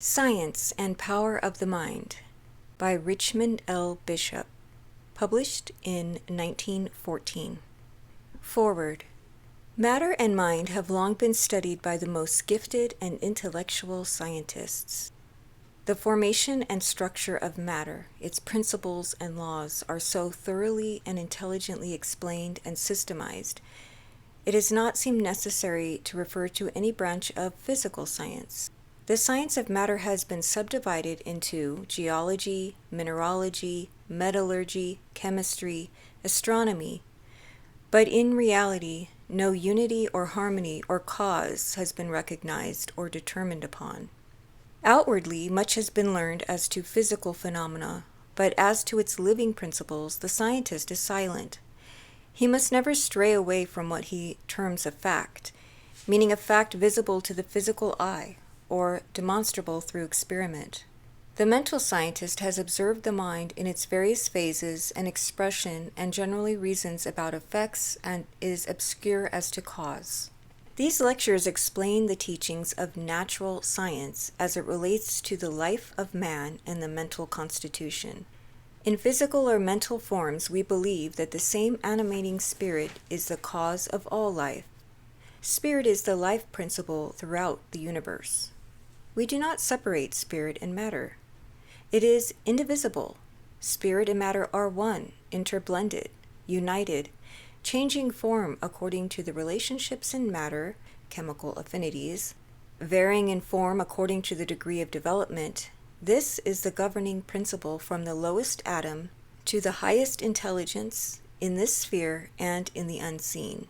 Science and Power of the Mind by Richmond L. Bishop, published in 1914. Foreword. Matter and mind have long been studied by the most gifted and intellectual scientists. The formation and structure of matter, its principles and laws, are so thoroughly and intelligently explained and systemized, it does not seem necessary to refer to any branch of physical science. The science of matter has been subdivided into geology, mineralogy, metallurgy, chemistry, astronomy, but in reality, no unity or harmony or cause has been recognized or determined upon. Outwardly, much has been learned as to physical phenomena, but as to its living principles, the scientist is silent. He must never stray away from what he terms a fact, meaning a fact visible to the physical eye, or demonstrable through experiment. The mental scientist has observed the mind in its various phases and expression and generally reasons about effects and is obscure as to cause. These lectures explain the teachings of natural science as it relates to the life of man and the mental constitution. In physical or mental forms, we believe that the same animating spirit is the cause of all life. Spirit is the life principle throughout the universe. We do not separate spirit and matter. It is indivisible. Spirit and matter are one, interblended, united, changing form according to the relationships in matter, chemical affinities, varying in form according to the degree of development. This is the governing principle from the lowest atom to the highest intelligence in this sphere and in the unseen.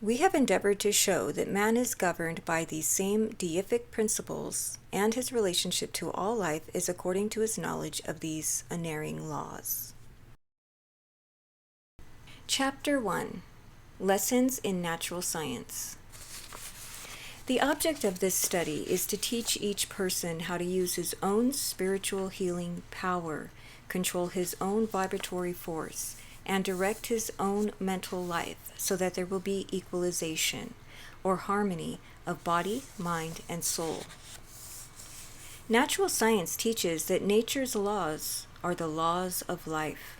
We have endeavored to show that man is governed by these same deific principles, and his relationship to all life is according to his knowledge of these unerring laws. Chapter 1. Lessons in Natural Science. The object of this study is to teach each person how to use his own spiritual healing power, control his own vibratory force, and direct his own mental life so that there will be equalization, or harmony, of body, mind, and soul. Natural science teaches that nature's laws are the laws of life.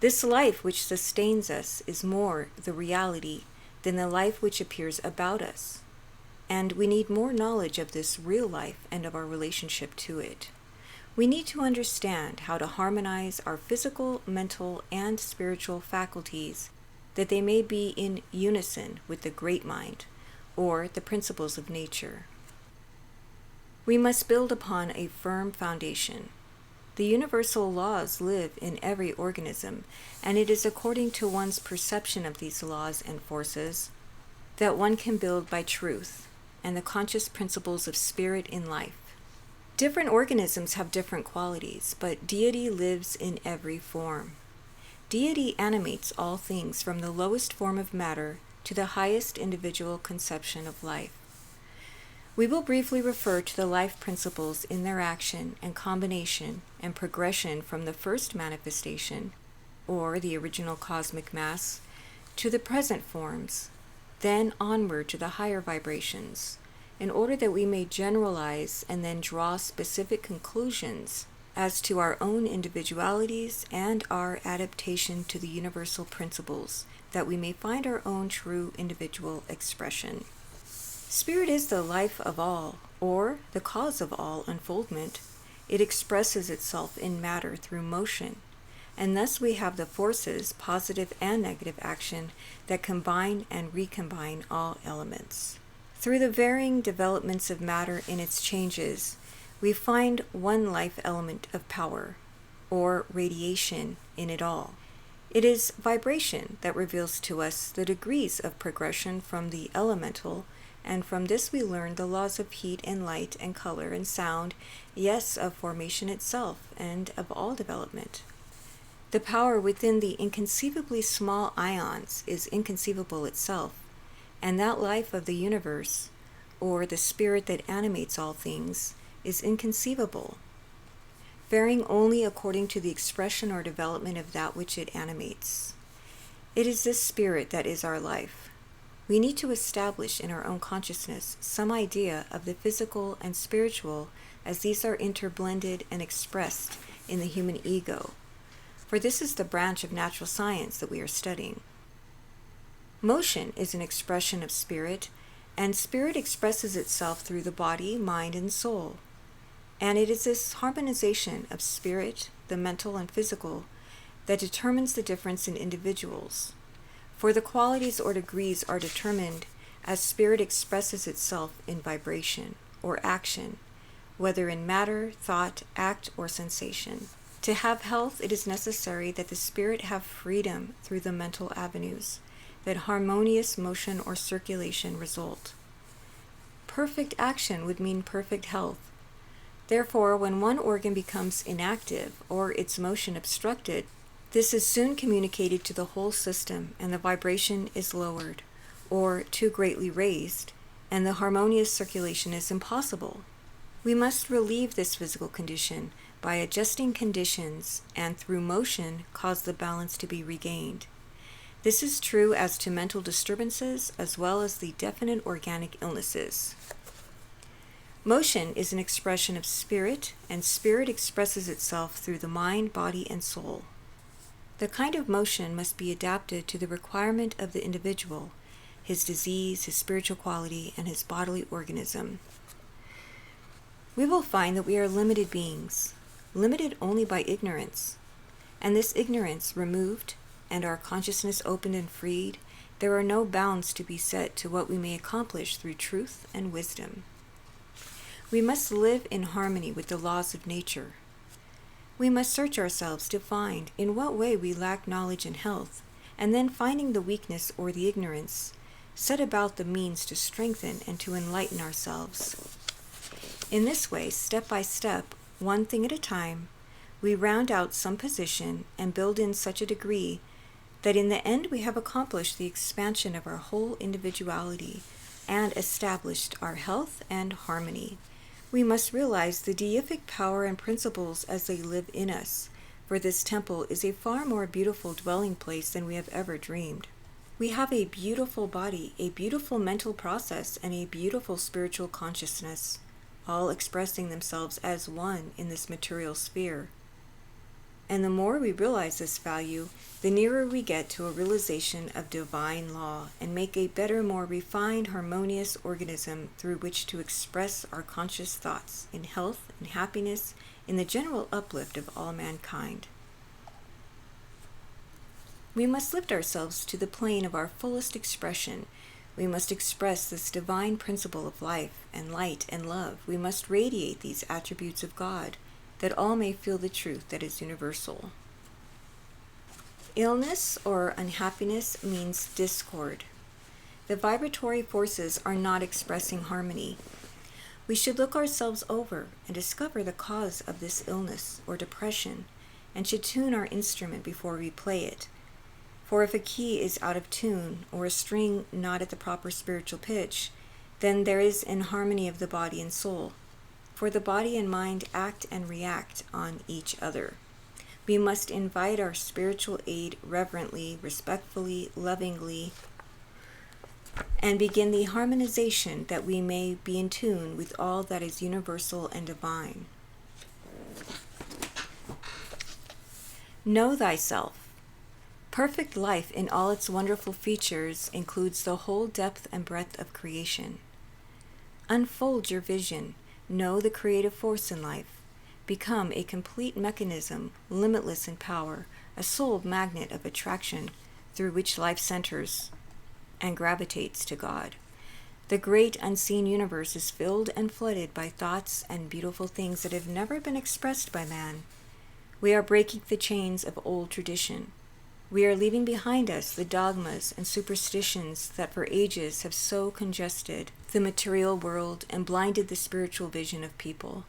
This life which sustains us is more the reality than the life which appears about us, and we need more knowledge of this real life and of our relationship to it. We need to understand how to harmonize our physical, mental, and spiritual faculties that they may be in unison with the great mind, or the principles of nature. We must build upon a firm foundation. The universal laws live in every organism, and it is according to one's perception of these laws and forces that one can build by truth and the conscious principles of spirit in life. Different organisms have different qualities, but deity lives in every form. Deity animates all things from the lowest form of matter to the highest individual conception of life. We will briefly refer to the life principles in their action and combination and progression from the first manifestation, or the original cosmic mass, to the present forms, then onward to the higher vibrations, in order that we may generalize and then draw specific conclusions as to our own individualities and our adaptation to the universal principles, that we may find our own true individual expression. Spirit is the life of all, or the cause of all unfoldment. It expresses itself in matter through motion, and thus we have the forces, positive and negative action, that combine and recombine all elements. Through the varying developments of matter in its changes, we find one life element of power, or radiation, in it all. It is vibration that reveals to us the degrees of progression from the elemental, and from this we learn the laws of heat and light and color and sound, yes, of formation itself and of all development. The power within the inconceivably small ions is inconceivable itself, and that life of the universe, or the spirit that animates all things, is inconceivable, varying only according to the expression or development of that which it animates. It is this spirit that is our life. We need to establish in our own consciousness some idea of the physical and spiritual as these are interblended and expressed in the human ego, for this is the branch of natural science that we are studying. Motion is an expression of spirit, and spirit expresses itself through the body, mind, and soul. And it is this harmonization of spirit, the mental and physical, that determines the difference in individuals. For the qualities or degrees are determined as spirit expresses itself in vibration or action, whether in matter, thought, act, or sensation. To have health, it is necessary that the spirit have freedom through the mental avenues, that harmonious motion or circulation result. Perfect action would mean perfect health. Therefore, when one organ becomes inactive or its motion obstructed, this is soon communicated to the whole system, and the vibration is lowered or too greatly raised, and the harmonious circulation is impossible. We must relieve this physical condition by adjusting conditions and through motion cause the balance to be regained. This is true as to mental disturbances as well as the definite organic illnesses. Motion is an expression of spirit, and spirit expresses itself through the mind, body, and soul. The kind of motion must be adapted to the requirement of the individual, his disease, his spiritual quality, and his bodily organism. We will find that we are limited beings, limited only by ignorance. And this ignorance removed, and our consciousness opened and freed, there are no bounds to be set to what we may accomplish through truth and wisdom. We must live in harmony with the laws of nature. We must search ourselves to find in what way we lack knowledge and health, and then finding the weakness or the ignorance, set about the means to strengthen and to enlighten ourselves. In this way, step by step, one thing at a time, we round out some position and build in such a degree that in the end we have accomplished the expansion of our whole individuality and established our health and harmony. We must realize the deific power and principles as they live in us, for this temple is a far more beautiful dwelling place than we have ever dreamed. We have a beautiful body, a beautiful mental process, and a beautiful spiritual consciousness, all expressing themselves as one in this material sphere. And the more we realize this value, the nearer we get to a realization of divine law and make a better, more refined, harmonious organism through which to express our conscious thoughts in health and happiness, in the general uplift of all mankind. We must lift ourselves to the plane of our fullest expression. We must express this divine principle of life and light and love. We must radiate these attributes of God, that all may feel the truth that is universal. Illness or unhappiness means discord. The vibratory forces are not expressing harmony. We should look ourselves over and discover the cause of this illness or depression, and should tune our instrument before we play it. For if a key is out of tune or a string not at the proper spiritual pitch, then there is inharmony of the body and soul. For the body and mind act and react on each other. We must invite our spiritual aid reverently, respectfully, lovingly, and begin the harmonization that we may be in tune with all that is universal and divine. Know thyself. Perfect life in all its wonderful features includes the whole depth and breadth of creation. Unfold your vision. Know the creative force in life. Become a complete mechanism, limitless in power, a soul magnet of attraction through which life centers and gravitates to God. The great unseen universe is filled and flooded by thoughts and beautiful things that have never been expressed by man. We are breaking the chains of old tradition. We are leaving behind us the dogmas and superstitions that for ages have so congested the material world and blinded the spiritual vision of people.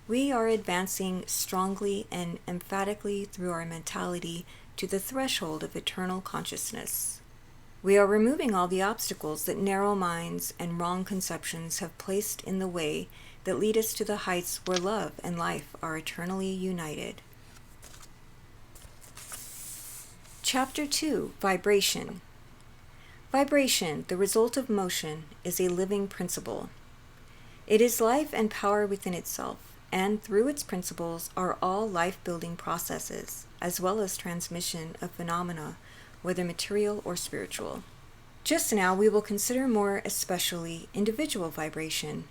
We are advancing strongly and emphatically through our mentality to the threshold of eternal consciousness. We are removing all the obstacles that narrow minds and wrong conceptions have placed in the way that lead us to the heights where love and life are eternally united. Chapter 2, Vibration. Vibration, the result of motion, is a living principle. It is life and power within itself, and through its principles are all life-building processes, as well as transmission of phenomena, whether material or spiritual. Just now we will consider more especially individual vibration,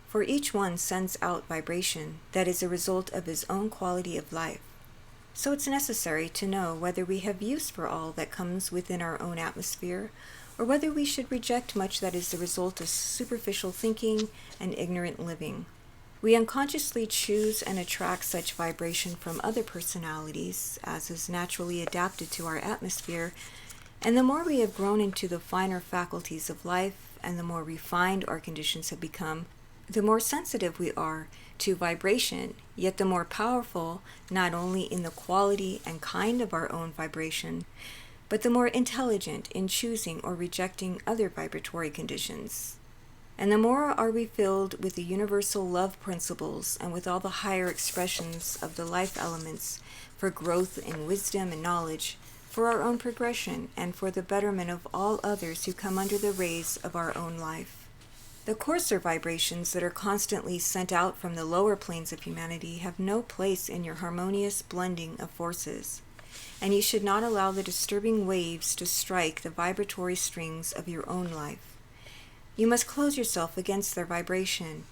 for each one sends out vibration that is a result of his own quality of life. So it's necessary to know whether we have use for all that comes within our own atmosphere, or whether we should reject much that is the result of superficial thinking and ignorant living. We unconsciously choose and attract such vibration from other personalities as is naturally adapted to our atmosphere, and the more we have grown into the finer faculties of life and the more refined our conditions have become, the more sensitive we are to vibration, yet the more powerful, not only in the quality and kind of our own vibration, but the more intelligent in choosing or rejecting other vibratory conditions. And the more are we filled with the universal love principles and with all the higher expressions of the life elements for growth in wisdom and knowledge, for our own progression, and for the betterment of all others who come under the rays of our own life. The coarser vibrations that are constantly sent out from the lower planes of humanity have no place in your harmonious blending of forces, and you should not allow the disturbing waves to strike the vibratory strings of your own life. You must close yourself against their vibration,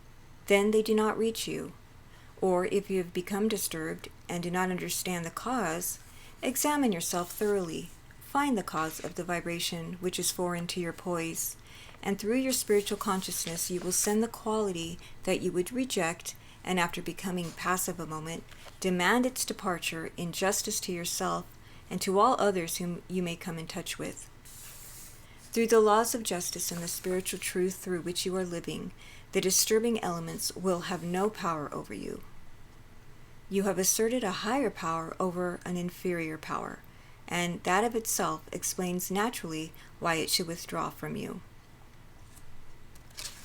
then they do not reach you. Or if you have become disturbed and do not understand the cause, examine yourself thoroughly, find the cause of the vibration which is foreign to your poise, and through your spiritual consciousness you will send the quality that you would reject, and after becoming passive a moment, demand its departure in justice to yourself and to all others whom you may come in touch with. Through the laws of justice and the spiritual truth through which you are living, the disturbing elements will have no power over you. You have asserted a higher power over an inferior power, and that of itself explains naturally why it should withdraw from you.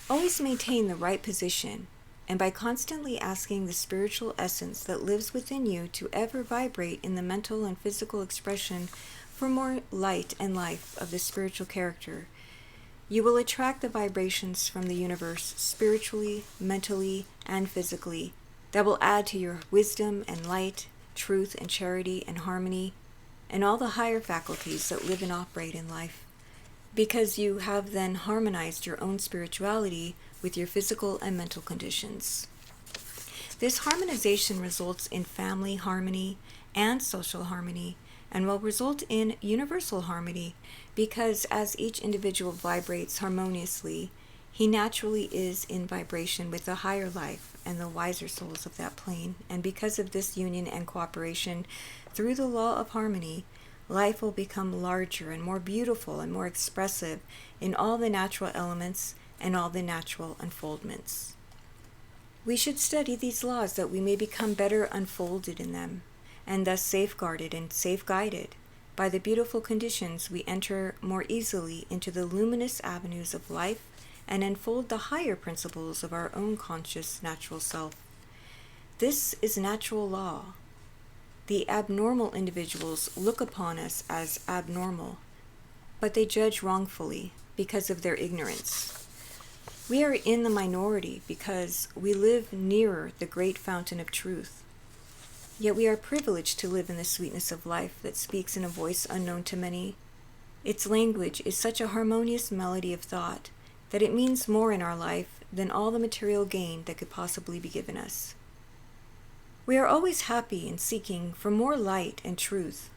Always maintain the right position, and by constantly asking the spiritual essence that lives within you to ever vibrate in the mental and physical expression for more light and life of the spiritual character, you will attract the vibrations from the universe spiritually, mentally, and physically that will add to your wisdom and light, truth and charity and harmony, and all the higher faculties that live and operate in life, because you have then harmonized your own spirituality with your physical and mental conditions. This harmonization results in family harmony and social harmony, and will result in universal harmony, because as each individual vibrates harmoniously, he naturally is in vibration with the higher life and the wiser souls of that plane, and because of this union and cooperation through the law of harmony, life will become larger and more beautiful and more expressive in all the natural elements and all the natural unfoldments. We should study these laws that we may become better unfolded in them, and thus safeguarded and safe-guided. By the beautiful conditions we enter more easily into the luminous avenues of life and unfold the higher principles of our own conscious natural self. This is natural law. The abnormal individuals look upon us as abnormal, but they judge wrongfully because of their ignorance. We are in the minority because we live nearer the great fountain of truth. Yet we are privileged to live in the sweetness of life that speaks in a voice unknown to many. Its language is such a harmonious melody of thought that it means more in our life than all the material gain that could possibly be given us. We are always happy in seeking for more light and truth,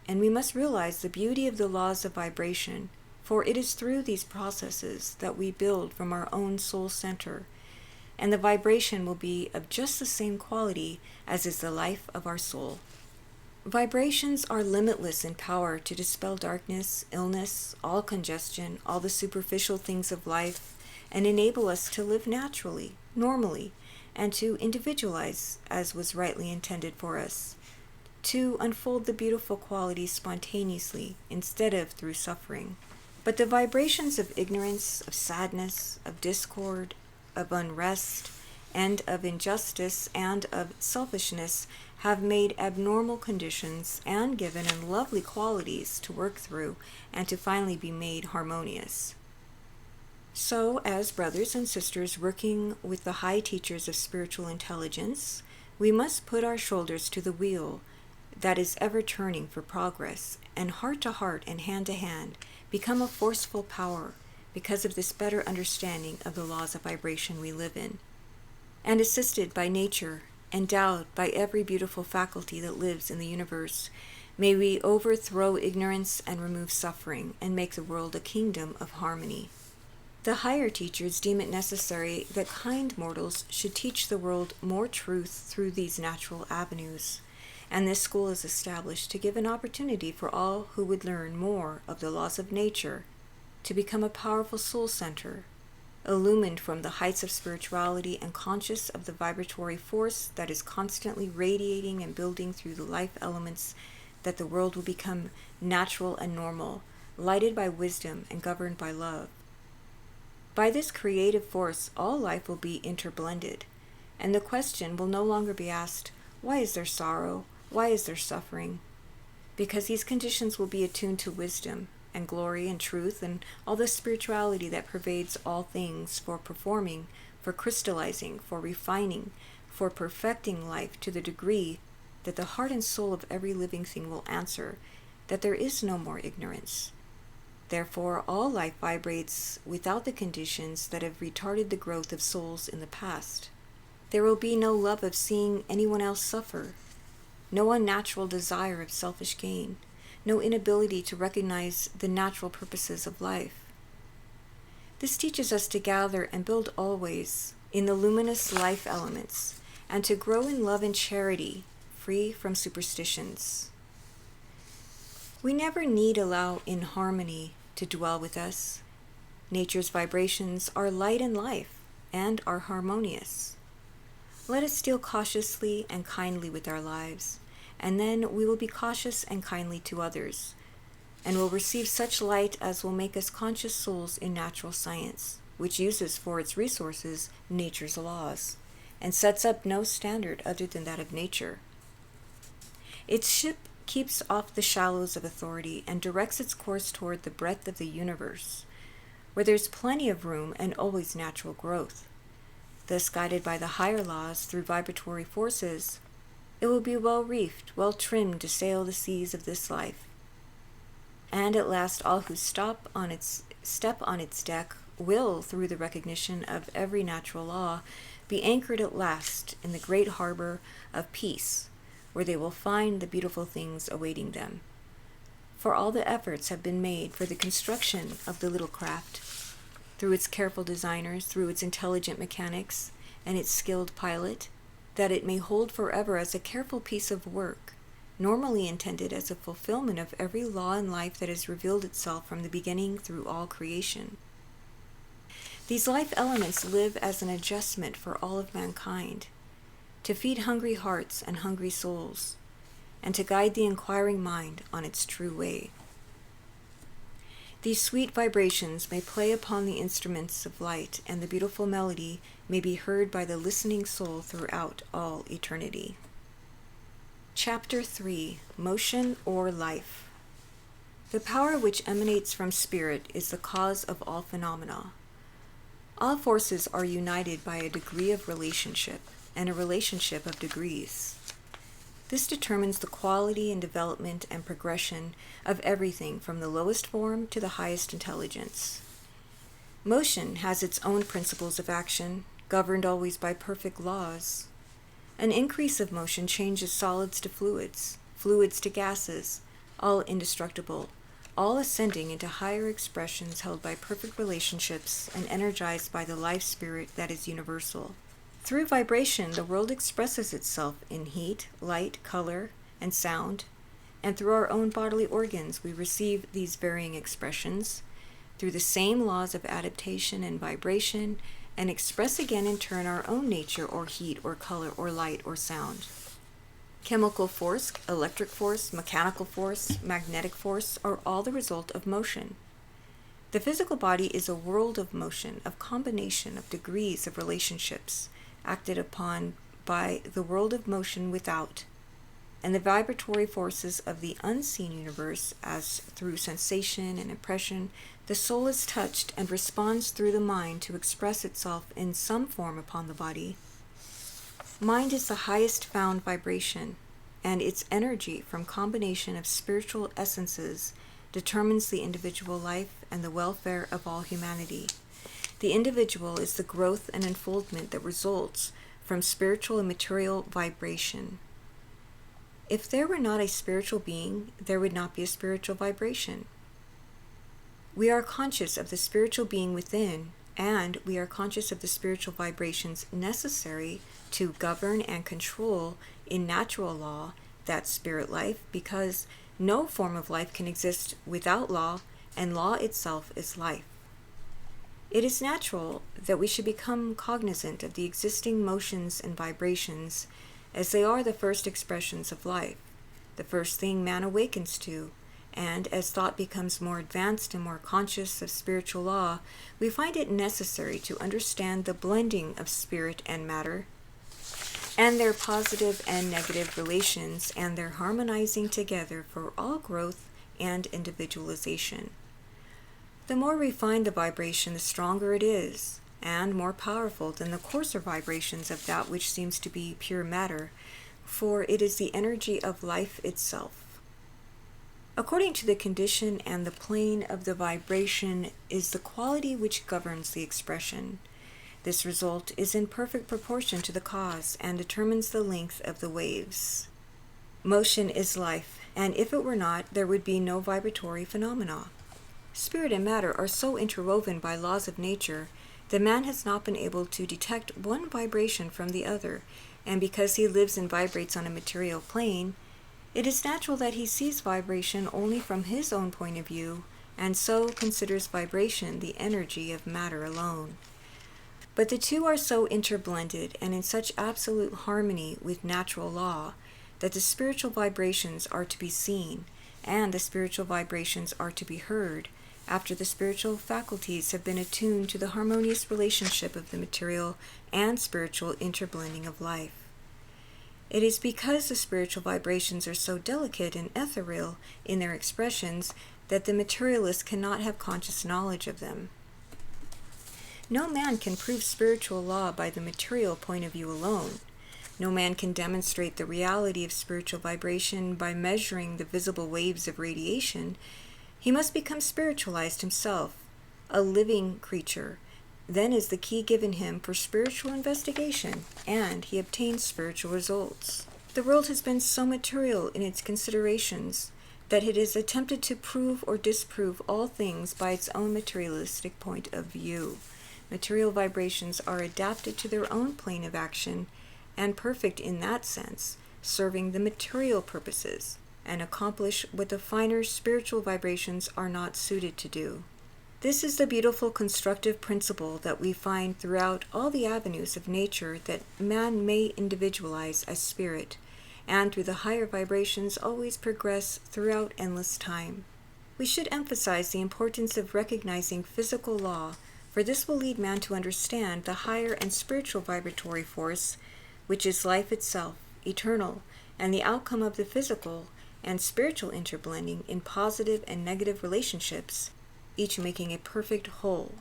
and we must realize the beauty of the laws of vibration, for it is through these processes that we build from our own soul center, and the vibration will be of just the same quality as is the life of our soul. Vibrations are limitless in power to dispel darkness, illness, all congestion, all the superficial things of life, and enable us to live naturally, normally, and to individualize as was rightly intended for us, to unfold the beautiful qualities spontaneously instead of through suffering. But the vibrations of ignorance, of sadness, of discord, of unrest, and of injustice, and of selfishness have made abnormal conditions and given unlovely qualities to work through and to finally be made harmonious. So, as brothers and sisters working with the high teachers of spiritual intelligence, we must put our shoulders to the wheel that is ever turning for progress, and heart to heart and hand to hand become a forceful power because of this better understanding of the laws of vibration we live in. And assisted by nature, endowed by every beautiful faculty that lives in the universe, may we overthrow ignorance and remove suffering and make the world a kingdom of harmony. The higher teachers deem it necessary that kind mortals should teach the world more truth through these natural avenues, and this school is established to give an opportunity for all who would learn more of the laws of nature to become a powerful soul center, illumined from the heights of spirituality and conscious of the vibratory force that is constantly radiating and building through the life elements, that the world will become natural and normal, lighted by wisdom and governed by love. By this creative force, all life will be interblended, and the question will no longer be asked, why is there sorrow? Why is there suffering? Because these conditions will be attuned to wisdom and glory and truth and all the spirituality that pervades all things for performing, for crystallizing, for refining, for perfecting life to the degree that the heart and soul of every living thing will answer that there is no more ignorance. Therefore, all life vibrates without the conditions that have retarded the growth of souls in the past. There will be no love of seeing anyone else suffer, no unnatural desire of selfish gain, no inability to recognize the natural purposes of life. This teaches us to gather and build always in the luminous life elements, and to grow in love and charity, free from superstitions. We never need allow inharmony to dwell with us. Nature's vibrations are light and life, and are harmonious. Let us deal cautiously and kindly with our lives, and then we will be cautious and kindly to others, and will receive such light as will make us conscious souls in natural science, which uses for its resources nature's laws, and sets up no standard other than that of nature. Its ship keeps off the shallows of authority and directs its course toward the breadth of the universe, where there's plenty of room and always natural growth. Thus, guided by the higher laws through vibratory forces, it will be well reefed, well trimmed to sail the seas of this life. And at last all who step on its deck will, through the recognition of every natural law, be anchored at last in the great harbor of peace, where they will find the beautiful things awaiting them. For all the efforts have been made for the construction of the little craft, through its careful designers, through its intelligent mechanics, and its skilled pilot, that it may hold forever as a careful piece of work, normally intended as a fulfillment of every law in life that has revealed itself from the beginning through all creation. These life elements live as an adjustment for all of mankind, to feed hungry hearts and hungry souls, and to guide the inquiring mind on its true way. These sweet vibrations may play upon the instruments of light, and the beautiful melody may be heard by the listening soul throughout all eternity. Chapter 3. Motion or Life. The power which emanates from spirit is the cause of all phenomena. All forces are united by a degree of relationship, and a relationship of degrees. This determines the quality and development and progression of everything from the lowest form to the highest intelligence. Motion has its own principles of action, governed always by perfect laws. An increase of motion changes solids to fluids, fluids to gases, all indestructible, all ascending into higher expressions held by perfect relationships and energized by the life spirit that is universal. Through vibration, the world expresses itself in heat, light, color, and sound, and through our own bodily organs we receive these varying expressions through the same laws of adaptation and vibration, and express again in turn our own nature or heat or color or light or sound. Chemical force, electric force, mechanical force, magnetic force are all the result of motion. The physical body is a world of motion, of combination of degrees of relationships, acted upon by the world of motion without, and the vibratory forces of the unseen universe, as through sensation and impression, The soul is touched and responds through the mind to express itself in some form upon the body. Mind is the highest found vibration, and its energy from combination of spiritual essences determines the individual life and the welfare of all humanity. The individual is the growth and unfoldment that results from spiritual and material vibration. If there were not a spiritual being, there would not be a spiritual vibration. We are conscious of the spiritual being within, and we are conscious of the spiritual vibrations necessary to govern and control in natural law that spirit life, because no form of life can exist without law, and law itself is life. It is natural that we should become cognizant of the existing motions and vibrations, as they are the first expressions of life, the first thing man awakens to. And as thought becomes more advanced and more conscious of spiritual law, we find it necessary to understand the blending of spirit and matter, and their positive and negative relations, and their harmonizing together for all growth and individualization. The more refined the vibration, the stronger it is, and more powerful than the coarser vibrations of that which seems to be pure matter, for it is the energy of life itself. According to the condition and the plane of the vibration is the quality which governs the expression. This result is in perfect proportion to the cause and determines the length of the waves. Motion is life, and if it were not, there would be no vibratory phenomena. Spirit and matter are so interwoven by laws of nature that man has not been able to detect one vibration from the other, and because he lives and vibrates on a material plane, it is natural that he sees vibration only from his own point of view, and so considers vibration the energy of matter alone. But the two are so interblended and in such absolute harmony with natural law that the spiritual vibrations are to be seen, and the spiritual vibrations are to be heard, after the spiritual faculties have been attuned to the harmonious relationship of the material and spiritual interblending of life. It is because the spiritual vibrations are so delicate and ethereal in their expressions that the materialist cannot have conscious knowledge of them. No man can prove spiritual law by the material point of view alone. No man can demonstrate the reality of spiritual vibration by measuring the visible waves of radiation. He must become spiritualized himself, a living creature. Then is the key given him for spiritual investigation, and he obtains spiritual results. The world has been so material in its considerations that it has attempted to prove or disprove all things by its own materialistic point of view. Material vibrations are adapted to their own plane of action, and perfect in that sense, serving the material purposes, and accomplish what the finer spiritual vibrations are not suited to do. This is the beautiful constructive principle that we find throughout all the avenues of nature, that man may individualize as spirit, and through the higher vibrations always progress throughout endless time. We should emphasize the importance of recognizing physical law, for this will lead man to understand the higher and spiritual vibratory force, which is life itself, eternal, and the outcome of the physical and spiritual interblending in positive and negative relationships, each making a perfect whole.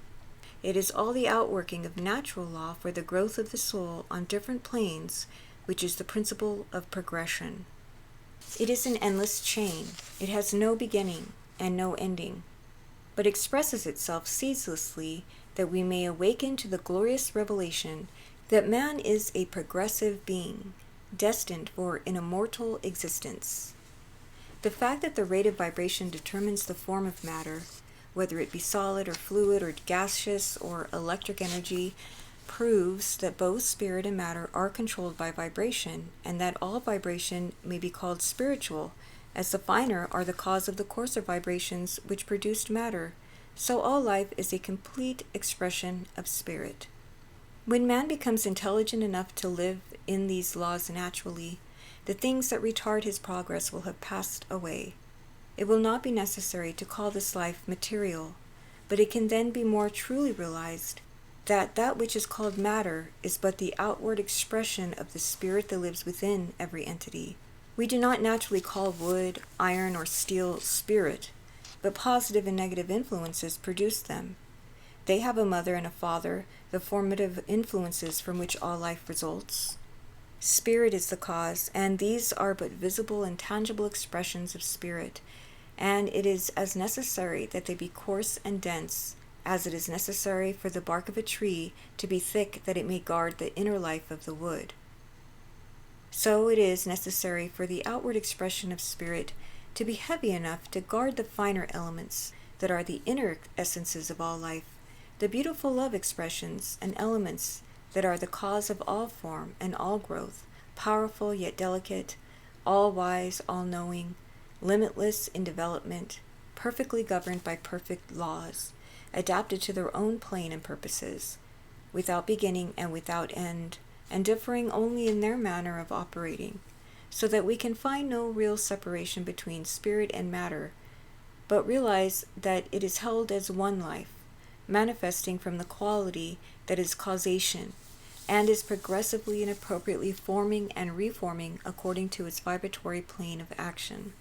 It is all the outworking of natural law for the growth of the soul on different planes, which is the principle of progression. It is an endless chain. It has no beginning and no ending, but expresses itself ceaselessly, that we may awaken to the glorious revelation that man is a progressive being, destined for an immortal existence. The fact that the rate of vibration determines the form of matter, whether it be solid or fluid or gaseous or electric energy, proves that both spirit and matter are controlled by vibration, and that all vibration may be called spiritual, as the finer are the cause of the coarser vibrations which produced matter, so all life is a complete expression of spirit. When man becomes intelligent enough to live in these laws naturally, the things that retard his progress will have passed away. It will not be necessary to call this life material, but it can then be more truly realized that that which is called matter is but the outward expression of the spirit that lives within every entity. We do not naturally call wood, iron, or steel spirit, but positive and negative influences produce them. They have a mother and a father, the formative influences from which all life results. Spirit is the cause, and these are but visible and tangible expressions of spirit, and it is as necessary that they be coarse and dense as it is necessary for the bark of a tree to be thick that it may guard the inner life of the wood. So it is necessary for the outward expression of spirit to be heavy enough to guard the finer elements that are the inner essences of all life, the beautiful love expressions and elements that are the cause of all form and all growth, powerful yet delicate, all-wise, all-knowing, limitless in development, perfectly governed by perfect laws, adapted to their own plane and purposes, without beginning and without end, and differing only in their manner of operating, so that we can find no real separation between spirit and matter, but realize that it is held as one life, manifesting from the quality that is causation, and is progressively and appropriately forming and reforming according to its vibratory plane of action.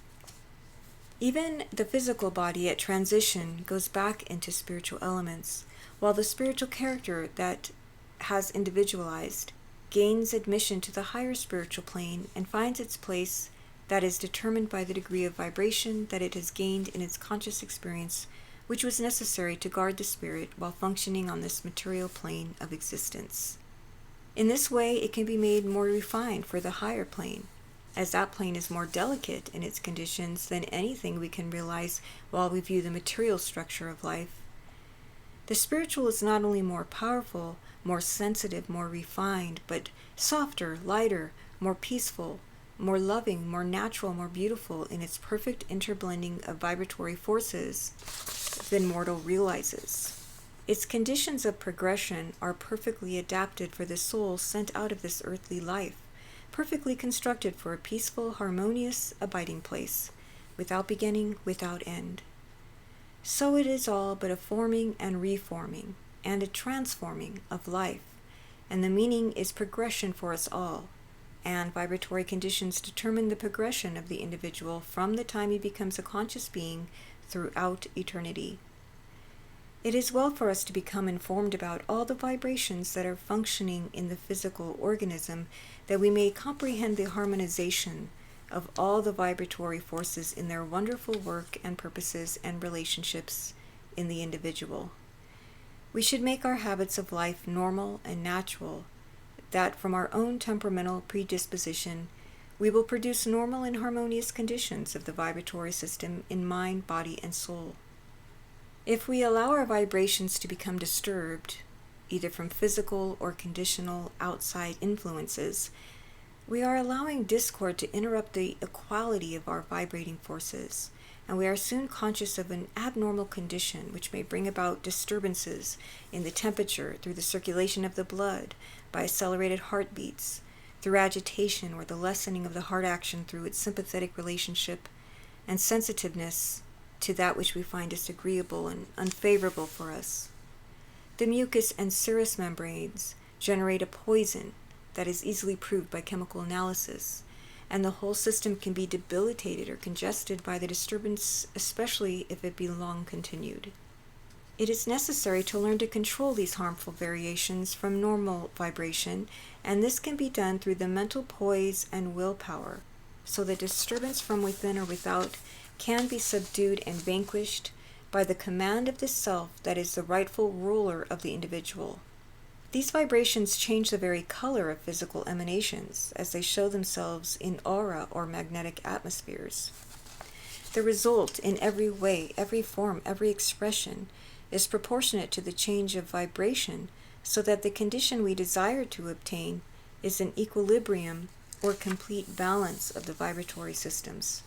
Even the physical body at transition goes back into spiritual elements, while the spiritual character that has individualized gains admission to the higher spiritual plane and finds its place that is determined by the degree of vibration that it has gained in its conscious experience, which was necessary to guard the spirit while functioning on this material plane of existence. In this way, it can be made more refined for the higher plane, as that plane is more delicate in its conditions than anything we can realize while we view the material structure of life. The spiritual is not only more powerful, more sensitive, more refined, but softer, lighter, more peaceful, more loving, more natural, more beautiful in its perfect interblending of vibratory forces than mortal realizes. Its conditions of progression are perfectly adapted for the soul sent out of this earthly life, perfectly constructed for a peaceful, harmonious abiding place, without beginning, without end. So it is all but a forming and reforming, and a transforming of life, and the meaning is progression for us all, and vibratory conditions determine the progression of the individual from the time he becomes a conscious being throughout eternity. It is well for us to become informed about all the vibrations that are functioning in the physical organism, that we may comprehend the harmonization of all the vibratory forces in their wonderful work and purposes and relationships in the individual. We should make our habits of life normal and natural, that from our own temperamental predisposition we will produce normal and harmonious conditions of the vibratory system in mind, body, and soul. If we allow our vibrations to become disturbed, either from physical or conditional outside influences, we are allowing discord to interrupt the equality of our vibrating forces, and we are soon conscious of an abnormal condition which may bring about disturbances in the temperature through the circulation of the blood, by accelerated heartbeats, through agitation or the lessening of the heart action through its sympathetic relationship and sensitiveness to that which we find disagreeable and unfavorable for us. The mucous and serous membranes generate a poison that is easily proved by chemical analysis, and the whole system can be debilitated or congested by the disturbance, especially if it be long continued. It is necessary to learn to control these harmful variations from normal vibration, and this can be done through the mental poise and willpower, so that disturbance from within or without can be subdued and vanquished by the command of the self that is the rightful ruler of the individual. These vibrations change the very color of physical emanations as they show themselves in aura or magnetic atmospheres. The result in every way, every form, every expression is proportionate to the change of vibration, so that the condition we desire to obtain is an equilibrium or complete balance of the vibratory systems.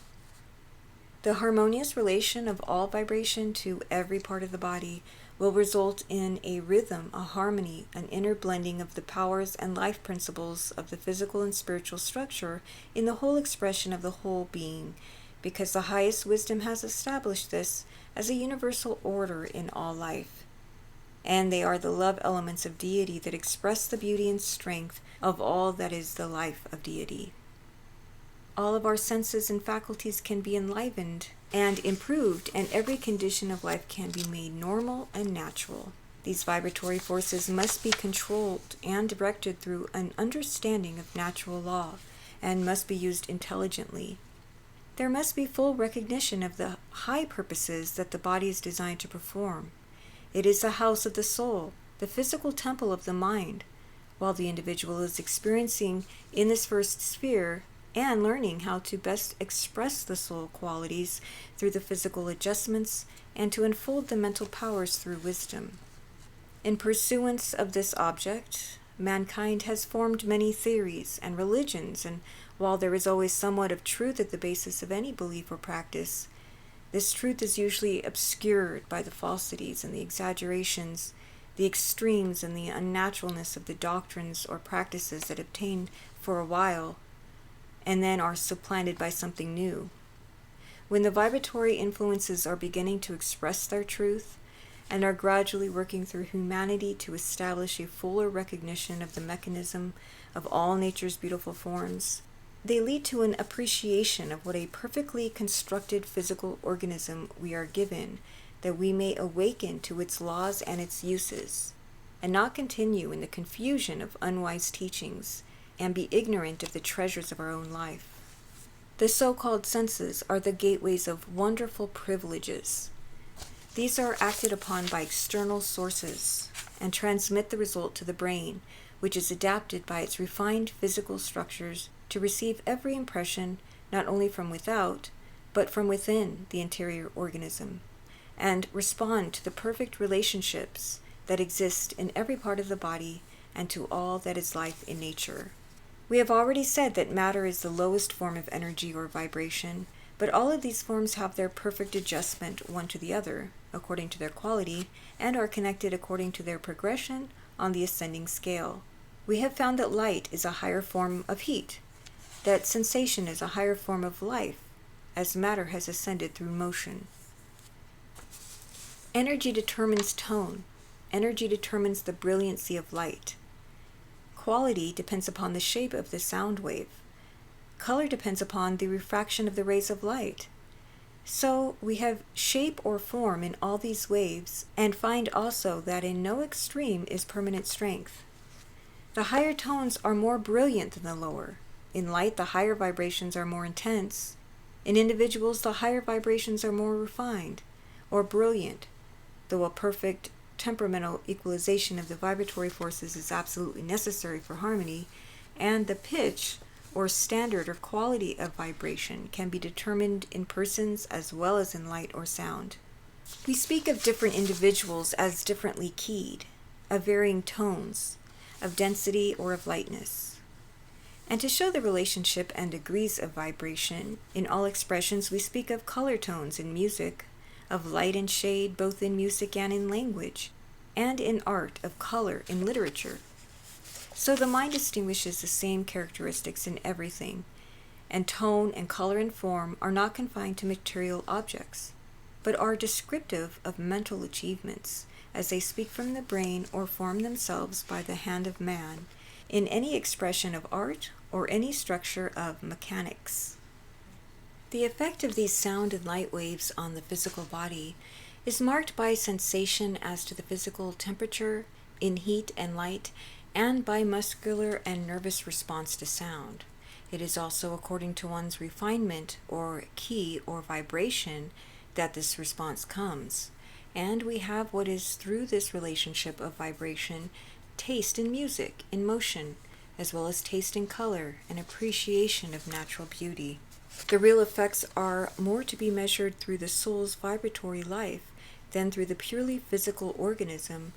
The harmonious relation of all vibration to every part of the body will result in a rhythm, a harmony, an inner blending of the powers and life principles of the physical and spiritual structure in the whole expression of the whole being, because the highest wisdom has established this as a universal order in all life. And they are the love elements of deity that express the beauty and strength of all that is the life of deity. All of our senses and faculties can be enlivened and improved, and every condition of life can be made normal and natural. These vibratory forces must be controlled and directed through an understanding of natural law and must be used intelligently. There must be full recognition of the high purposes that the body is designed to perform. It is the house of the soul, the physical temple of the mind, while the individual is experiencing in this first sphere and learning how to best express the soul qualities through the physical adjustments and to unfold the mental powers through wisdom. In pursuance of this object, mankind has formed many theories and religions, and while there is always somewhat of truth at the basis of any belief or practice, this truth is usually obscured by the falsities and the exaggerations, the extremes and the unnaturalness of the doctrines or practices that obtain for a while and then are supplanted by something new. When the vibratory influences are beginning to express their truth and are gradually working through humanity to establish a fuller recognition of the mechanism of all nature's beautiful forms, they lead to an appreciation of what a perfectly constructed physical organism we are given, that we may awaken to its laws and its uses, and not continue in the confusion of unwise teachings, and be ignorant of the treasures of our own life. The so-called senses are the gateways of wonderful privileges. These are acted upon by external sources and transmit the result to the brain, which is adapted by its refined physical structures to receive every impression not only from without, but from within the interior organism, and respond to the perfect relationships that exist in every part of the body and to all that is life in nature. We have already said that matter is the lowest form of energy or vibration, but all of these forms have their perfect adjustment one to the other, according to their quality, and are connected according to their progression on the ascending scale. We have found that light is a higher form of heat, that sensation is a higher form of life, as matter has ascended through motion. Energy determines tone. Energy determines the brilliancy of light. Quality depends upon the shape of the sound wave. Color depends upon the refraction of the rays of light. So we have shape or form in all these waves, and find also that in no extreme is permanent strength. The higher tones are more brilliant than the lower. In light, the higher vibrations are more intense. In individuals, the higher vibrations are more refined or brilliant, though a perfect temperamental equalization of the vibratory forces is absolutely necessary for harmony, and the pitch or standard or quality of vibration can be determined in persons as well as in light or sound. We speak of different individuals as differently keyed, of varying tones, of density or of lightness. And to show the relationship and degrees of vibration in all expressions, we speak of color tones in music, of light and shade both in music and in language, and in art, of color in literature. So the mind distinguishes the same characteristics in everything, and tone and color and form are not confined to material objects, but are descriptive of mental achievements, as they speak from the brain or form themselves by the hand of man, in any expression of art or any structure of mechanics. The effect of these sound and light waves on the physical body is marked by sensation as to the physical temperature in heat and light, and by muscular and nervous response to sound. It is also according to one's refinement or key or vibration that this response comes. And we have what is through this relationship of vibration, taste in music, in motion, as well as taste in color and appreciation of natural beauty. The real effects are more to be measured through the soul's vibratory life than through the purely physical organism,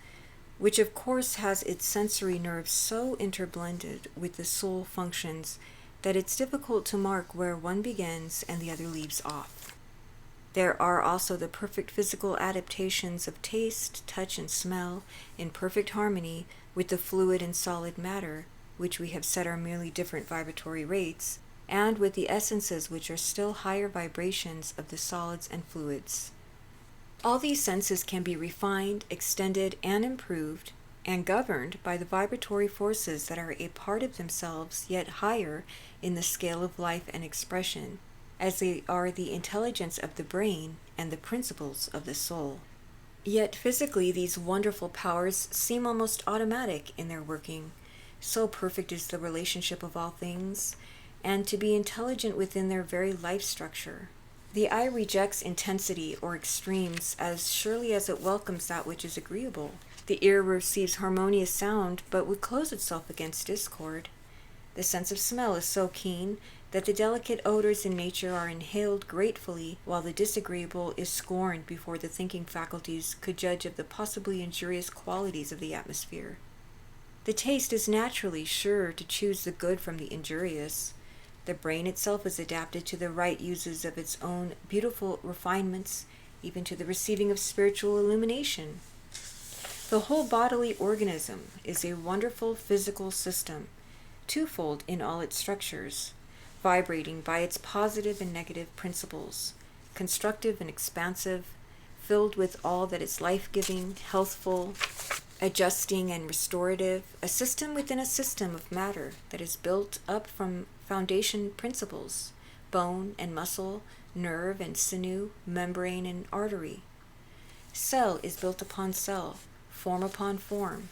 which of course has its sensory nerves so interblended with the soul functions that it's difficult to mark where one begins and the other leaves off. There are also the perfect physical adaptations of taste, touch, and smell in perfect harmony with the fluid and solid matter, which we have said are merely different vibratory rates, and with the essences which are still higher vibrations of the solids and fluids. All these senses can be refined, extended, and improved, and governed by the vibratory forces that are a part of themselves, yet higher in the scale of life and expression, as they are the intelligence of the brain and the principles of the soul. Yet physically, these wonderful powers seem almost automatic in their working. So perfect is the relationship of all things, and to be intelligent within their very life structure. The eye rejects intensity or extremes as surely as it welcomes that which is agreeable. The ear receives harmonious sound, but would close itself against discord. The sense of smell is so keen that the delicate odors in nature are inhaled gratefully, while the disagreeable is scorned before the thinking faculties could judge of the possibly injurious qualities of the atmosphere. The taste is naturally sure to choose the good from the injurious. The brain itself is adapted to the right uses of its own beautiful refinements, even to the receiving of spiritual illumination. The whole bodily organism is a wonderful physical system, twofold in all its structures, vibrating by its positive and negative principles, constructive and expansive, filled with all that is life-giving, healthful, adjusting and restorative, a system within a system of matter that is built up from foundation principles, bone and muscle, nerve and sinew, membrane and artery. Cell is built upon cell, form upon form,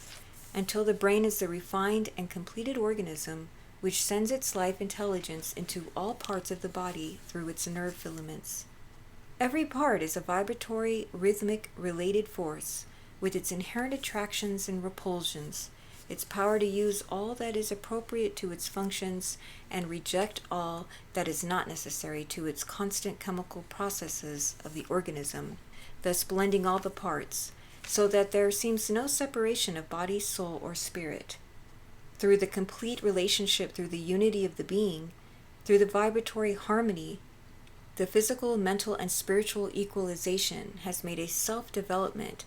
until the brain is the refined and completed organism which sends its life intelligence into all parts of the body through its nerve filaments. Every part is a vibratory, rhythmic, related force, with its inherent attractions and repulsions, its power to use all that is appropriate to its functions and reject all that is not necessary to its constant chemical processes of the organism, thus blending all the parts, so that there seems no separation of body, soul, or spirit. Through the complete relationship, through the unity of the being, through the vibratory harmony, the physical, mental, and spiritual equalization has made a self-development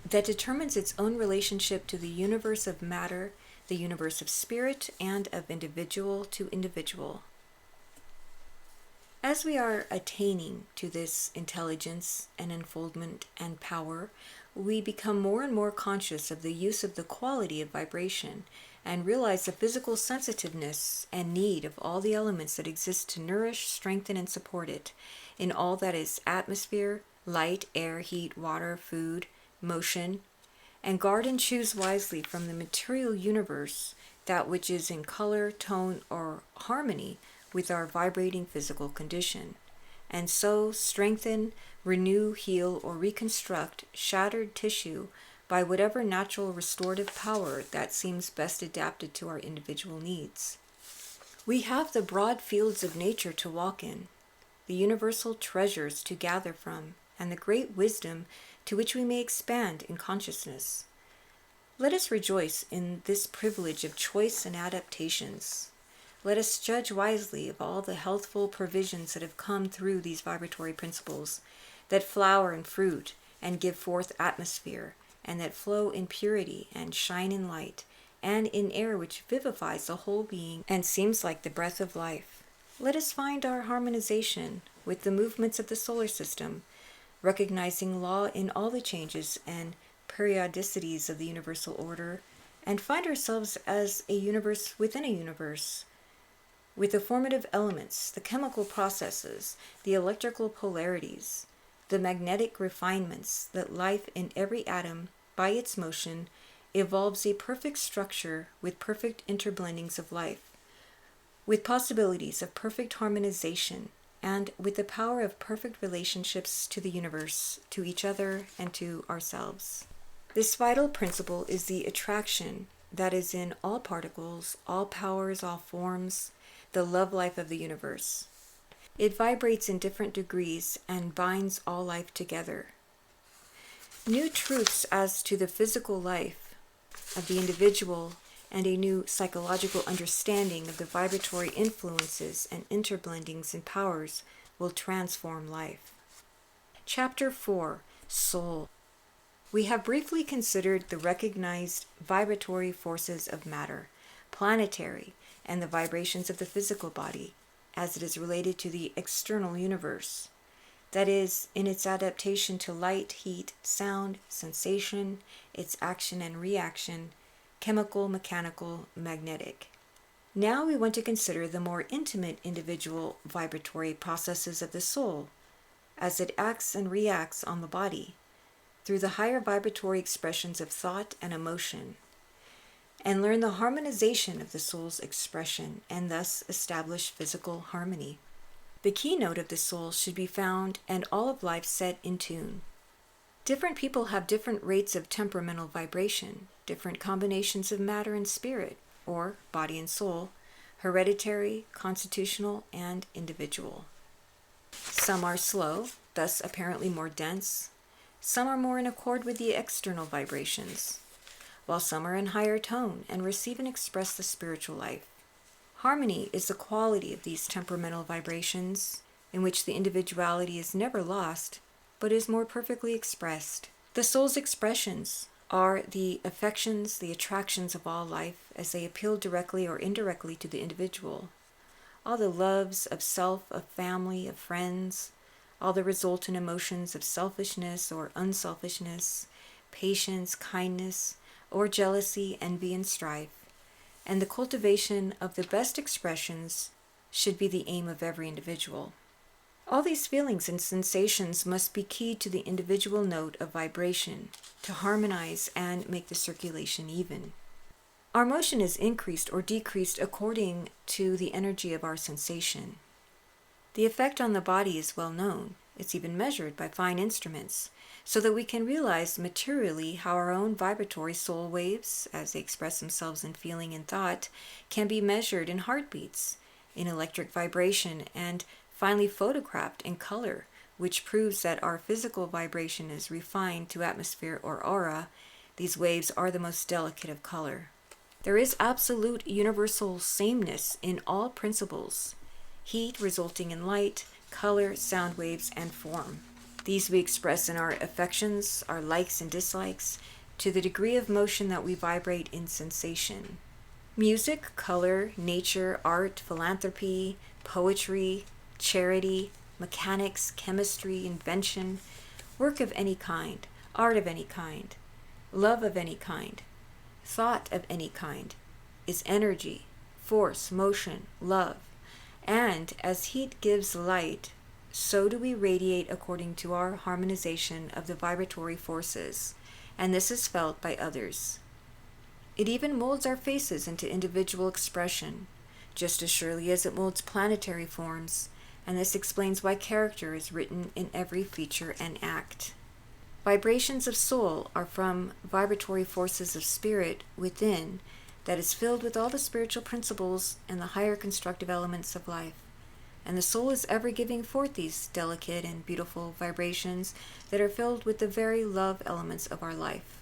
that determines its own relationship to the universe of matter, the universe of spirit, and of individual to individual. As we are attaining to this intelligence and unfoldment and power, we become more and more conscious of the use of the quality of vibration and realize the physical sensitiveness and need of all the elements that exist to nourish, strengthen, and support it in all that is atmosphere, light, air, heat, water, food, motion, and guard and choose wisely from the material universe that which is in color, tone, or harmony with our vibrating physical condition, and so strengthen, renew, heal, or reconstruct shattered tissue by whatever natural restorative power that seems best adapted to our individual needs. We have the broad fields of nature to walk in, the universal treasures to gather from, and the great wisdom to which we may expand in consciousness. Let us rejoice in this privilege of choice and adaptations. Let us judge wisely of all the healthful provisions that have come through these vibratory principles, that flower and fruit and give forth atmosphere, and that flow in purity and shine in light, and in air which vivifies the whole being and seems like the breath of life. Let us find our harmonization with the movements of the solar system, recognizing law in all the changes and periodicities of the universal order, and find ourselves as a universe within a universe, with the formative elements, the chemical processes, the electrical polarities, the magnetic refinements that life in every atom, by its motion, evolves a perfect structure with perfect interblendings of life, with possibilities of perfect harmonization, and with the power of perfect relationships to the universe, to each other, and to ourselves. This vital principle is the attraction that is in all particles, all powers, all forms, the love life of the universe. It vibrates in different degrees and binds all life together. New truths as to the physical life of the individual and a new psychological understanding of the vibratory influences and interblendings and powers will transform life. Chapter 4, Soul. We have briefly considered the recognized vibratory forces of matter, planetary, and the vibrations of the physical body, as it is related to the external universe. That is, in its adaptation to light, heat, sound, sensation, its action and reaction, chemical, mechanical, magnetic. Now we want to consider the more intimate individual vibratory processes of the soul as it acts and reacts on the body through the higher vibratory expressions of thought and emotion, and learn the harmonization of the soul's expression and thus establish physical harmony. The keynote of the soul should be found and all of life set in tune. Different people have different rates of temperamental vibration, different combinations of matter and spirit, or body and soul, hereditary, constitutional, and individual. Some are slow, thus apparently more dense. Some are more in accord with the external vibrations, while some are in higher tone and receive and express the spiritual life. Harmony is the quality of these temperamental vibrations, in which the individuality is never lost, but is more perfectly expressed. The soul's expressions are the affections, the attractions of all life as they appeal directly or indirectly to the individual. All the loves of self, of family, of friends, all the resultant emotions of selfishness or unselfishness, patience, kindness, or jealousy, envy, and strife, and the cultivation of the best expressions should be the aim of every individual. All these feelings and sensations must be keyed to the individual note of vibration to harmonize and make the circulation even. Our motion is increased or decreased according to the energy of our sensation. The effect on the body is well known. It's even measured by fine instruments, so that we can realize materially how our own vibratory soul waves, as they express themselves in feeling and thought, can be measured in heartbeats, in electric vibration, and finally photographed in color, which proves that our physical vibration is refined to atmosphere or aura. These waves are the most delicate of color. There is absolute universal sameness in all principles, heat resulting in light, color, sound waves, and form. These we express in our affections, our likes and dislikes, to the degree of motion that we vibrate in sensation. Music, color, nature, art, philanthropy, poetry, charity, mechanics, chemistry, invention, work of any kind, art of any kind, love of any kind, thought of any kind, is energy, force, motion, love. And as heat gives light, so do we radiate according to our harmonization of the vibratory forces, and this is felt by others. It even molds our faces into individual expression, just as surely as it molds planetary forms, and this explains why character is written in every feature and act. Vibrations of soul are from vibratory forces of spirit within that is filled with all the spiritual principles and the higher constructive elements of life. And the soul is ever giving forth these delicate and beautiful vibrations that are filled with the very love elements of our life.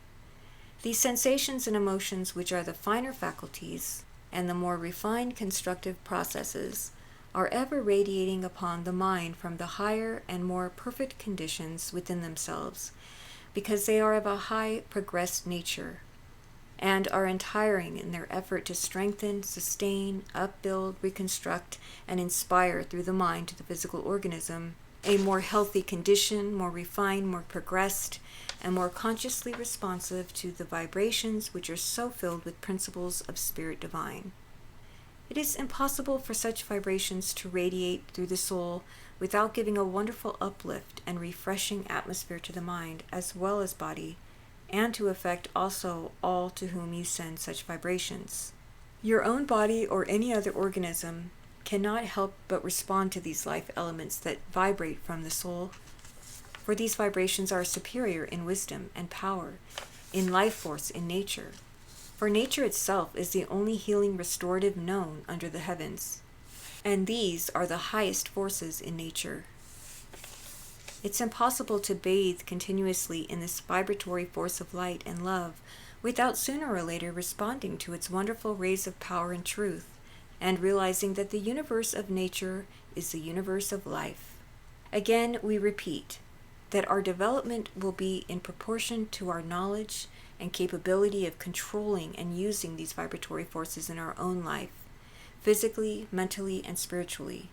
These sensations and emotions, which are the finer faculties and the more refined constructive processes, are ever radiating upon the mind from the higher and more perfect conditions within themselves, because they are of a high progressed nature, and are untiring in their effort to strengthen, sustain, upbuild, reconstruct, and inspire through the mind to the physical organism a more healthy condition, more refined, more progressed, and more consciously responsive to the vibrations which are so filled with principles of spirit divine. It is impossible for such vibrations to radiate through the soul without giving a wonderful uplift and refreshing atmosphere to the mind as well as body, and to affect also all to whom you send such vibrations. Your own body or any other organism cannot help but respond to these life elements that vibrate from the soul, for these vibrations are superior in wisdom and power, in life force, in nature. For nature itself is the only healing restorative known under the heavens, and these are the highest forces in nature. It's impossible to bathe continuously in this vibratory force of light and love without sooner or later responding to its wonderful rays of power and truth, and realizing that the universe of nature is the universe of life. Again, we repeat that our development will be in proportion to our knowledge and capability of controlling and using these vibratory forces in our own life, physically, mentally, and spiritually.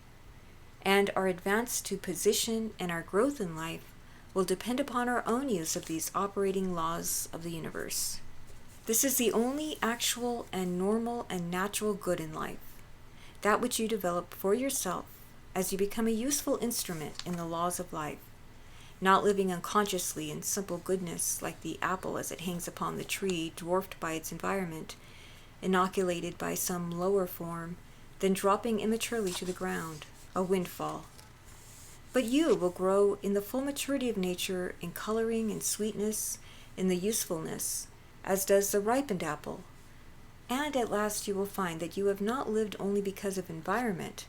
And our advance to position and our growth in life will depend upon our own use of these operating laws of the universe. This is the only actual and normal and natural good in life. that which you develop for yourself as you become a useful instrument in the laws of life, not living unconsciously in simple goodness like the apple as it hangs upon the tree, dwarfed by its environment, inoculated by some lower form, then dropping immaturely to the ground, a windfall. But you will grow in the full maturity of nature, in coloring and sweetness, in the usefulness, as does the ripened apple. And at last you will find that you have not lived only because of environment,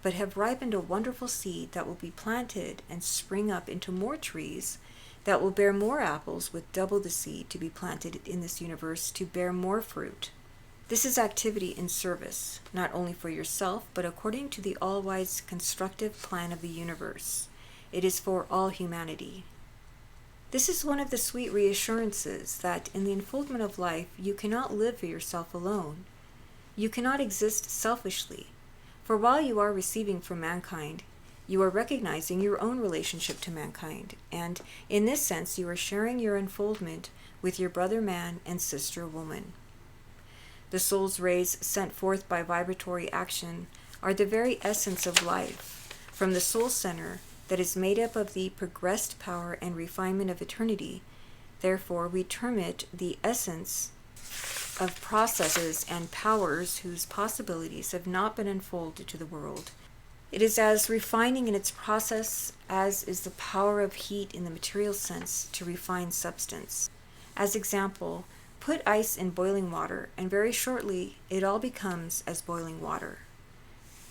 but have ripened a wonderful seed that will be planted and spring up into more trees that will bear more apples with double the seed to be planted in this universe to bear more fruit. This is activity in service, not only for yourself, but according to the all-wise constructive plan of the universe. It is for all humanity. This is one of the sweet reassurances that in the unfoldment of life you cannot live for yourself alone. You cannot exist selfishly, for while you are receiving from mankind, you are recognizing your own relationship to mankind, and in this sense you are sharing your unfoldment with your brother man and sister woman. The soul's rays sent forth by vibratory action are the very essence of life, from the soul center that is made up of the progressed power and refinement of eternity. Therefore, we term it the essence of processes and powers whose possibilities have not been unfolded to the world. It is as refining in its process as is the power of heat in the material sense to refine substance. As example, put ice in boiling water, and very shortly it all becomes as boiling water.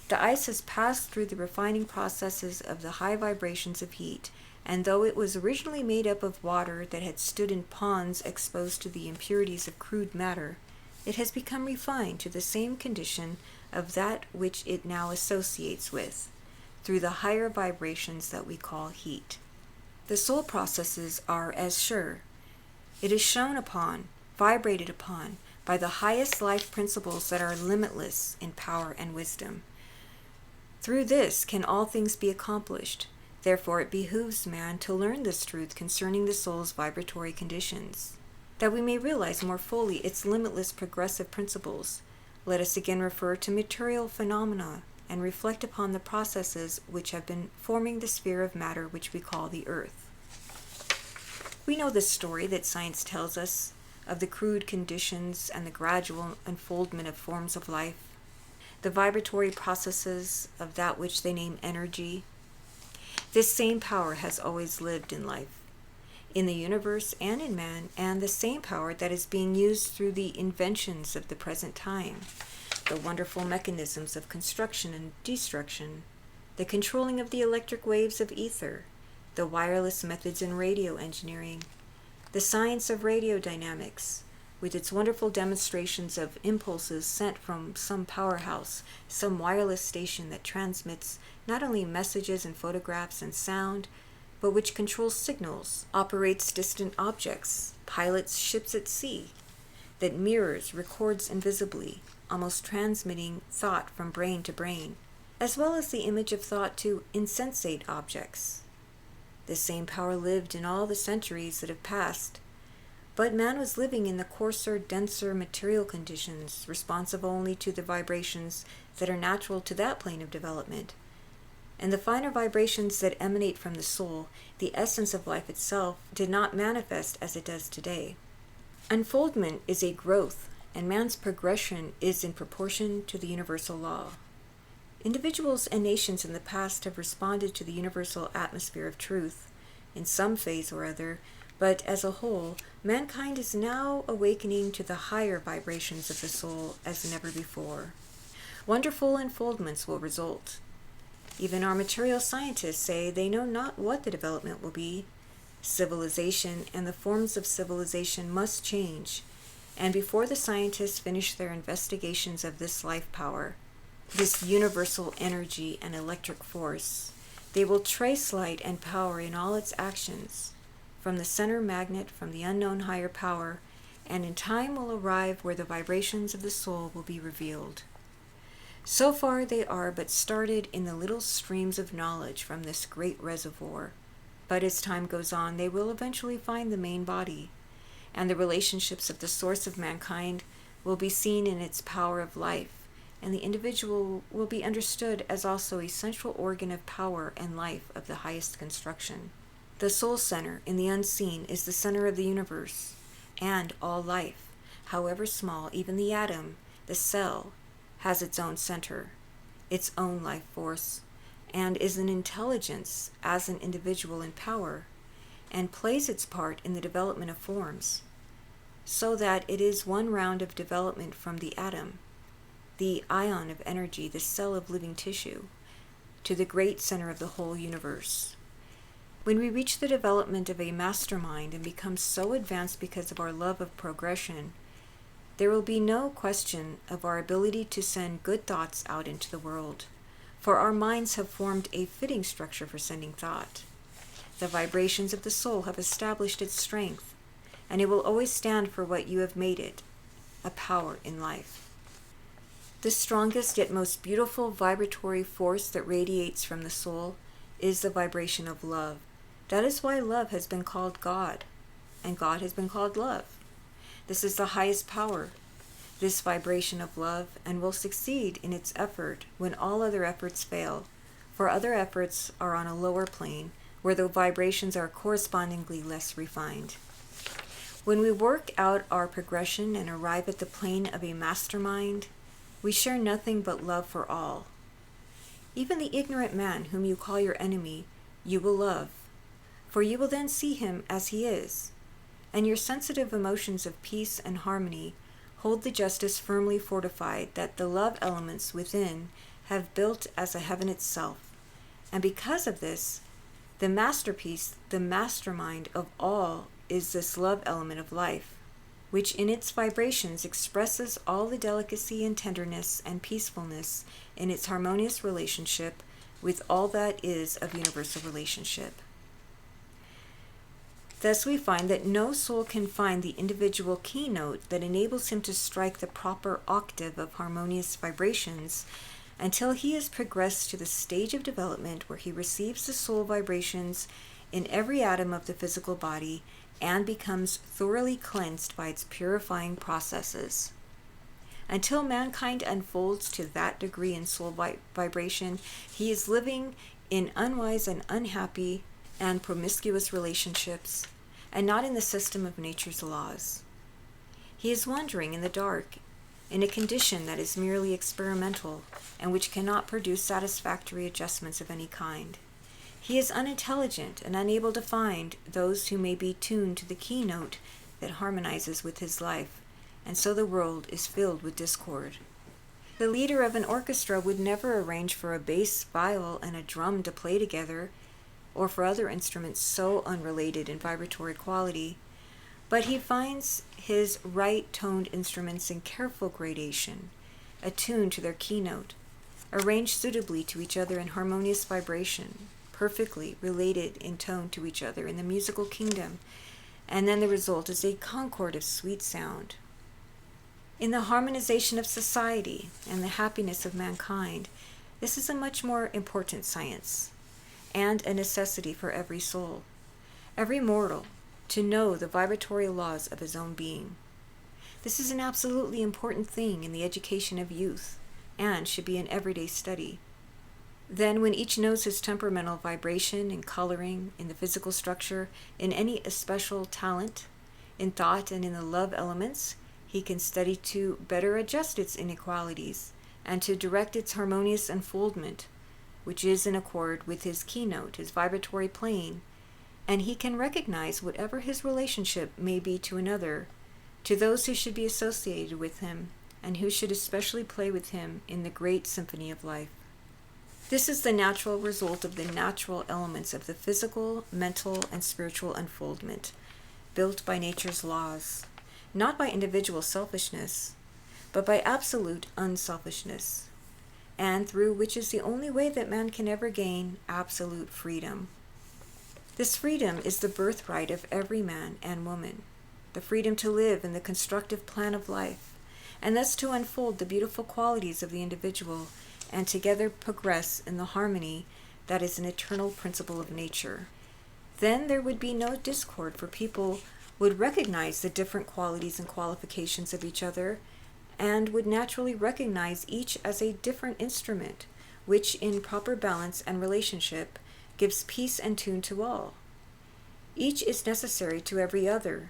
The ice has passed through the refining processes of the high vibrations of heat, and though it was originally made up of water that had stood in ponds exposed to the impurities of crude matter, it has become refined to the same condition of that which it now associates with, through the higher vibrations that we call heat. The soul processes are as sure. It is shone upon, vibrated upon, by the highest life principles that are limitless in power and wisdom. Through this can all things be accomplished. Therefore it behooves man to learn this truth concerning the soul's vibratory conditions. That we may realize more fully its limitless progressive principles, let us again refer to material phenomena and reflect upon the processes which have been forming the sphere of matter which we call the earth. We know the story that science tells us of the crude conditions and the gradual unfoldment of forms of life, the vibratory processes of that which they name energy. This same power has always lived in life, in the universe and in man, and the same power that is being used through the inventions of the present time, the wonderful mechanisms of construction and destruction, the controlling of the electric waves of ether, the wireless methods in radio engineering, the science of radiodynamics, with its wonderful demonstrations of impulses sent from some powerhouse, some wireless station that transmits not only messages and photographs and sound, but which controls signals, operates distant objects, pilots ships at sea, that mirrors, records invisibly, almost transmitting thought from brain to brain, as well as the image of thought to insensate objects. This same power lived in all the centuries that have passed, but man was living in the coarser, denser material conditions, responsive only to the vibrations that are natural to that plane of development. And the finer vibrations that emanate from the soul, the essence of life itself, did not manifest as it does today. Unfoldment is a growth, and man's progression is in proportion to the universal law. Individuals and nations in the past have responded to the universal atmosphere of truth, in some phase or other, but as a whole, mankind is now awakening to the higher vibrations of the soul as never before. Wonderful unfoldments will result. Even our material scientists say they know not what the development will be. Civilization and the forms of civilization must change, and before the scientists finish their investigations of this life power, this universal energy and electric force, they will trace light and power in all its actions, from the center magnet from the unknown higher power, and in time will arrive where the vibrations of the soul will be revealed. So far they are but started in the little streams of knowledge from this great reservoir, but as time goes on they will eventually find the main body, and the relationships of the source of mankind will be seen in its power of life, and the individual will be understood as also a central organ of power and life of the highest construction. The soul center in the unseen is the center of the universe, and all life, however small, even the atom, the cell, has its own center, its own life force, and is an intelligence as an individual in power, and plays its part in the development of forms, so that it is one round of development from the atom, the ion of energy, the cell of living tissue, to the great center of the whole universe. When we reach the development of a mastermind and become so advanced because of our love of progression, there will be no question of our ability to send good thoughts out into the world, for our minds have formed a fitting structure for sending thought. The vibrations of the soul have established its strength, and it will always stand for what you have made it, a power in life. The strongest yet most beautiful vibratory force that radiates from the soul is the vibration of love. That is why love has been called God, and God has been called love. This is the highest power, this vibration of love, and will succeed in its effort when all other efforts fail, for other efforts are on a lower plane where the vibrations are correspondingly less refined. When we work out our progression and arrive at the plane of a mastermind, we share nothing but love for all. Even the ignorant man whom you call your enemy, you will love, for you will then see him as he is, and your sensitive emotions of peace and harmony hold the justice firmly fortified that the love elements within have built as a heaven itself. And because of this, the masterpiece, the mastermind of all, is this love element of life, which in its vibrations expresses all the delicacy and tenderness and peacefulness in its harmonious relationship with all that is of universal relationship. Thus we find that no soul can find the individual keynote that enables him to strike the proper octave of harmonious vibrations until he has progressed to the stage of development where he receives the soul vibrations in every atom of the physical body and becomes thoroughly cleansed by its purifying processes. Until mankind unfolds to that degree in soul vibration, he is living in unwise and unhappy and promiscuous relationships, and not in the system of nature's laws. He is wandering in the dark, in a condition that is merely experimental and which cannot produce satisfactory adjustments of any kind. He is unintelligent and unable to find those who may be tuned to the keynote that harmonizes with his life, and so the world is filled with discord. The leader of an orchestra would never arrange for a bass, viol, and a drum to play together, or for other instruments so unrelated in vibratory quality, but he finds his right-toned instruments in careful gradation, attuned to their keynote, arranged suitably to each other in harmonious vibration, perfectly related in tone to each other in the musical kingdom, and then the result is a concord of sweet sound. In the harmonization of society and the happiness of mankind, this is a much more important science, and a necessity for every soul, every mortal, to know the vibratory laws of his own being. This is an absolutely important thing in the education of youth, and should be an everyday study. Then, when each knows his temperamental vibration and coloring in the physical structure, in any especial talent, in thought and in the love elements, he can study to better adjust its inequalities and to direct its harmonious unfoldment, which is in accord with his keynote, his vibratory plane, and he can recognize whatever his relationship may be to another, to those who should be associated with him, and who should especially play with him in the great symphony of life. This is the natural result of the natural elements of the physical, mental, and spiritual unfoldment, built by nature's laws, not by individual selfishness, but by absolute unselfishness, and through which is the only way that man can ever gain absolute freedom. This freedom is the birthright of every man and woman, the freedom to live in the constructive plan of life, and thus to unfold the beautiful qualities of the individual and together progress in the harmony that is an eternal principle of nature. Then there would be no discord, for people would recognize the different qualities and qualifications of each other and would naturally recognize each as a different instrument, which in proper balance and relationship gives peace and tune to all. Each is necessary to every other,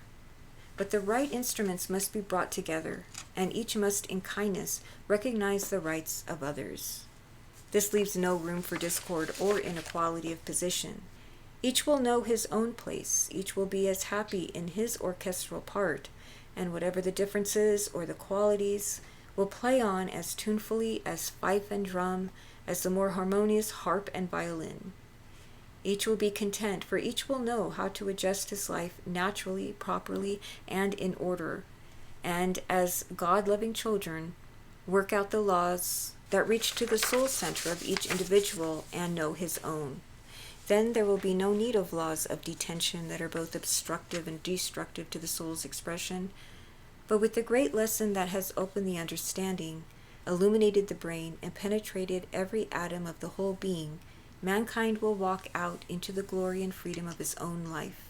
but the right instruments must be brought together, and each must in kindness recognize the rights of others. This leaves no room for discord or inequality of position. Each will know his own place, each will be as happy in his orchestral part, and whatever the differences or the qualities will play on as tunefully as fife and drum, as the more harmonious harp and violin. Each will be content, for each will know how to adjust his life naturally, properly, and in order, and as God-loving children, work out the laws that reach to the soul center of each individual and know his own. Then there will be no need of laws of detention that are both obstructive and destructive to the soul's expression, but with the great lesson that has opened the understanding, illuminated the brain, and penetrated every atom of the whole being, mankind will walk out into the glory and freedom of his own life.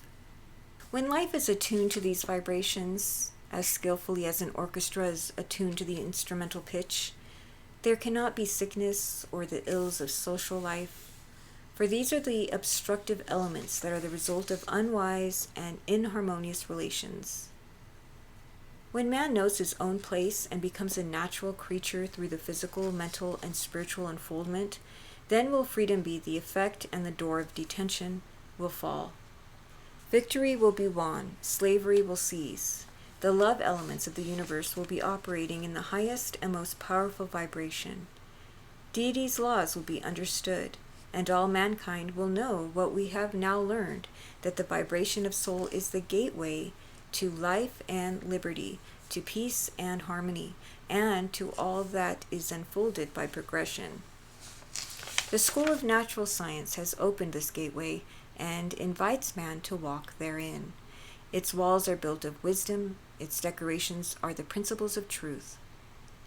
When life is attuned to these vibrations, as skillfully as an orchestra is attuned to the instrumental pitch, there cannot be sickness or the ills of social life, for these are the obstructive elements that are the result of unwise and inharmonious relations. When man knows his own place and becomes a natural creature through the physical, mental, and spiritual unfoldment, then will freedom be the effect, and the door of detention will fall. Victory will be won, slavery will cease. The love elements of the universe will be operating in the highest and most powerful vibration. Deity's laws will be understood, and all mankind will know what we have now learned, that the vibration of soul is the gateway to life and liberty, to peace and harmony, and to all that is unfolded by progression. The School of Natural Science has opened this gateway and invites man to walk therein. Its walls are built of wisdom, its decorations are the principles of truth.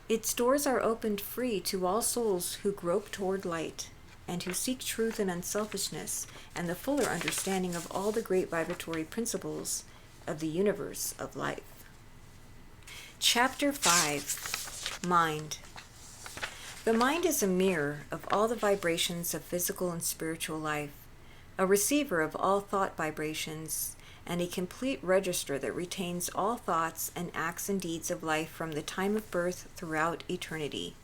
Its doors are opened free to all souls who grope toward light, and who seek truth and unselfishness, and the fuller understanding of all the great vibratory principles of the universe of life. Chapter 5. Mind. The mind is a mirror of all the vibrations of physical and spiritual life, a receiver of all thought vibrations, and a complete register that retains all thoughts and acts and deeds of life from the time of birth throughout eternity.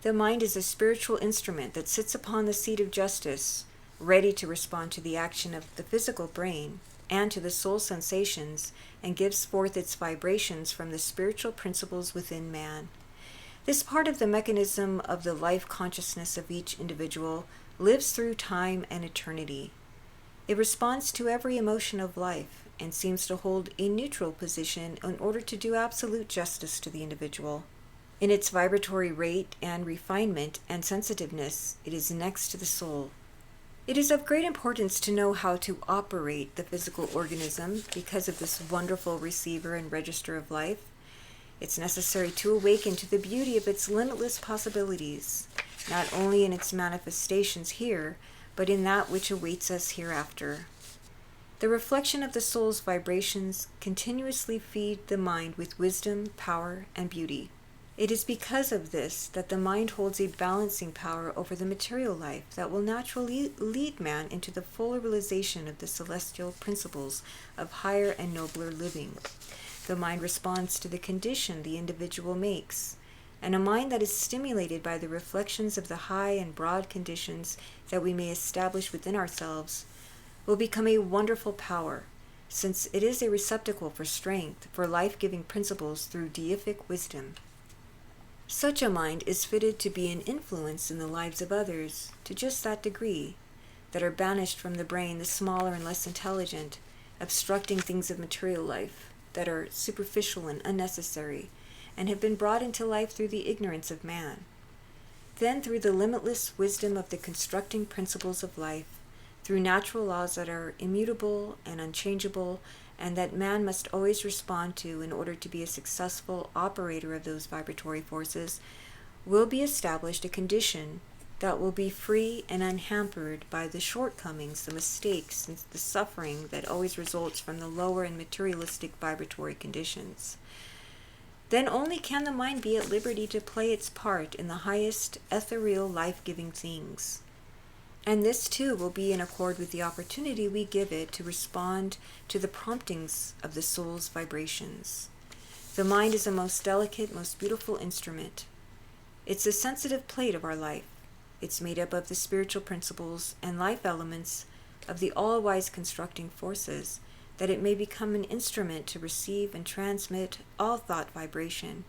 The mind is a spiritual instrument that sits upon the seat of justice, ready to respond to the action of the physical brain and to the soul sensations, and gives forth its vibrations from the spiritual principles within man. This part of the mechanism of the life consciousness of each individual lives through time and eternity. It responds to every emotion of life and seems to hold a neutral position in order to do absolute justice to the individual. In its vibratory rate and refinement and sensitiveness, it is next to the soul. It is of great importance to know how to operate the physical organism because of this wonderful receiver and register of life. It's necessary to awaken to the beauty of its limitless possibilities, not only in its manifestations here, but in that which awaits us hereafter. The reflection of the soul's vibrations continuously feed the mind with wisdom, power, and beauty. It is because of this that the mind holds a balancing power over the material life that will naturally lead man into the fuller realization of the celestial principles of higher and nobler living. The mind responds to the condition the individual makes, and a mind that is stimulated by the reflections of the high and broad conditions that we may establish within ourselves will become a wonderful power, since it is a receptacle for strength, for life-giving principles through deific wisdom. Such a mind is fitted to be an influence in the lives of others to just that degree, that are banished from the brain the smaller and less intelligent, obstructing things of material life, that are superficial and unnecessary, and have been brought into life through the ignorance of man. Then, through the limitless wisdom of the constructing principles of life, through natural laws that are immutable and unchangeable, and that man must always respond to in order to be a successful operator of those vibratory forces, will be established a condition that will be free and unhampered by the shortcomings, the mistakes, and the suffering that always results from the lower and materialistic vibratory conditions. then only can the mind be at liberty to play its part in the highest ethereal life-giving things. And this too will be in accord with the opportunity we give it to respond to the promptings of the soul's vibrations. The mind is a most delicate, most beautiful instrument. It's a sensitive plate of our life. It's made up of the spiritual principles and life elements of the all-wise constructing forces, that it may become an instrument to receive and transmit all thought vibration,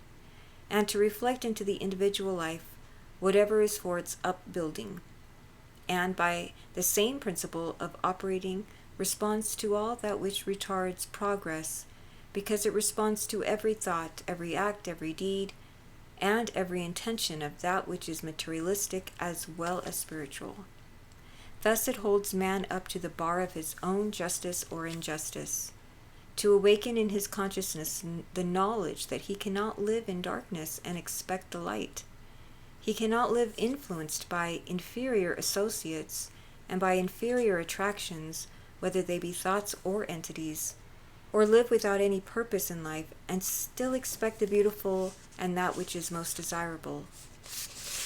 and to reflect into the individual life whatever is for its upbuilding, and by the same principle of operating responds to all that which retards progress, because it responds to every thought, every act, every deed, and every intention of that which is materialistic as well as spiritual. Thus it holds man up to the bar of his own justice or injustice, to awaken in his consciousness the knowledge that he cannot live in darkness and expect the light. He cannot live influenced by inferior associates and by inferior attractions, whether they be thoughts or entities, or live without any purpose in life and still expect the beautiful and that which is most desirable.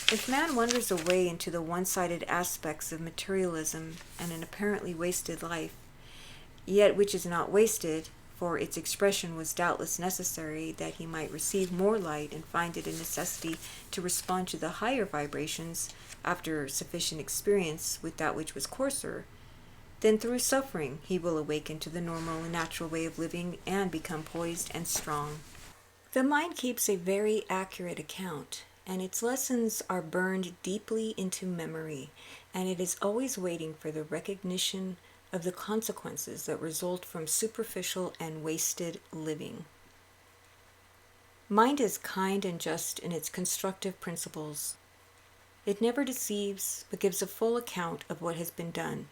If man wanders away into the one-sided aspects of materialism and an apparently wasted life, yet which is not wasted, for its expression was doubtless necessary that he might receive more light and find it a necessity to respond to the higher vibrations after sufficient experience with that which was coarser, then through suffering he will awaken to the normal and natural way of living and become poised and strong. The mind keeps a very accurate account, and its lessons are burned deeply into memory, and it is always waiting for the recognition of the consequences that result from superficial and wasted living. Mind is kind and just in its constructive principles. It never deceives, but gives a full account of what has been done.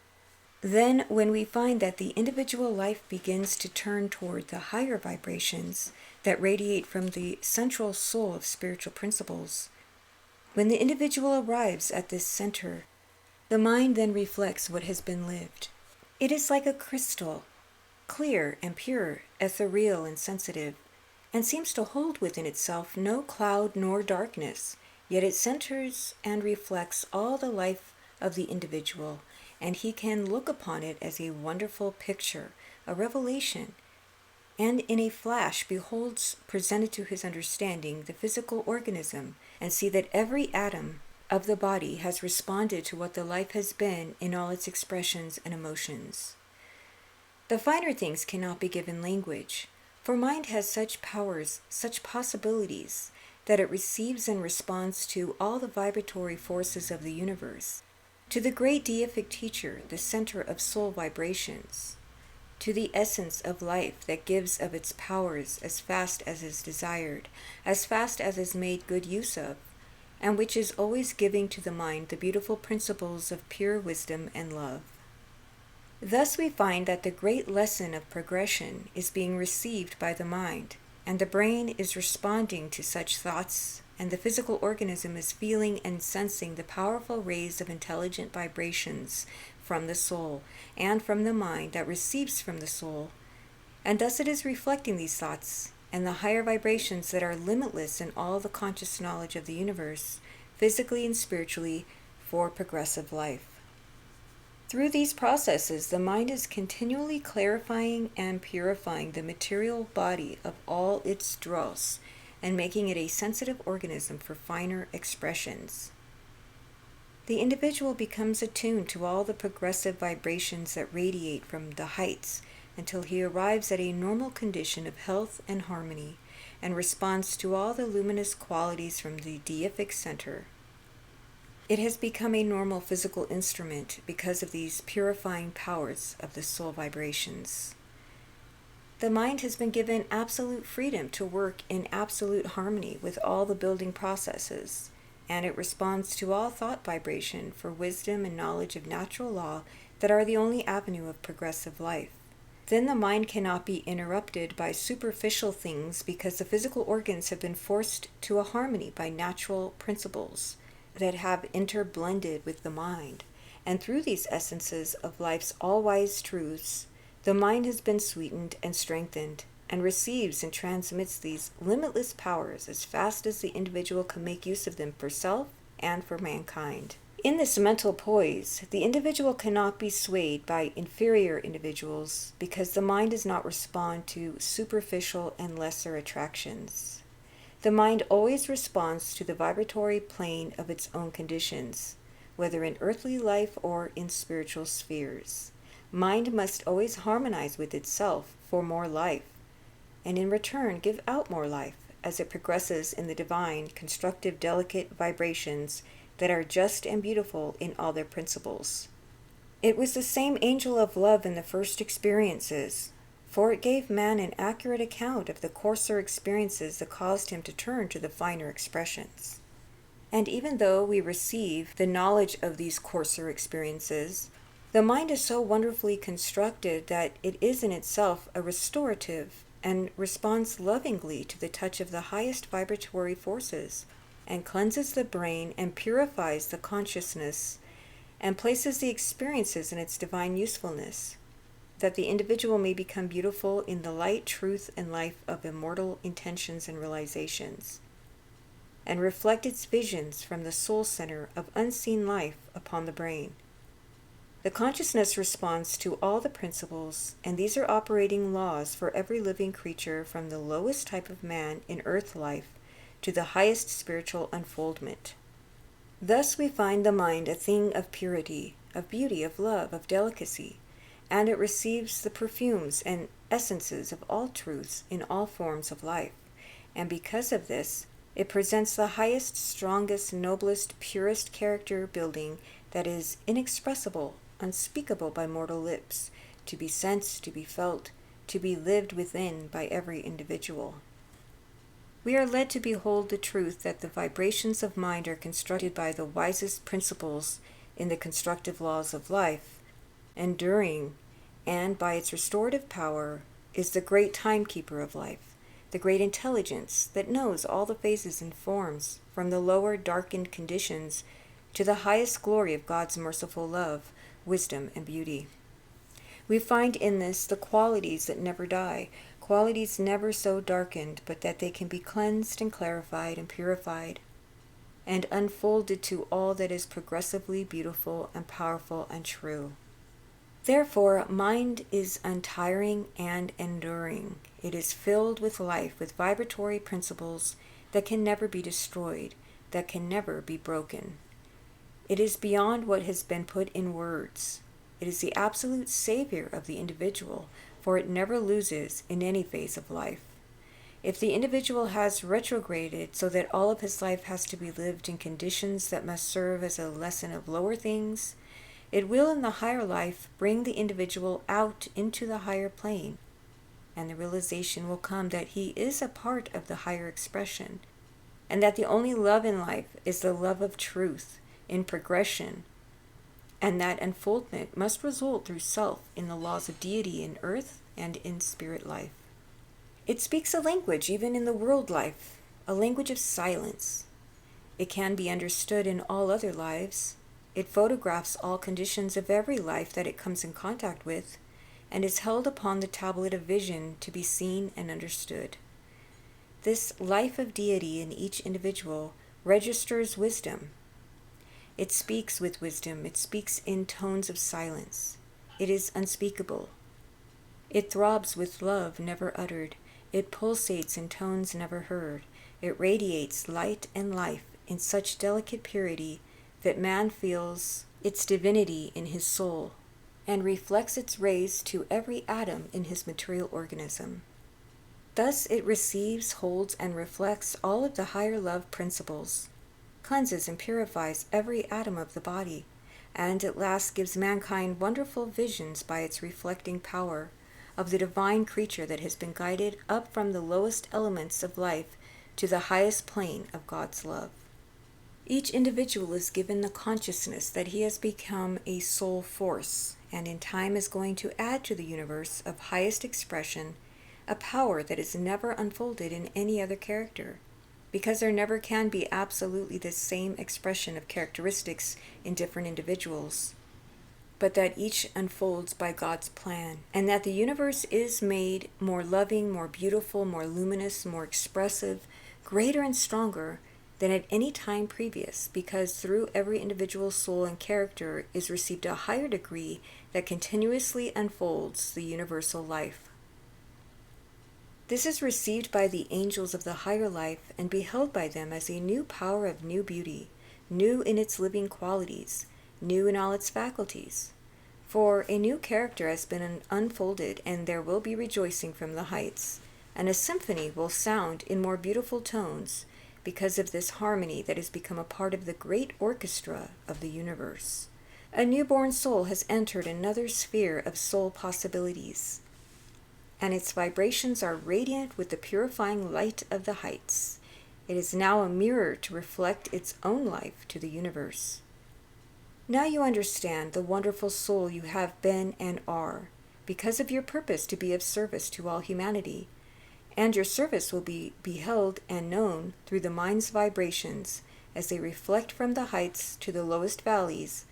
Then, when we find that the individual life begins to turn toward the higher vibrations that radiate from the central soul of spiritual principles, when the individual arrives at this center, the mind then reflects what has been lived. It is like a crystal, clear and pure, ethereal and sensitive, and seems to hold within itself no cloud nor darkness, yet it centers and reflects all the life of the individual, and he can look upon it as a wonderful picture, a revelation, and in a flash beholds presented to his understanding the physical organism, and see that every atom of the body has responded to what the life has been in all its expressions and emotions. The finer things cannot be given language, for mind has such powers, such possibilities, that it receives and responds to all the vibratory forces of the universe, to the great Deific teacher, the center of soul vibrations, to the essence of life that gives of its powers as fast as is desired, as fast as is made good use of, and which is always giving to the mind the beautiful principles of pure wisdom and love. Thus we find that the great lesson of progression is being received by the mind, and the brain is responding to such thoughts, and the physical organism is feeling and sensing the powerful rays of intelligent vibrations from the soul and from the mind that receives from the soul, and thus it is reflecting these thoughts and the higher vibrations that are limitless in all the conscious knowledge of the universe, physically and spiritually, for progressive life. Through these processes, the mind is continually clarifying and purifying the material body of all its dross and making it a sensitive organism for finer expressions. The individual becomes attuned to all the progressive vibrations that radiate from the heights until he arrives at a normal condition of health and harmony and responds to all the luminous qualities from the Deific center. It has become a normal physical instrument because of these purifying powers of the soul vibrations. The mind has been given absolute freedom to work in absolute harmony with all the building processes, and it responds to all thought vibration for wisdom and knowledge of natural law that are the only avenue of progressive life. Then the mind cannot be interrupted by superficial things because the physical organs have been forced to a harmony by natural principles that have interblended with the mind, and through these essences of life's all-wise truths, the mind has been sweetened and strengthened, and receives and transmits these limitless powers as fast as the individual can make use of them for self and for mankind. In this mental poise, the individual cannot be swayed by inferior individuals because the mind does not respond to superficial and lesser attractions. The mind always responds to the vibratory plane of its own conditions, whether in earthly life or in spiritual spheres. Mind must always harmonize with itself for more life, and in return give out more life as it progresses in the divine, constructive, delicate vibrations that are just and beautiful in all their principles. It was the same angel of love in the first experiences, for it gave man an accurate account of the coarser experiences that caused him to turn to the finer expressions. And even though we receive the knowledge of these coarser experiences, the mind is so wonderfully constructed that it is in itself a restorative and responds lovingly to the touch of the highest vibratory forces, and cleanses the brain and purifies the consciousness and places the experiences in its divine usefulness, that the individual may become beautiful in the light, truth, and life of immortal intentions and realizations, and reflect its visions from the soul center of unseen life upon the brain. The consciousness responds to all the principles, and these are operating laws for every living creature from the lowest type of man in earth life to the highest spiritual unfoldment. Thus we find the mind a thing of purity, of beauty, of love, of delicacy, and it receives the perfumes and essences of all truths in all forms of life, and because of this, it presents the highest, strongest, noblest, purest character building that is inexpressible, unspeakable by mortal lips, to be sensed, to be felt, to be lived within by every individual. We are led to behold the truth that the vibrations of mind are constructed by the wisest principles in the constructive laws of life, enduring, and by its restorative power is the great timekeeper of life, the great intelligence that knows all the phases and forms, from the lower darkened conditions to the highest glory of God's merciful love, wisdom, and beauty. We find in this the qualities that never die, qualities never so darkened, but that they can be cleansed and clarified and purified, and unfolded to all that is progressively beautiful and powerful and true. Therefore, mind is untiring and enduring. It is filled with life, with vibratory principles that can never be destroyed, that can never be broken. It is beyond what has been put in words. It is the absolute savior of the individual, for it never loses in any phase of life. If the individual has retrograded so that all of his life has to be lived in conditions that must serve as a lesson of lower things, it will in the higher life bring the individual out into the higher plane, and the realization will come that he is a part of the higher expression, and that the only love in life is the love of truth in progression, and that unfoldment must result through self in the laws of deity in earth and in spirit life. It speaks a language even in the world life, a language of silence. It can be understood in all other lives. It photographs all conditions of every life that it comes in contact with, and is held upon the tablet of vision to be seen and understood. This life of deity in each individual registers wisdom. It speaks with wisdom. It speaks in tones of silence. It is unspeakable. It throbs with love never uttered. It pulsates in tones never heard. It radiates light and life in such delicate purity that man feels its divinity in his soul and reflects its rays to every atom in his material organism. Thus it receives, holds, and reflects all of the higher love principles, cleanses and purifies every atom of the body, and at last gives mankind wonderful visions by its reflecting power of the divine creature that has been guided up from the lowest elements of life to the highest plane of God's love. Each individual is given the consciousness that he has become a soul force, and in time is going to add to the universe of highest expression a power that is never unfolded in any other character, because there never can be absolutely the same expression of characteristics in different individuals. but that each unfolds by God's plan, and that the universe is made more loving, more beautiful, more luminous, more expressive, greater and stronger than at any time previous, because through every individual soul and character is received a higher degree that continuously unfolds the universal life. This is received by the angels of the higher life and beheld by them as a new power of new beauty, new in its living qualities, new in all its faculties. For a new character has been unfolded, and there will be rejoicing from the heights, and a symphony will sound in more beautiful tones because of this harmony that has become a part of the great orchestra of the universe. A newborn soul has entered another sphere of soul possibilities, and its vibrations are radiant with the purifying light of the heights. It is now a mirror to reflect its own life to the universe. Now you understand the wonderful soul you have been and are, because of your purpose to be of service to all humanity, and your service will be beheld and known through the mind's vibrations as they reflect from the heights to the lowest valleys,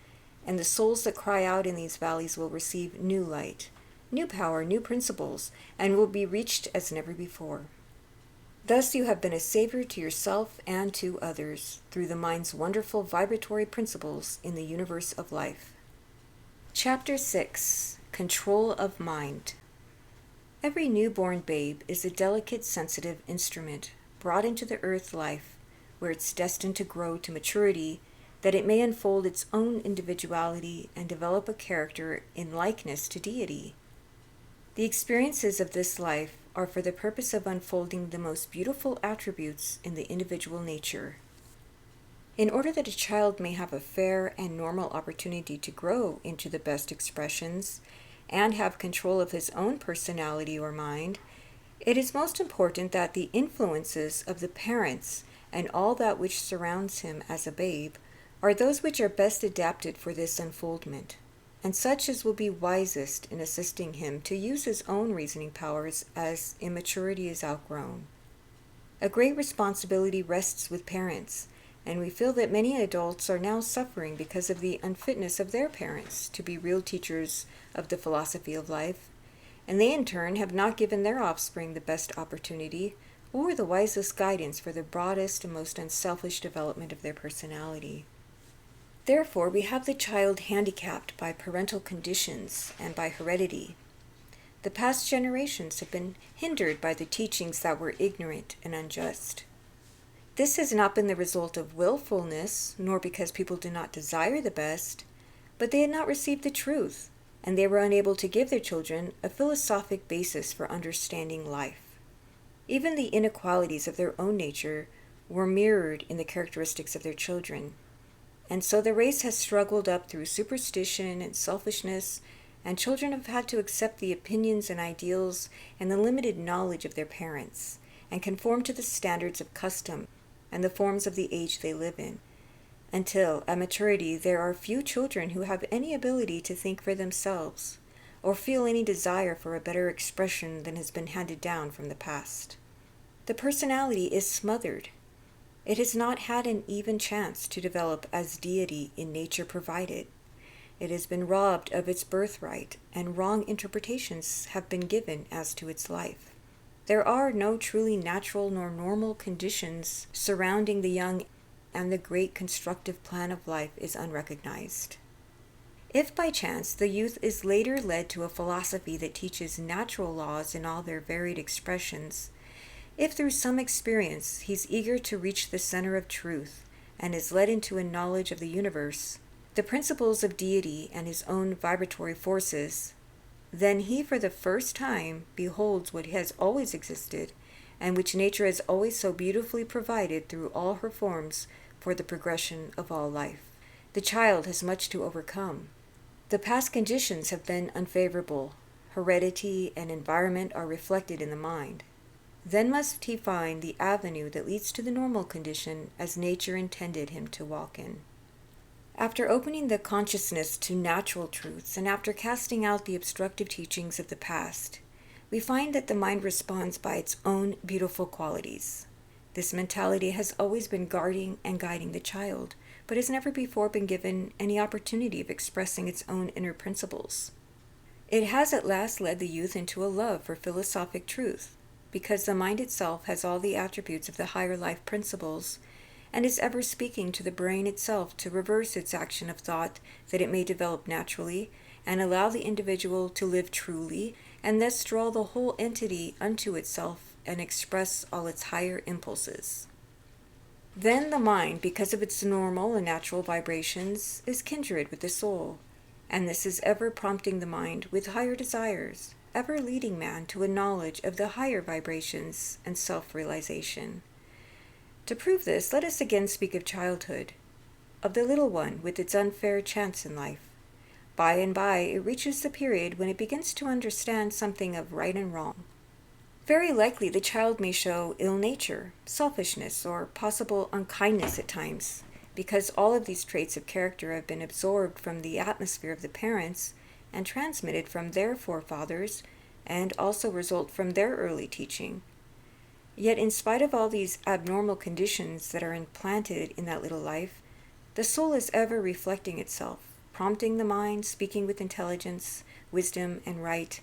and the souls that cry out in these valleys will receive new light, new power, new principles, and will be reached as never before. Thus you have been a savior to yourself and to others through the mind's wonderful vibratory principles in the universe of life. Chapter 6. Control of Mind. Every newborn babe is a delicate, sensitive instrument brought into the earth life, where it's destined to grow to maturity, that it may unfold its own individuality and develop a character in likeness to deity. The experiences of this life are for the purpose of unfolding the most beautiful attributes in the individual nature. In order that a child may have a fair and normal opportunity to grow into the best expressions and have control of his own personality or mind, it is most important that the influences of the parents and all that which surrounds him as a babe are those which are best adapted for this unfoldment, and such as will be wisest in assisting him to use his own reasoning powers as immaturity is outgrown. A great responsibility rests with parents, and we feel that many adults are now suffering because of the unfitness of their parents to be real teachers of the philosophy of life, and they in turn have not given their offspring the best opportunity or the wisest guidance for the broadest and most unselfish development of their personality. Therefore, we have the child handicapped by parental conditions and by heredity. The past generations have been hindered by the teachings that were ignorant and unjust. This has not been the result of willfulness, nor because people do not desire the best, but they had not received the truth, and they were unable to give their children a philosophic basis for understanding life. Even the inequalities of their own nature were mirrored in the characteristics of their children. And so the race has struggled up through superstition and selfishness, and children have had to accept the opinions and ideals and the limited knowledge of their parents, and conform to the standards of custom and the forms of the age they live in, until, at maturity, there are few children who have any ability to think for themselves, or feel any desire for a better expression than has been handed down from the past. The personality is smothered. It has not had an even chance to develop as deity in nature provided. It has been robbed of its birthright, and wrong interpretations have been given as to its life. There are no truly natural nor normal conditions surrounding the young, and the great constructive plan of life is unrecognized. If by chance the youth is later led to a philosophy that teaches natural laws in all their varied expressions, if through some experience he's eager to reach the center of truth and is led into a knowledge of the universe, the principles of deity and his own vibratory forces, then he for the first time beholds what has always existed and which nature has always so beautifully provided through all her forms for the progression of all life. The child has much to overcome. The past conditions have been unfavorable. Heredity and environment are reflected in the mind. Then must he find the avenue that leads to the normal condition as nature intended him to walk in. After opening the consciousness to natural truths, and after casting out the obstructive teachings of the past, we find that the mind responds by its own beautiful qualities. This mentality has always been guarding and guiding the child, but has never before been given any opportunity of expressing its own inner principles. It has at last led the youth into a love for philosophic truth, because the mind itself has all the attributes of the higher life principles, and is ever speaking to the brain itself to reverse its action of thought, that it may develop naturally, and allow the individual to live truly, and thus draw the whole entity unto itself and express all its higher impulses. Then the mind, because of its normal and natural vibrations, is kindred with the soul, and this is ever prompting the mind with higher desires, ever leading man to a knowledge of the higher vibrations and self-realization. To prove this, let us again speak of childhood, of the little one with its unfair chance in life. By and by, it reaches the period when it begins to understand something of right and wrong. Very likely the child may show ill nature, selfishness, or possible unkindness at times, because all of these traits of character have been absorbed from the atmosphere of the parents and transmitted from their forefathers, and also result from their early teaching. Yet in spite of all these abnormal conditions that are implanted in that little life, the soul is ever reflecting itself, prompting the mind, speaking with intelligence, wisdom, and right,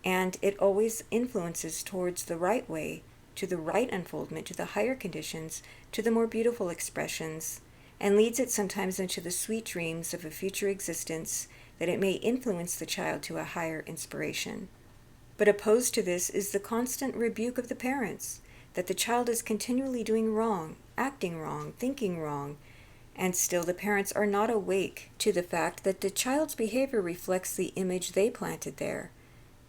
and it always influences towards the right way, to the right unfoldment, to the higher conditions, to the more beautiful expressions, and leads it sometimes into the sweet dreams of a future existence, that it may influence the child to a higher inspiration. But opposed to this is the constant rebuke of the parents, that the child is continually doing wrong, acting wrong, thinking wrong, and still the parents are not awake to the fact that the child's behavior reflects the image they planted there,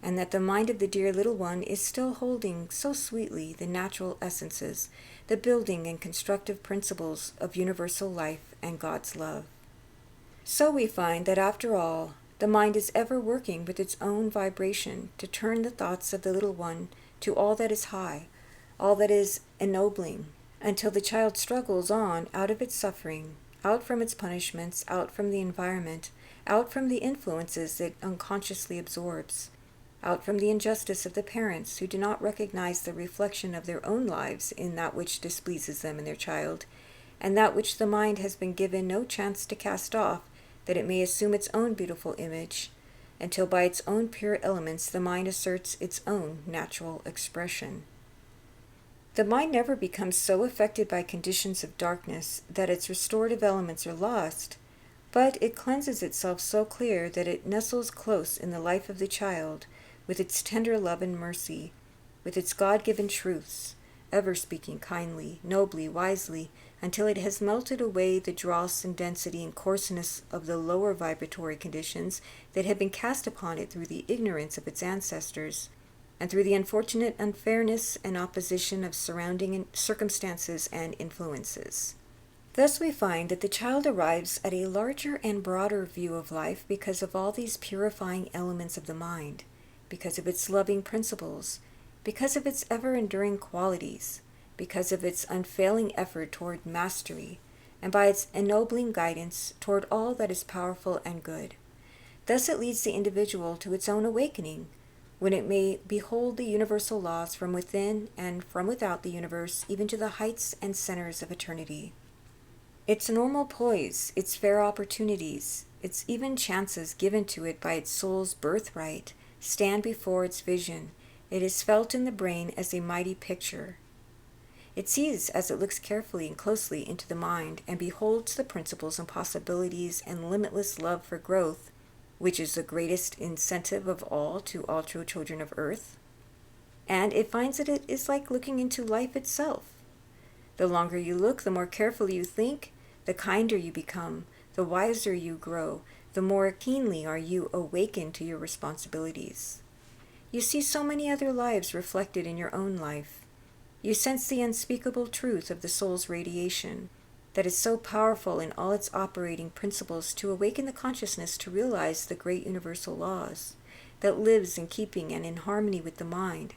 and that the mind of the dear little one is still holding so sweetly the natural essences, the building and constructive principles of universal life and God's love. So we find that after all, the mind is ever working with its own vibration to turn the thoughts of the little one to all that is high, all that is ennobling, until the child struggles on out of its suffering, out from its punishments, out from the environment, out from the influences it unconsciously absorbs, out from the injustice of the parents who do not recognize the reflection of their own lives in that which displeases them and their child, and that which the mind has been given no chance to cast off, that it may assume its own beautiful image, until by its own pure elements the mind asserts its own natural expression. The mind never becomes so affected by conditions of darkness that its restorative elements are lost, but it cleanses itself so clear that it nestles close in the life of the child, with its tender love and mercy, with its God-given truths, ever speaking kindly, nobly, wisely, until it has melted away the dross and density and coarseness of the lower vibratory conditions that had been cast upon it through the ignorance of its ancestors, and through the unfortunate unfairness and opposition of surrounding circumstances and influences. Thus we find that the child arrives at a larger and broader view of life because of all these purifying elements of the mind, because of its loving principles, because of its ever-enduring qualities, because of its unfailing effort toward mastery, and by its ennobling guidance toward all that is powerful and good. Thus it leads the individual to its own awakening, when it may behold the universal laws from within and from without the universe, even to the heights and centers of eternity. Its normal poise, its fair opportunities, its even chances given to it by its soul's birthright, stand before its vision. It is felt in the brain as a mighty picture. It sees as it looks carefully and closely into the mind and beholds the principles and possibilities and limitless love for growth, which is the greatest incentive of all to all true children of earth. And it finds that it is like looking into life itself. The longer you look, the more carefully you think, the kinder you become, the wiser you grow, the more keenly are you awakened to your responsibilities. You see so many other lives reflected in your own life. You sense the unspeakable truth of the soul's radiation, that is so powerful in all its operating principles to awaken the consciousness to realize the great universal laws, that lives in keeping and in harmony with the mind,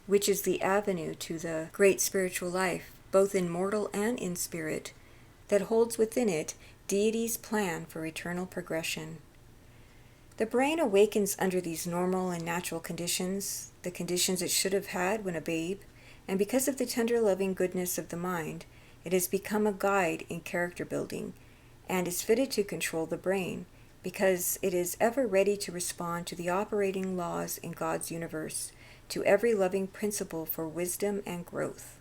which is the avenue to the great spiritual life, both in mortal and in spirit, that holds within it Deity's plan for eternal progression. The brain awakens under these normal and natural conditions, the conditions it should have had when a babe, and because of the tender loving goodness of the mind, It has become a guide in character building and is fitted to control the brain because it is ever ready to respond to the operating laws in God's universe, to every loving principle for wisdom and growth.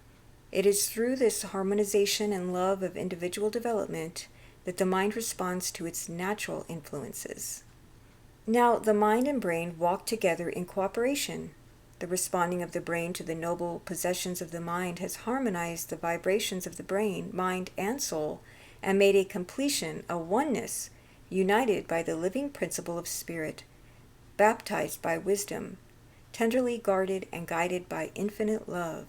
It is through this harmonization and love of individual development that the mind responds to its natural influences. Now, the mind and brain walk together in cooperation. The responding of the brain to the noble possessions of the mind has harmonized the vibrations of the brain, mind, and soul, and made a completion, a oneness, united by the living principle of spirit, baptized by wisdom, tenderly guarded and guided by infinite love,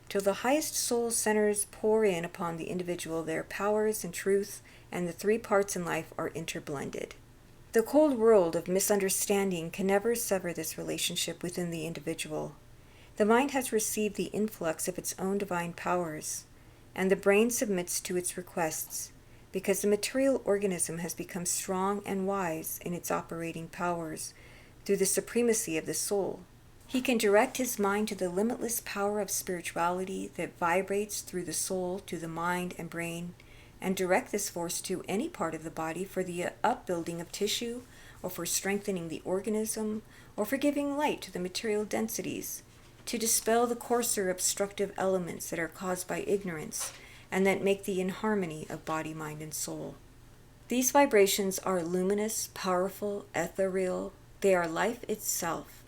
till the highest soul centers pour in upon the individual their powers and truth, and the three parts in life are interblended. The cold world of misunderstanding can never sever this relationship within the individual. The mind has received the influx of its own divine powers, and the brain submits to its requests, because the material organism has become strong and wise in its operating powers through the supremacy of the soul. He can direct his mind to the limitless power of spirituality that vibrates through the soul to the mind and brain, and direct this force to any part of the body for the upbuilding of tissue, or for strengthening the organism, or for giving light to the material densities, to dispel the coarser obstructive elements that are caused by ignorance, and that make the inharmony of body, mind, and soul. These vibrations are luminous, powerful, ethereal. They are life itself.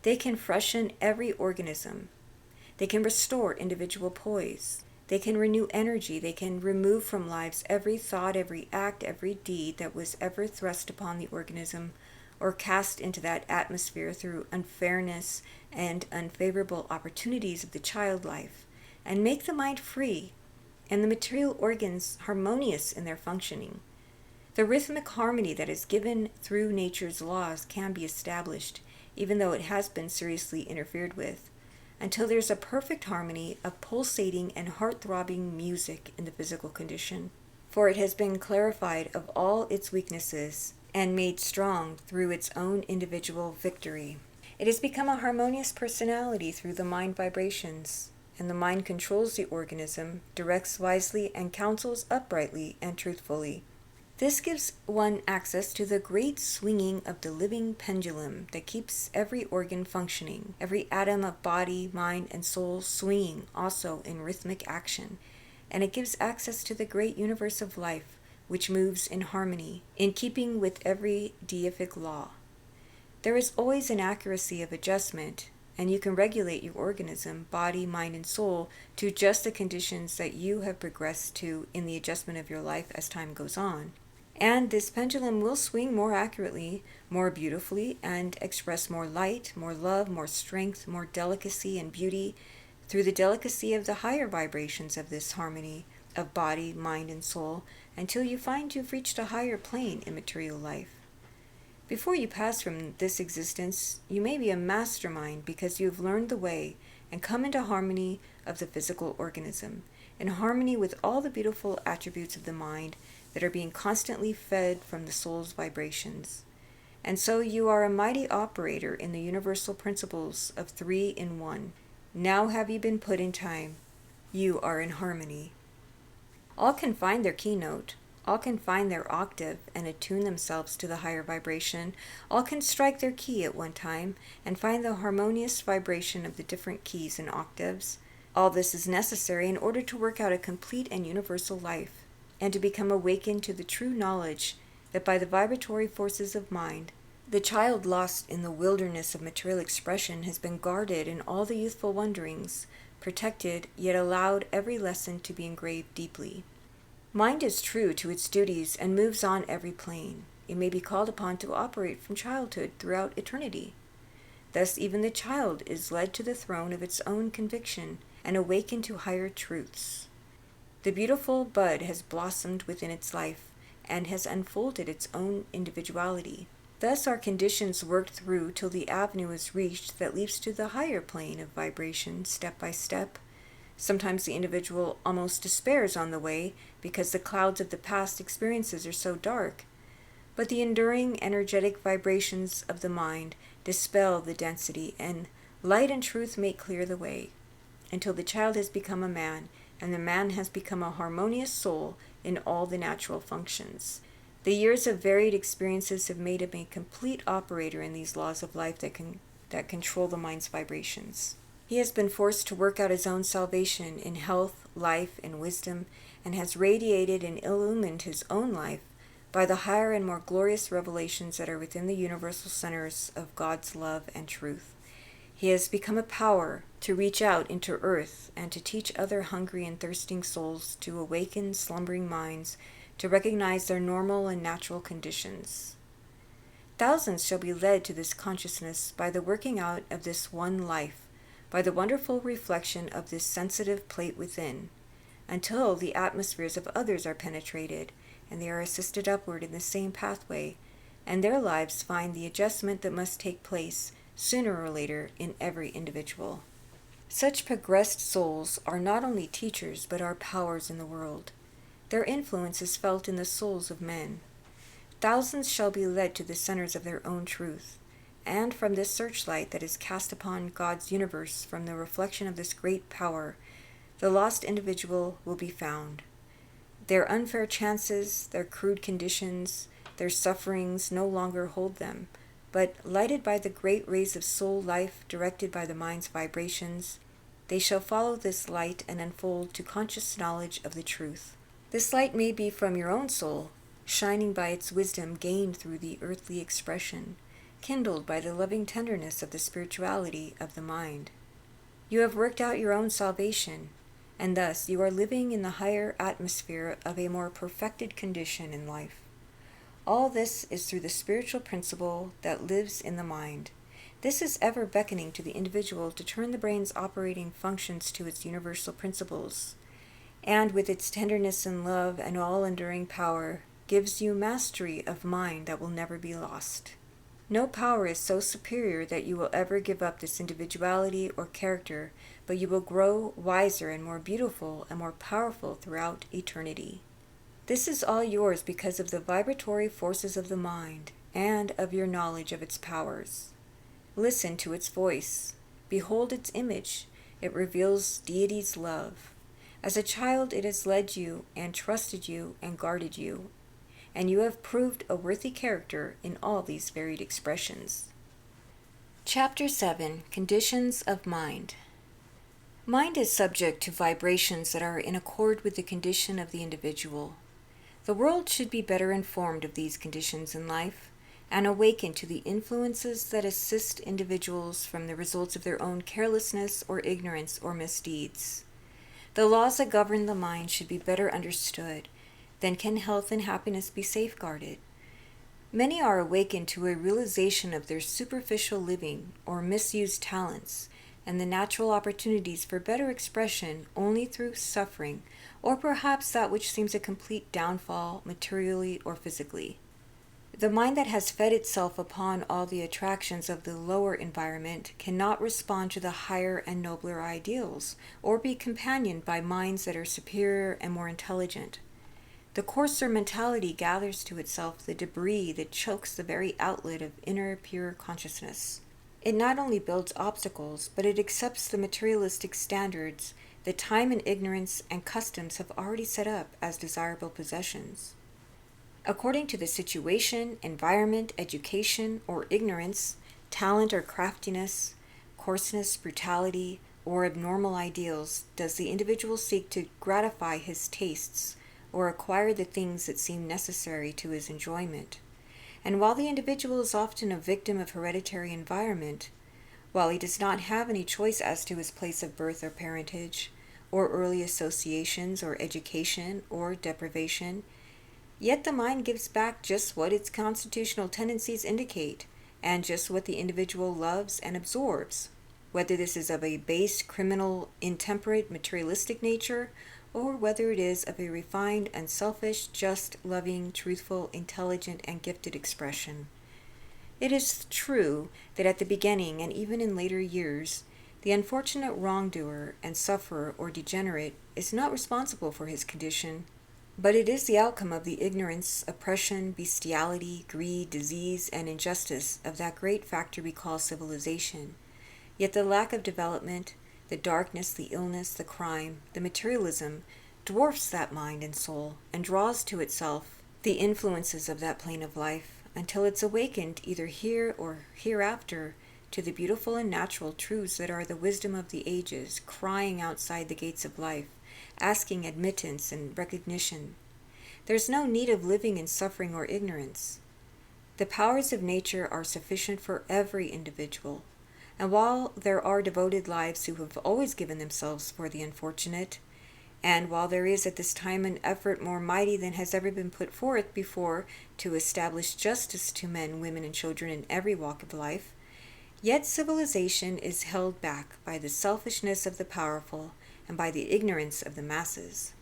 They can freshen every organism. They can restore individual poise. They can renew energy. They can remove from lives every thought, every act, every deed that was ever thrust upon the organism or cast into that atmosphere through unfairness and unfavorable opportunities of the child life, and make the mind free and the material organs harmonious in their functioning. The rhythmic harmony that is given through nature's laws can be established, even though it has been seriously interfered with, until there's a perfect harmony of pulsating and heart-throbbing music in the physical condition, for it has been clarified of all its weaknesses and made strong through its own individual victory. It has become a harmonious personality through the mind vibrations, and the mind controls the organism, directs wisely, and counsels uprightly and truthfully. This gives one access to the great swinging of the living pendulum that keeps every organ functioning, every atom of body, mind, and soul swinging also in rhythmic action, and it gives access to the great universe of life, which moves in harmony, in keeping with every deific law. There is always an accuracy of adjustment, and you can regulate your organism, body, mind, and soul to just the conditions that you have progressed to in the adjustment of your life as time goes on. And this pendulum will swing more accurately, more beautifully, and express more light, more love, more strength, more delicacy and beauty through the delicacy of the higher vibrations of this harmony of body, mind, and soul, until you find you've reached a higher plane in material life. Before you pass from this existence, you may be a mastermind because you have learned the way and come into harmony of the physical organism, in harmony with all the beautiful attributes of the mind that are being constantly fed from the soul's vibrations. And so you are a mighty operator in the universal principles of 3 in 1. Now have you been put in time. You are in harmony. All can find their keynote. All can find their octave and attune themselves to the higher vibration. All can strike their key at one time and find the harmonious vibration of the different keys and octaves. All this is necessary in order to work out a complete and universal life, and to become awakened to the true knowledge that by the vibratory forces of mind, the child lost in the wilderness of material expression has been guarded in all the youthful wanderings, protected, yet allowed every lesson to be engraved deeply. Mind is true to its duties and moves on every plane. It may be called upon to operate from childhood throughout eternity. Thus even the child is led to the throne of its own conviction and awakened to higher truths. The beautiful bud has blossomed within its life and has unfolded its own individuality. Thus are conditions worked through till the avenue is reached that leads to the higher plane of vibration step by step. Sometimes the individual almost despairs on the way because the clouds of the past experiences are so dark. But the enduring energetic vibrations of the mind dispel the density, and light and truth make clear the way, until the child has become a man and the man has become a harmonious soul in all the natural functions. The years of varied experiences have made him a complete operator in these laws of life that control the mind's vibrations. He has been forced to work out his own salvation in health, life, and wisdom, and has radiated and illumined his own life by the higher and more glorious revelations that are within the universal centers of God's love and truth. He has become a power to reach out into earth and to teach other hungry and thirsting souls to awaken slumbering minds to recognize their normal and natural conditions. Thousands shall be led to this consciousness by the working out of this one life, by the wonderful reflection of this sensitive plate within, until the atmospheres of others are penetrated and they are assisted upward in the same pathway, and their lives find the adjustment that must take place sooner or later in every individual. Such progressed souls are not only teachers but are powers in the world. Their influence is felt in the souls of men. Thousands shall be led to the centers of their own truth, and from this searchlight that is cast upon God's universe from the reflection of this great power, the lost individual will be found. Their unfair chances, their crude conditions, their sufferings no longer hold them, but lighted by the great rays of soul life directed by the mind's vibrations, they shall follow this light and unfold to conscious knowledge of the truth. This light may be from your own soul, shining by its wisdom gained through the earthly expression, kindled by the loving tenderness of the spirituality of the mind. You have worked out your own salvation, and thus you are living in the higher atmosphere of a more perfected condition in life. All this is through the spiritual principle that lives in the mind. This is ever beckoning to the individual to turn the brain's operating functions to its universal principles, and with its tenderness and love and all-enduring power, gives you mastery of mind that will never be lost. No power is so superior that you will ever give up this individuality or character, but you will grow wiser and more beautiful and more powerful throughout eternity. This is all yours because of the vibratory forces of the mind and of your knowledge of its powers. Listen to its voice. Behold its image. It reveals deity's love. As a child, it has led you and trusted you and guarded you, and you have proved a worthy character in all these varied expressions. Chapter 7. Conditions of Mind. Mind is subject to vibrations that are in accord with the condition of the individual. The world should be better informed of these conditions in life and awaken to the influences that assist individuals from the results of their own carelessness or ignorance or misdeeds. The laws that govern the mind should be better understood, then can health and happiness be safeguarded. Many are awakened to a realization of their superficial living or misused talents and the natural opportunities for better expression only through suffering, or perhaps that which seems a complete downfall materially or physically. The mind that has fed itself upon all the attractions of the lower environment cannot respond to the higher and nobler ideals, or be companioned by minds that are superior and more intelligent. The coarser mentality gathers to itself the debris that chokes the very outlet of inner pure consciousness. It not only builds obstacles, but it accepts the materialistic standards that time and ignorance and customs have already set up as desirable possessions. According to the situation, environment, education, or ignorance, talent or craftiness, coarseness, brutality, or abnormal ideals, does the individual seek to gratify his tastes or acquire the things that seem necessary to his enjoyment. And while the individual is often a victim of hereditary environment, while he does not have any choice as to his place of birth or parentage, or early associations or education or deprivation, yet the mind gives back just what its constitutional tendencies indicate, and just what the individual loves and absorbs, whether this is of a base, criminal, intemperate, materialistic nature, or whether it is of a refined, unselfish, just, loving, truthful, intelligent, and gifted expression. It is true that at the beginning, and even in later years, the unfortunate wrongdoer and sufferer or degenerate is not responsible for his condition, but it is the outcome of the ignorance, oppression, bestiality, greed, disease, and injustice of that great factor we call civilization. Yet the lack of development, The darkness, the illness, the crime, the materialism dwarfs that mind and soul and draws to itself the influences of that plane of life until it's awakened either here or hereafter to the beautiful and natural truths that are the wisdom of the ages, crying outside the gates of life, asking admittance and recognition. There's no need of living in suffering or ignorance. The powers of nature are sufficient for every individual, and while there are devoted lives who have always given themselves for the unfortunate, and while there is at this time an effort more mighty than has ever been put forth before to establish justice to men, women, and children in every walk of life, yet civilization is held back by the selfishness of the powerful and by the ignorance of the masses.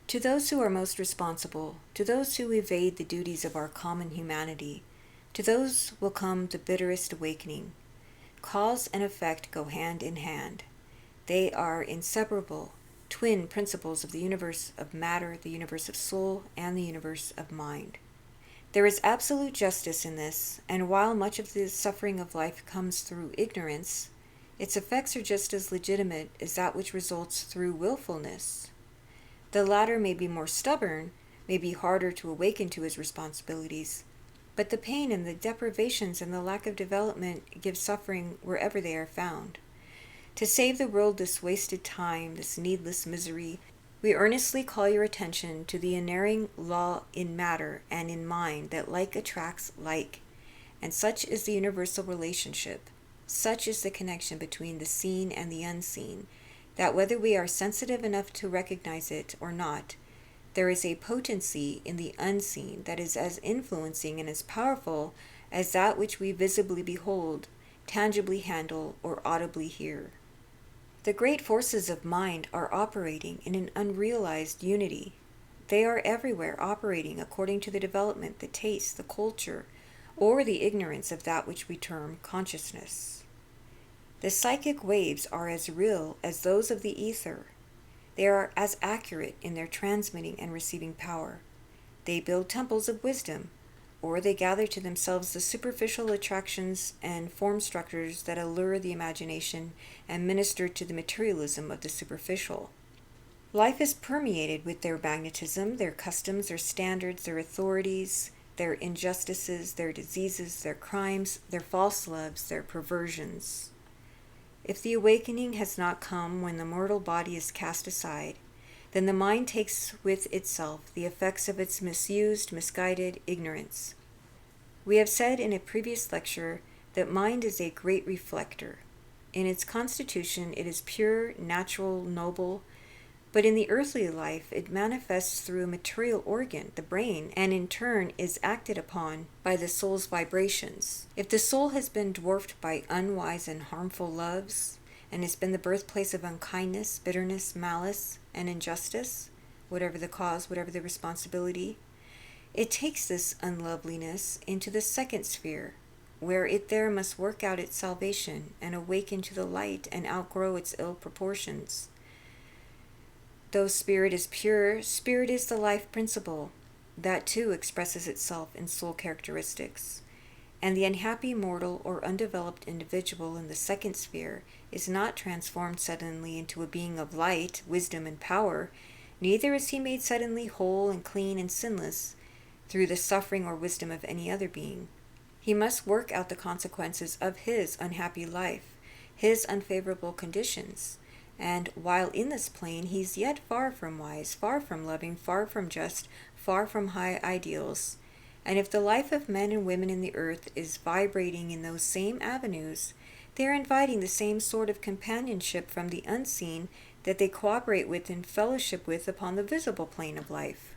To those who are most responsible, to those who evade the duties of our common humanity, to those will come the bitterest awakening. Cause and effect go hand in hand. They are inseparable, twin principles of the universe of matter, the universe of soul, and the universe of mind. There is absolute justice in this, and while much of the suffering of life comes through ignorance, its effects are just as legitimate as that which results through willfulness. The latter may be more stubborn, may be harder to awaken to his responsibilities, but the pain and the deprivations and the lack of development give suffering wherever they are found. To save the world this wasted time, this needless misery, we earnestly call your attention to the unerring law in matter and in mind that like attracts like, and such is the universal relationship, such is the connection between the seen and the unseen, that whether we are sensitive enough to recognize it or not, there is a potency in the unseen that is as influencing and as powerful as that which we visibly behold, tangibly handle, or audibly hear. The great forces of mind are operating in an unrealized unity. They are everywhere operating according to the development, the taste, the culture, or the ignorance of that which we term consciousness. The psychic waves are as real as those of the ether. They are as accurate in their transmitting and receiving power. They build temples of wisdom, or they gather to themselves the superficial attractions and form structures that allure the imagination and minister to the materialism of the superficial. Life is permeated with their magnetism, their customs, their standards, their authorities, their injustices, their diseases, their crimes, their false loves, their perversions. If the awakening has not come when the mortal body is cast aside, then the mind takes with itself the effects of its misused, misguided ignorance. We have said in a previous lecture that mind is a great reflector. In its constitution, it is pure, natural, noble, but in the earthly life, it manifests through a material organ, the brain, and in turn is acted upon by the soul's vibrations. If the soul has been dwarfed by unwise and harmful loves, and has been the birthplace of unkindness, bitterness, malice, and injustice, whatever the cause, whatever the responsibility, it takes this unloveliness into the second sphere, where it there must work out its salvation and awaken to the light and outgrow its ill proportions. Though spirit is pure, spirit is the life principle. That too expresses itself in soul characteristics. And the unhappy mortal or undeveloped individual in the second sphere is not transformed suddenly into a being of light, wisdom, and power, neither is he made suddenly whole and clean and sinless through the suffering or wisdom of any other being. He must work out the consequences of his unhappy life, his unfavorable conditions, and while in this plane he's yet far from wise, far from loving, far from just, far from high ideals. And if the life of men and women in the earth is vibrating in those same avenues, they are inviting the same sort of companionship from the unseen that they cooperate with and fellowship with upon the visible plane of life.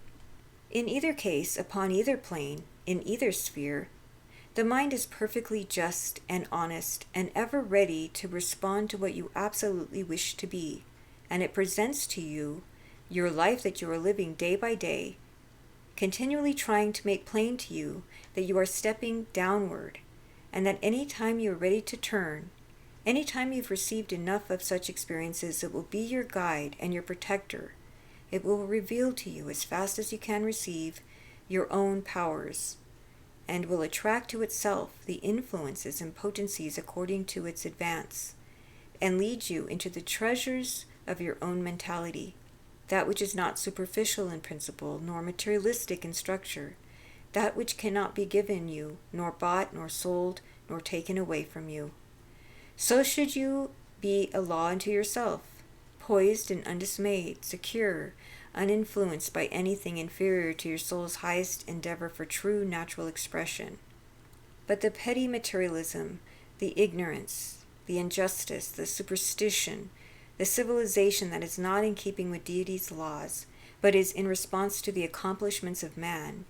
In either case, upon either plane, in either sphere, the mind is perfectly just and honest and ever ready to respond to what you absolutely wish to be, and it presents to you your life that you are living day by day, continually trying to make plain to you that you are stepping downward, and that any time you are ready to turn, any time you've received enough of such experiences, it will be your guide and your protector. It will reveal to you as fast as you can receive your own powers, and will attract to itself the influences and potencies according to its advance. and lead you into the treasures of your own mentality, that which is not superficial in principle, nor materialistic in structure, that which cannot be given you, nor bought, nor sold, nor taken away from you. So should you be a law unto yourself, poised and undismayed, secure, uninfluenced by anything inferior to your soul's highest endeavor for true natural expression. But the petty materialism, the ignorance, the injustice, the superstition, the civilization that is not in keeping with deity's laws, but is in response to the accomplishments of man,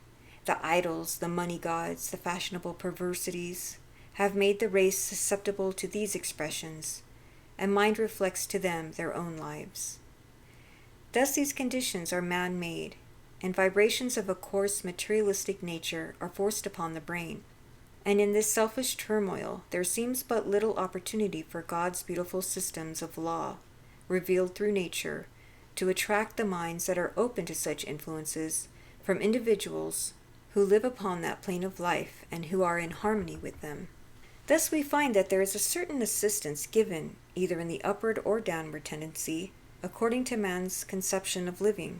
the idols, the money gods, the fashionable perversities, have made the race susceptible to these expressions, and mind reflects to them their own lives. Thus these conditions are man-made, and vibrations of a coarse materialistic nature are forced upon the brain. And in this selfish turmoil, there seems but little opportunity for God's beautiful systems of law, revealed through nature, to attract the minds that are open to such influences from individuals who live upon that plane of life and who are in harmony with them. Thus we find that there is a certain assistance given, either in the upward or downward tendency, according to man's conception of living,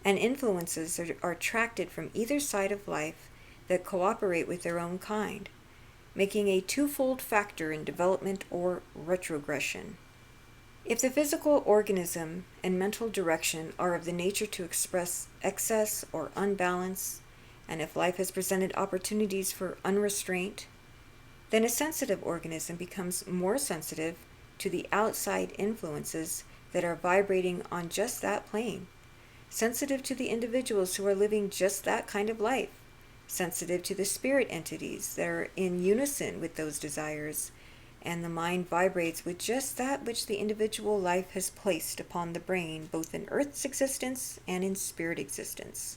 and influences are attracted from either side of life that cooperate with their own kind, making a twofold factor in development or retrogression. If the physical organism and mental direction are of the nature to express excess or unbalance, and if life has presented opportunities for unrestraint, then a sensitive organism becomes more sensitive to the outside influences that are vibrating on just that plane, sensitive to the individuals who are living just that kind of life, sensitive to the spirit entities that are in unison with those desires, and the mind vibrates with just that which the individual life has placed upon the brain, both in earth's existence and in spirit existence.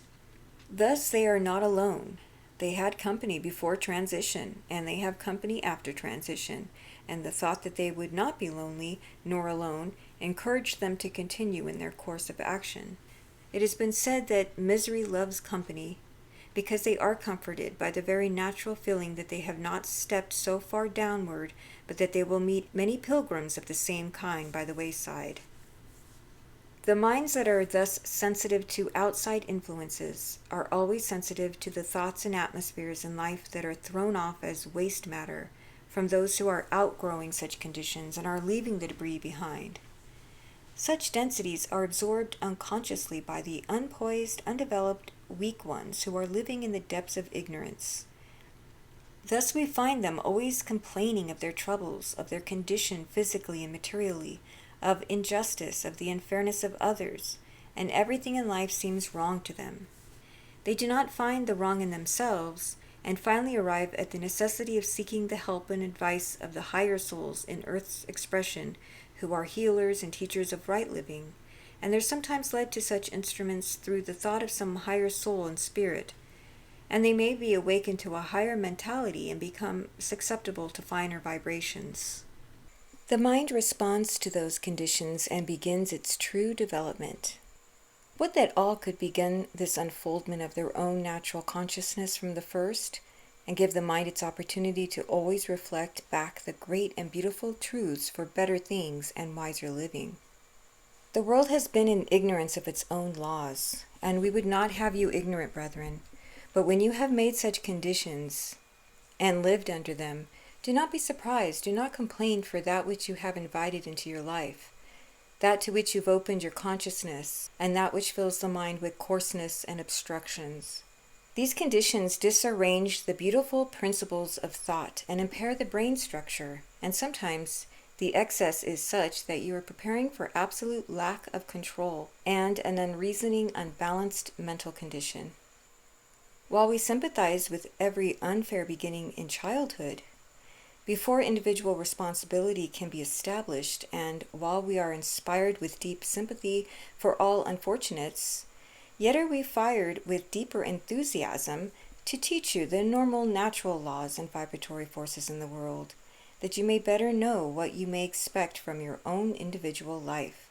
Thus they are not alone. They had company before transition, and they have company after transition, and the thought that they would not be lonely nor alone encouraged them to continue in their course of action. It has been said that misery loves company, because they are comforted by the very natural feeling that they have not stepped so far downward, but that they will meet many pilgrims of the same kind by the wayside. The minds that are thus sensitive to outside influences are always sensitive to the thoughts and atmospheres in life that are thrown off as waste matter from those who are outgrowing such conditions and are leaving the debris behind. Such densities are absorbed unconsciously by the unpoised, undeveloped, weak ones who are living in the depths of ignorance. Thus we find them always complaining of their troubles, of their condition physically and materially, of injustice, of the unfairness of others, and everything in life seems wrong to them. They do not find the wrong in themselves, and finally arrive at the necessity of seeking the help and advice of the higher souls in earth's expression, who are healers and teachers of right living, and they're sometimes led to such instruments through the thought of some higher soul and spirit, and they may be awakened to a higher mentality and become susceptible to finer vibrations. The mind responds to those conditions and begins its true development. Would that all could begin this unfoldment of their own natural consciousness from the first, and give the mind its opportunity to always reflect back the great and beautiful truths for better things and wiser living. The world has been in ignorance of its own laws, and we would not have you ignorant, brethren. But when you have made such conditions and lived under them, do not be surprised, do not complain for that which you have invited into your life, that to which you've opened your consciousness, and that which fills the mind with coarseness and obstructions. These conditions disarrange the beautiful principles of thought and impair the brain structure, and sometimes the excess is such that you are preparing for absolute lack of control and an unreasoning, unbalanced mental condition. While we sympathize with every unfair beginning in childhood, before individual responsibility can be established, and while we are inspired with deep sympathy for all unfortunates, yet are we fired with deeper enthusiasm to teach you the normal natural laws and vibratory forces in the world, that you may better know what you may expect from your own individual life,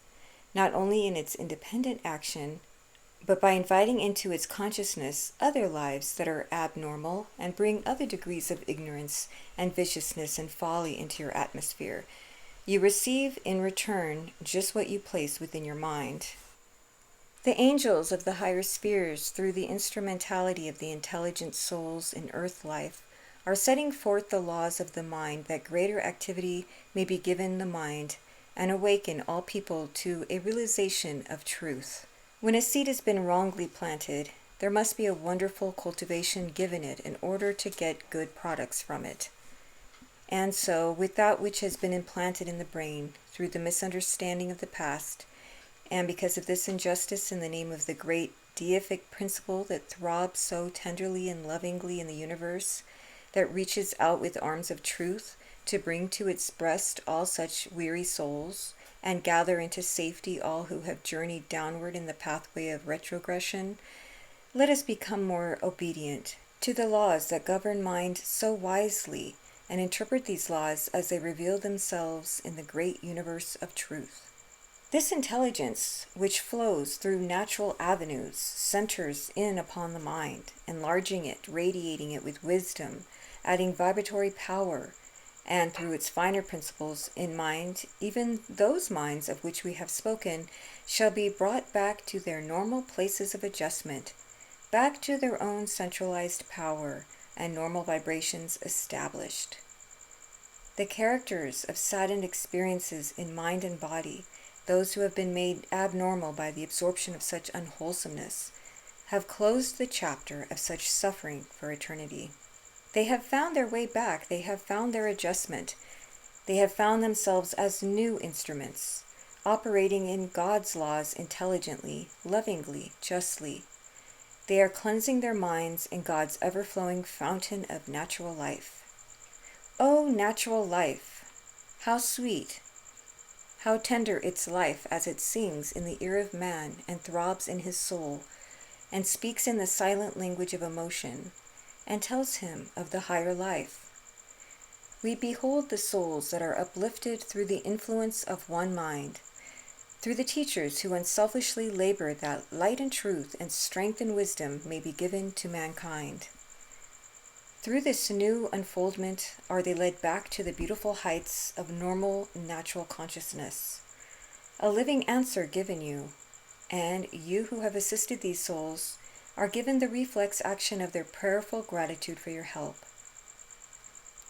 not only in its independent action, but by inviting into its consciousness other lives that are abnormal and bring other degrees of ignorance and viciousness and folly into your atmosphere. You receive in return just what you place within your mind. The angels of the higher spheres, through the instrumentality of the intelligent souls in earth life, are setting forth the laws of the mind that greater activity may be given the mind and awaken all people to a realization of truth. When a seed has been wrongly planted, there must be a wonderful cultivation given it in order to get good products from it. And so, with that which has been implanted in the brain through the misunderstanding of the past, and because of this injustice in the name of the great Deific principle that throbs so tenderly and lovingly in the universe, that reaches out with arms of truth to bring to its breast all such weary souls, and gather into safety all who have journeyed downward in the pathway of retrogression, let us become more obedient to the laws that govern mind so wisely, and interpret these laws as they reveal themselves in the great universe of truth. This intelligence, which flows through natural avenues, centers in upon the mind, enlarging it, radiating it with wisdom, adding vibratory power, and through its finer principles in mind, even those minds of which we have spoken shall be brought back to their normal places of adjustment, back to their own centralized power and normal vibrations established. The characters of saddened experiences in mind and body, those who have been made abnormal by the absorption of such unwholesomeness, have closed the chapter of such suffering for eternity. They have found their way back. They have found their adjustment. They have found themselves as new instruments, operating in God's laws intelligently, lovingly, justly. They are cleansing their minds in God's ever-flowing fountain of natural life. O natural life, how sweet, how tender its life as it sings in the ear of man and throbs in his soul, and speaks in the silent language of emotion, and tells him of the higher life. We behold the souls that are uplifted through the influence of one mind, through the teachers who unselfishly labor that light and truth and strength and wisdom may be given to mankind. Through this new unfoldment are they led back to the beautiful heights of normal natural consciousness. A living answer given you, and you who have assisted these souls are given the reflex action of their prayerful gratitude for your help.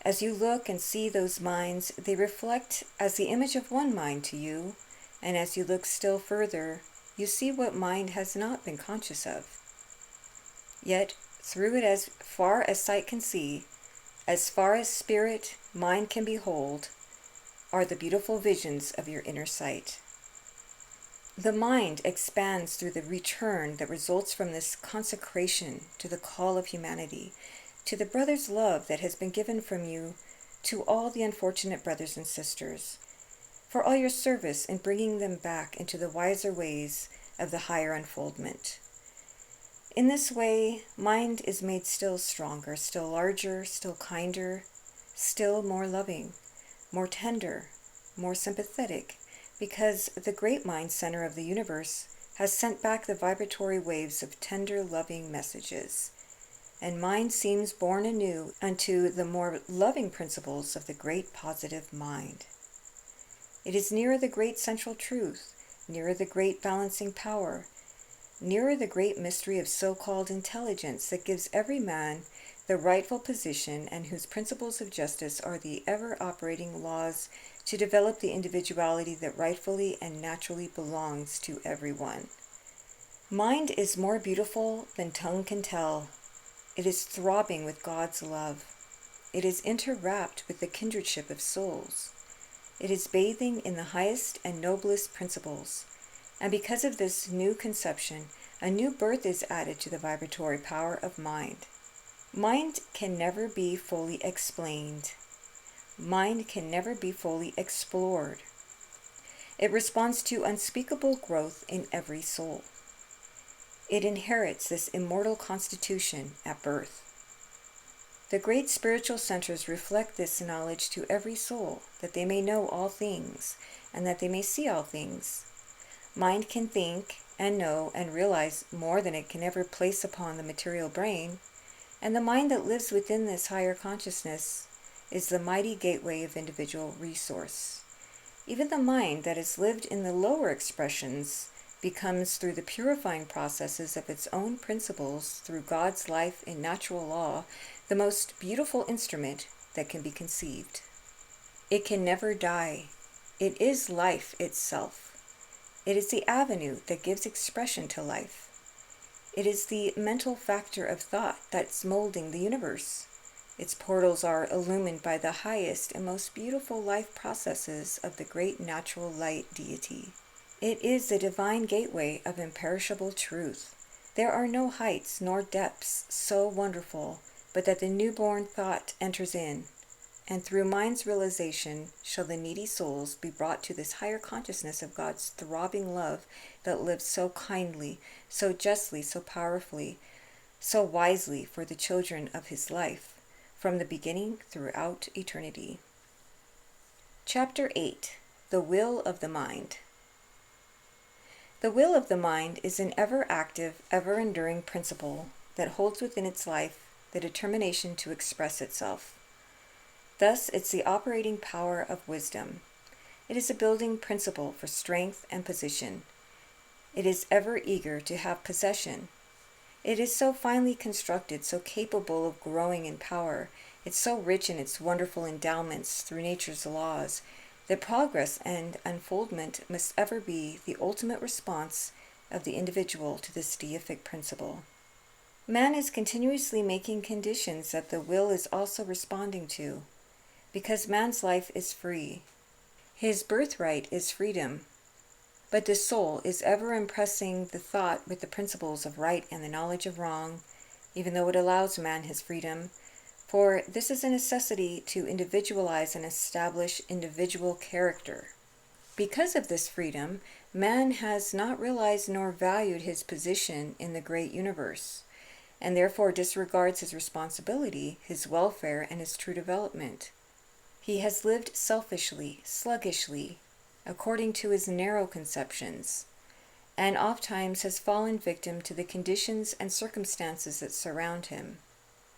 As you look and see those minds, they reflect as the image of one mind to you, and as you look still further, you see what mind has not been conscious of. Yet, through it as far as sight can see, as far as spirit, mind can behold, are the beautiful visions of your inner sight. The mind expands through the return that results from this consecration to the call of humanity, to the brother's love that has been given from you to all the unfortunate brothers and sisters, for all your service in bringing them back into the wiser ways of the higher unfoldment. In this way, mind is made still stronger, still larger, still kinder, still more loving, more tender, more sympathetic, because the great mind center of the universe has sent back the vibratory waves of tender, loving messages, and mind seems born anew unto the more loving principles of the great positive mind. It is nearer the great central truth, nearer the great balancing power, nearer the great mystery of so-called intelligence that gives every man the rightful position and whose principles of justice are the ever-operating laws to develop the individuality that rightfully and naturally belongs to everyone. Mind is more beautiful than tongue can tell. It is throbbing with God's love. It is interwrapped with the kindredship of souls. It is bathing in the highest and noblest principles. And because of this new conception, a new birth is added to the vibratory power of mind. Mind can never be fully explained. Mind can never be fully explored. It responds to unspeakable growth in every soul. It inherits this immortal constitution at birth. The great spiritual centers reflect this knowledge to every soul, that they may know all things, and that they may see all things. Mind can think and know and realize more than it can ever place upon the material brain, and the mind that lives within this higher consciousness is the mighty gateway of individual resource. Even the mind that is lived in the lower expressions becomes, through the purifying processes of its own principles, through God's life in natural law, the most beautiful instrument that can be conceived. It can never die. It is life itself. It is the avenue that gives expression to life. It is the mental factor of thought that's molding the universe. Its portals are illumined by the highest and most beautiful life processes of the great natural light deity. It is the divine gateway of imperishable truth. There are no heights nor depths so wonderful, but that the newborn thought enters in, and through mind's realization shall the needy souls be brought to this higher consciousness of God's throbbing love that lives so kindly, so justly, so powerfully, so wisely for the children of his life, from the beginning throughout eternity. Chapter 8. The Will of the Mind. The will of the mind is an ever-active, ever-enduring principle that holds within its life the determination to express itself. Thus, it's the operating power of wisdom. It is a building principle for strength and position. It is ever eager to have possession. It is so finely constructed, so capable of growing in power. It's so rich in its wonderful endowments through nature's laws, that progress and unfoldment must ever be the ultimate response of the individual to this deific principle. Man is continuously making conditions that the will is also responding to, because man's life is free. His birthright is freedom, but the soul is ever impressing the thought with the principles of right and the knowledge of wrong, even though it allows man his freedom, for this is a necessity to individualize and establish individual character. Because of this freedom, man has not realized nor valued his position in the great universe, and therefore disregards his responsibility, his welfare, and his true development. He has lived selfishly, sluggishly, according to his narrow conceptions, and oftentimes has fallen victim to the conditions and circumstances that surround him.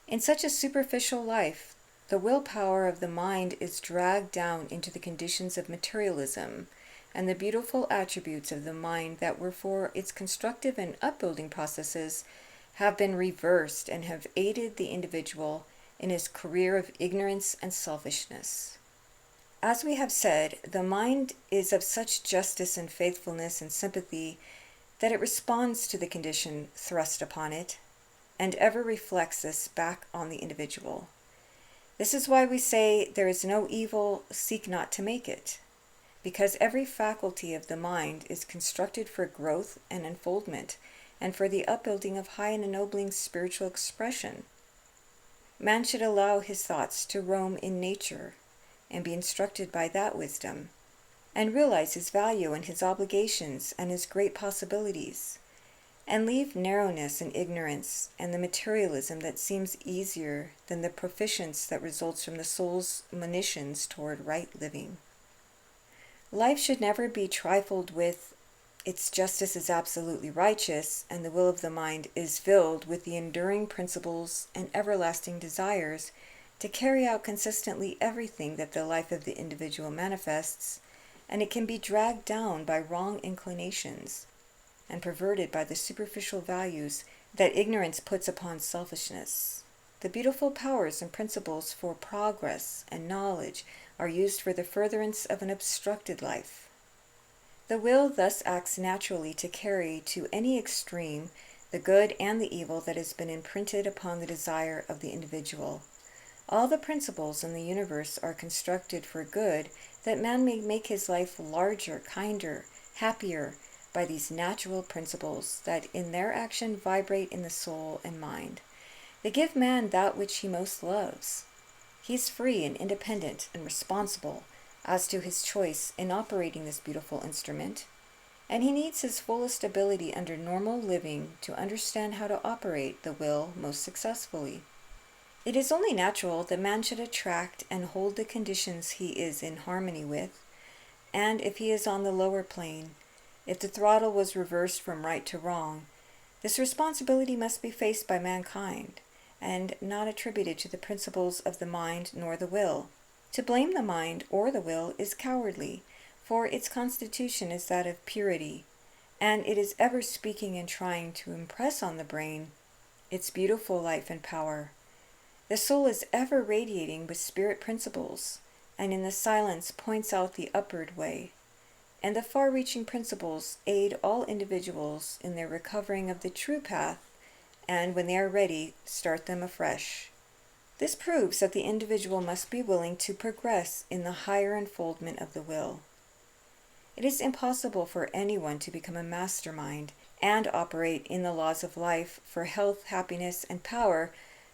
In such a superficial life, the willpower of the mind is dragged down into the conditions of materialism, and the beautiful attributes of the mind that were for its constructive and upbuilding processes have been reversed and have aided the individual in his career of ignorance and selfishness. As we have said, the mind is of such justice and faithfulness and sympathy that it responds to the condition thrust upon it, and ever reflects this back on the individual. This is why we say there is no evil, seek not to make it, because every faculty of the mind is constructed for growth and unfoldment, and for the upbuilding of high and ennobling spiritual expression. Man should allow his thoughts to roam in nature, and be instructed by that wisdom, and realize his value and his obligations and his great possibilities, and leave narrowness and ignorance and the materialism that seems easier than the proficience that results from the soul's monitions toward right living. Life should never be trifled with. Its justice is absolutely righteous, and the will of the mind is filled with the enduring principles and everlasting desires to carry out consistently everything that the life of the individual manifests, and it can be dragged down by wrong inclinations and perverted by the superficial values that ignorance puts upon selfishness. The beautiful powers and principles for progress and knowledge are used for the furtherance of an obstructed life. The will thus acts naturally to carry to any extreme the good and the evil that has been imprinted upon the desire of the individual. All the principles in the universe are constructed for good, that man may make his life larger, kinder, happier, by these natural principles that in their action vibrate in the soul and mind. They give man that which he most loves. He is free and independent and responsible as to his choice in operating this beautiful instrument, and he needs his fullest ability under normal living to understand how to operate the will most successfully. It is only natural that man should attract and hold the conditions he is in harmony with, and if he is on the lower plane, if the throttle was reversed from right to wrong, this responsibility must be faced by mankind, and not attributed to the principles of the mind nor the will. To blame the mind or the will is cowardly, for its constitution is that of purity, and it is ever speaking and trying to impress on the brain its beautiful life and power. The soul is ever radiating with spirit principles, and in the silence points out the upward way, and the far-reaching principles aid all individuals in their recovering of the true path, and when they are ready, start them afresh. This proves that the individual must be willing to progress in the higher unfoldment of the will. It is impossible for anyone to become a mastermind and operate in the laws of life for health, happiness, and power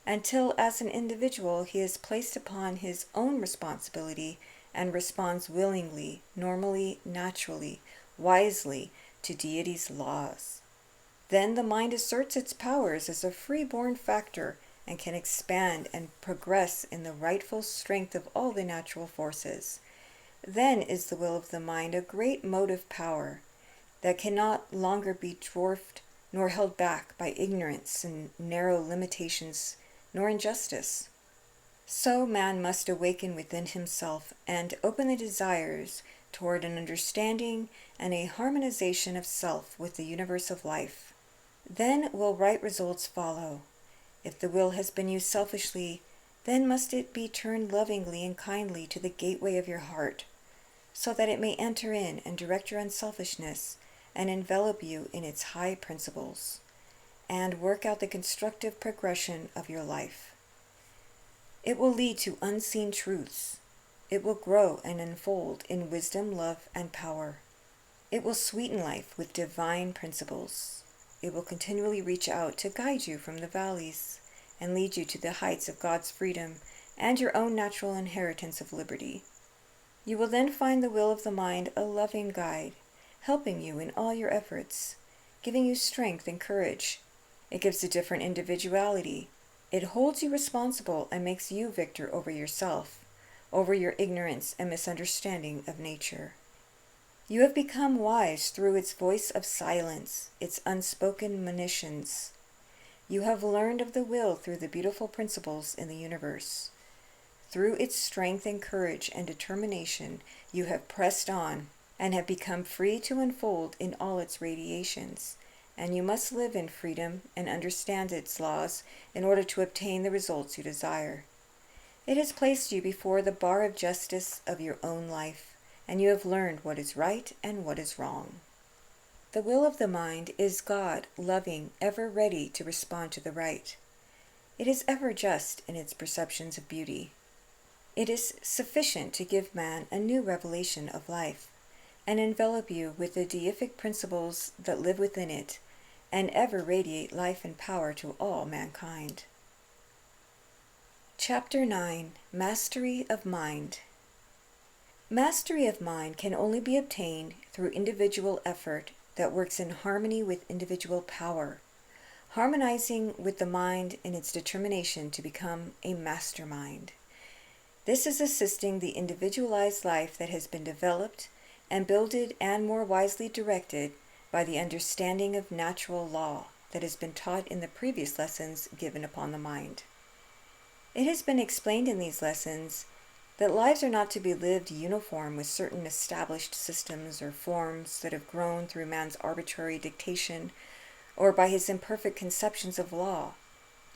until, as an individual, he is placed upon his own responsibility and responds willingly, normally, naturally, wisely to deity's laws. Then the mind asserts its powers as a free-born factor and can expand and progress in the rightful strength of all the natural forces. Then is the will of the mind a great motive power that cannot longer be dwarfed nor held back by ignorance and narrow limitations nor injustice. So man must awaken within himself and open the desires toward an understanding and a harmonization of self with the universe of life. Then will right results follow. If the will has been used selfishly, then must it be turned lovingly and kindly to the gateway of your heart, so that it may enter in and direct your unselfishness and envelop you in its high principles, and work out the constructive progression of your life. It will lead to unseen truths. It will grow and unfold in wisdom, love, and power. It will sweeten life with divine principles. It will continually reach out to guide you from the valleys and lead you to the heights of God's freedom and your own natural inheritance of liberty. You will then find the will of the mind a loving guide, helping you in all your efforts, giving you strength and courage. It gives a different individuality. It holds you responsible and makes you victor over yourself, over your ignorance and misunderstanding of nature. You have become wise through its voice of silence, its unspoken monitions. You have learned of the will through the beautiful principles in the universe. Through its strength and courage and determination, you have pressed on and have become free to unfold in all its radiations, and you must live in freedom and understand its laws in order to obtain the results you desire. It has placed you before the bar of justice of your own life, and you have learned what is right and what is wrong. The will of the mind is God, loving, ever ready to respond to the right. It is ever just in its perceptions of beauty. It is sufficient to give man a new revelation of life, and envelop you with the deific principles that live within it, and ever radiate life and power to all mankind. Chapter 9. Mastery of Mind. Mastery of mind can only be obtained through individual effort that works in harmony with individual power, harmonizing with the mind in its determination to become a mastermind. This is assisting the individualized life that has been developed and builded and more wisely directed by the understanding of natural law that has been taught in the previous lessons given upon the mind. It has been explained in these lessons that lives are not to be lived uniform with certain established systems or forms that have grown through man's arbitrary dictation or by his imperfect conceptions of law,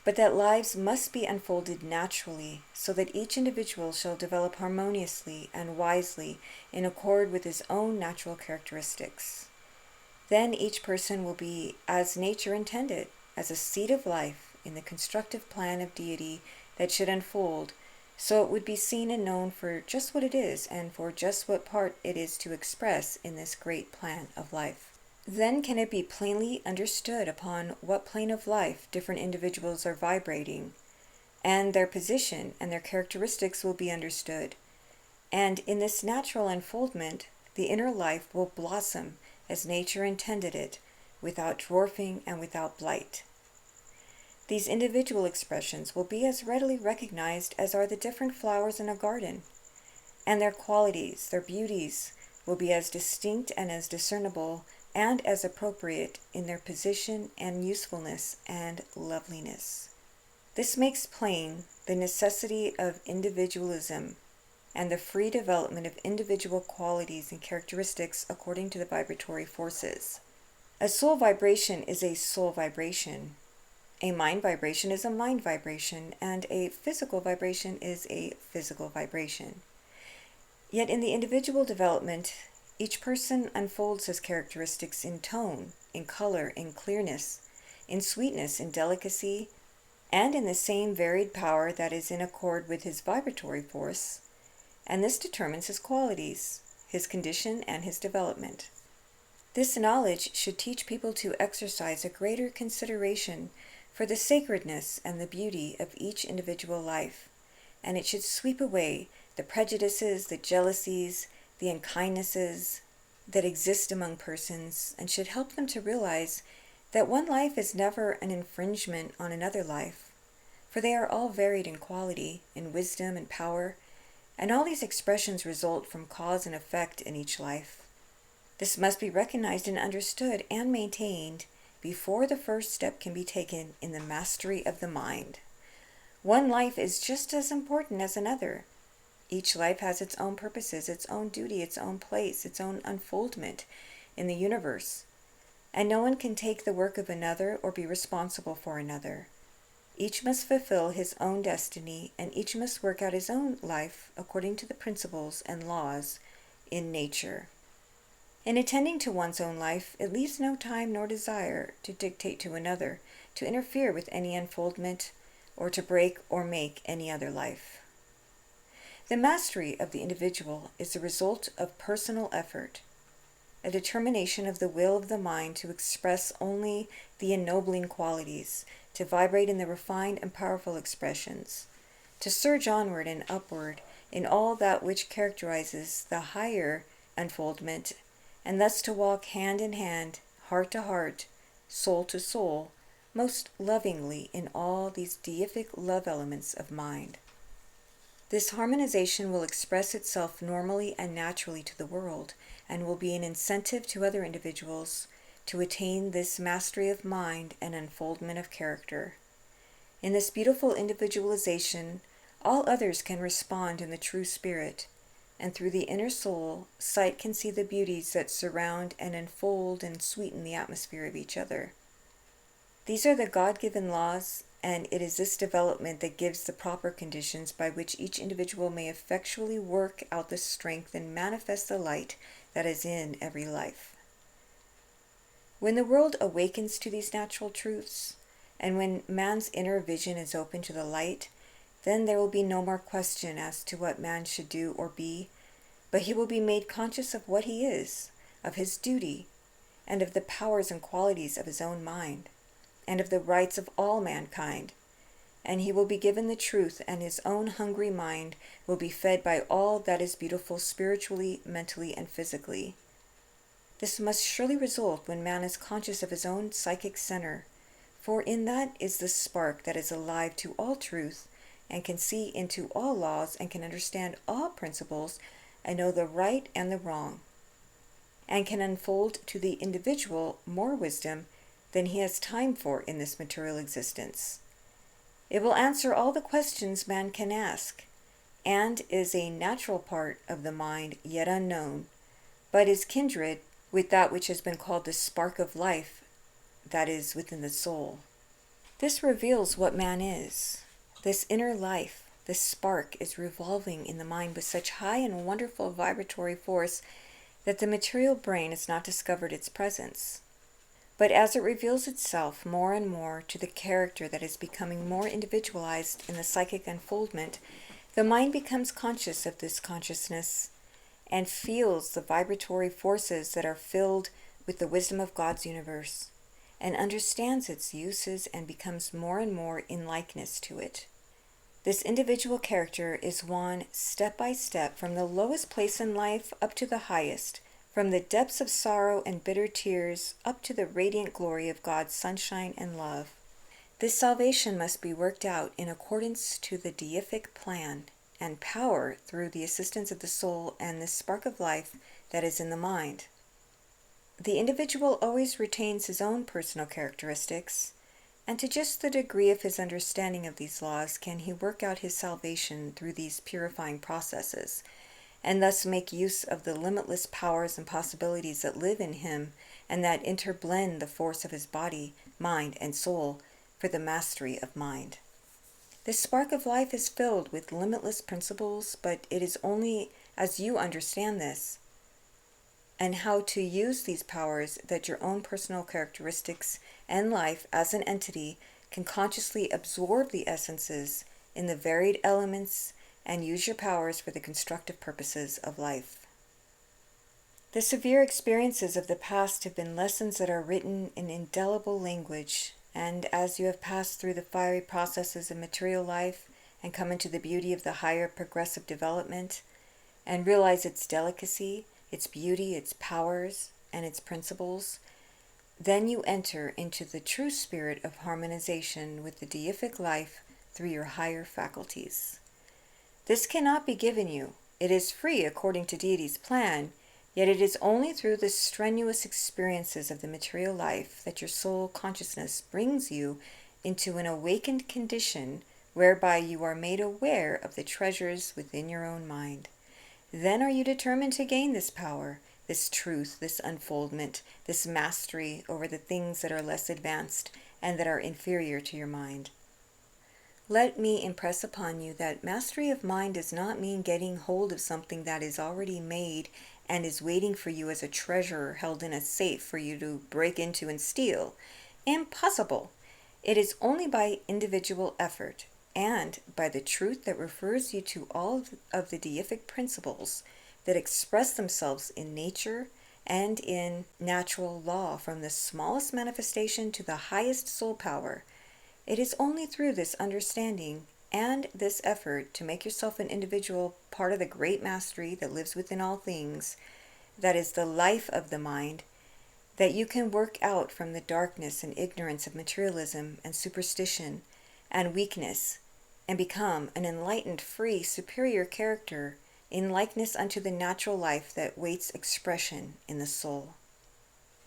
but that lives must be unfolded naturally so that each individual shall develop harmoniously and wisely in accord with his own natural characteristics. Then each person will be as nature intended, as a seed of life in the constructive plan of deity that should unfold, so it would be seen and known for just what it is and for just what part it is to express in this great plan of life. Then can it be plainly understood upon what plane of life different individuals are vibrating, and their position and their characteristics will be understood. And in this natural unfoldment, the inner life will blossom as nature intended it, without dwarfing and without blight. These individual expressions will be as readily recognized as are the different flowers in a garden, and their qualities, their beauties, will be as distinct and as discernible and as appropriate in their position and usefulness and loveliness. This makes plain the necessity of individualism, and the free development of individual qualities and characteristics according to the vibratory forces. A soul vibration is a soul vibration. A mind vibration is a mind vibration, and a physical vibration is a physical vibration. Yet in the individual development, each person unfolds his characteristics in tone, in color, in clearness, in sweetness, in delicacy, and in the same varied power that is in accord with his vibratory force, and this determines his qualities, his condition, and his development. This knowledge should teach people to exercise a greater consideration for the sacredness and the beauty of each individual life, and it should sweep away the prejudices, the jealousies, the unkindnesses that exist among persons, and should help them to realize that one life is never an infringement on another life, for they are all varied in quality, in wisdom and power, and all these expressions result from cause and effect in each life. This must be recognized and understood and maintained before the first step can be taken in the mastery of the mind. One life is just as important as another. Each life has its own purposes, its own duty, its own place, its own unfoldment in the universe. And no one can take the work of another or be responsible for another. Each must fulfill his own destiny, and each must work out his own life according to the principles and laws in nature. In attending to one's own life, it leaves no time nor desire to dictate to another, to interfere with any unfoldment, or to break or make any other life. The mastery of the individual is the result of personal effort, a determination of the will of the mind to express only the ennobling qualities, to vibrate in the refined and powerful expressions, to surge onward and upward in all that which characterizes the higher unfoldment, and thus to walk hand in hand, heart to heart, soul to soul, most lovingly in all these deific love elements of mind. This harmonization will express itself normally and naturally to the world, and will be an incentive to other individuals to attain this mastery of mind and unfoldment of character. In this beautiful individualization, all others can respond in the true spirit, and through the inner soul, sight can see the beauties that surround and unfold and sweeten the atmosphere of each other. These are the God-given laws, and it is this development that gives the proper conditions by which each individual may effectually work out the strength and manifest the light that is in every life. When the world awakens to these natural truths, and when man's inner vision is open to the light, then there will be no more question as to what man should do or be, but he will be made conscious of what he is, of his duty, and of the powers and qualities of his own mind, and of the rights of all mankind, and he will be given the truth, and his own hungry mind will be fed by all that is beautiful spiritually, mentally, and physically. This must surely result when man is conscious of his own psychic center, for in that is the spark that is alive to all truth, and can see into all laws, and can understand all principles, and know the right and the wrong, and can unfold to the individual more wisdom than he has time for in this material existence. It will answer all the questions man can ask, and is a natural part of the mind yet unknown, but is kindred with that which has been called the spark of life that is within the soul. This reveals what man is. This inner life, this spark, is revolving in the mind with such high and wonderful vibratory force that the material brain has not discovered its presence. But as it reveals itself more and more to the character that is becoming more individualized in the psychic unfoldment, the mind becomes conscious of this consciousness and feels the vibratory forces that are filled with the wisdom of God's universe, and understands its uses and becomes more and more in likeness to it. This individual character is won step by step from the lowest place in life up to the highest, from the depths of sorrow and bitter tears up to the radiant glory of God's sunshine and love. This salvation must be worked out in accordance to the deific plan and power through the assistance of the soul and this spark of life that is in the mind. The individual always retains his own personal characteristics, And to just the degree of his understanding of these laws can he work out his salvation through these purifying processes, and thus make use of the limitless powers and possibilities that live in him and that interblend the force of his body, mind, and soul for the mastery of mind. This spark of life is filled with limitless principles, but it is only as you understand this and how to use these powers that your own personal characteristics and life as an entity can consciously absorb the essences in the varied elements and use your powers for the constructive purposes of life. The severe experiences of the past have been lessons that are written in indelible language, and as you have passed through the fiery processes of material life and come into the beauty of the higher progressive development and realize its delicacy, its beauty, its powers, and its principles, then you enter into the true spirit of harmonization with the deific life through your higher faculties. This cannot be given you. It is free according to deity's plan, yet it is only through the strenuous experiences of the material life that your soul consciousness brings you into an awakened condition whereby you are made aware of the treasures within your own mind. Then are you determined to gain this power, this truth, this unfoldment, this mastery over the things that are less advanced and that are inferior to your mind. Let me impress upon you that mastery of mind does not mean getting hold of something that is already made and is waiting for you as a treasure held in a safe for you to break into and steal. Impossible! It is only by individual effort and by the truth that refers you to all of the deific principles that express themselves in nature and in natural law, from the smallest manifestation to the highest soul power. It is only through this understanding and this effort to make yourself an individual part of the great mastery that lives within all things, that is the life of the mind, that you can work out from the darkness and ignorance of materialism and superstition and weakness, and become an enlightened, free, superior character in likeness unto the natural life that waits expression in the soul.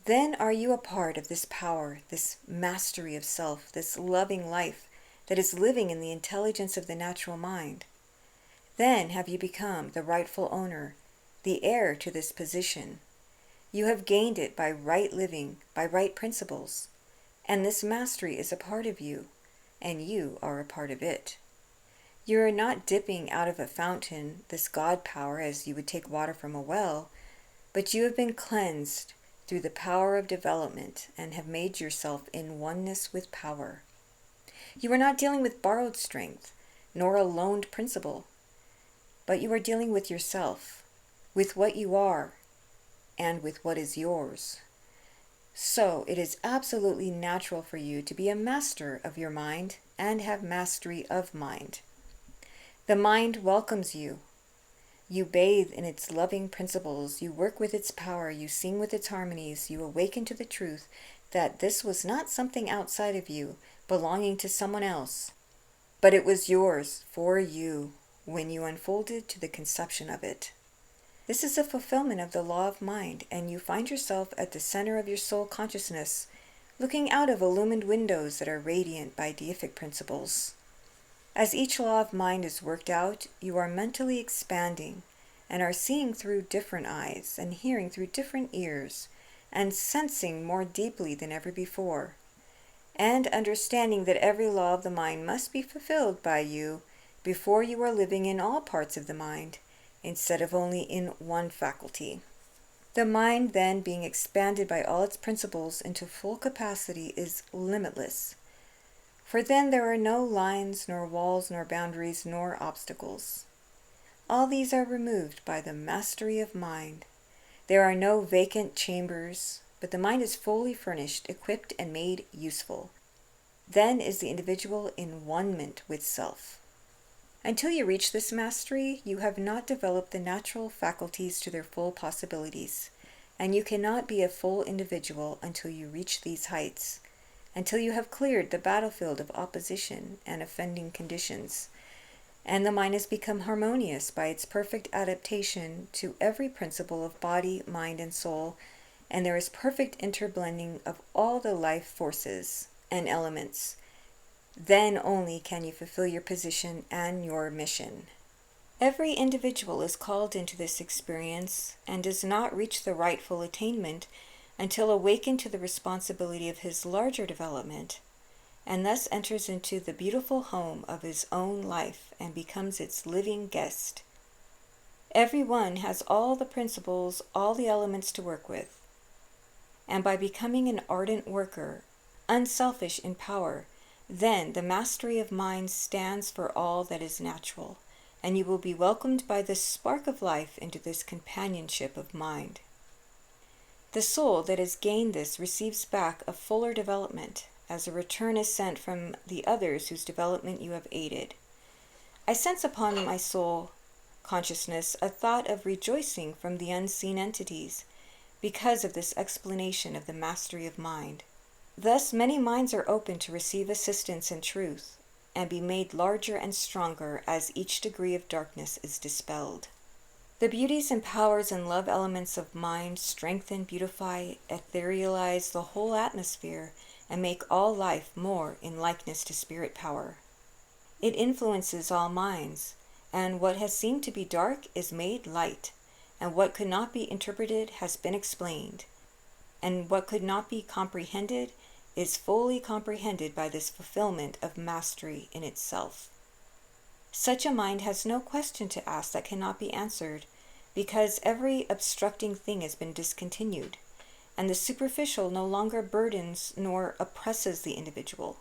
Then are you a part of this power, this mastery of self, this loving life that is living in the intelligence of the natural mind. Then have you become the rightful owner, the heir to this position. You have gained it by right living, by right principles, and this mastery is a part of you, and you are a part of it. You are not dipping out of a fountain this God power as you would take water from a well, but you have been cleansed through the power of development and have made yourself in oneness with power. You are not dealing with borrowed strength, nor a loaned principle, but you are dealing with yourself, with what you are, and with what is yours. So it is absolutely natural for you to be a master of your mind and have mastery of mind. The mind welcomes you. You bathe in its loving principles, you work with its power, you sing with its harmonies, you awaken to the truth that this was not something outside of you, belonging to someone else, but it was yours, for you, when you unfolded to the conception of it. This is a fulfillment of the law of mind, and you find yourself at the center of your soul consciousness, looking out of illumined windows that are radiant by deific principles. As each law of mind is worked out, you are mentally expanding and are seeing through different eyes and hearing through different ears and sensing more deeply than ever before, and understanding that every law of the mind must be fulfilled by you before you are living in all parts of the mind instead of only in one faculty. The mind then, being expanded by all its principles into full capacity, is limitless. For then there are no lines, nor walls, nor boundaries, nor obstacles. All these are removed by the mastery of mind. There are no vacant chambers, but the mind is fully furnished, equipped, and made useful. Then is the individual in one-ment with self. Until you reach this mastery, you have not developed the natural faculties to their full possibilities, and you cannot be a full individual until you reach these heights, until you have cleared the battlefield of opposition and offending conditions, and the mind has become harmonious by its perfect adaptation to every principle of body, mind, and soul, and there is perfect interblending of all the life forces, and elements. Then only can you fulfill your position and your mission. Every individual is called into this experience and does not reach the rightful attainment until awakened to the responsibility of his larger development, and thus enters into the beautiful home of his own life and becomes its living guest. Everyone has all the principles, all the elements to work with. And by becoming an ardent worker, unselfish in power, then the mastery of mind stands for all that is natural, and you will be welcomed by the spark of life into this companionship of mind. The soul that has gained this receives back a fuller development, as a return is sent from the others whose development you have aided. I sense upon my soul consciousness a thought of rejoicing from the unseen entities, because of this explanation of the mastery of mind. Thus many minds are open to receive assistance in truth, and be made larger and stronger as each degree of darkness is dispelled. The beauties and powers and love elements of mind strengthen, beautify, etherealize the whole atmosphere, and make all life more in likeness to spirit power. It influences all minds, and what has seemed to be dark is made light, and what could not be interpreted has been explained, and what could not be comprehended is fully comprehended by this fulfillment of mastery in itself. Such a mind has no question to ask that cannot be answered, because every obstructing thing has been discontinued, and the superficial no longer burdens nor oppresses the individual.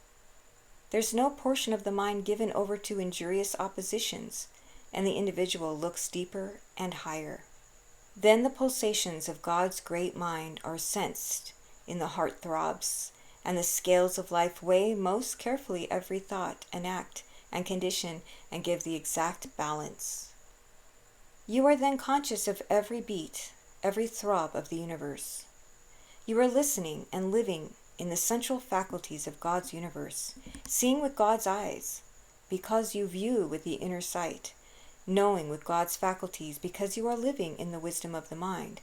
There's no portion of the mind given over to injurious oppositions, and the individual looks deeper and higher. Then the pulsations of God's great mind are sensed in the heart throbs, and the scales of life weigh most carefully every thought and act and condition and give the exact balance. You are then conscious of every beat, every throb of the universe. You are listening and living in the central faculties of God's universe, seeing with God's eyes, because you view with the inner sight, knowing with God's faculties because you are living in the wisdom of the mind.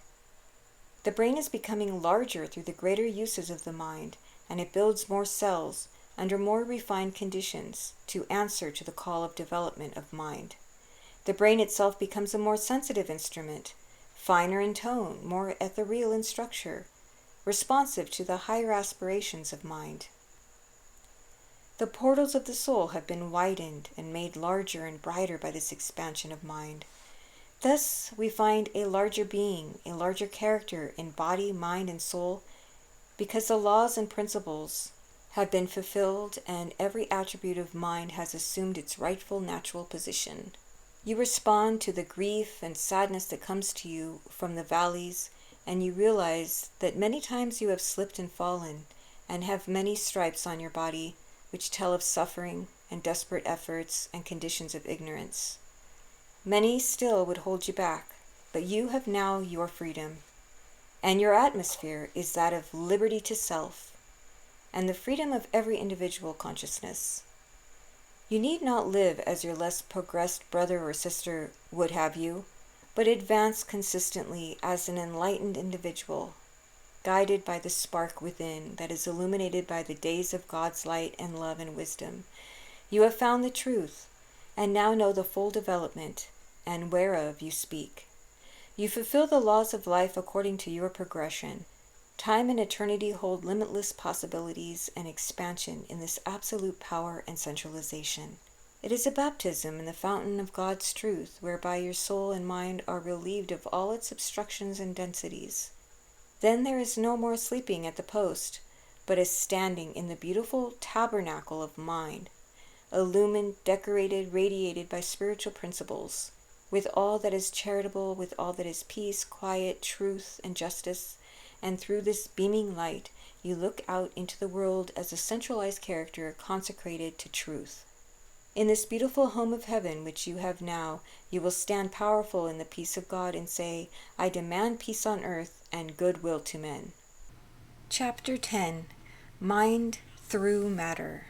The brain is becoming larger through the greater uses of the mind, and it builds more cells under more refined conditions to answer to the call of development of mind. The brain itself becomes a more sensitive instrument, finer in tone, more ethereal in structure, responsive to the higher aspirations of mind. The portals of the soul have been widened and made larger and brighter by this expansion of mind. Thus we find a larger being, a larger character in body, mind, and soul, because the laws and principles have been fulfilled and every attribute of mind has assumed its rightful natural position. You respond to the grief and sadness that comes to you from the valleys, and you realize that many times you have slipped and fallen and have many stripes on your body, which tell of suffering and desperate efforts and conditions of ignorance. Many still would hold you back, but you have now your freedom, and your atmosphere is that of liberty to self, and the freedom of every individual consciousness. You need not live as your less progressed brother or sister would have you, but advance consistently as an enlightened individual, guided by the spark within that is illuminated by the days of God's light and love and wisdom. You have found the truth, and now know the full development, and whereof you speak. You fulfill the laws of life according to your progression. Time and eternity hold limitless possibilities and expansion in this absolute power and centralization. It is a baptism in the fountain of God's truth, whereby your soul and mind are relieved of all its obstructions and densities. Then there is no more sleeping at the post, but a standing in the beautiful tabernacle of mind, illumined, decorated, radiated by spiritual principles, with all that is charitable, with all that is peace, quiet, truth, and justice. And through this beaming light, you look out into the world as a centralized character consecrated to truth. In this beautiful home of heaven which you have now, you will stand powerful in the peace of God and say, I demand peace on earth and goodwill to men. Chapter 10. Mind through Matter.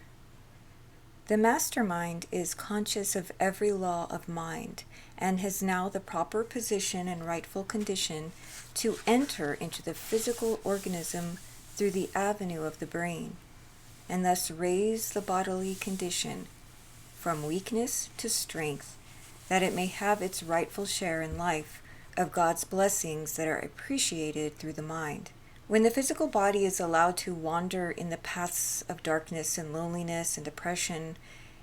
The mastermind is conscious of every law of mind, and has now the proper position and rightful condition to enter into the physical organism through the avenue of the brain. and thus raise the bodily condition from weakness to strength, that it may have its rightful share in life of God's blessings that are appreciated through the mind. When the physical body is allowed to wander in the paths of darkness and loneliness and depression,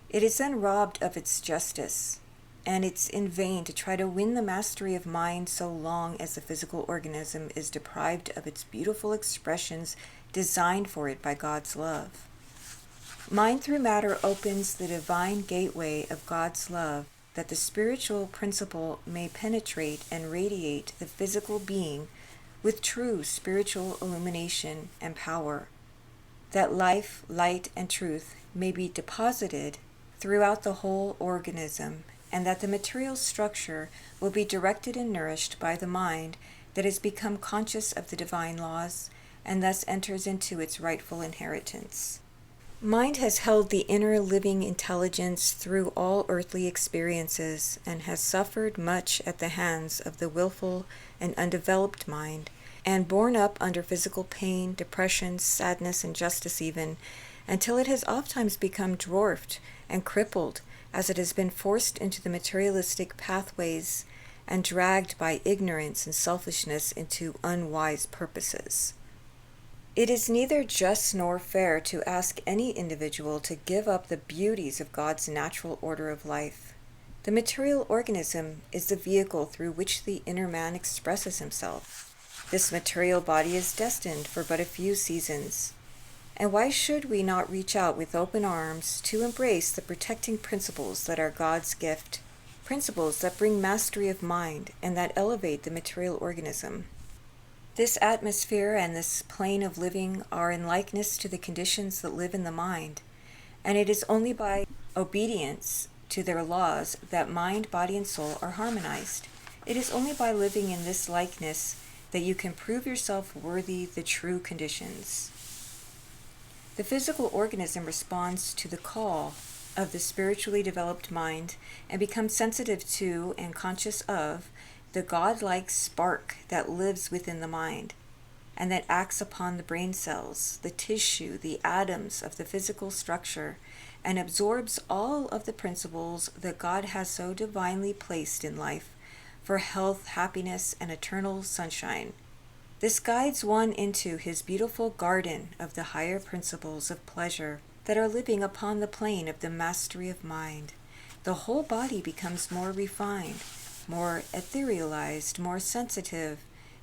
it is then robbed of its justice, and it's in vain to try to win the mastery of mind so long as the physical organism is deprived of its beautiful expressions designed for it by God's love. Mind through matter opens the divine gateway of God's love, that the spiritual principle may penetrate and radiate the physical being with true spiritual illumination and power, that life, light, and truth may be deposited throughout the whole organism, and that the material structure will be directed and nourished by the mind that has become conscious of the divine laws and thus enters into its rightful inheritance. Mind has held the inner living intelligence through all earthly experiences and has suffered much at the hands of the willful and undeveloped mind, and borne up under physical pain, depression, sadness, and injustice even, until it has oftentimes become dwarfed and crippled as it has been forced into the materialistic pathways and dragged by ignorance and selfishness into unwise purposes. It is neither just nor fair to ask any individual to give up the beauties of God's natural order of life. The material organism is the vehicle through which the inner man expresses himself. This material body is destined for but a few seasons. And why should we not reach out with open arms to embrace the protecting principles that are God's gift, principles that bring mastery of mind and that elevate the material organism? This atmosphere and this plane of living are in likeness to the conditions that live in the mind, and it is only by obedience to their laws that mind, body, and soul are harmonized. It is only by living in this likeness that you can prove yourself worthy the true conditions. The physical organism responds to the call of the spiritually developed mind and becomes sensitive to and conscious of the godlike spark that lives within the mind and that acts upon the brain cells, the tissue, the atoms of the physical structure, and absorbs all of the principles that God has so divinely placed in life for health, happiness, and eternal sunshine. This guides one into his beautiful garden of the higher principles of pleasure that are living upon the plane of the mastery of mind. The whole body becomes more refined, more etherealized, more sensitive,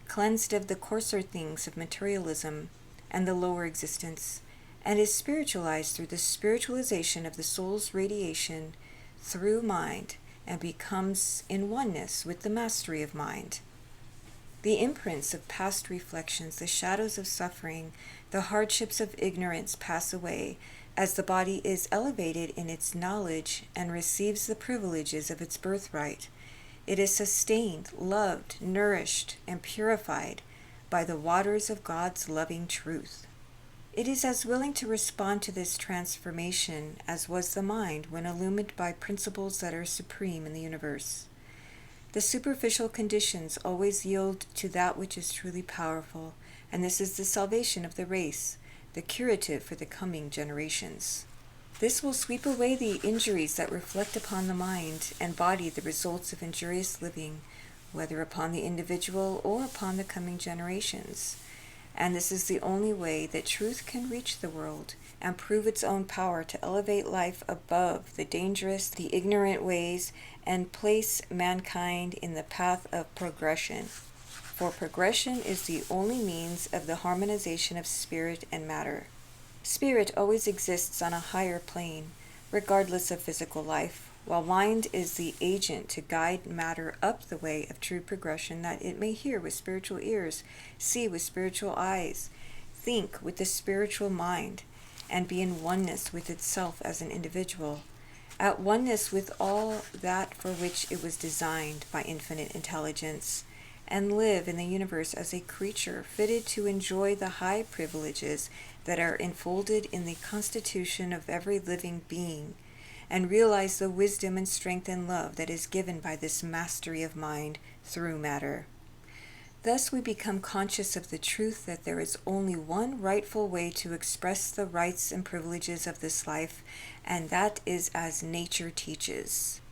cleansed of the coarser things of materialism and the lower existence, and is spiritualized through the spiritualization of the soul's radiation through mind, and becomes in oneness with the mastery of mind. The imprints of past reflections, the shadows of suffering, the hardships of ignorance pass away as the body is elevated in its knowledge and receives the privileges of its birthright. It is sustained, loved, nourished, and purified by the waters of God's loving truth. It is as willing to respond to this transformation as was the mind when illumined by principles that are supreme in the universe. The superficial conditions always yield to that which is truly powerful, and this is the salvation of the race, the curative for the coming generations. This will sweep away the injuries that reflect upon the mind and body the results of injurious living, whether upon the individual or upon the coming generations. And this is the only way that truth can reach the world and prove its own power to elevate life above the dangerous, the ignorant ways and place mankind in the path of progression. For progression is the only means of the harmonization of spirit and matter. Spirit always exists on a higher plane, regardless of physical life, while mind is the agent to guide matter up the way of true progression, that it may hear with spiritual ears, see with spiritual eyes, think with the spiritual mind, and be in oneness with itself as an individual, at oneness with all that for which it was designed by infinite intelligence, and live in the universe as a creature fitted to enjoy the high privileges that are enfolded in the constitution of every living being, and realize the wisdom and strength and love that is given by this mastery of mind through matter. Thus we become conscious of the truth that there is only one rightful way to express the rights and privileges of this life, and that is as nature teaches.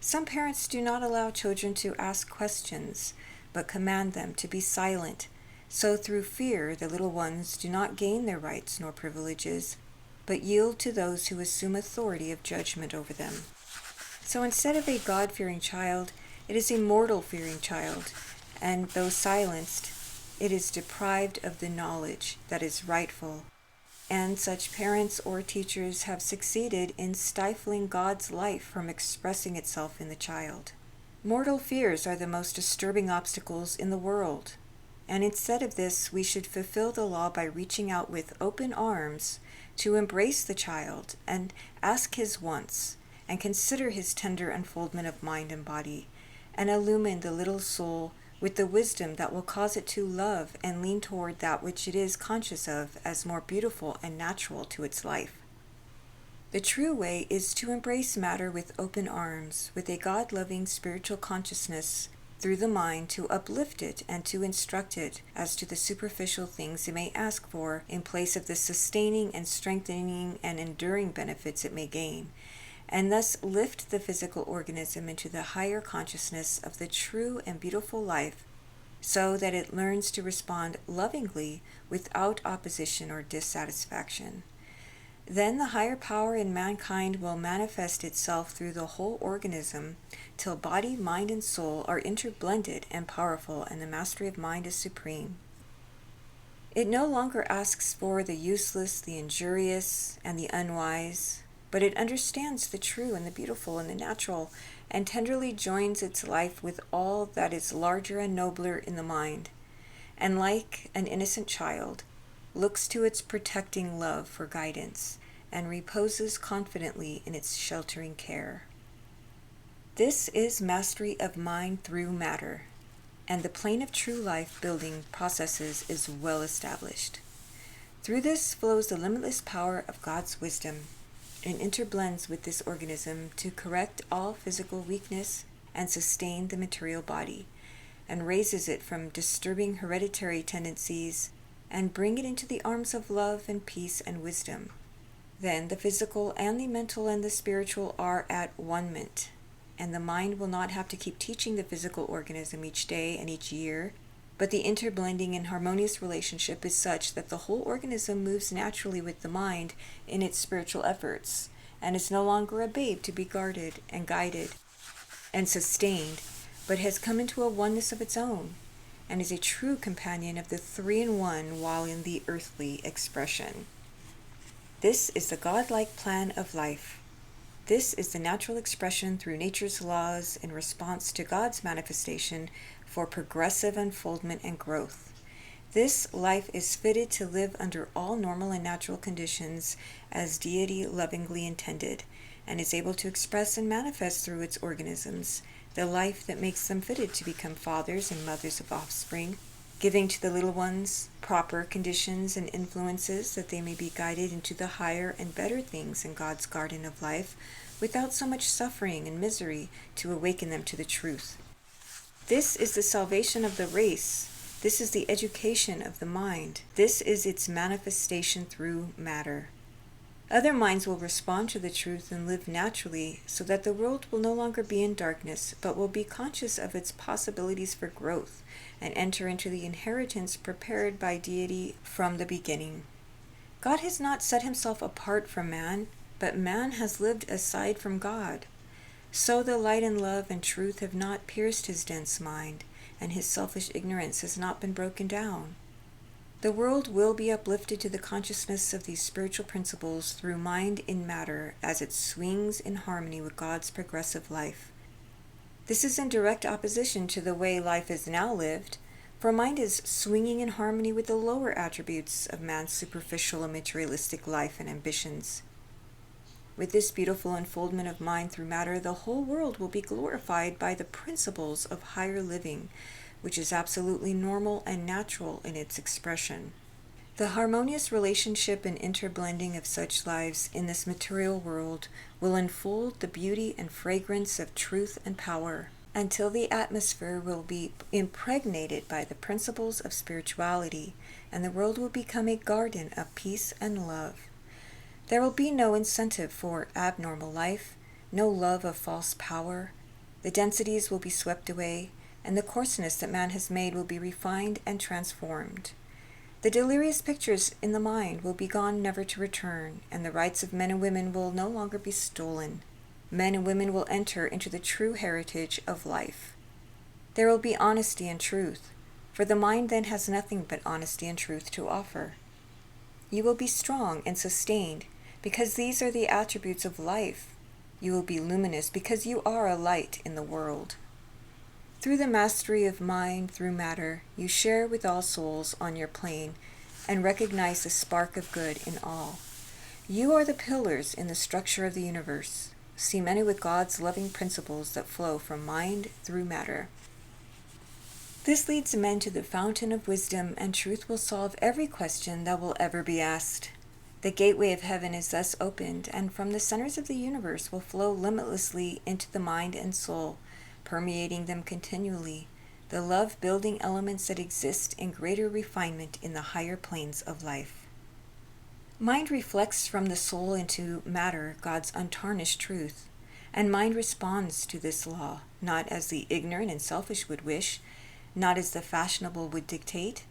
Some parents do not allow children to ask questions, but command them to be silent. So through fear, the little ones do not gain their rights nor privileges, but yield to those who assume authority of judgment over them. So instead of a God-fearing child, it is a mortal-fearing child, and though silenced, it is deprived of the knowledge that is rightful. And such parents or teachers have succeeded in stifling God's life from expressing itself in the child. Mortal fears are the most disturbing obstacles in the world, and instead of this, we should fulfill the law by reaching out with open arms to embrace the child and ask his wants, and consider his tender unfoldment of mind and body, and illumine the little soul with the wisdom that will cause it to love and lean toward that which it is conscious of as more beautiful and natural to its life. The true way is to embrace matter with open arms, with a God-loving spiritual consciousness through the mind to uplift it and to instruct it as to the superficial things it may ask for in place of the sustaining and strengthening and enduring benefits it may gain, and thus lift the physical organism into the higher consciousness of the true and beautiful life, so that it learns to respond lovingly without opposition or dissatisfaction. Then the higher power in mankind will manifest itself through the whole organism till body, mind, and soul are interblended and powerful, and the mastery of mind is supreme. It no longer asks for the useless, the injurious, and the unwise, but it understands the true and the beautiful and the natural, and tenderly joins its life with all that is larger and nobler in the mind, and like an innocent child, looks to its protecting love for guidance, and reposes confidently in its sheltering care. This is mastery of mind through matter, and the plane of true life building processes is well established. Through this flows the limitless power of God's wisdom, and interblends with this organism to correct all physical weakness and sustain the material body, and raises it from disturbing hereditary tendencies and bring it into the arms of love and peace and wisdom. Then the physical and the mental and the spiritual are at one-ment, and the mind will not have to keep teaching the physical organism each day and each year, but the interblending and harmonious relationship is such that the whole organism moves naturally with the mind in its spiritual efforts, and is no longer a babe to be guarded and guided and sustained, but has come into a oneness of its own, and is a true companion of the three-in-one while in the earthly expression. This is the godlike plan of life. This is the natural expression through nature's laws in response to God's manifestation for progressive unfoldment and growth. This life is fitted to live under all normal and natural conditions as deity lovingly intended, and is able to express and manifest through its organisms the life that makes them fitted to become fathers and mothers of offspring, giving to the little ones proper conditions and influences that they may be guided into the higher and better things in God's garden of life without so much suffering and misery to awaken them to the truth. This is the salvation of the race. This is the education of the mind. This is its manifestation through matter. Other minds will respond to the truth and live naturally, so that the world will no longer be in darkness, but will be conscious of its possibilities for growth, and enter into the inheritance prepared by deity from the beginning. God has not set himself apart from man, but man has lived aside from God. So the light and love and truth have not pierced his dense mind, and his selfish ignorance has not been broken down. The world will be uplifted to the consciousness of these spiritual principles through mind in matter as it swings in harmony with God's progressive life. This is in direct opposition to the way life is now lived, for mind is swinging in harmony with the lower attributes of man's superficial and materialistic life and ambitions. With this beautiful unfoldment of mind through matter, the whole world will be glorified by the principles of higher living, which is absolutely normal and natural in its expression. The harmonious relationship and interblending of such lives in this material world will unfold the beauty and fragrance of truth and power, until the atmosphere will be impregnated by the principles of spirituality, and the world will become a garden of peace and love. There will be no incentive for abnormal life, no love of false power. The densities will be swept away, and the coarseness that man has made will be refined and transformed. The delirious pictures in the mind will be gone never to return, and the rights of men and women will no longer be stolen. Men and women will enter into the true heritage of life. There will be honesty and truth, for the mind then has nothing but honesty and truth to offer. You will be strong and sustained, because these are the attributes of life. You will be luminous, because you are a light in the world. Through the mastery of mind through matter, you share with all souls on your plane and recognize the spark of good in all. You are the pillars in the structure of the universe, cemented with God's loving principles that flow from mind through matter. This leads men to the fountain of wisdom, and truth will solve every question that will ever be asked. The gateway of heaven is thus opened, and from the centers of the universe will flow limitlessly into the mind and soul, permeating them continually, the love-building elements that exist in greater refinement in the higher planes of life. Mind reflects from the soul into matter God's untarnished truth, and mind responds to this law, not as the ignorant and selfish would wish, not as the fashionable would dictate,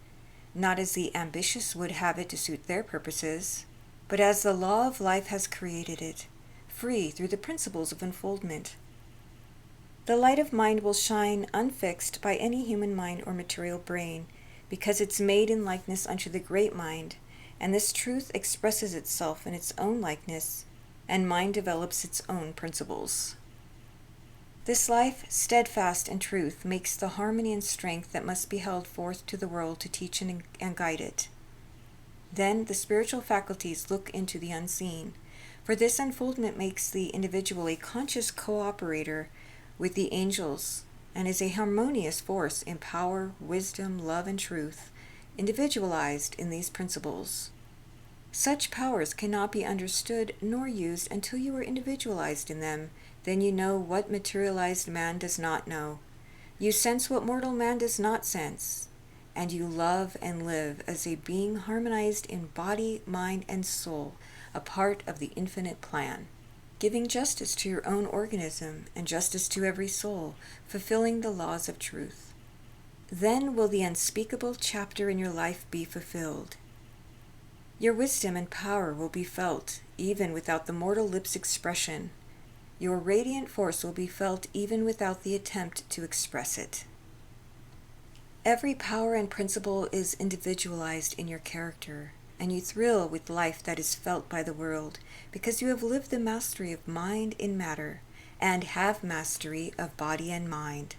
not as the ambitious would have it to suit their purposes, but as the law of life has created it, free through the principles of unfoldment. The light of mind will shine unfixed by any human mind or material brain, because it's made in likeness unto the great mind, and this truth expresses itself in its own likeness, and mind develops its own principles. This life, steadfast in truth, makes the harmony and strength that must be held forth to the world to teach and guide it. Then the spiritual faculties look into the unseen, for this unfoldment makes the individual a conscious cooperator with the angels, and is a harmonious force in power, wisdom, love, and truth, individualized in these principles. Such powers cannot be understood nor used until you are individualized in them. Then you know what materialized man does not know. You sense what mortal man does not sense, and you love and live as a being harmonized in body, mind, and soul, a part of the infinite plan, giving justice to your own organism and justice to every soul, fulfilling the laws of truth. Then will the unspeakable chapter in your life be fulfilled. Your wisdom and power will be felt, even without the mortal lips' expression. Your radiant force will be felt even without the attempt to express it. Every power and principle is individualized in your character, and you thrill with life that is felt by the world, because you have lived the mastery of mind in matter, and have mastery of body and mind.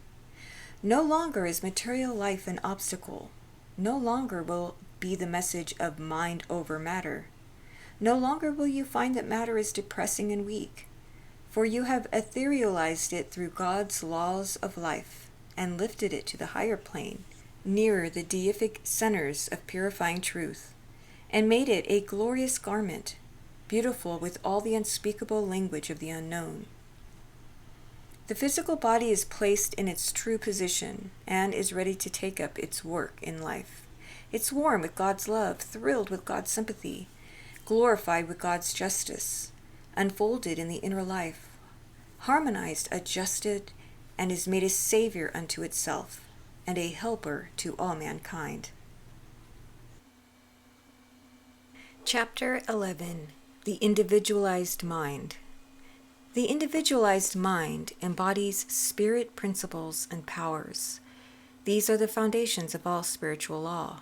No longer is material life an obstacle. No longer will be the message of mind over matter. No longer will you find that matter is depressing and weak, for you have etherealized it through God's laws of life, and lifted it to the higher plane, nearer the Deific centers of purifying truth, and made it a glorious garment, beautiful with all the unspeakable language of the unknown. The physical body is placed in its true position and is ready to take up its work in life. It's warm with God's love, thrilled with God's sympathy, glorified with God's justice, unfolded in the inner life, harmonized, adjusted, and is made a savior unto itself, and a helper to all mankind. Chapter 11. The Individualized Mind. The individualized mind embodies spirit principles and powers. These are the foundations of all spiritual law.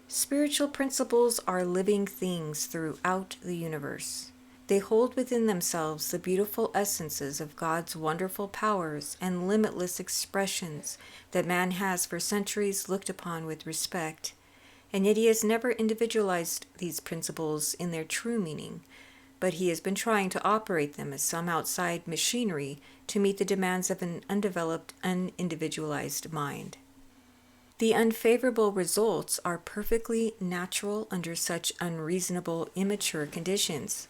Spiritual principles are living things throughout the universe. They hold within themselves the beautiful essences of God's wonderful powers and limitless expressions that man has for centuries looked upon with respect, and yet he has never individualized these principles in their true meaning, but he has been trying to operate them as some outside machinery to meet the demands of an undeveloped, unindividualized mind. The unfavorable results are perfectly natural under such unreasonable, immature conditions.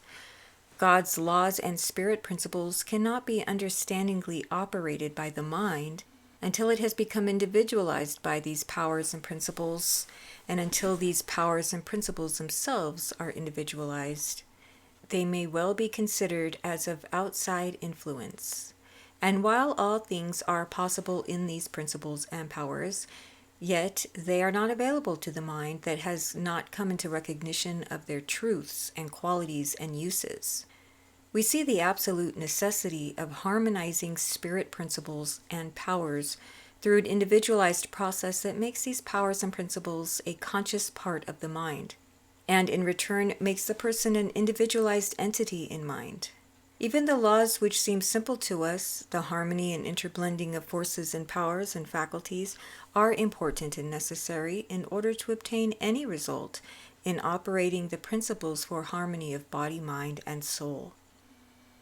God's laws and spirit principles cannot be understandingly operated by the mind until it has become individualized by these powers and principles, and until these powers and principles themselves are individualized. They may well be considered as of outside influence. And while all things are possible in these principles and powers, yet they are not available to the mind that has not come into recognition of their truths and qualities and uses. We see the absolute necessity of harmonizing spirit principles and powers through an individualized process that makes these powers and principles a conscious part of the mind, and in return makes the person an individualized entity in mind. Even the laws which seem simple to us, the harmony and interblending of forces and powers and faculties, are important and necessary in order to obtain any result in operating the principles for harmony of body, mind, and soul.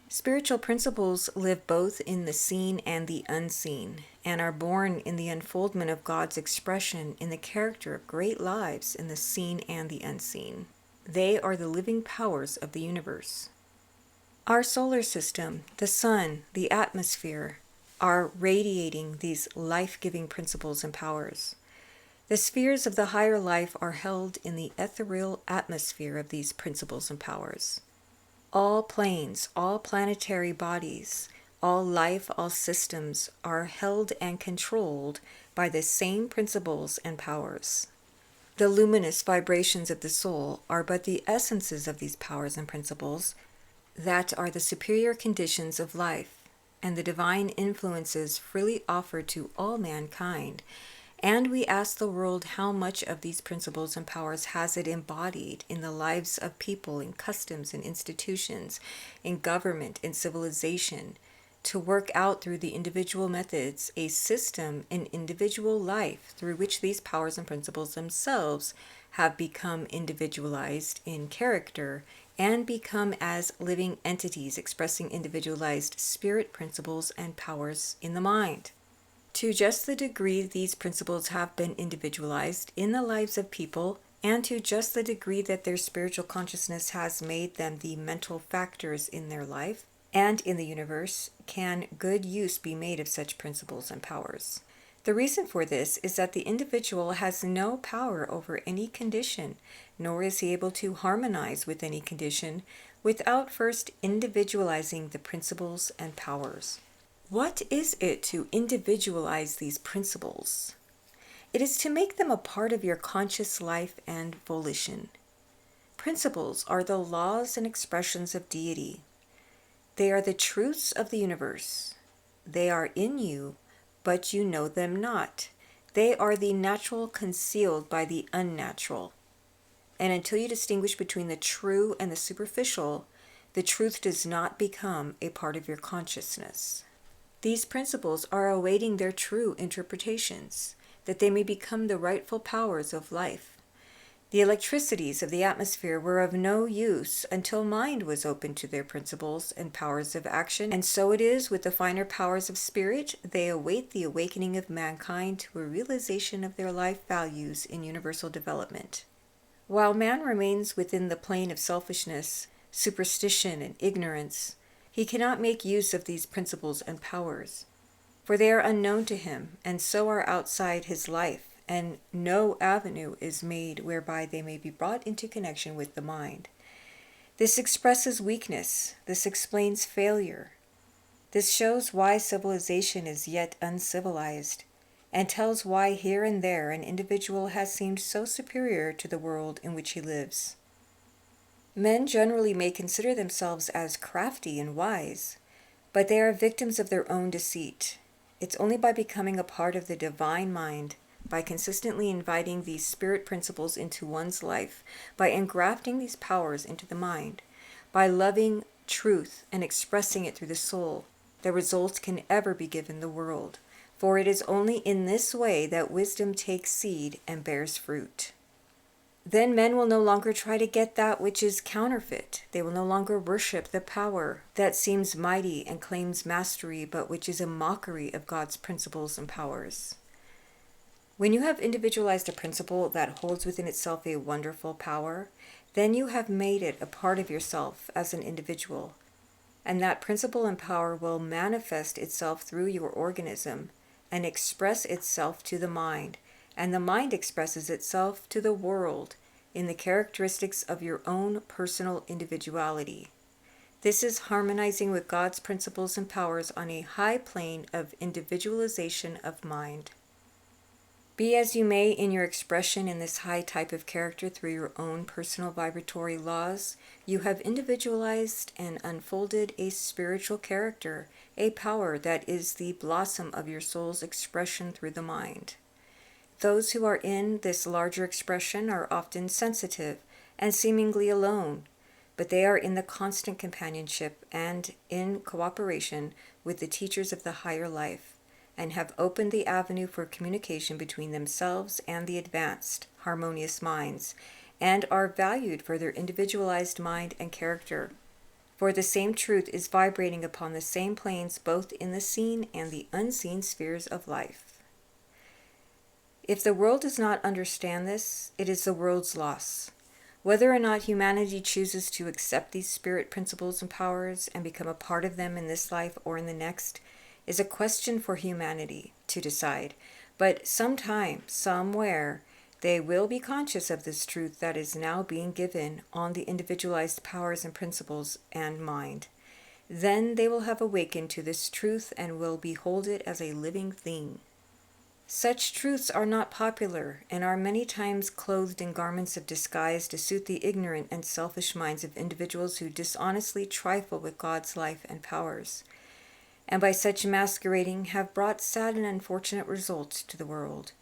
Spiritual principles live both in the seen and the unseen, and are born in the unfoldment of God's expression in the character of great lives in the seen and the unseen. They are the living powers of the universe. Our solar system, the sun, the atmosphere, are radiating these life-giving principles and powers. The spheres of the higher life are held in the ethereal atmosphere of these principles and powers. All planes, all planetary bodies, all life, all systems are held and controlled by the same principles and powers. The luminous vibrations of the soul are but the essences of these powers and principles that are the superior conditions of life, and the divine influences freely offered to all mankind. And we ask the world how much of these principles and powers has it embodied in the lives of people, in customs and institutions, in government, in civilization, to work out through the individual methods a system in individual life through which these powers and principles themselves have become individualized in character and become as living entities expressing individualized spirit principles and powers in the mind. To just the degree these principles have been individualized in the lives of people, and to just the degree that their spiritual consciousness has made them the mental factors in their life and in the universe, can good use be made of such principles and powers. The reason for this is that the individual has no power over any condition, nor is he able to harmonize with any condition without first individualizing the principles and powers. What is it to individualize these principles? It is to make them a part of your conscious life and volition. Principles are the laws and expressions of deity. They are the truths of the universe. They are in you, but you know them not. They are the natural concealed by the unnatural. And until you distinguish between the true and the superficial, the truth does not become a part of your consciousness. These principles are awaiting their true interpretations, that they may become the rightful powers of life. The electricities of the atmosphere were of no use until mind was open to their principles and powers of action, and so it is with the finer powers of spirit. They await the awakening of mankind to a realization of their life values in universal development. While man remains within the plane of selfishness, superstition, and ignorance, he cannot make use of these principles and powers, for they are unknown to him, and so are outside his life, and no avenue is made whereby they may be brought into connection with the mind. This expresses weakness. This explains failure. This shows why civilization is yet uncivilized, and tells why here and there an individual has seemed so superior to the world in which he lives. Men generally may consider themselves as crafty and wise, but they are victims of their own deceit. It's only by becoming a part of the divine mind, by consistently inviting these spirit principles into one's life, by engrafting these powers into the mind, by loving truth and expressing it through the soul, that results can ever be given the world. For it is only in this way that wisdom takes seed and bears fruit. Then men will no longer try to get that which is counterfeit. They will no longer worship the power that seems mighty and claims mastery, but which is a mockery of God's principles and powers. When you have individualized a principle that holds within itself a wonderful power, then you have made it a part of yourself as an individual, and that principle and power will manifest itself through your organism and express itself to the mind, and the mind expresses itself to the world in the characteristics of your own personal individuality. This is harmonizing with God's principles and powers on a high plane of individualization of mind. Be as you may in your expression in this high type of character through your own personal vibratory laws, you have individualized and unfolded a spiritual character, a power that is the blossom of your soul's expression through the mind. Those who are in this larger expression are often sensitive and seemingly alone, but they are in the constant companionship and in cooperation with the teachers of the higher life, and have opened the avenue for communication between themselves and the advanced, harmonious minds, and are valued for their individualized mind and character. For the same truth is vibrating upon the same planes both in the seen and the unseen spheres of life. If the world does not understand this, it is the world's loss. Whether or not humanity chooses to accept these spirit principles and powers and become a part of them in this life or in the next is a question for humanity to decide. But sometime, somewhere, they will be conscious of this truth that is now being given on the individualized powers and principles and mind. Then they will have awakened to this truth and will behold it as a living thing. Such truths are not popular and are many times clothed in garments of disguise to suit the ignorant and selfish minds of individuals who dishonestly trifle with God's life and powers, and by such masquerading have brought sad and unfortunate results to the world.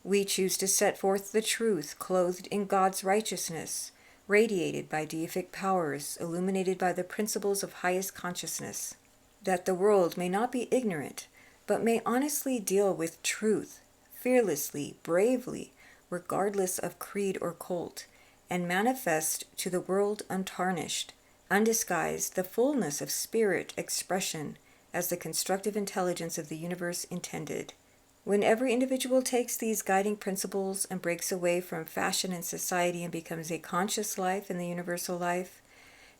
We choose to set forth the truth clothed in God's righteousness, radiated by deific powers, illuminated by the principles of highest consciousness, that the world may not be ignorant, but may honestly deal with truth, fearlessly, bravely, regardless of creed or cult, and manifest to the world untarnished, undisguised, the fullness of spirit expression as the constructive intelligence of the universe intended. When every individual takes these guiding principles and breaks away from fashion and society and becomes a conscious life in the universal life,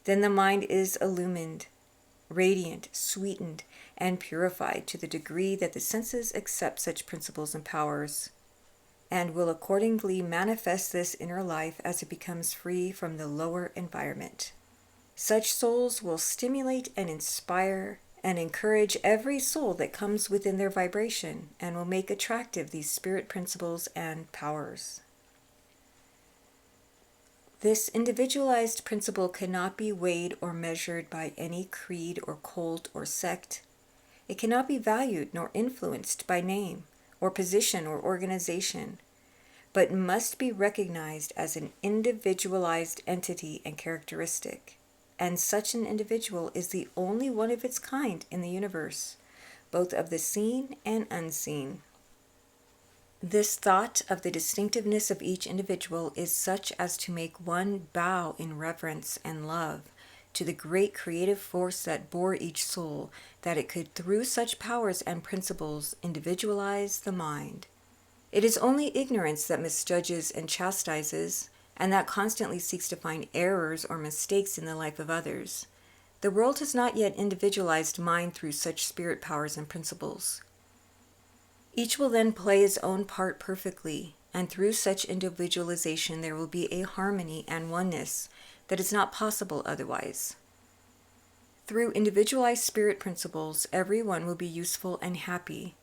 then the mind is illumined, radiant, sweetened, and purified to the degree that the senses accept such principles and powers, and will accordingly manifest this inner life as it becomes free from the lower environment. Such souls will stimulate and inspire and encourage every soul that comes within their vibration, and will make attractive these spirit principles and powers. This individualized principle cannot be weighed or measured by any creed or cult or sect. It cannot be valued nor influenced by name or position or organization, but must be recognized as an individualized entity and characteristic. And such an individual is the only one of its kind in the universe, both of the seen and unseen. This thought of the distinctiveness of each individual is such as to make one bow in reverence and love to the great creative force that bore each soul, that it could through such powers and principles individualize the mind. It is only ignorance that misjudges and chastises, and that constantly seeks to find errors or mistakes in the life of others. The world has not yet individualized mind through such spirit powers and principles. Each will then play his own part perfectly, and through such individualization there will be a harmony and oneness that is not possible otherwise. Through individualized spirit principles, everyone will be useful and happy,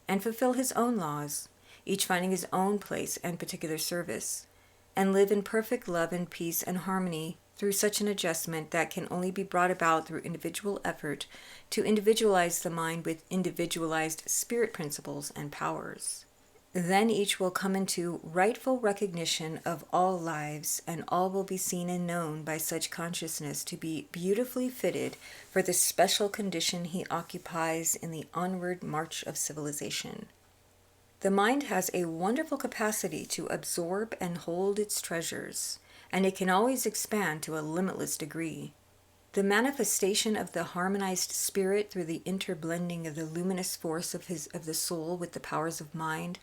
and fulfill his own laws, each finding his own place and particular service, and live in perfect love and peace and harmony through such an adjustment that can only be brought about through individual effort to individualize the mind with individualized spirit principles and powers. Then each will come into rightful recognition of all lives, and all will be seen and known by such consciousness to be beautifully fitted for the special condition he occupies in the onward march of civilization. The mind has a wonderful capacity to absorb and hold its treasures, and it can always expand to a limitless degree. The manifestation of the harmonized spirit through the interblending of the luminous force of the soul with the powers of mind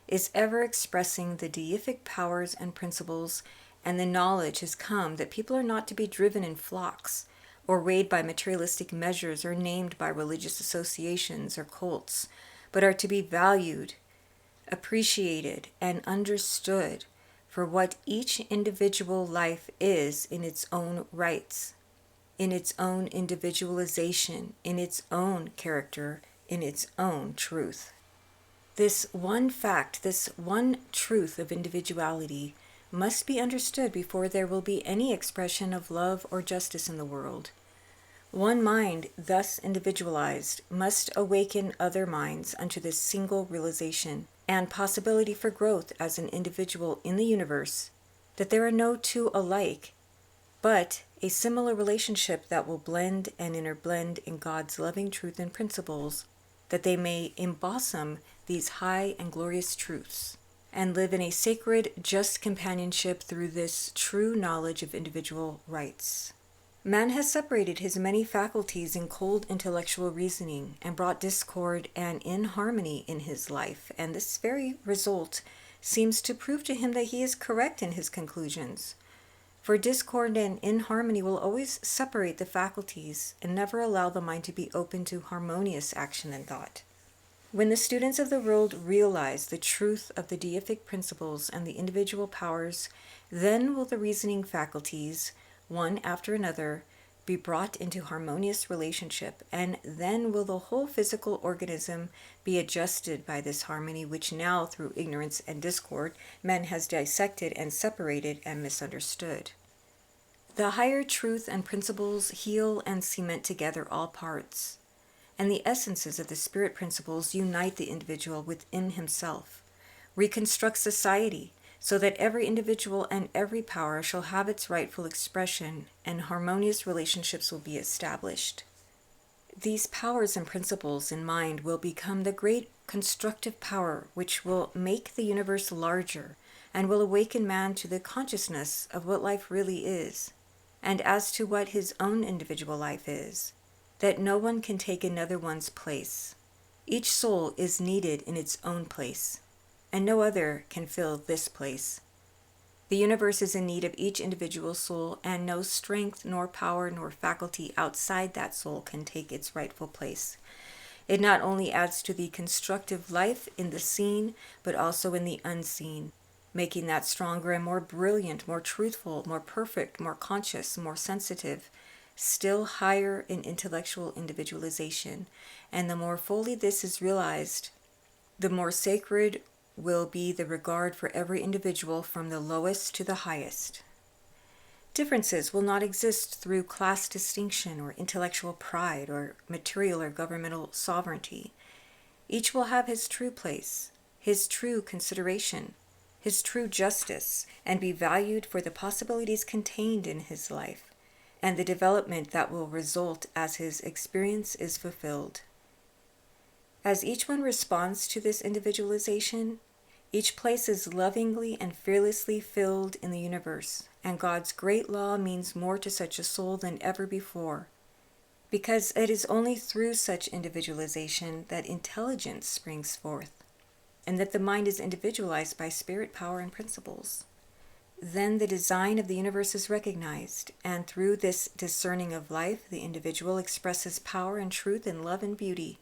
is ever expressing the deific powers and principles and the knowledge has come that people are not to be driven in flocks, or weighed by materialistic measures, or named by religious associations or cults, but are to be valued, appreciated, and understood for what each individual life is in its own rights, in its own individualization, in its own character, in its own truth. This one fact, this one truth of individuality must be understood before there will be any expression of love or justice in the world. One mind, thus individualized, must awaken other minds unto this single realization and possibility for growth as an individual in the universe, that there are no two alike, but a similar relationship that will blend and interblend in God's loving truth and principles, that they may embosom these high and glorious truths and live in a sacred, just companionship through this true knowledge of individual rights. Man has separated his many faculties in cold intellectual reasoning and brought discord and inharmony in his life, and this very result seems to prove to him that he is correct in his conclusions. For discord and inharmony will always separate the faculties and never allow the mind to be open to harmonious action and thought. When the students of the world realize the truth of the Deific principles and the individual powers, then will the reasoning faculties, one after another, be brought into harmonious relationship, and then will the whole physical organism be adjusted by this harmony which now, through ignorance and discord, man has dissected and separated and misunderstood. The higher truth and principles heal and cement together all parts, and the essences of the spirit principles unite the individual within himself, reconstruct society, so that every individual and every power shall have its rightful expression, and harmonious relationships will be established. These powers and principles in mind will become the great constructive power which will make the universe larger and will awaken man to the consciousness of what life really is, and as to what his own individual life is, that no one can take another one's place. Each soul is needed in its own place, and no other can fill this place. The universe is in need of each individual soul, and no strength, nor power, nor faculty outside that soul can take its rightful place. It not only adds to the constructive life in the seen, but also in the unseen, making that stronger and more brilliant, more truthful, more perfect, more conscious, more sensitive, still higher in intellectual individualization. And the more fully this is realized, the more sacred will be the regard for every individual from the lowest to the highest. Differences will not exist through class distinction or intellectual pride or material or governmental sovereignty. Each will have his true place, his true consideration, his true justice, and be valued for the possibilities contained in his life and the development that will result as his experience is fulfilled. As each one responds to this individualization, each place is lovingly and fearlessly filled in the universe, and God's great law means more to such a soul than ever before, because it is only through such individualization that intelligence springs forth, and that the mind is individualized by spirit, power, and principles. Then the design of the universe is recognized, and through this discerning of life, the individual expresses power and truth and love and beauty,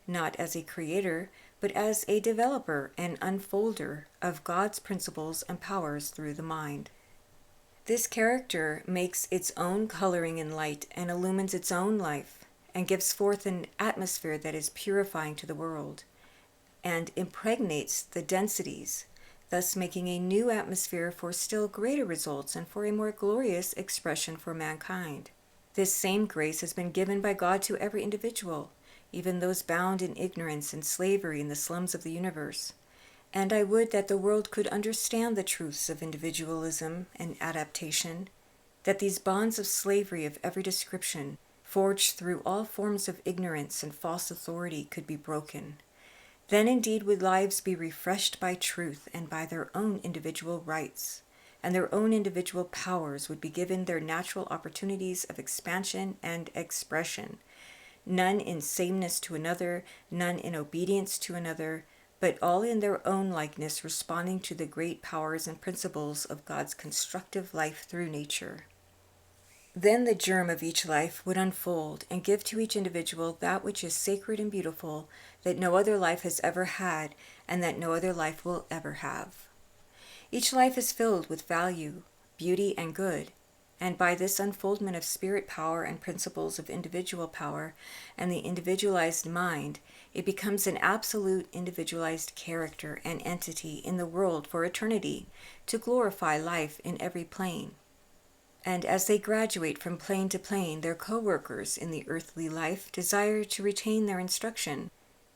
not as a creator, but as a developer and unfolder of God's principles and powers through the mind. This character makes its own coloring in light and illumines its own life, and gives forth an atmosphere that is purifying to the world, and impregnates the densities, thus making a new atmosphere for still greater results and for a more glorious expression for mankind. This same grace has been given by God to every individual, even those bound in ignorance and slavery in the slums of the universe. And I would that the world could understand the truths of individualism and adaptation, that these bonds of slavery of every description, forged through all forms of ignorance and false authority, could be broken. Then indeed would lives be refreshed by truth and by their own individual rights, and their own individual powers would be given their natural opportunities of expansion and expression, none in sameness to another, none in obedience to another, but all in their own likeness, responding to the great powers and principles of God's constructive life through nature. Then the germ of each life would unfold and give to each individual that which is sacred and beautiful, that no other life has ever had and that no other life will ever have. Each life is filled with value, beauty, and good, and by this unfoldment of spirit power and principles of individual power and the individualized mind, it becomes an absolute individualized character and entity in the world for eternity, to glorify life in every plane. And as they graduate from plane to plane, their co-workers in the earthly life desire to retain their instruction.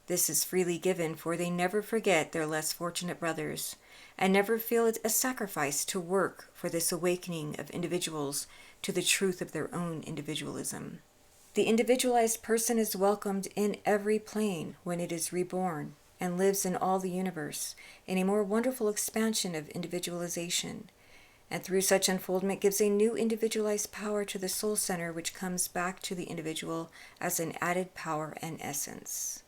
This is freely given, for they never forget their less fortunate brothers, and never feel it a sacrifice to work for this awakening of individuals to the truth of their own individualism. The individualized person is welcomed in every plane when it is reborn, and lives in all the universe in a more wonderful expansion of individualization, and through such unfoldment gives a new individualized power to the soul center, which comes back to the individual as an added power and essence.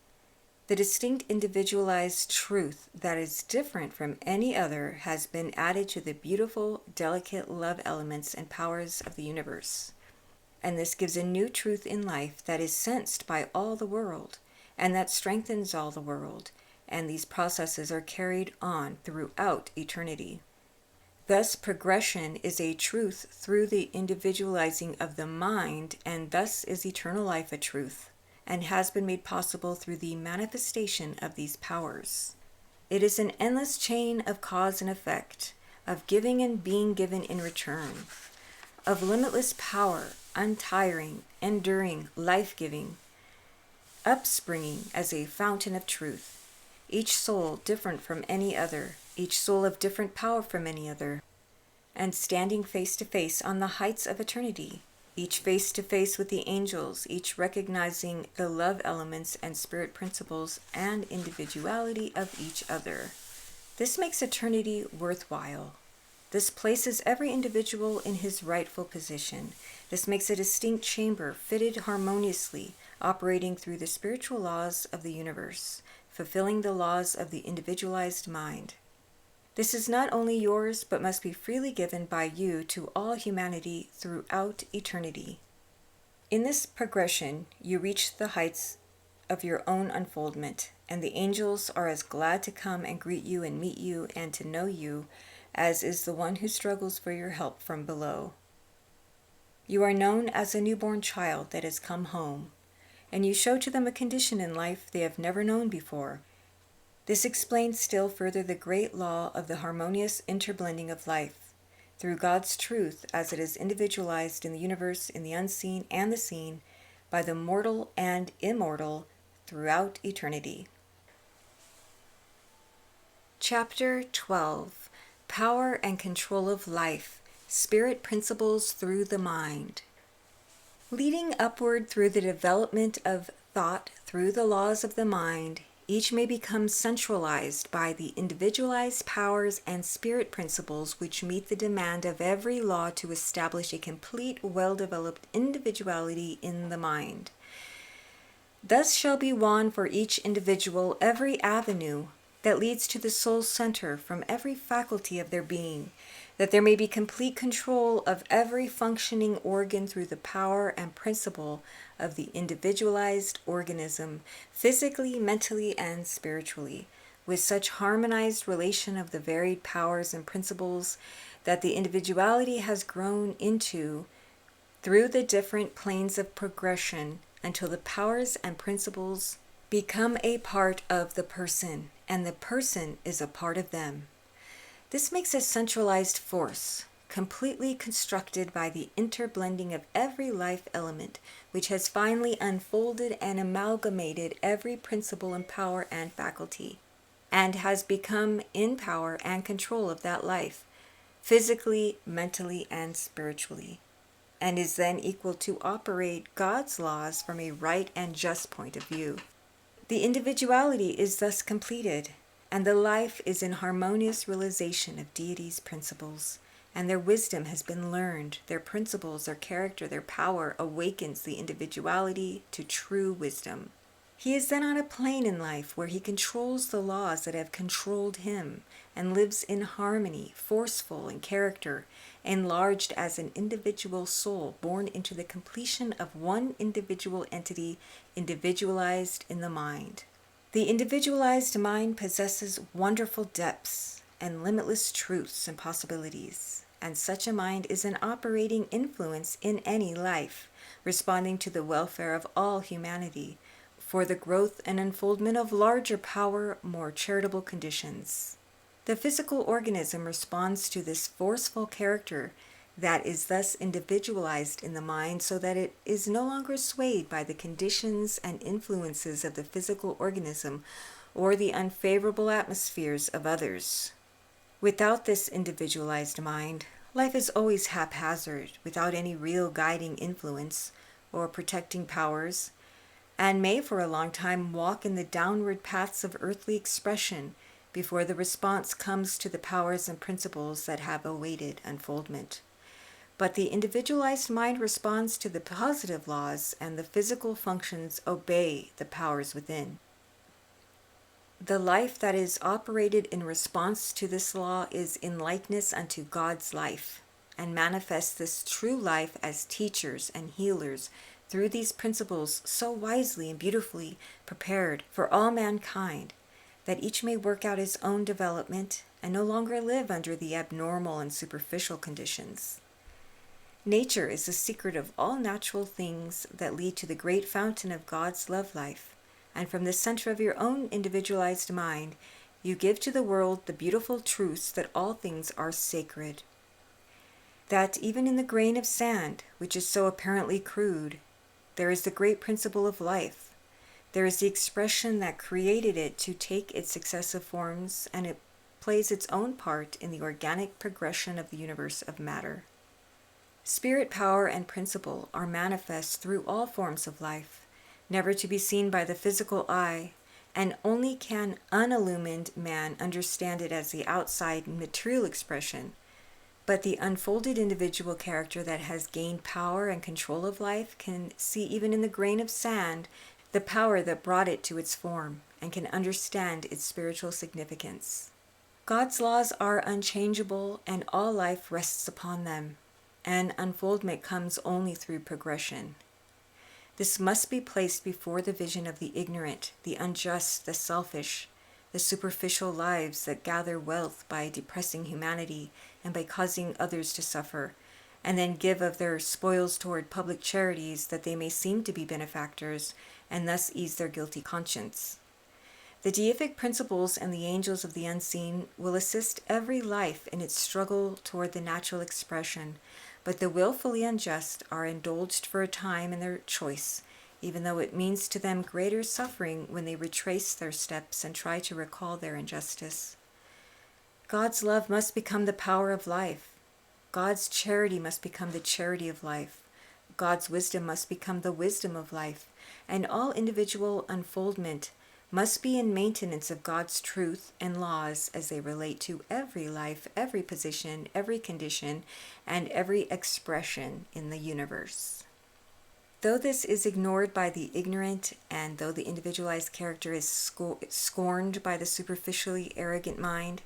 The distinct individualized truth that is different from any other has been added to the beautiful, delicate love elements and powers of the universe. And this gives a new truth in life that is sensed by all the world, and that strengthens all the world, and these processes are carried on throughout eternity. Thus, progression is a truth through the individualizing of the mind, and thus is eternal life a truth, and has been made possible through the manifestation of these powers. It is an endless chain of cause and effect, of giving and being given in return, of limitless power, untiring, enduring, life-giving, upspringing as a fountain of truth, each soul different from any other, each soul of different power from any other, and standing face to face on the heights of eternity, each face to face with the angels, each recognizing the love elements and spirit principles and individuality of each other. This makes eternity worthwhile. This places every individual in his rightful position. This makes a distinct chamber fitted harmoniously, operating through the spiritual laws of the universe, fulfilling the laws of the individualized mind. This is not only yours, but must be freely given by you to all humanity throughout eternity. In this progression, you reach the heights of your own unfoldment, and the angels are as glad to come and greet you and meet you and to know you as is the one who struggles for your help from below. You are known as a newborn child that has come home, and you show to them a condition in life they have never known before. This explains still further the great law of the harmonious interblending of life, through God's truth as it is individualized in the universe, in the unseen and the seen, by the mortal and immortal throughout eternity. Chapter 12. Power and Control of Life, Spirit Principles Through the Mind. Leading upward through the development of thought through the laws of the mind, each may become centralized by the individualized powers and spirit principles which meet the demand of every law to establish a complete, well-developed individuality in the mind. Thus shall be won for each individual every avenue that leads to the soul center from every faculty of their being, that there may be complete control of every functioning organ through the power and principle of the individualized organism, physically, mentally, and spiritually, with such harmonized relation of the varied powers and principles that the individuality has grown into through the different planes of progression until the powers and principles become a part of the person, and the person is a part of them. This makes a centralized force, completely constructed by the interblending of every life element, which has finally unfolded and amalgamated every principle and power and faculty, and has become in power and control of that life, physically, mentally, and spiritually, and is then equal to operate God's laws from a right and just point of view. The individuality is thus completed, and the life is in harmonious realization of deity's principles, and their wisdom has been learned, their principles, their character, their power awakens the individuality to true wisdom. He is then on a plane in life where he controls the laws that have controlled him and lives in harmony, forceful in character, enlarged as an individual soul born into the completion of one individual entity, individualized in the mind. The individualized mind possesses wonderful depths and limitless truths and possibilities, and such a mind is an operating influence in any life, responding to the welfare of all humanity, for the growth and unfoldment of larger power, more charitable conditions. The physical organism responds to this forceful character that is thus individualized in the mind so that it is no longer swayed by the conditions and influences of the physical organism or the unfavorable atmospheres of others. Without this individualized mind, life is always haphazard, without any real guiding influence or protecting powers, and may for a long time walk in the downward paths of earthly expression before the response comes to the powers and principles that have awaited unfoldment. But the individualized mind responds to the positive laws, and the physical functions obey the powers within. The life that is operated in response to this law is in likeness unto God's life, and manifests this true life as teachers and healers through these principles so wisely and beautifully prepared for all mankind, that each may work out his own development and no longer live under the abnormal and superficial conditions. Nature is the secret of all natural things that lead to the great fountain of God's love life, and from the center of your own individualized mind, you give to the world the beautiful truths that all things are sacred. That even in the grain of sand, which is so apparently crude, there is the great principle of life. There is the expression that created it to take its successive forms, and it plays its own part in the organic progression of the universe of matter. Spirit power and principle are manifest through all forms of life, never to be seen by the physical eye, and only can unillumined man understand it as the outside material expression. But the unfolded individual character that has gained power and control of life can see even in the grain of sand the power that brought it to its form, and can understand its spiritual significance. God's laws are unchangeable, and all life rests upon them, and unfoldment comes only through progression. This must be placed before the vision of the ignorant, the unjust, the selfish, the superficial lives that gather wealth by depressing humanity and by causing others to suffer, and then give of their spoils toward public charities that they may seem to be benefactors and thus ease their guilty conscience. The Deific principles and the angels of the unseen will assist every life in its struggle toward the natural expression, but the willfully unjust are indulged for a time in their choice, even though it means to them greater suffering when they retrace their steps and try to recall their injustice. God's love must become the power of life. God's charity must become the charity of life. God's wisdom must become the wisdom of life, and all individual unfoldment must be in maintenance of God's truth and laws as they relate to every life, every position, every condition, and every expression in the universe. Though this is ignored by the ignorant, and though the individualized character is scorned by the superficially arrogant mind,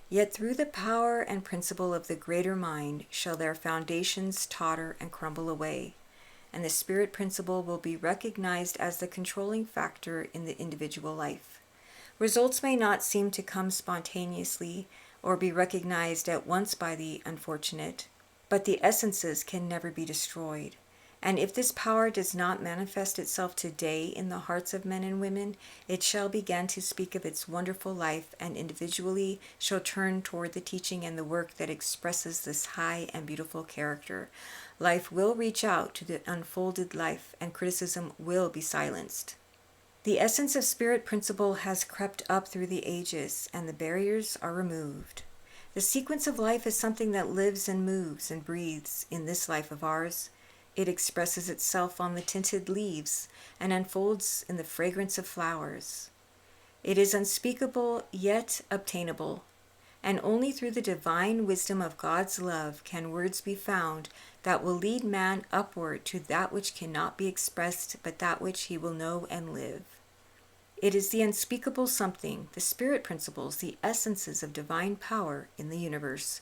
yet through the power and principle of the greater mind shall their foundations totter and crumble away, and the spirit principle will be recognized as the controlling factor in the individual life. Results may not seem to come spontaneously or be recognized at once by the unfortunate, but the essences can never be destroyed. And if this power does not manifest itself today in the hearts of men and women, it shall begin to speak of its wonderful life, and individually shall turn toward the teaching and the work that expresses this high and beautiful character. Life will reach out to the unfolded life, and criticism will be silenced. The essence of spirit principle has crept up through the ages, and the barriers are removed. The sequence of life is something that lives and moves and breathes in this life of ours. It expresses itself on the tinted leaves and unfolds in the fragrance of flowers. It is unspeakable yet obtainable, and only through the divine wisdom of God's love can words be found that will lead man upward to that which cannot be expressed, but that which he will know and live. It is the unspeakable something, the spirit principles, the essences of divine power in the universe.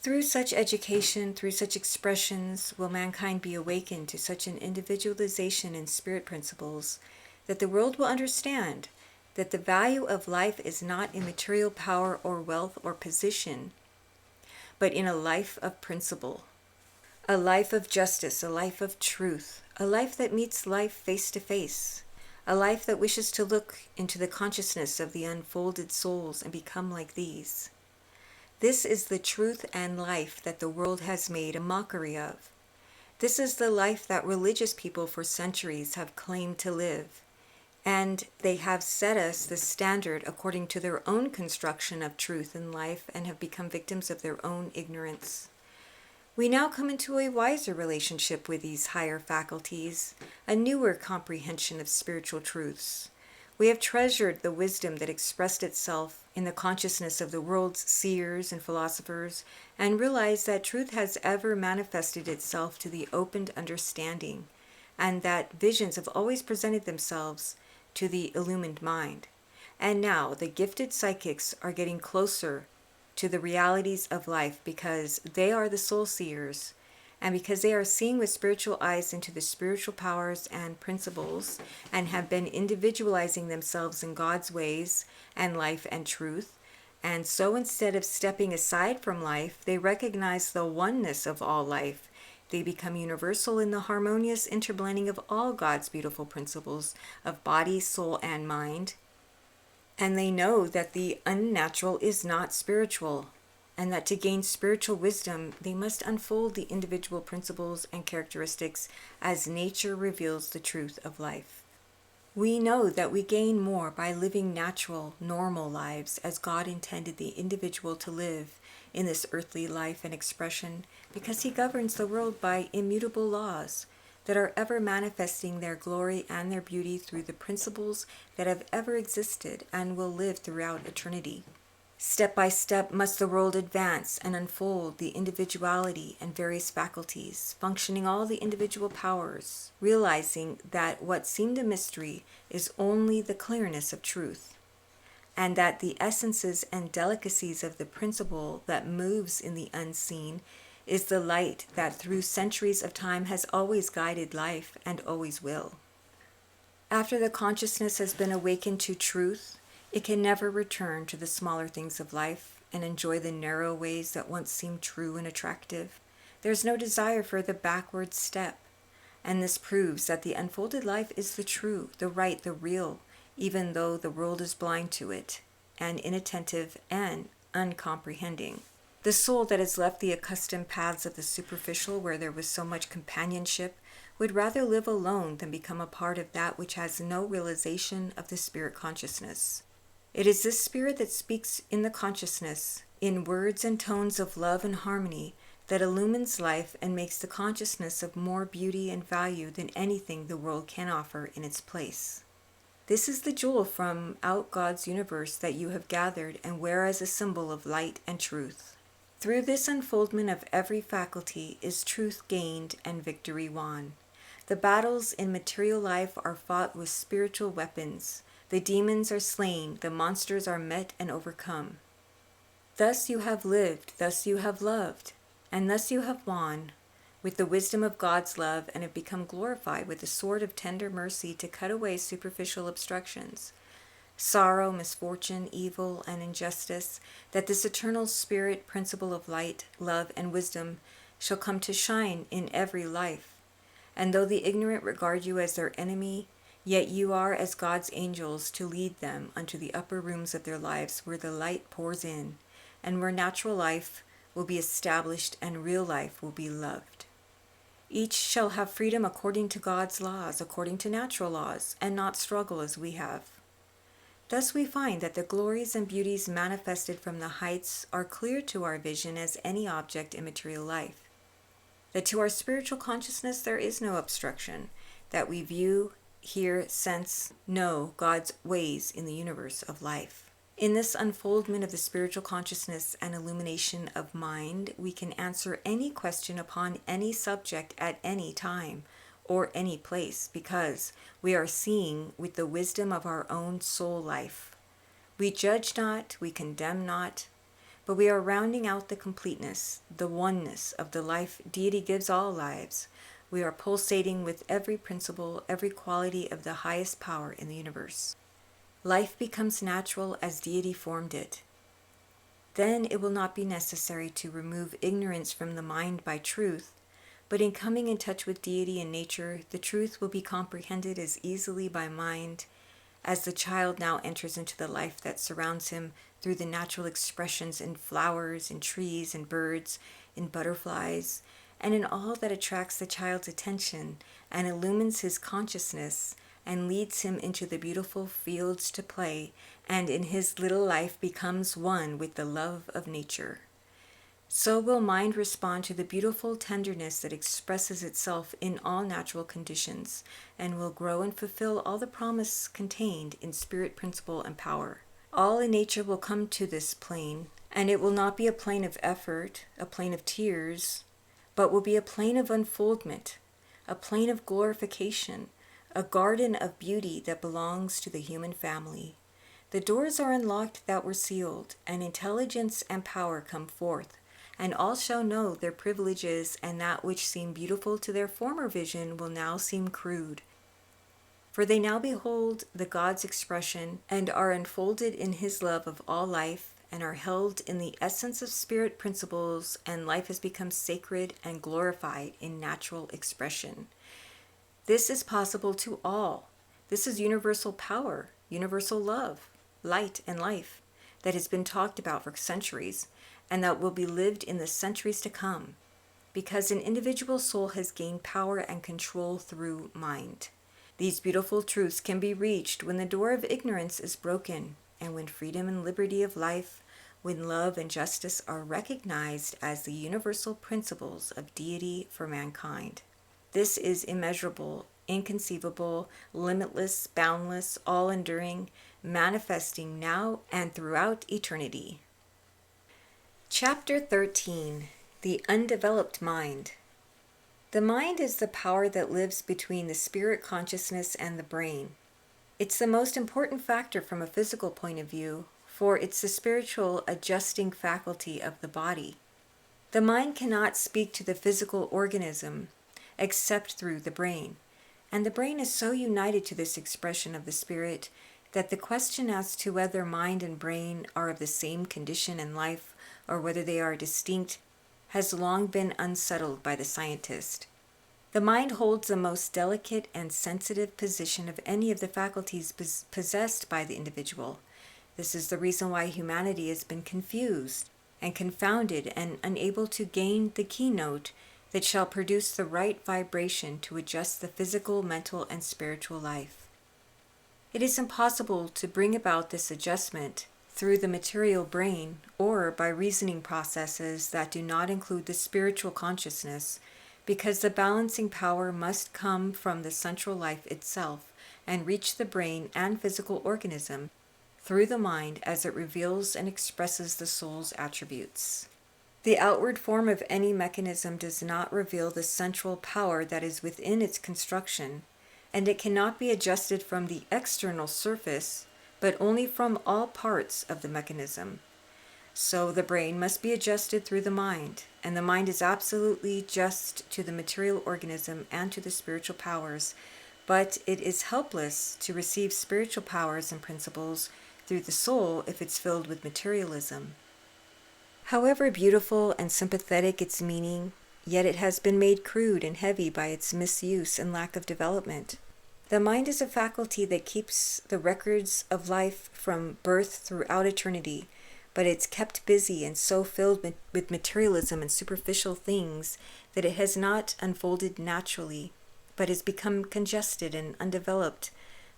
Through such education, through such expressions, will mankind be awakened to such an individualization in spirit principles that the world will understand that the value of life is not in material power or wealth or position, but in a life of principle, a life of justice, a life of truth, a life that meets life face to face, a life that wishes to look into the consciousness of the unfolded souls and become like these. This is the truth and life that the world has made a mockery of. This is the life that religious people for centuries have claimed to live, and they have set us the standard according to their own construction of truth and life and have become victims of their own ignorance. We now come into a wiser relationship with these higher faculties, a newer comprehension of spiritual truths. We have treasured the wisdom that expressed itself in the consciousness of the world's seers and philosophers, and realized that truth has ever manifested itself to the opened understanding, and that visions have always presented themselves to the illumined mind. And now the gifted psychics are getting closer to the realities of life because they are the soul seers, and because they are seeing with spiritual eyes into the spiritual powers and principles and have been individualizing themselves in God's ways and life and truth. And so instead of stepping aside from life, they recognize the oneness of all life. They become universal in the harmonious interblending of all God's beautiful principles of body, soul, and mind. And they know that the unnatural is not spiritual, and that to gain spiritual wisdom, they must unfold the individual principles and characteristics as nature reveals the truth of life. We know that we gain more by living natural, normal lives as God intended the individual to live in this earthly life and expression, because He governs the world by immutable laws that are ever manifesting their glory and their beauty through the principles that have ever existed and will live throughout eternity. Step by step must the world advance and unfold the individuality and various faculties, functioning all the individual powers, realizing that what seemed a mystery is only the clearness of truth, and that the essences and delicacies of the principle that moves in the unseen is the light that through centuries of time has always guided life and always will. After the consciousness has been awakened to truth, it can never return to the smaller things of life and enjoy the narrow ways that once seemed true and attractive. There is no desire for the backward step, and this proves that the unfolded life is the true, the right, the real, even though the world is blind to it, and inattentive and uncomprehending. The soul that has left the accustomed paths of the superficial where there was so much companionship would rather live alone than become a part of that which has no realization of the spirit consciousness. It is this spirit that speaks in the consciousness, in words and tones of love and harmony, that illumines life and makes the consciousness of more beauty and value than anything the world can offer in its place. This is the jewel from out God's universe that you have gathered and wear as a symbol of light and truth. Through this unfoldment of every faculty is truth gained and victory won. The battles in material life are fought with spiritual weapons. The demons are slain, the monsters are met and overcome. Thus you have lived, thus you have loved, and thus you have won, with the wisdom of God's love, and have become glorified with the sword of tender mercy to cut away superficial obstructions, sorrow, misfortune, evil, and injustice, that this eternal spirit principle of light, love, and wisdom shall come to shine in every life. And though the ignorant regard you as their enemy, yet you are as God's angels to lead them unto the upper rooms of their lives where the light pours in, and where natural life will be established and real life will be loved. Each shall have freedom according to God's laws, according to natural laws, and not struggle as we have. Thus we find that the glories and beauties manifested from the heights are clear to our vision as any object in material life. That to our spiritual consciousness there is no obstruction, that we view, hear, sense, know God's ways in the universe of life. In this unfoldment of the spiritual consciousness and illumination of mind, we can answer any question upon any subject at any time, or any place, because we are seeing with the wisdom of our own soul life. We judge not, we condemn not, but we are rounding out the completeness, the oneness of the life Deity gives all lives. We are pulsating with every principle, every quality of the highest power in the universe. Life becomes natural as Deity formed it. Then it will not be necessary to remove ignorance from the mind by truth, but in coming in touch with Deity and nature, the truth will be comprehended as easily by mind as the child now enters into the life that surrounds him through the natural expressions in flowers, in trees, in birds, in butterflies, and in all that attracts the child's attention and illumines his consciousness and leads him into the beautiful fields to play, and in his little life becomes one with the love of nature. So will mind respond to the beautiful tenderness that expresses itself in all natural conditions, and will grow and fulfill all the promise contained in spirit, principle, and power. All in nature will come to this plane, and it will not be a plane of effort, a plane of tears, but will be a plane of unfoldment, a plane of glorification, a garden of beauty that belongs to the human family. The doors are unlocked that were sealed, and intelligence and power come forth, and all shall know their privileges, and that which seemed beautiful to their former vision will now seem crude. For they now behold the God's expression, and are enfolded in his love of all life, and are held in the essence of spirit principles, and life has become sacred and glorified in natural expression. This is possible to all. This is universal power, universal love, light, and life that has been talked about for centuries, and that will be lived in the centuries to come, because an individual soul has gained power and control through mind. These beautiful truths can be reached when the door of ignorance is broken, and when freedom and liberty of life, when love and justice are recognized as the universal principles of Deity for mankind. This is immeasurable, inconceivable, limitless, boundless, all-enduring, manifesting now and throughout eternity. Chapter 13. The Undeveloped Mind. The mind is the power that lives between the spirit consciousness and the brain. It's the most important factor from a physical point of view, for it's the spiritual adjusting faculty of the body. The mind cannot speak to the physical organism except through the brain, and the brain is so united to this expression of the spirit that the question as to whether mind and brain are of the same condition in life or whether they are distinct has long been unsettled by the scientist. The mind holds the most delicate and sensitive position of any of the faculties possessed by the individual. This is the reason why humanity has been confused and confounded and unable to gain the keynote that shall produce the right vibration to adjust the physical, mental, and spiritual life. It is impossible to bring about this adjustment through the material brain or by reasoning processes that do not include the spiritual consciousness, because the balancing power must come from the central life itself and reach the brain and physical organism through the mind as it reveals and expresses the soul's attributes. The outward form of any mechanism does not reveal the central power that is within its construction, and it cannot be adjusted from the external surface, but only from all parts of the mechanism. So the brain must be adjusted through the mind, and the mind is absolutely just to the material organism and to the spiritual powers, but it is helpless to receive spiritual powers and principles through the soul if it's filled with materialism. However beautiful and sympathetic its meaning, yet it has been made crude and heavy by its misuse and lack of development. The mind is a faculty that keeps the records of life from birth throughout eternity, but it's kept busy and so filled with materialism and superficial things that it has not unfolded naturally, but has become congested and undeveloped,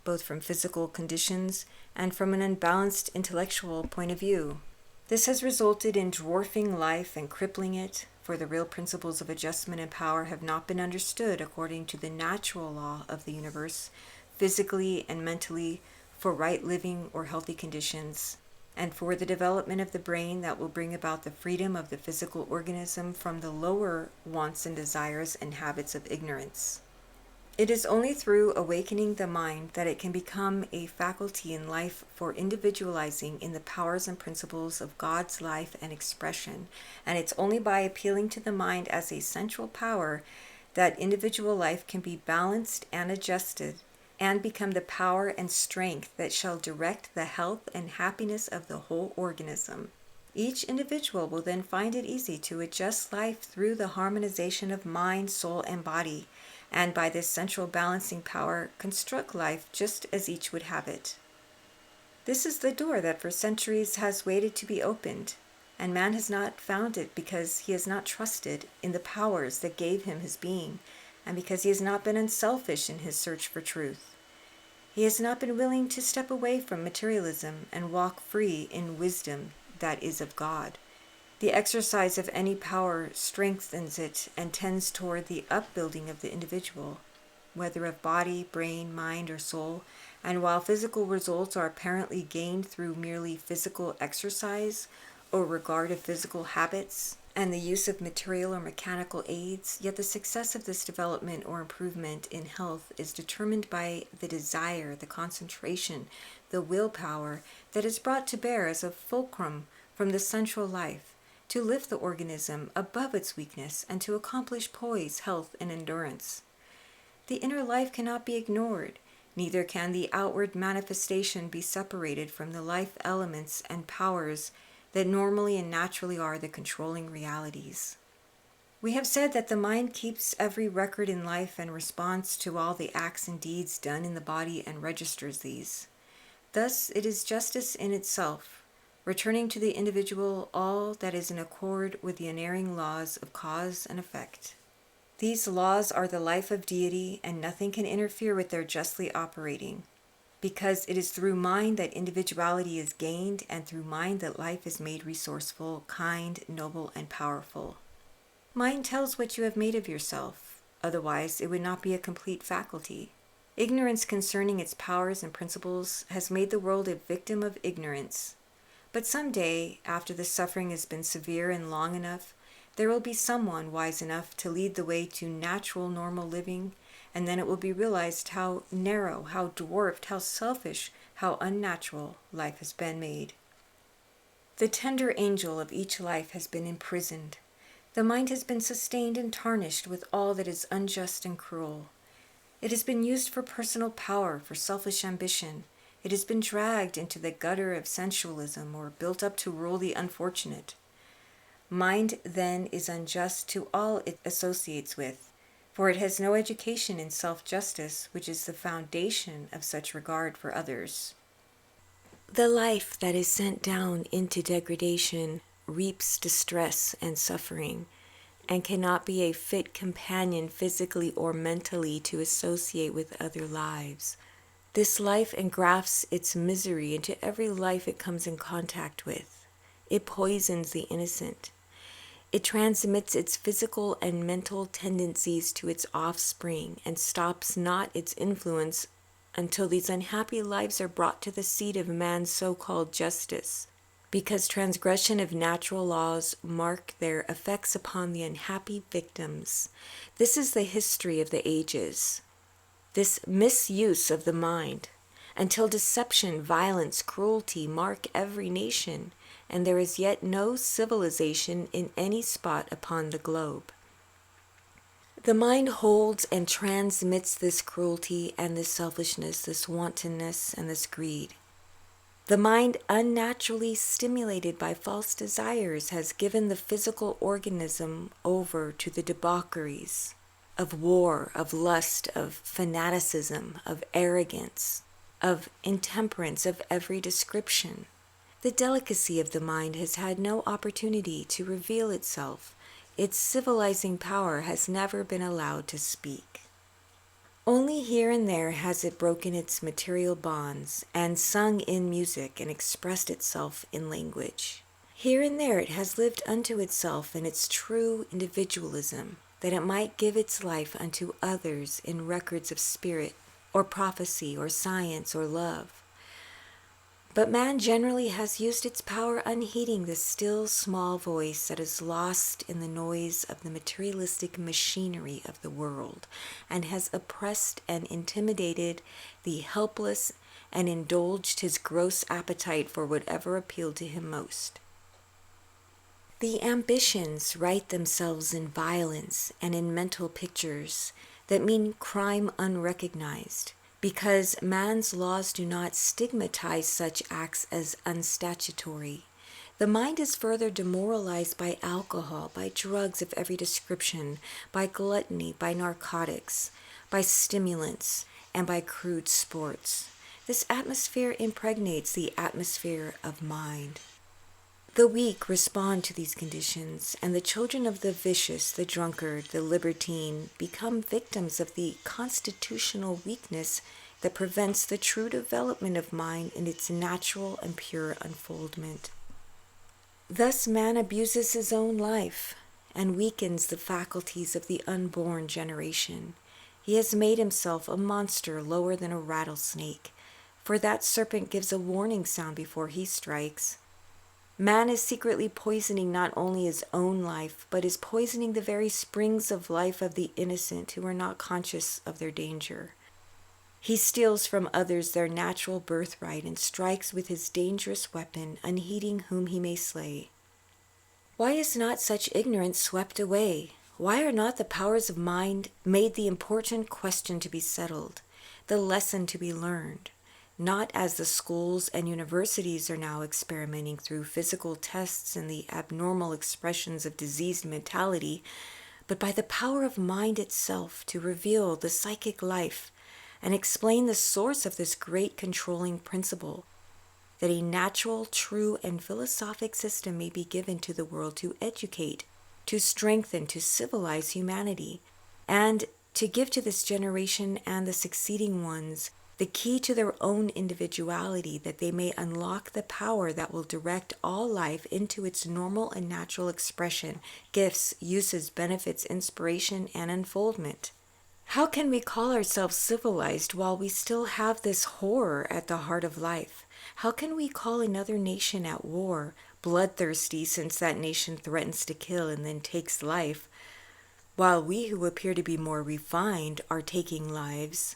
both from physical conditions and from an unbalanced intellectual point of view. This has resulted in dwarfing life and crippling it, for the real principles of adjustment and power have not been understood according to the natural law of the universe, physically and mentally, for right living or healthy conditions, and for the development of the brain that will bring about the freedom of the physical organism from the lower wants and desires and habits of ignorance. It is only through awakening the mind that it can become a faculty in life for individualizing in the powers and principles of God's life and expression. And it's only by appealing to the mind as a central power that individual life can be balanced and adjusted and become the power and strength that shall direct the health and happiness of the whole organism. Each individual will then find it easy to adjust life through the harmonization of mind, soul, and body, and by this central balancing power construct life just as each would have it. This is the door that for centuries has waited to be opened, and man has not found it because he has not trusted in the powers that gave him his being, and because he has not been unselfish in his search for truth. He has not been willing to step away from materialism and walk free in wisdom that is of God. The exercise of any power strengthens it and tends toward the upbuilding of the individual, whether of body, brain, mind, or soul. And while physical results are apparently gained through merely physical exercise or regard of physical habits and the use of material or mechanical aids, yet the success of this development or improvement in health is determined by the desire, the concentration, the willpower that is brought to bear as a fulcrum from the central life, to lift the organism above its weakness and to accomplish poise, health, and endurance. The inner life cannot be ignored, neither can the outward manifestation be separated from the life elements and powers that normally and naturally are the controlling realities. We have said that the mind keeps every record in life and responds to all the acts and deeds done in the body and registers these. Thus it is justice in itself, returning to the individual all that is in accord with the unerring laws of cause and effect. These laws are the life of deity, and nothing can interfere with their justly operating, because it is through mind that individuality is gained, and through mind that life is made resourceful, kind, noble, and powerful. Mind tells what you have made of yourself, otherwise it would not be a complete faculty. Ignorance concerning its powers and principles has made the world a victim of ignorance. But some day, after the suffering has been severe and long enough, there will be someone wise enough to lead the way to natural, normal living, and then it will be realized how narrow, how dwarfed, how selfish, how unnatural life has been made. The tender angel of each life has been imprisoned. The mind has been sustained and tarnished with all that is unjust and cruel. It has been used for personal power, for selfish ambition. It has been dragged into the gutter of sensualism or built up to rule the unfortunate. Mind, then, is unjust to all it associates with, for it has no education in self-justice, which is the foundation of such regard for others. The life that is sent down into degradation reaps distress and suffering, and cannot be a fit companion physically or mentally to associate with other lives. This life engrafts its misery into every life it comes in contact with. It poisons the innocent. It transmits its physical and mental tendencies to its offspring and stops not its influence until these unhappy lives are brought to the seat of man's so-called justice, because transgression of natural laws mark their effects upon the unhappy victims. This is the history of the ages. This misuse of the mind, until deception, violence, cruelty mark every nation, and there is yet no civilization in any spot upon the globe. The mind holds and transmits this cruelty and this selfishness, this wantonness and this greed. The mind, unnaturally stimulated by false desires, has given the physical organism over to the debaucheries of war, of lust, of fanaticism, of arrogance, of intemperance of every description. The delicacy of the mind has had no opportunity to reveal itself. Its civilizing power has never been allowed to speak. Only here and there has it broken its material bonds and sung in music and expressed itself in language. Here and there it has lived unto itself in its true individualism, that it might give its life unto others in records of spirit, or prophecy, or science, or love. But man generally has used its power unheeding the still small voice that is lost in the noise of the materialistic machinery of the world, and has oppressed and intimidated the helpless and indulged his gross appetite for whatever appealed to him most. The ambitions write themselves in violence and in mental pictures that mean crime unrecognized, because man's laws do not stigmatize such acts as unstatutory. The mind is further demoralized by alcohol, by drugs of every description, by gluttony, by narcotics, by stimulants, and by crude sports. This atmosphere impregnates the atmosphere of mind. The weak respond to these conditions, and the children of the vicious, the drunkard, the libertine, become victims of the constitutional weakness that prevents the true development of mind in its natural and pure unfoldment. Thus man abuses his own life and weakens the faculties of the unborn generation. He has made himself a monster lower than a rattlesnake, for that serpent gives a warning sound before he strikes. Man is secretly poisoning not only his own life, but is poisoning the very springs of life of the innocent who are not conscious of their danger. He steals from others their natural birthright and strikes with his dangerous weapon, unheeding whom he may slay. Why is not such ignorance swept away? Why are not the powers of mind made the important question to be settled, the lesson to be learned? Not as the schools and universities are now experimenting through physical tests and the abnormal expressions of diseased mentality, but by the power of mind itself to reveal the psychic life and explain the source of this great controlling principle, that a natural, true, and philosophic system may be given to the world to educate, to strengthen, to civilize humanity, and to give to this generation and the succeeding ones the key to their own individuality, that they may unlock the power that will direct all life into its normal and natural expression, gifts, uses, benefits, inspiration, and unfoldment. How can we call ourselves civilized while we still have this horror at the heart of life? How can we call another nation at war, bloodthirsty since that nation threatens to kill and then takes life, while we who appear to be more refined are taking lives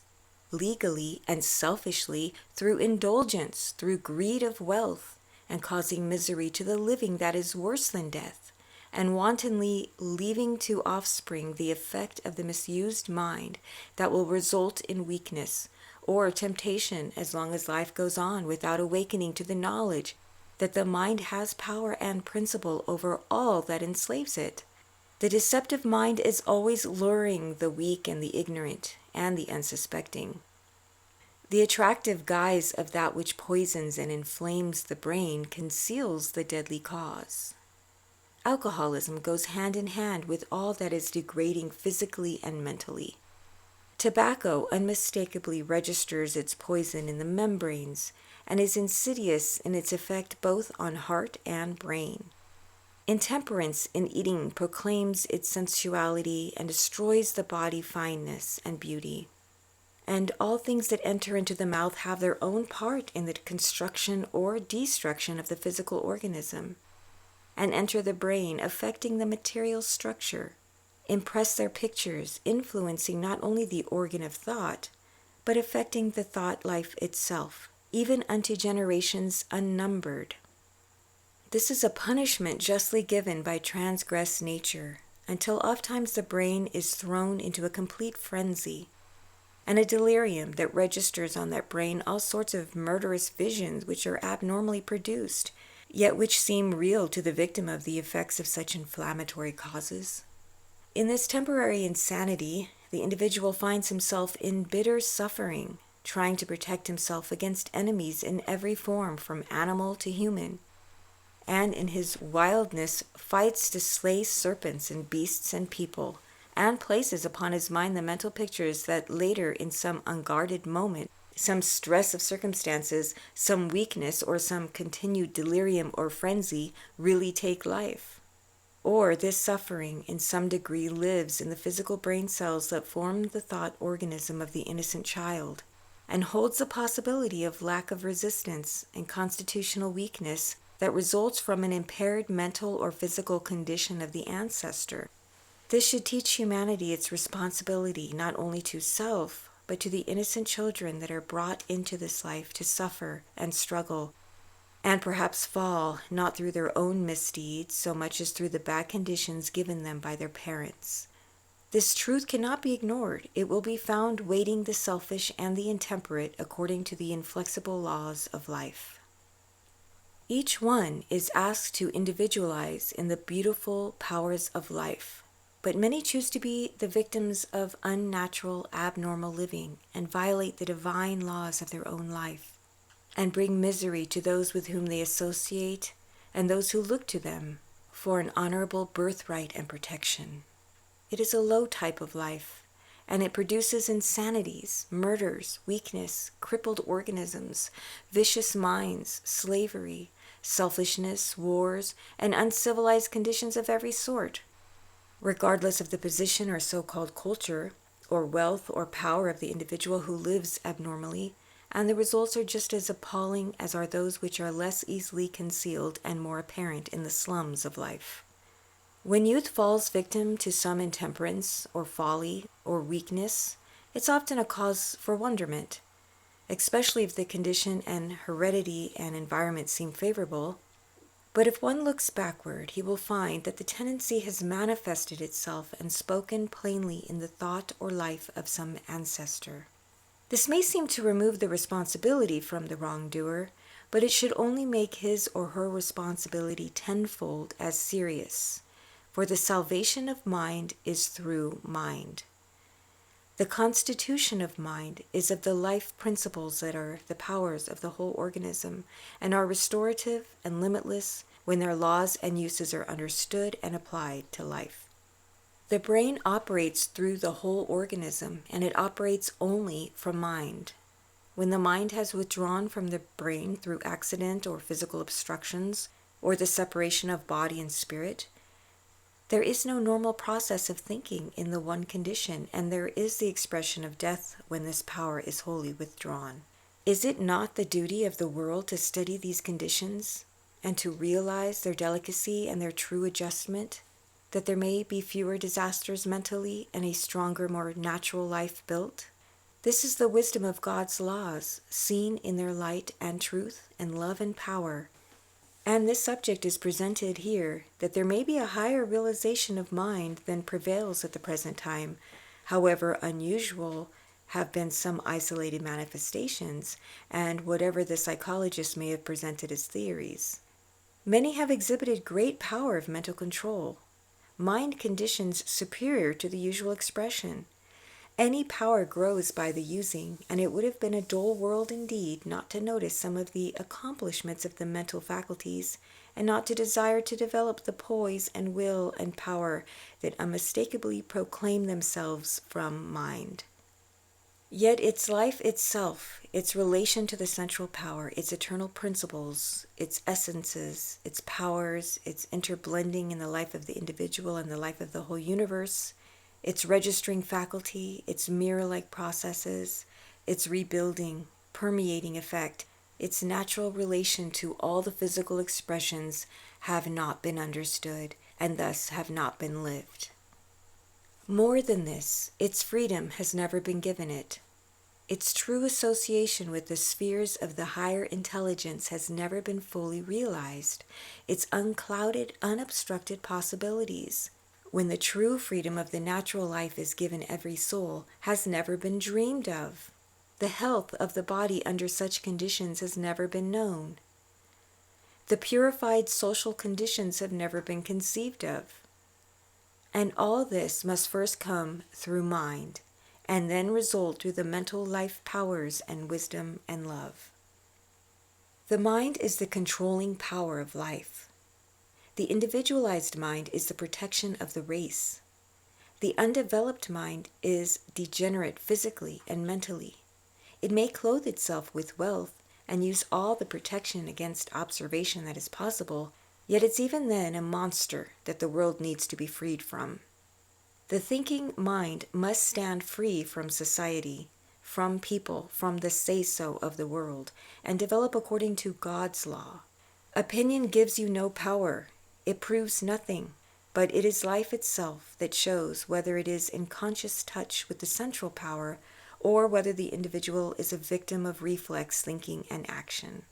legally and selfishly through indulgence, through greed of wealth, and causing misery to the living that is worse than death, and wantonly leaving to offspring the effect of the misused mind that will result in weakness or temptation as long as life goes on without awakening to the knowledge that the mind has power and principle over all that enslaves it. The deceptive mind is always luring the weak and the ignorant and the unsuspecting. The attractive guise of that which poisons and inflames the brain conceals the deadly cause. Alcoholism goes hand in hand with all that is degrading physically and mentally. Tobacco unmistakably registers its poison in the membranes and is insidious in its effect both on heart and brain. Intemperance in eating proclaims its sensuality and destroys the body fineness and beauty. And all things that enter into the mouth have their own part in the construction or destruction of the physical organism, and enter the brain, affecting the material structure, impress their pictures, influencing not only the organ of thought, but affecting the thought life itself, even unto generations unnumbered. This is a punishment justly given by transgressed nature, until ofttimes the brain is thrown into a complete frenzy, and a delirium that registers on that brain all sorts of murderous visions which are abnormally produced, yet which seem real to the victim of the effects of such inflammatory causes. In this temporary insanity, the individual finds himself in bitter suffering, trying to protect himself against enemies in every form, from animal to human, and in his wildness fights to slay serpents and beasts and people, and places upon his mind the mental pictures that later, in some unguarded moment, some stress of circumstances, some weakness, or some continued delirium or frenzy, really take life. Or this suffering in some degree lives in the physical brain cells that form the thought organism of the innocent child, and holds the possibility of lack of resistance and constitutional weakness that results from an impaired mental or physical condition of the ancestor. This should teach humanity its responsibility not only to self, but to the innocent children that are brought into this life to suffer and struggle, and perhaps fall, not through their own misdeeds so much as through the bad conditions given them by their parents. This truth cannot be ignored. It will be found weighting the selfish and the intemperate according to the inflexible laws of life. Each one is asked to individualize in the beautiful powers of life, but many choose to be the victims of unnatural, abnormal living and violate the divine laws of their own life, and bring misery to those with whom they associate and those who look to them for an honorable birthright and protection. It is a low type of life, and it produces insanities, murders, weakness, crippled organisms, vicious minds, slavery, selfishness, wars, and uncivilized conditions of every sort. Regardless of the position or so-called culture, or wealth or power of the individual who lives abnormally, and the results are just as appalling as are those which are less easily concealed and more apparent in the slums of life. When youth falls victim to some intemperance or folly or weakness, it's often a cause for wonderment, especially if the condition and heredity and environment seem favorable. But if one looks backward, he will find that the tendency has manifested itself and spoken plainly in the thought or life of some ancestor. This may seem to remove the responsibility from the wrongdoer, but it should only make his or her responsibility tenfold as serious. For the salvation of mind is through mind. The constitution of mind is of the life principles that are the powers of the whole organism and are restorative and limitless when their laws and uses are understood and applied to life. The brain operates through the whole organism, and it operates only from mind. When the mind has withdrawn from the brain through accident or physical obstructions, or the separation of body and spirit, there is no normal process of thinking in the one condition, and there is the expression of death when this power is wholly withdrawn. Is it not the duty of the world to study these conditions and to realize their delicacy and their true adjustment, that there may be fewer disasters mentally and a stronger, more natural life built? This is the wisdom of God's laws, seen in their light and truth and love and power. And this subject is presented here, that there may be a higher realization of mind than prevails at the present time, however unusual have been some isolated manifestations, and whatever the psychologists may have presented as theories. Many have exhibited great power of mental control, mind conditions superior to the usual expression. Any power grows by the using, and it would have been a dull world indeed not to notice some of the accomplishments of the mental faculties, and not to desire to develop the poise and will and power that unmistakably proclaim themselves from mind. Yet its life itself, its relation to the central power, its eternal principles, its essences, its powers, its interblending in the life of the individual and the life of the whole universe, its registering faculty, its mirror-like processes, its rebuilding, permeating effect, its natural relation to all the physical expressions have not been understood, and thus have not been lived. More than this, its freedom has never been given it. Its true association with the spheres of the higher intelligence has never been fully realized. Its unclouded, unobstructed possibilities, when the true freedom of the natural life is given every soul, has never been dreamed of. The health of the body under such conditions has never been known. The purified social conditions have never been conceived of. And all this must first come through mind, and then result through the mental life powers and wisdom and love. The mind is the controlling power of life. The individualized mind is the protection of the race. The undeveloped mind is degenerate physically and mentally. It may clothe itself with wealth and use all the protection against observation that is possible, yet it's even then a monster that the world needs to be freed from. The thinking mind must stand free from society, from people, from the say-so of the world, and develop according to God's law. Opinion gives you no power. It proves nothing, but it is life itself that shows whether it is in conscious touch with the central power or whether the individual is a victim of reflex thinking and action.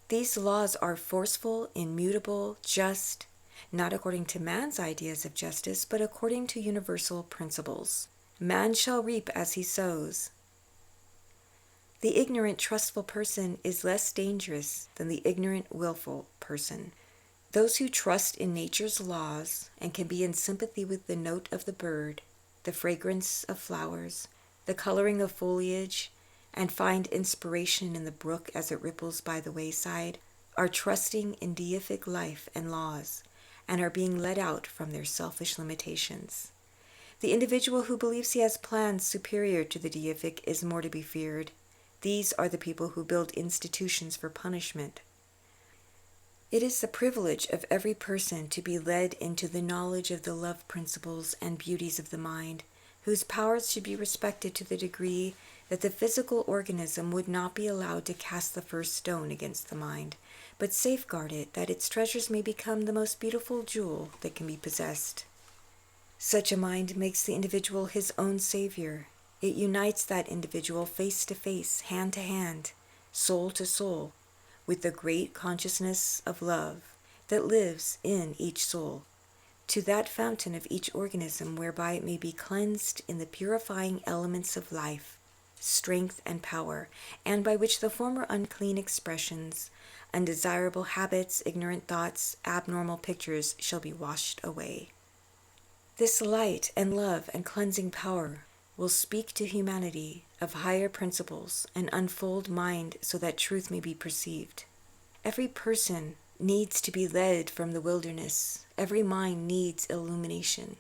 These laws are forceful, immutable, just, not according to man's ideas of justice, but according to universal principles. Man shall reap as he sows. The ignorant, trustful person is less dangerous than the ignorant, willful person. Those who trust in nature's laws and can be in sympathy with the note of the bird, the fragrance of flowers, the coloring of foliage, and find inspiration in the brook as it ripples by the wayside, are trusting in deific life and laws, and are being let out from their selfish limitations. The individual who believes he has plans superior to the deific is more to be feared. These are the people who build institutions for punishment. It is the privilege of every person to be led into the knowledge of the love principles and beauties of the mind, whose powers should be respected to the degree that the physical organism would not be allowed to cast the first stone against the mind, but safeguard it that its treasures may become the most beautiful jewel that can be possessed. Such a mind makes the individual his own savior. It unites that individual face to face, hand to hand, soul to soul, with the great consciousness of love that lives in each soul, to that fountain of each organism whereby it may be cleansed in the purifying elements of life, strength, and power, and by which the former unclean expressions, undesirable habits, ignorant thoughts, abnormal pictures shall be washed away. This light and love and cleansing power will speak to humanity of higher principles and unfold mind so that truth may be perceived. Every person needs to be led from the wilderness. Every mind needs illumination.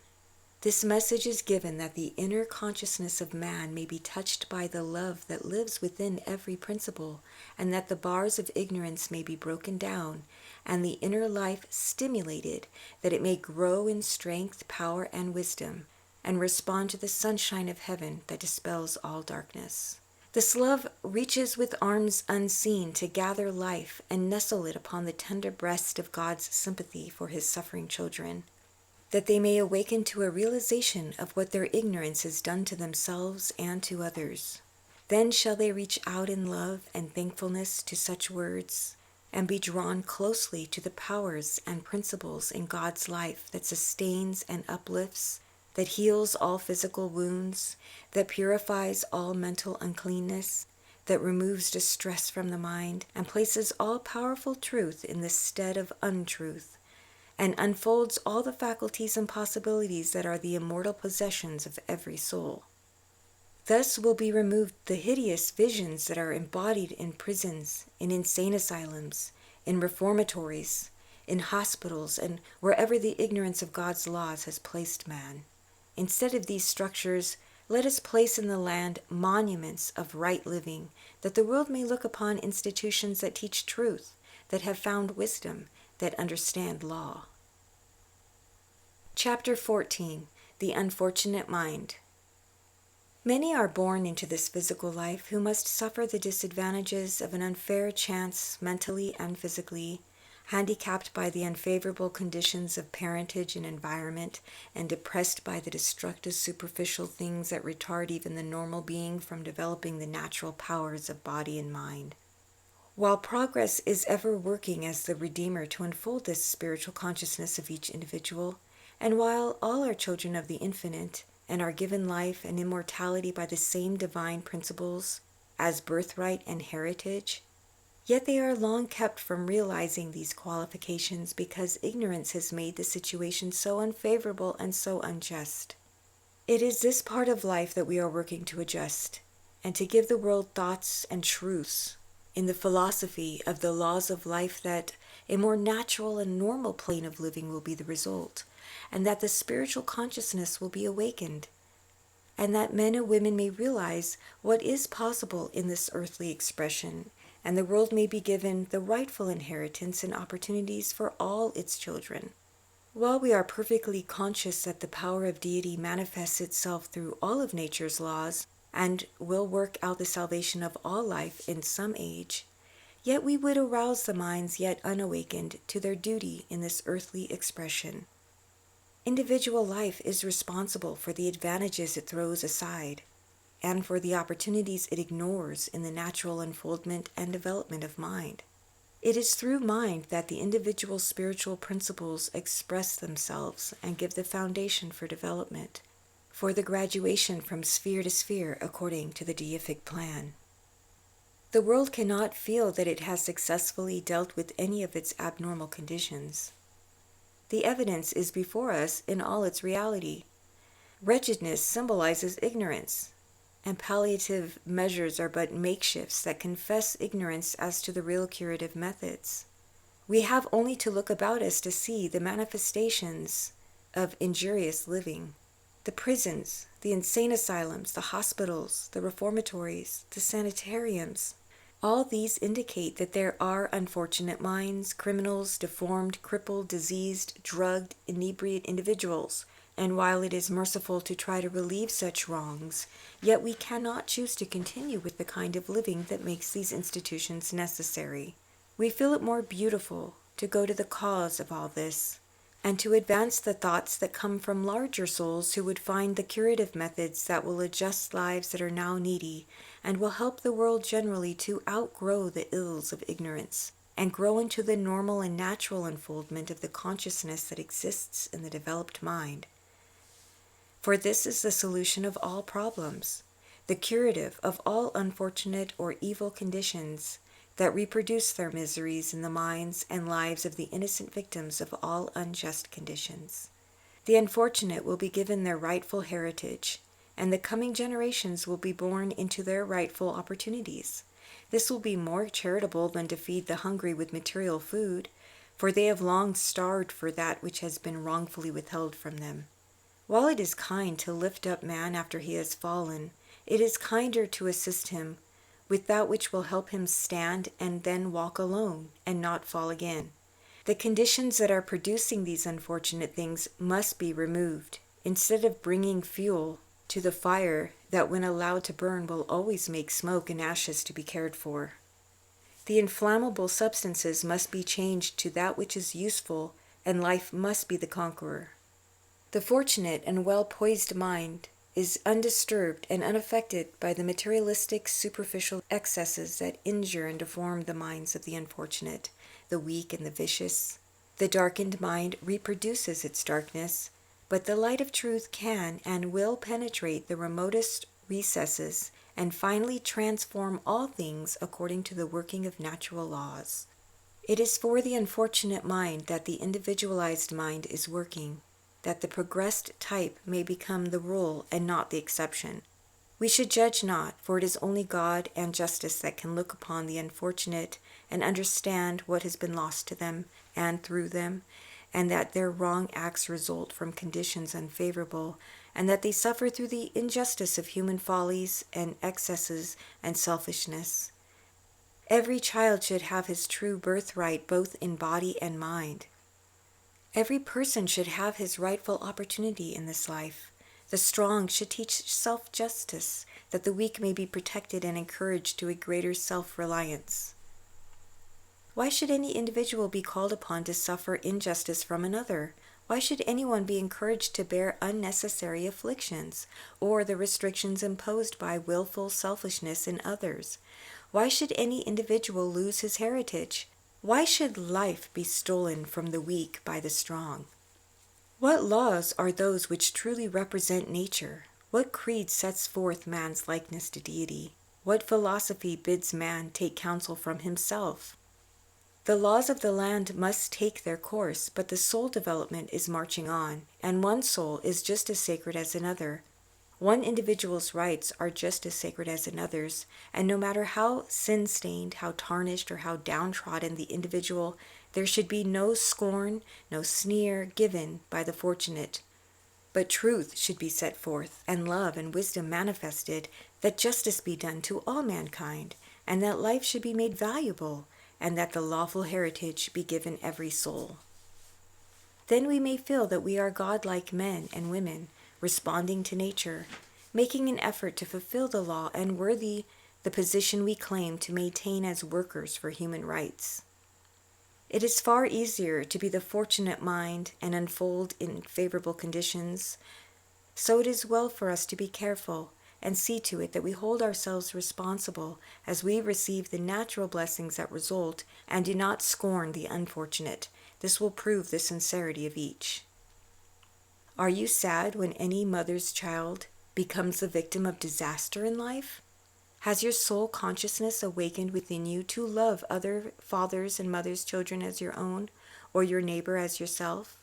This message is given that the inner consciousness of man may be touched by the love that lives within every principle, and that the bars of ignorance may be broken down, and the inner life stimulated, that it may grow in strength, power, and wisdom, and respond to the sunshine of heaven that dispels all darkness. This love reaches with arms unseen to gather life and nestle it upon the tender breast of God's sympathy for his suffering children, that they may awaken to a realization of what their ignorance has done to themselves and to others. Then shall they reach out in love and thankfulness to such words, and be drawn closely to the powers and principles in God's life that sustains and uplifts, that heals all physical wounds, that purifies all mental uncleanness, that removes distress from the mind, and places all powerful truth in the stead of untruth, and unfolds all the faculties and possibilities that are the immortal possessions of every soul. Thus will be removed the hideous visions that are embodied in prisons, in insane asylums, in reformatories, in hospitals, and wherever the ignorance of God's laws has placed man. Instead of these structures, let us place in the land monuments of right living, that the world may look upon institutions that teach truth, that have found wisdom, that understand law. Chapter 14. The Unfortunate Mind. Many are born into this physical life who must suffer the disadvantages of an unfair chance mentally and physically, handicapped by the unfavorable conditions of parentage and environment, and depressed by the destructive superficial things that retard even the normal being from developing the natural powers of body and mind. While progress is ever working as the Redeemer to unfold this spiritual consciousness of each individual, and while all are children of the infinite and are given life and immortality by the same divine principles as birthright and heritage, yet they are long kept from realizing these qualifications because ignorance has made the situation so unfavorable and so unjust. It is this part of life that we are working to adjust, and to give the world thoughts and truths in the philosophy of the laws of life, that a more natural and normal plane of living will be the result, and that the spiritual consciousness will be awakened, and that men and women may realize what is possible in this earthly expression, and the world may be given the rightful inheritance and opportunities for all its children. While we are perfectly conscious that the power of deity manifests itself through all of nature's laws, and will work out the salvation of all life in some age, yet we would arouse the minds yet unawakened to their duty in this earthly expression. Individual life is responsible for the advantages it throws aside, and for the opportunities it ignores in the natural unfoldment and development of mind. It is through mind that the individual spiritual principles express themselves and give the foundation for development, for the graduation from sphere to sphere according to the Deific plan. The world cannot feel that it has successfully dealt with any of its abnormal conditions. The evidence is before us in all its reality. Wretchedness symbolizes ignorance, and palliative measures are but makeshifts that confess ignorance as to the real curative methods. We have only to look about us to see the manifestations of injurious living. The prisons, the insane asylums, the hospitals, the reformatories, the sanitariums, all these indicate that there are unfortunate minds, criminals, deformed, crippled, diseased, drugged, inebriate individuals. And while it is merciful to try to relieve such wrongs, yet we cannot choose to continue with the kind of living that makes these institutions necessary. We feel it more beautiful to go to the cause of all this, and to advance the thoughts that come from larger souls who would find the curative methods that will adjust lives that are now needy, and will help the world generally to outgrow the ills of ignorance, and grow into the normal and natural unfoldment of the consciousness that exists in the developed mind. For this is the solution of all problems, the curative of all unfortunate or evil conditions that reproduce their miseries in the minds and lives of the innocent victims of all unjust conditions. The unfortunate will be given their rightful heritage, and the coming generations will be born into their rightful opportunities. This will be more charitable than to feed the hungry with material food, for they have long starved for that which has been wrongfully withheld from them. While it is kind to lift up man after he has fallen, it is kinder to assist him with that which will help him stand and then walk alone and not fall again. The conditions that are producing these unfortunate things must be removed, instead of bringing fuel to the fire that when allowed to burn will always make smoke and ashes to be cared for. The inflammable substances must be changed to that which is useful, and life must be the conqueror. The fortunate and well-poised mind is undisturbed and unaffected by the materialistic superficial excesses that injure and deform the minds of the unfortunate, the weak and the vicious. The darkened mind reproduces its darkness, but the light of truth can and will penetrate the remotest recesses and finally transform all things according to the working of natural laws. It is for the unfortunate mind that the individualized mind is working, that the progressed type may become the rule and not the exception. We should judge not, for it is only God and justice that can look upon the unfortunate and understand what has been lost to them and through them, and that their wrong acts result from conditions unfavorable, and that they suffer through the injustice of human follies and excesses and selfishness. Every child should have his true birthright both in body and mind. Every person should have his rightful opportunity in this life. The strong should teach self-justice, that the weak may be protected and encouraged to a greater self-reliance. Why should any individual be called upon to suffer injustice from another? Why should anyone be encouraged to bear unnecessary afflictions, or the restrictions imposed by willful selfishness in others? Why should any individual lose his heritage? Why should life be stolen from the weak by the strong? What laws are those which truly represent nature? What creed sets forth man's likeness to deity? What philosophy bids man take counsel from himself? The laws of the land must take their course, but the soul development is marching on, and one soul is just as sacred as another. One individual's rights are just as sacred as another's, and no matter how sin-stained, how tarnished, or how downtrodden the individual, there should be no scorn, no sneer given by the fortunate. But truth should be set forth, and love and wisdom manifested, that justice be done to all mankind, and that life should be made valuable, and that the lawful heritage be given every soul. Then we may feel that we are godlike men and women, responding to nature, making an effort to fulfill the law and worthy the position we claim to maintain as workers for human rights. It is far easier to be the fortunate mind and unfold in favorable conditions, so it is well for us to be careful and see to it that we hold ourselves responsible as we receive the natural blessings that result and do not scorn the unfortunate. This will prove the sincerity of each. Are you sad when any mother's child becomes the victim of disaster in life? Has your soul consciousness awakened within you to love other fathers' and mothers' children as your own, or your neighbor as yourself?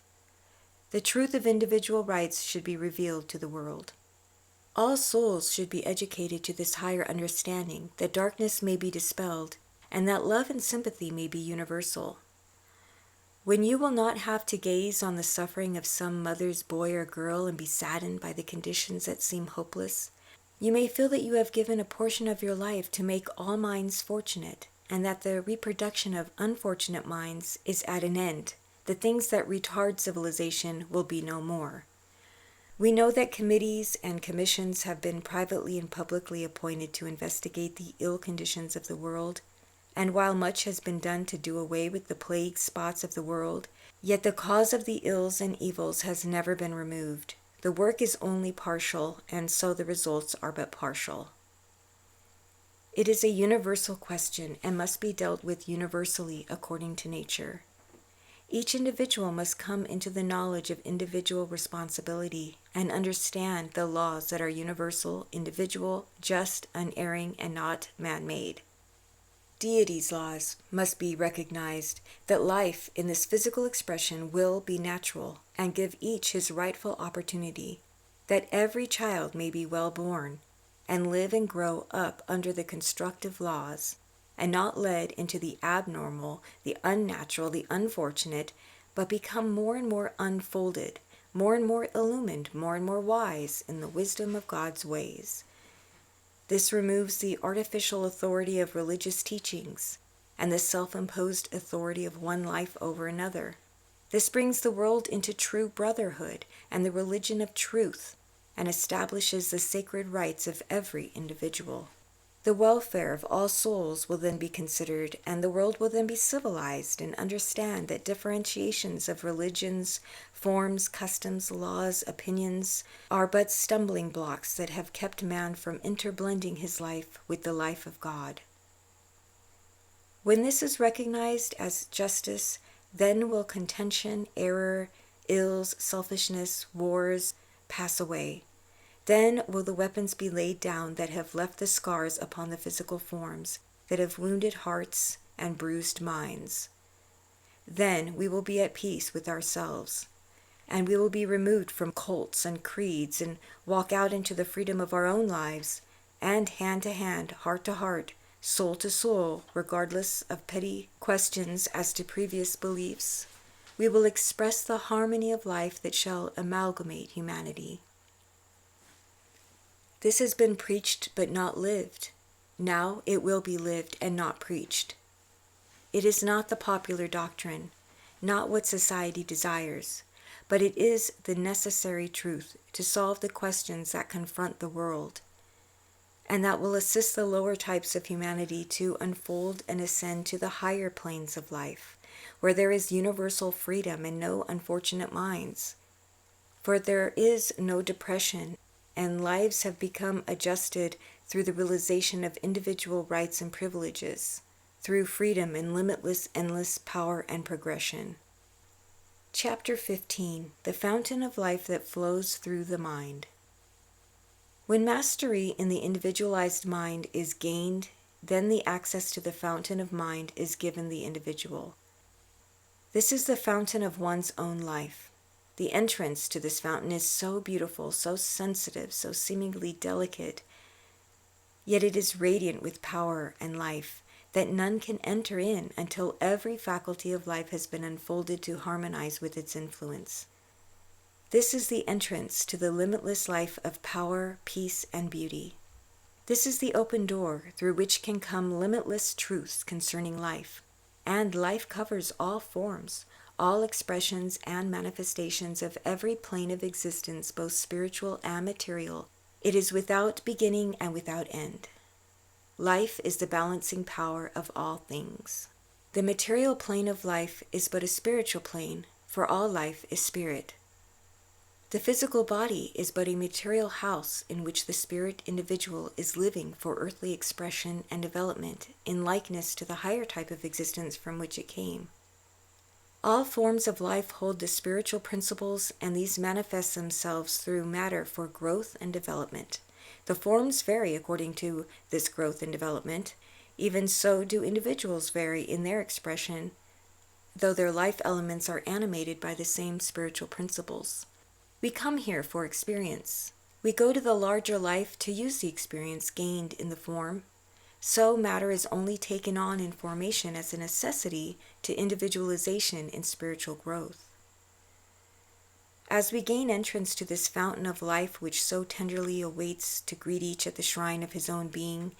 The truth of individual rights should be revealed to the world. All souls should be educated to this higher understanding that darkness may be dispelled and that love and sympathy may be universal. When you will not have to gaze on the suffering of some mother's boy or girl and be saddened by the conditions that seem hopeless, you may feel that you have given a portion of your life to make all minds fortunate, and that the reproduction of unfortunate minds is at an end. The things that retard civilization will be no more. We know that committees and commissions have been privately and publicly appointed to investigate the ill conditions of the world, and while much has been done to do away with the plague spots of the world, yet the cause of the ills and evils has never been removed. The work is only partial, and so the results are but partial. It is a universal question and must be dealt with universally according to nature. Each individual must come into the knowledge of individual responsibility and understand the laws that are universal, individual, just, unerring, and not man-made. Deity's laws must be recognized that life in this physical expression will be natural and give each his rightful opportunity, that every child may be well born and live and grow up under the constructive laws and not led into the abnormal, the unnatural, the unfortunate, but become more and more unfolded, more and more illumined, more and more wise in the wisdom of God's ways. This removes the artificial authority of religious teachings and the self-imposed authority of one life over another. This brings the world into true brotherhood and the religion of truth, and establishes the sacred rights of every individual. The welfare of all souls will then be considered, and the world will then be civilized and understand that differentiations of religions, forms, customs, laws, opinions are but stumbling blocks that have kept man from interblending his life with the life of God. When this is recognized as justice, then will contention, error, ills, selfishness, wars pass away. Then will the weapons be laid down that have left the scars upon the physical forms, that have wounded hearts and bruised minds. Then we will be at peace with ourselves, and we will be removed from cults and creeds and walk out into the freedom of our own lives, and hand to hand, heart to heart, soul to soul, regardless of petty questions as to previous beliefs, we will express the harmony of life that shall amalgamate humanity. This has been preached but not lived. Now it will be lived and not preached. It is not the popular doctrine, not what society desires, but it is the necessary truth to solve the questions that confront the world, and that will assist the lower types of humanity to unfold and ascend to the higher planes of life, where there is universal freedom and no unfortunate minds. For there is no depression, and lives have become adjusted through the realization of individual rights and privileges, through freedom and limitless, endless power and progression. Chapter 15, The Fountain of Life that Flows Through the Mind. When mastery in the individualized mind is gained, then the access to the fountain of mind is given the individual. This is the fountain of one's own life. The entrance to this fountain is so beautiful, so sensitive, so seemingly delicate, yet it is radiant with power and life that none can enter in until every faculty of life has been unfolded to harmonize with its influence. This is the entrance to the limitless life of power, peace, and beauty. This is the open door through which can come limitless truths concerning life, and life covers all forms, all expressions and manifestations of every plane of existence, both spiritual and material. It is without beginning and without end. Life is the balancing power of all things. The material plane of life is but a spiritual plane, for all life is spirit. The physical body is but a material house in which the spirit individual is living for earthly expression and development in likeness to the higher type of existence from which it came. All forms of life hold the spiritual principles, and these manifest themselves through matter for growth and development. The forms vary according to this growth and development. Even so do individuals vary in their expression, though their life elements are animated by the same spiritual principles. We come here for experience. We go to the larger life to use the experience gained in the form. So matter is only taken on in formation as a necessity to individualization in spiritual growth. As we gain entrance to this fountain of life which so tenderly awaits to greet each at the shrine of his own being,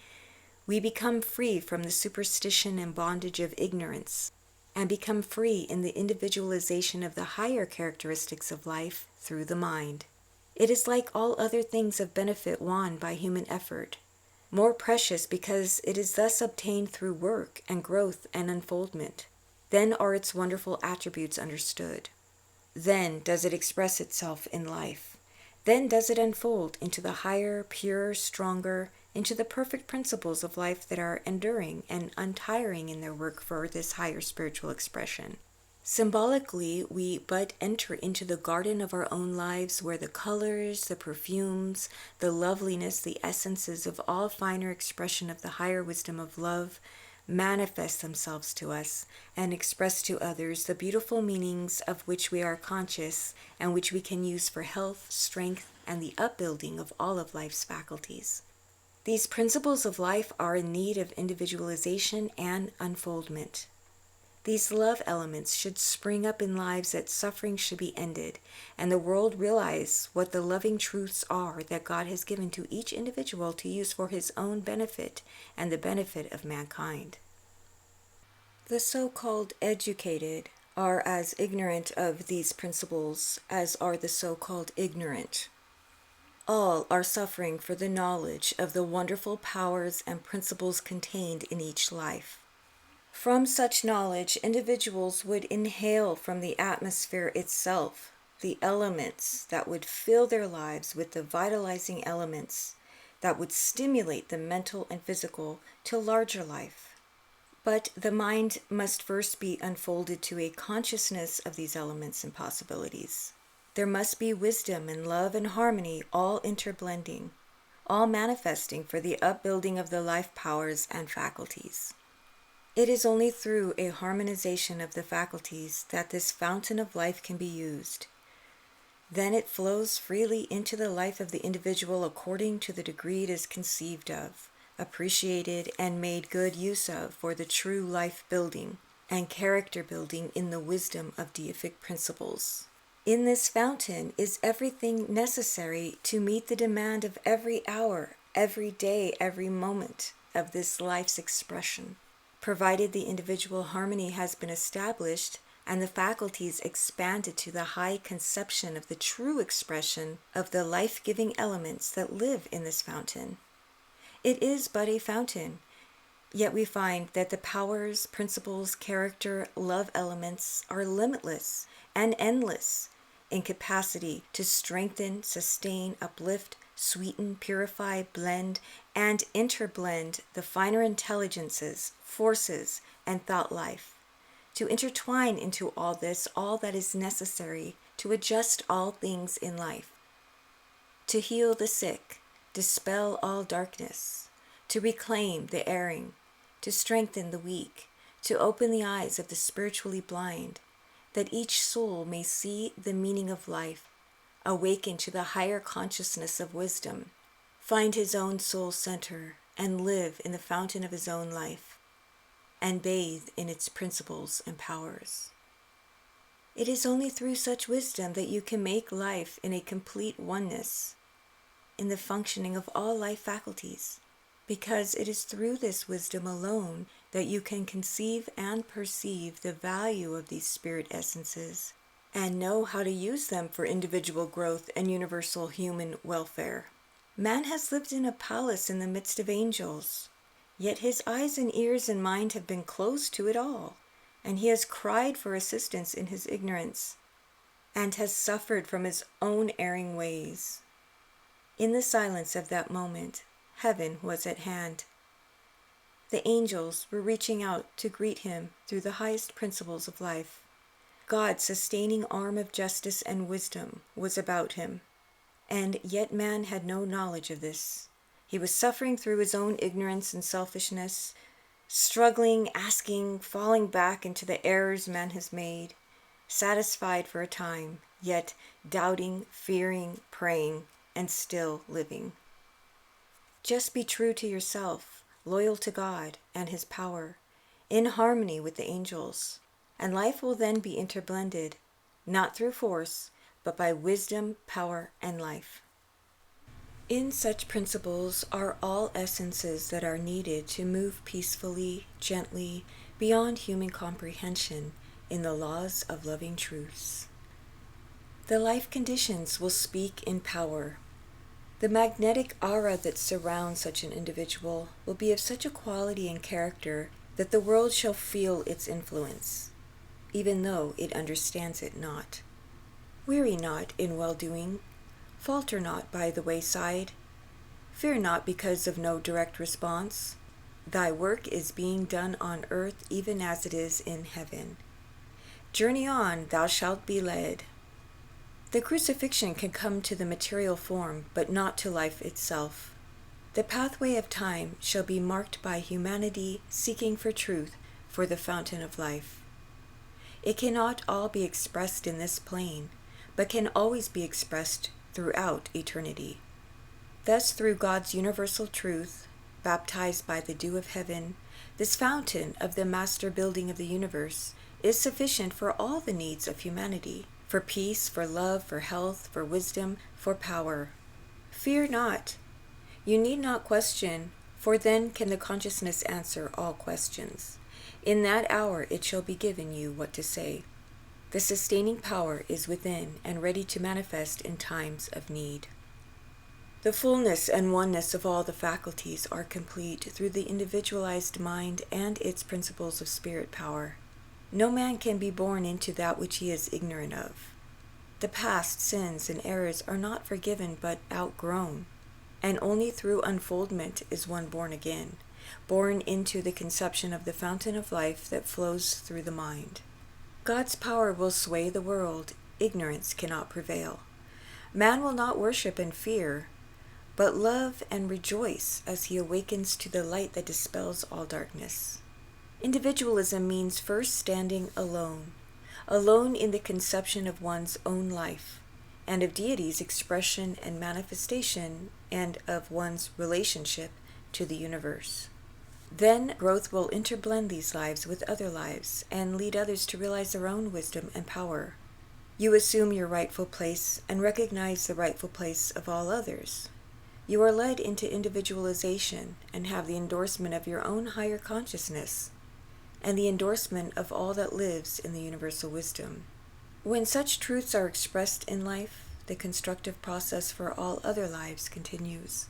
we become free from the superstition and bondage of ignorance, and become free in the individualization of the higher characteristics of life through the mind. It is like all other things of benefit won by human effort, more precious because it is thus obtained through work and growth and unfoldment. Then are its wonderful attributes understood. Then does it express itself in life. Then does it unfold into the higher, purer, stronger, into the perfect principles of life that are enduring and untiring in their work for this higher spiritual expression. Symbolically, we but enter into the garden of our own lives where the colors, the perfumes, the loveliness, the essences of all finer expression of the higher wisdom of love manifest themselves to us and express to others the beautiful meanings of which we are conscious and which we can use for health, strength, and the upbuilding of all of life's faculties. These principles of life are in need of individualization and unfoldment. These love elements should spring up in lives that suffering should be ended, and the world realize what the loving truths are that God has given to each individual to use for his own benefit and the benefit of mankind. The so-called educated are as ignorant of these principles as are the so-called ignorant. All are suffering for the knowledge of the wonderful powers and principles contained in each life. From such knowledge, individuals would inhale from the atmosphere itself the elements that would fill their lives with the vitalizing elements that would stimulate the mental and physical to larger life. But the mind must first be unfolded to a consciousness of these elements and possibilities. There must be wisdom and love and harmony, all interblending, all manifesting for the upbuilding of the life powers and faculties. It is only through a harmonization of the faculties that this fountain of life can be used. Then it flows freely into the life of the individual according to the degree it is conceived of, appreciated, and made good use of for the true life building and character building in the wisdom of Deific principles. In this fountain is everything necessary to meet the demand of every hour, every day, every moment of this life's expression, provided the individual harmony has been established and the faculties expanded to the high conception of the true expression of the life-giving elements that live in this fountain. It is but a fountain, yet we find that the powers, principles, character, love elements are limitless and endless in capacity to strengthen, sustain, uplift, sweeten, purify, blend, and interblend the finer intelligences, forces, and thought life, to intertwine into all this all that is necessary to adjust all things in life, to heal the sick, dispel all darkness, to reclaim the erring, to strengthen the weak, to open the eyes of the spiritually blind, that each soul may see the meaning of life, awaken to the higher consciousness of wisdom, find his own soul center, and live in the fountain of his own life, and bathe in its principles and powers. It is only through such wisdom that you can make life in a complete oneness in the functioning of all life faculties, because it is through this wisdom alone that you can conceive and perceive the value of these spirit essences and know how to use them for individual growth and universal human welfare. Man has lived in a palace in the midst of angels, yet his eyes and ears and mind have been closed to it all, and he has cried for assistance in his ignorance, and has suffered from his own erring ways. In the silence of that moment, heaven was at hand. The angels were reaching out to greet him through the highest principles of life. God's sustaining arm of justice and wisdom was about him, and yet man had no knowledge of this. He was suffering through his own ignorance and selfishness, struggling, asking, falling back into the errors man has made, satisfied for a time, yet doubting, fearing, praying, and still living. Just be true to yourself, loyal to God and His power, in harmony with the angels, and life will then be interblended, not through force, but by wisdom, power, and life. In such principles are all essences that are needed to move peacefully, gently, beyond human comprehension in the laws of loving truths. The life conditions will speak in power. The magnetic aura that surrounds such an individual will be of such a quality and character that the world shall feel its influence, even though it understands it not. Weary not in well-doing, falter not by the wayside, fear not because of no direct response. Thy work is being done on earth even as it is in heaven. Journey on, thou shalt be led. The crucifixion can come to the material form, but not to life itself. The pathway of time shall be marked by humanity seeking for truth for the fountain of life. It cannot all be expressed in this plane, but can always be expressed throughout eternity. Thus, through God's universal truth, baptized by the dew of heaven, this fountain of the master building of the universe is sufficient for all the needs of humanity, for peace, for love, for health, for wisdom, for power. Fear not. You need not question, for then can the consciousness answer all questions. In that hour it shall be given you what to say. The sustaining power is within and ready to manifest in times of need. The fullness and oneness of all the faculties are complete through the individualized mind and its principles of spirit power. No man can be born into that which he is ignorant of. The past sins and errors are not forgiven but outgrown, and only through unfoldment is one born again, born into the conception of the fountain of life that flows through the mind. God's power will sway the world, ignorance cannot prevail. Man will not worship and fear, but love and rejoice as he awakens to the light that dispels all darkness. Individualism means first standing alone, alone in the conception of one's own life, and of deity's expression and manifestation, and of one's relationship to the universe. Then growth will interblend these lives with other lives and lead others to realize their own wisdom and power. You assume your rightful place and recognize the rightful place of all others. You are led into individualization and have the endorsement of your own higher consciousness and the endorsement of all that lives in the universal wisdom. When such truths are expressed in life, the constructive process for all other lives continues.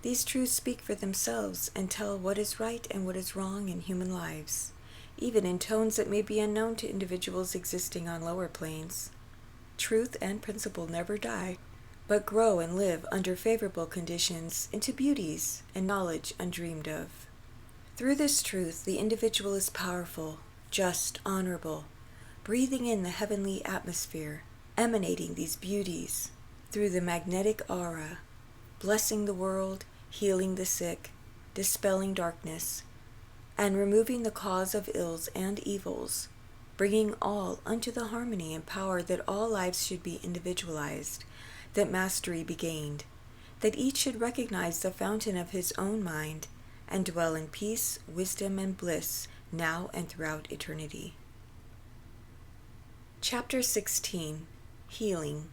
These truths speak for themselves and tell what is right and what is wrong in human lives, even in tones that may be unknown to individuals existing on lower planes. Truth and principle never die, but grow and live under favorable conditions into beauties and knowledge undreamed of. Through this truth, the individual is powerful, just, honorable, breathing in the heavenly atmosphere, emanating these beauties through the magnetic aura, blessing the world, healing the sick, dispelling darkness, and removing the cause of ills and evils, bringing all unto the harmony and power that all lives should be individualized, that mastery be gained, that each should recognize the fountain of his own mind, and dwell in peace, wisdom, and bliss, now and throughout eternity. Chapter 16. Healing.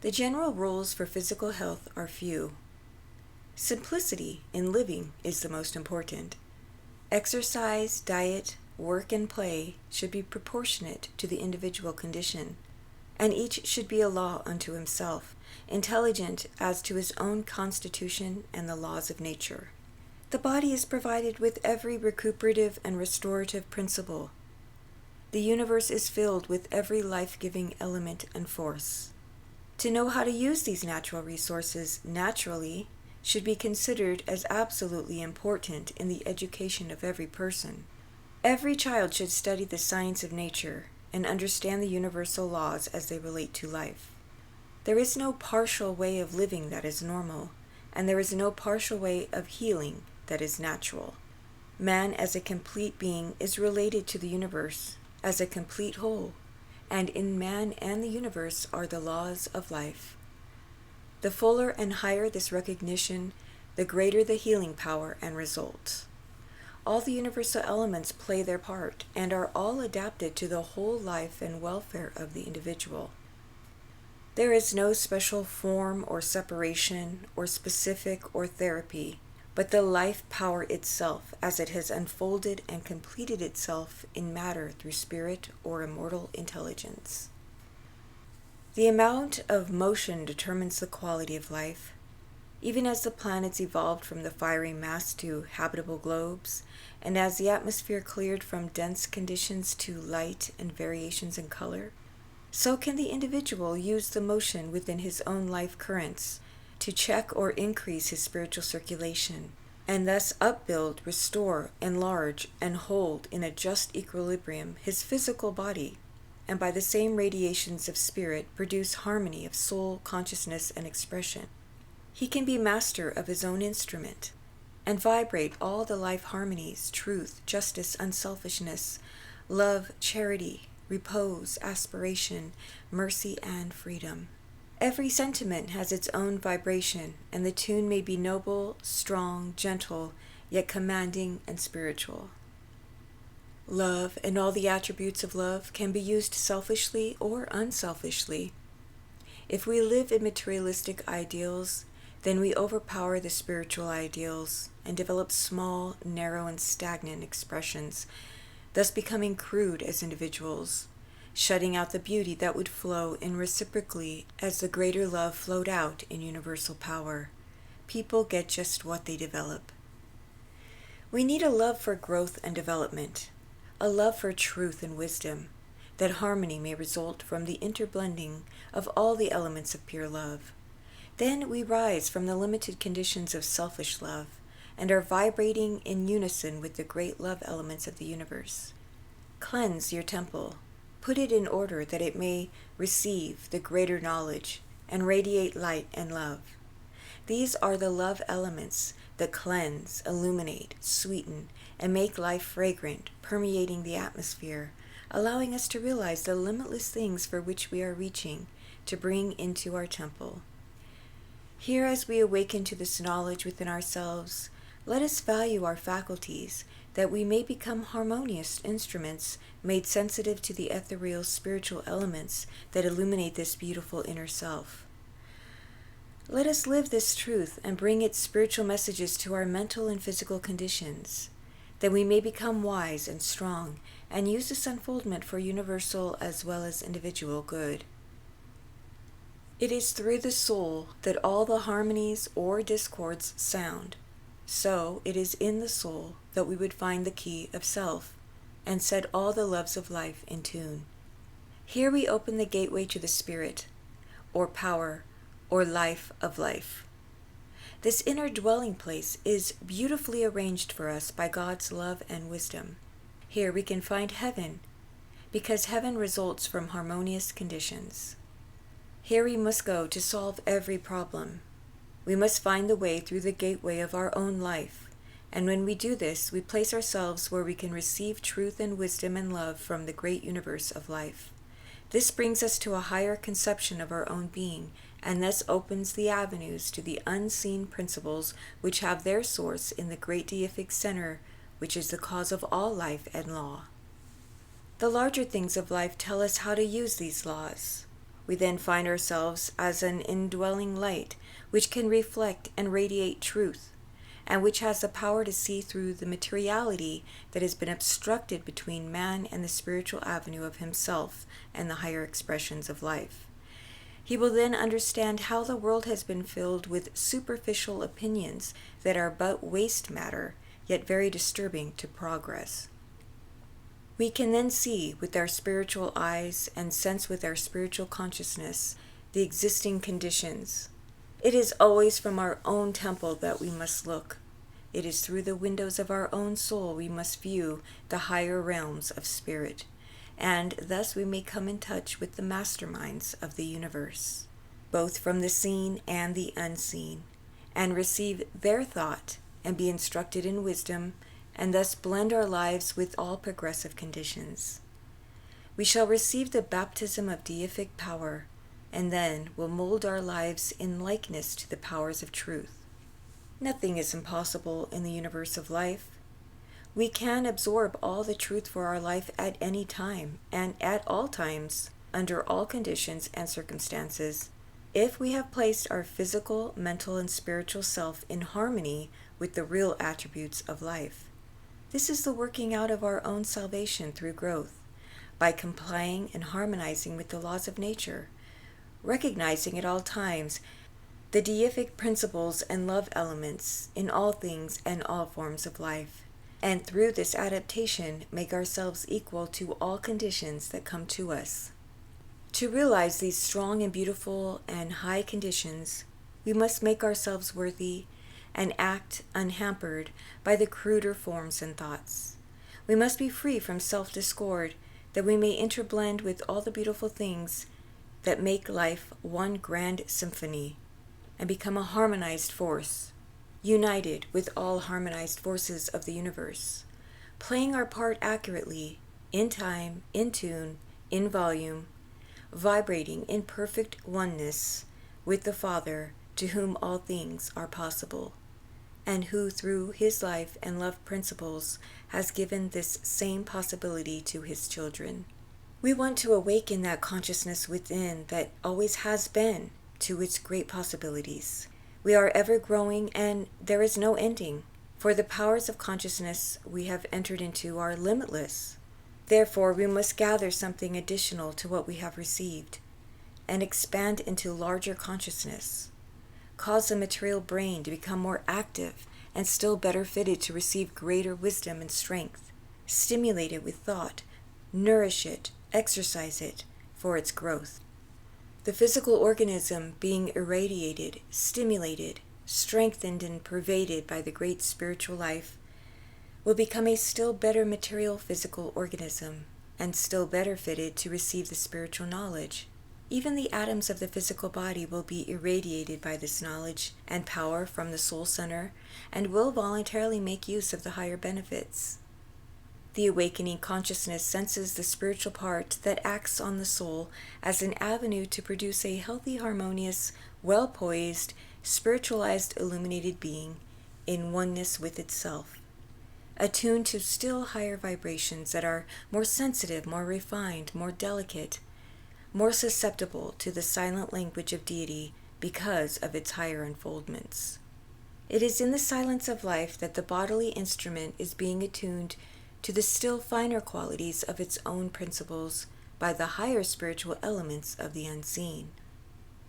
The general rules for physical health are few. Simplicity in living is the most important. Exercise, diet, work, and play should be proportionate to the individual condition. and each should be a law unto himself, intelligent as to his own constitution and the laws of nature. The body is provided with every recuperative and restorative principle. The universe is filled with every life-giving element and force. To know how to use these natural resources naturally should be considered as absolutely important in the education of every person. Every child should study the science of nature and understand the universal laws as they relate to life. There is no partial way of living that is normal, and there is no partial way of healing that is natural. Man as a complete being is related to the universe as a complete whole, and in man and the universe are the laws of life. The fuller and higher this recognition, the greater the healing power and results. All the universal elements play their part and are all adapted to the whole life and welfare of the individual. There is no special form or separation or specific or therapy, but the life power itself as it has unfolded and completed itself in matter through spirit or immortal intelligence. The amount of motion determines the quality of life. Even as the planets evolved from the fiery mass to habitable globes, and as the atmosphere cleared from dense conditions to light and variations in color, so can the individual use the motion within his own life currents to check or increase his spiritual circulation, and thus upbuild, restore, enlarge, and hold in a just equilibrium his physical body, and by the same radiations of spirit produce harmony of soul, consciousness, and expression. He can be master of his own instrument and vibrate all the life harmonies, truth, justice, unselfishness, love, charity, repose, aspiration, mercy, and freedom. Every sentiment has its own vibration, and the tune may be noble, strong, gentle, yet commanding and spiritual. Love and all the attributes of love can be used selfishly or unselfishly. If we live in materialistic ideals, then we overpower the spiritual ideals and develop small, narrow, and stagnant expressions, thus becoming crude as individuals, shutting out the beauty that would flow in reciprocally as the greater love flowed out in universal power. People get just what they develop. We need a love for growth and development, a love for truth and wisdom, that harmony may result from the interblending of all the elements of pure love. Then we rise from the limited conditions of selfish love and are vibrating in unison with the great love elements of the universe. Cleanse your temple. Put it in order that it may receive the greater knowledge and radiate light and love. These are the love elements that cleanse, illuminate, sweeten, and make life fragrant, permeating the atmosphere, allowing us to realize the limitless things for which we are reaching to bring into our temple. Here, as we awaken to this knowledge within ourselves, let us value our faculties, that we may become harmonious instruments made sensitive to the ethereal spiritual elements that illuminate this beautiful inner self. Let us live this truth and bring its spiritual messages to our mental and physical conditions, that we may become wise and strong and use this unfoldment for universal as well as individual good. It is through the soul that all the harmonies or discords sound. So it is in the soul that we would find the key of self and set all the loves of life in tune. Here we open the gateway to the spirit, or power, or life of life. This inner dwelling place is beautifully arranged for us by God's love and wisdom. Here we can find heaven, because heaven results from harmonious conditions. Here we must go to solve every problem. We must find the way through the gateway of our own life, and when we do this, we place ourselves where we can receive truth and wisdom and love from the great universe of life. This brings us to a higher conception of our own being, and thus opens the avenues to the unseen principles which have their source in the great Deific center, which is the cause of all life and law. The larger things of life tell us how to use these laws. We then find ourselves as an indwelling light, which can reflect and radiate truth, and which has the power to see through the materiality that has been obstructed between man and the spiritual avenue of himself and the higher expressions of life. He will then understand how the world has been filled with superficial opinions that are but waste matter, yet very disturbing to progress. We can then see with our spiritual eyes and sense with our spiritual consciousness the existing conditions. It is always from our own temple that we must look. It is through the windows of our own soul we must view the higher realms of spirit, and thus we may come in touch with the masterminds of the universe, both from the seen and the unseen, and receive their thought and be instructed in wisdom, and thus blend our lives with all progressive conditions. We shall receive the baptism of deific power, and then will mold our lives in likeness to the powers of truth. Nothing is impossible in the universe of life. We can absorb all the truth for our life at any time, and at all times, under all conditions and circumstances, if we have placed our physical, mental, and spiritual self in harmony with the real attributes of life. This is the working out of our own salvation through growth, by complying and harmonizing with the laws of nature, recognizing at all times the deific principles and love elements in all things and all forms of life, and through this adaptation make ourselves equal to all conditions that come to us. To realize these strong and beautiful and high conditions, we must make ourselves worthy and act unhampered by the cruder forms and thoughts. We must be free from self-discord, that we may interblend with all the beautiful things that make life one grand symphony, and become a harmonized force, united with all harmonized forces of the universe, playing our part accurately, in time, in tune, in volume, vibrating in perfect oneness with the Father, to whom all things are possible, and who through his life and love principles has given this same possibility to his children. We want to awaken that consciousness within that always has been to its great possibilities. We are ever growing, and there is no ending, for the powers of consciousness we have entered into are limitless. Therefore, we must gather something additional to what we have received, and expand into larger consciousness, cause the material brain to become more active and still better fitted to receive greater wisdom and strength, stimulate it with thought, nourish it, exercise it for its growth. The physical organism being irradiated, stimulated, strengthened, and pervaded by the great spiritual life will become a still better material physical organism, and still better fitted to receive the spiritual knowledge. Even the atoms of the physical body will be irradiated by this knowledge and power from the soul center, and will voluntarily make use of the higher benefits. The awakening consciousness senses the spiritual part that acts on the soul as an avenue to produce a healthy, harmonious, well-poised, spiritualized, illuminated being in oneness with itself, attuned to still higher vibrations that are more sensitive, more refined, more delicate, more susceptible to the silent language of deity because of its higher unfoldments. It is in the silence of life that the bodily instrument is being attuned to the still finer qualities of its own principles by the higher spiritual elements of the unseen.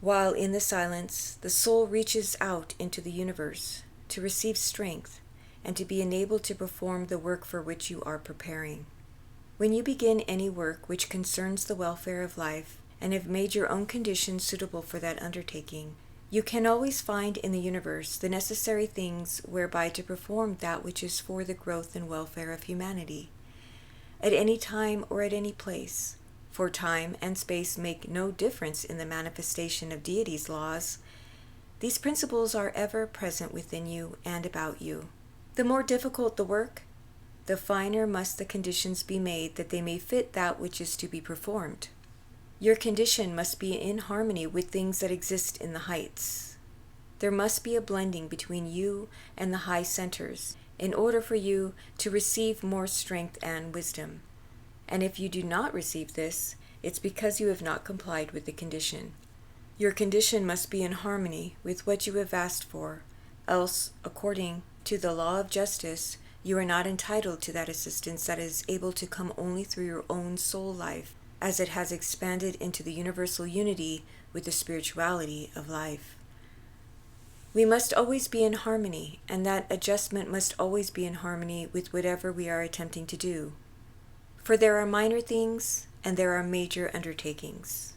While in the silence, the soul reaches out into the universe to receive strength and to be enabled to perform the work for which you are preparing. When you begin any work which concerns the welfare of life and have made your own conditions suitable for that undertaking, you can always find in the universe the necessary things whereby to perform that which is for the growth and welfare of humanity, at any time or at any place, for time and space make no difference in the manifestation of deity's laws. These principles are ever present within you and about you. The more difficult the work, the finer must the conditions be made that they may fit that which is to be performed. Your condition must be in harmony with things that exist in the heights. There must be a blending between you and the high centers in order for you to receive more strength and wisdom. And if you do not receive this, it's because you have not complied with the condition. Your condition must be in harmony with what you have asked for, else, according To the law of justice, you are not entitled to that assistance that is able to come only through your own soul life, as it has expanded into the universal unity with the spirituality of life. We must always be in harmony, and that adjustment must always be in harmony with whatever we are attempting to do. For there are minor things and there are major undertakings.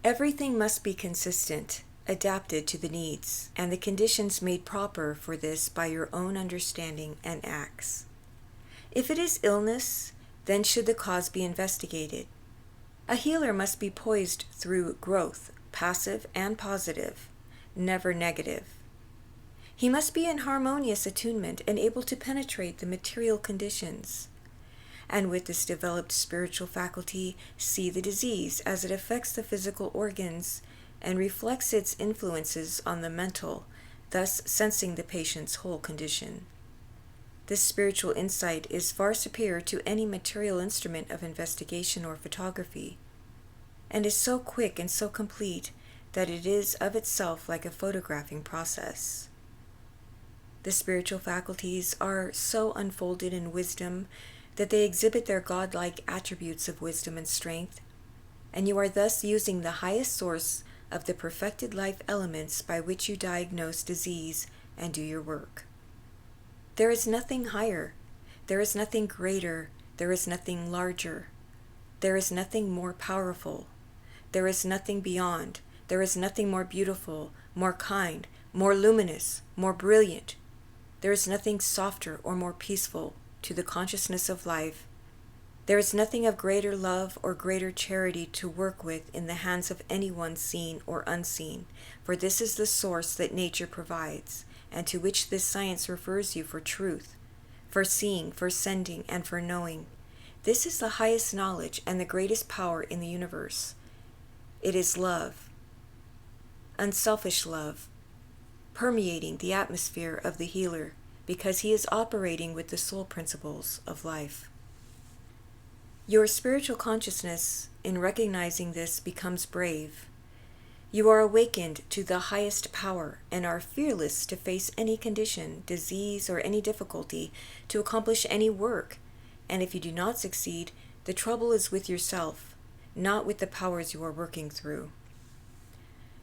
Everything must be consistent, adapted to the needs and the conditions made proper for this by your own understanding and acts. If it is illness, then should the cause be investigated. A healer must be poised through growth, passive and positive, never negative. He must be in harmonious attunement and able to penetrate the material conditions, and with this developed spiritual faculty, see the disease as it affects the physical organs and reflects its influences on the mental, thus sensing the patient's whole condition. This spiritual insight is far superior to any material instrument of investigation or photography, and is so quick and so complete that it is of itself like a photographing process. The spiritual faculties are so unfolded in wisdom that they exhibit their godlike attributes of wisdom and strength, and you are thus using the highest source of the perfected life elements by which you diagnose disease and do your work. There is nothing higher, there is nothing greater, there is nothing larger, there is nothing more powerful, there is nothing beyond, there is nothing more beautiful, more kind, more luminous, more brilliant. There is nothing softer or more peaceful to the consciousness of life. There is nothing of greater love or greater charity to work with in the hands of anyone seen or unseen, for this is the source that nature provides, and to which this science refers you for truth, for seeing, for sending, and for knowing. This is the highest knowledge and the greatest power in the universe. It is love, unselfish love, permeating the atmosphere of the healer, because he is operating with the soul principles of life. Your spiritual consciousness, in recognizing this, becomes brave. You are awakened to the highest power and are fearless to face any condition, disease, or any difficulty, to accomplish any work. And if you do not succeed, the trouble is with yourself, not with the powers you are working through.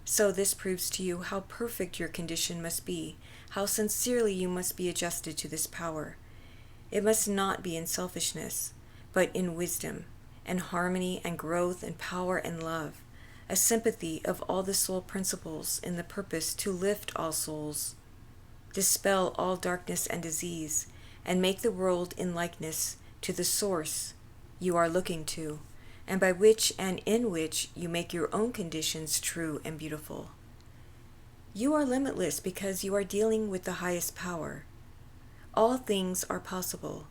So this proves to you how perfect your condition must be, how sincerely you must be adjusted to this power. It must not be in selfishness, but in wisdom and harmony and growth and power and love, a sympathy of all the soul principles in the purpose to lift all souls, dispel all darkness and disease, and make the world in likeness to the source you are looking to, and by which and in which you make your own conditions true and beautiful. You are limitless because you are dealing with the highest power. All things are possible.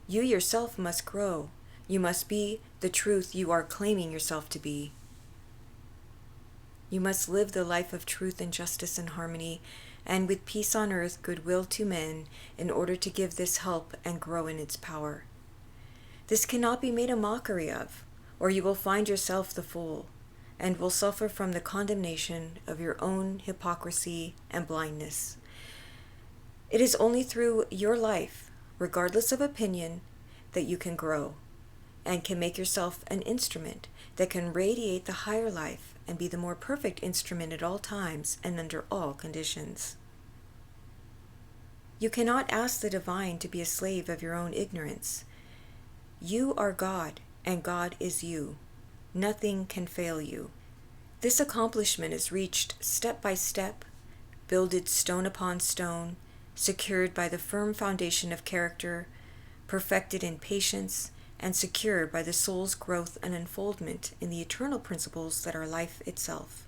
You yourself must grow. You must be the truth you are claiming yourself to be. You must live the life of truth and justice and harmony, and with peace on earth, goodwill to men, in order to give this help and grow in its power. This cannot be made a mockery of, or you will find yourself the fool, and will suffer from the condemnation of your own hypocrisy and blindness. It is only through your life, regardless of opinion, that you can grow, and can make yourself an instrument that can radiate the higher life and be the more perfect instrument at all times and under all conditions. You cannot ask the divine to be a slave of your own ignorance. You are God, and God is you. Nothing can fail you. This accomplishment is reached step by step, builded stone upon stone, secured by the firm foundation of character, perfected in patience, and secured by the soul's growth and unfoldment in the eternal principles that are life itself.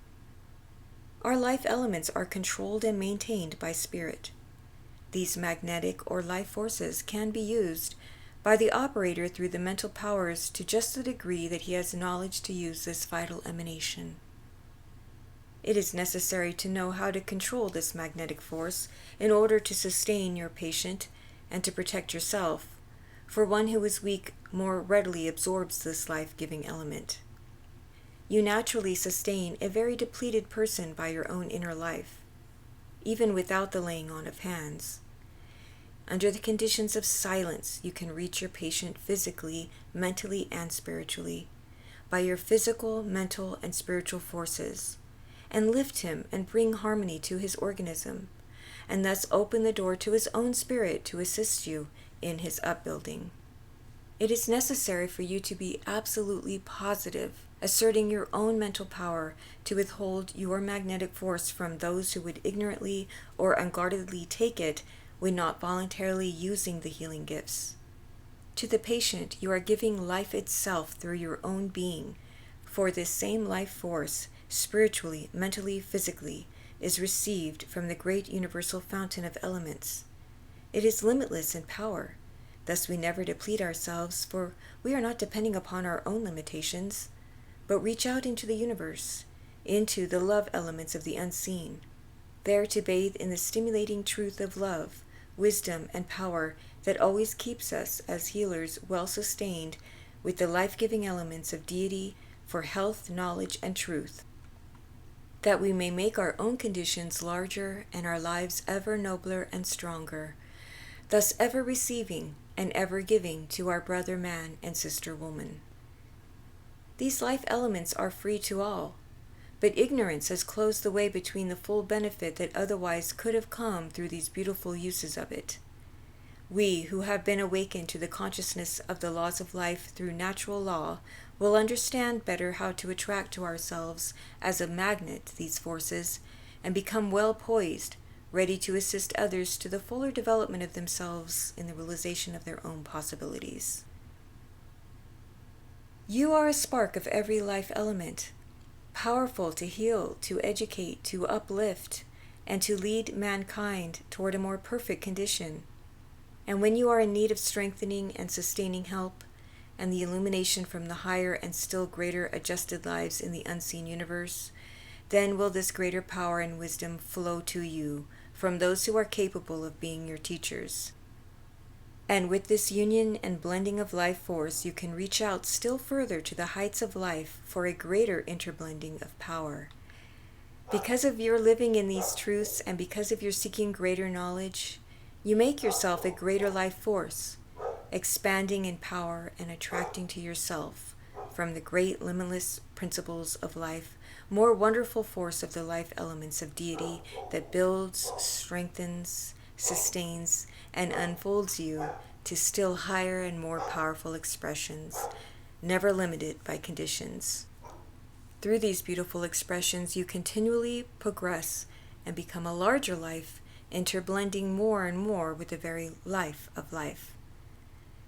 Our life elements are controlled and maintained by spirit. These magnetic or life forces can be used by the operator through the mental powers to just the degree that he has knowledge to use this vital emanation. It is necessary to know how to control this magnetic force in order to sustain your patient and to protect yourself, for one who is weak more readily absorbs this life-giving element. You naturally sustain a very depleted person by your own inner life. even without the laying on of hands. Under the conditions of silence, you can reach your patient physically, mentally, and spiritually by your physical, mental, and spiritual forces, and lift him and bring harmony to his organism, and thus open the door to his own spirit to assist you in his upbuilding. It is necessary for you to be absolutely positive, asserting your own mental power to withhold your magnetic force from those who would ignorantly or unguardedly take it when not voluntarily using the healing gifts. To the patient, you are giving life itself through your own being, for this same life force, spiritually, mentally, physically, is received from the great universal fountain of elements. It is limitless in power. Thus we never deplete ourselves, for we are not depending upon our own limitations, but reach out into the universe, into the love elements of the unseen, there to bathe in the stimulating truth of love, wisdom, and power that always keeps us as healers well sustained with the life-giving elements of deity for health, knowledge, and truth, that we may make our own conditions larger and our lives ever nobler and stronger, thus ever receiving and ever giving to our brother man and sister woman. These life elements are free to all, but ignorance has closed the way between the full benefit that otherwise could have come through these beautiful uses of it. We who have been awakened to the consciousness of the laws of life through natural law will understand better how to attract to ourselves as a magnet these forces and become well poised, ready to assist others to the fuller development of themselves in the realization of their own possibilities. You are a spark of every life element, powerful to heal, to educate, to uplift, and to lead mankind toward a more perfect condition. And when you are in need of strengthening and sustaining help, and the illumination from the higher and still greater adjusted lives in the unseen universe, then will this greater power and wisdom flow to you from those who are capable of being your teachers. And with this union and blending of life force, you can reach out still further to the heights of life for a greater interblending of power. Because of your living in these truths and because of your seeking greater knowledge, you make yourself a greater life force, expanding in power and attracting to yourself, from the great limitless principles of life, more wonderful force of the life elements of deity that builds, strengthens, sustains, and unfolds you to still higher and more powerful expressions, never limited by conditions. Through these beautiful expressions, you continually progress and become a larger life, interblending more and more with the very life of life.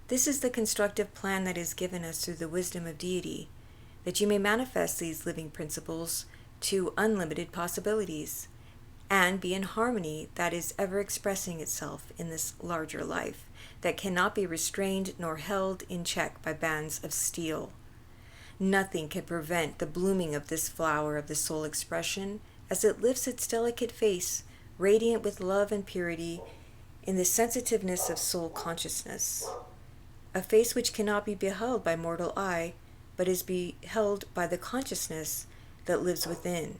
This is the constructive plan that is given us through the wisdom of deity, that you may manifest these living principles to unlimited possibilities, and be in harmony that is ever expressing itself in this larger life that cannot be restrained nor held in check by bands of steel. Nothing can prevent the blooming of this flower of the soul expression as it lifts its delicate face, radiant with love and purity, in the sensitiveness of soul consciousness. A face which cannot be beheld by mortal eye, but is beheld by the consciousness that lives within,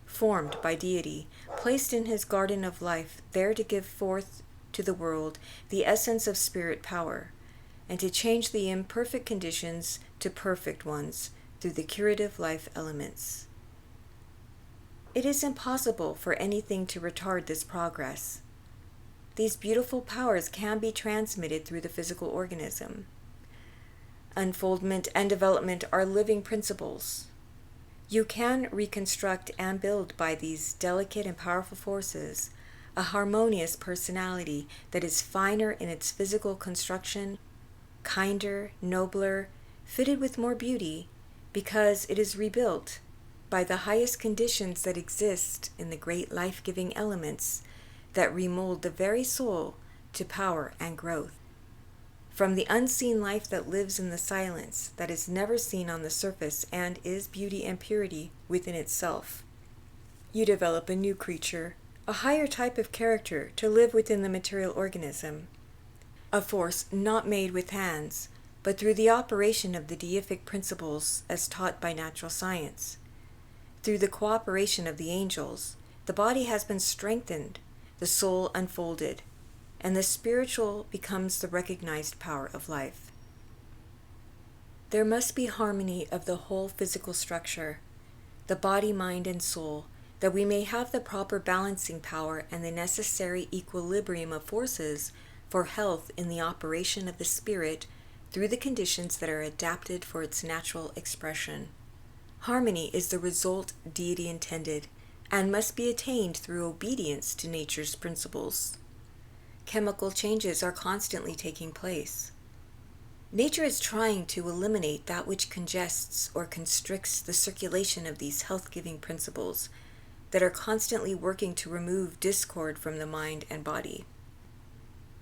formed by deity, placed in his garden of life, there to give forth to the world the essence of spirit power, and to change the imperfect conditions to perfect ones through the curative life elements. It is impossible for anything to retard this progress. These beautiful powers can be transmitted through the physical organism. Unfoldment and development are living principles. You can reconstruct and build by these delicate and powerful forces a harmonious personality that is finer in its physical construction, kinder, nobler, fitted with more beauty, because it is rebuilt by the highest conditions that exist in the great life-giving elements that remold the very soul to power and growth. From the unseen life that lives in the silence, that is never seen on the surface and is beauty and purity within itself, you develop a new creature, a higher type of character to live within the material organism, a force not made with hands, but through the operation of the deific principles as taught by natural science, through the cooperation of the angels, The body has been strengthened, the soul unfolded, and the spiritual becomes the recognized power of life. There must be harmony of the whole physical structure, the body, mind, and soul, that we may have the proper balancing power and the necessary equilibrium of forces for health in the operation of the spirit through the conditions that are adapted for its natural expression. Harmony is the result deity intended and must be attained through obedience to nature's principles. Chemical changes are constantly taking place. Nature is trying to eliminate that which congests or constricts the circulation of these health-giving principles that are constantly working to remove discord from the mind and body.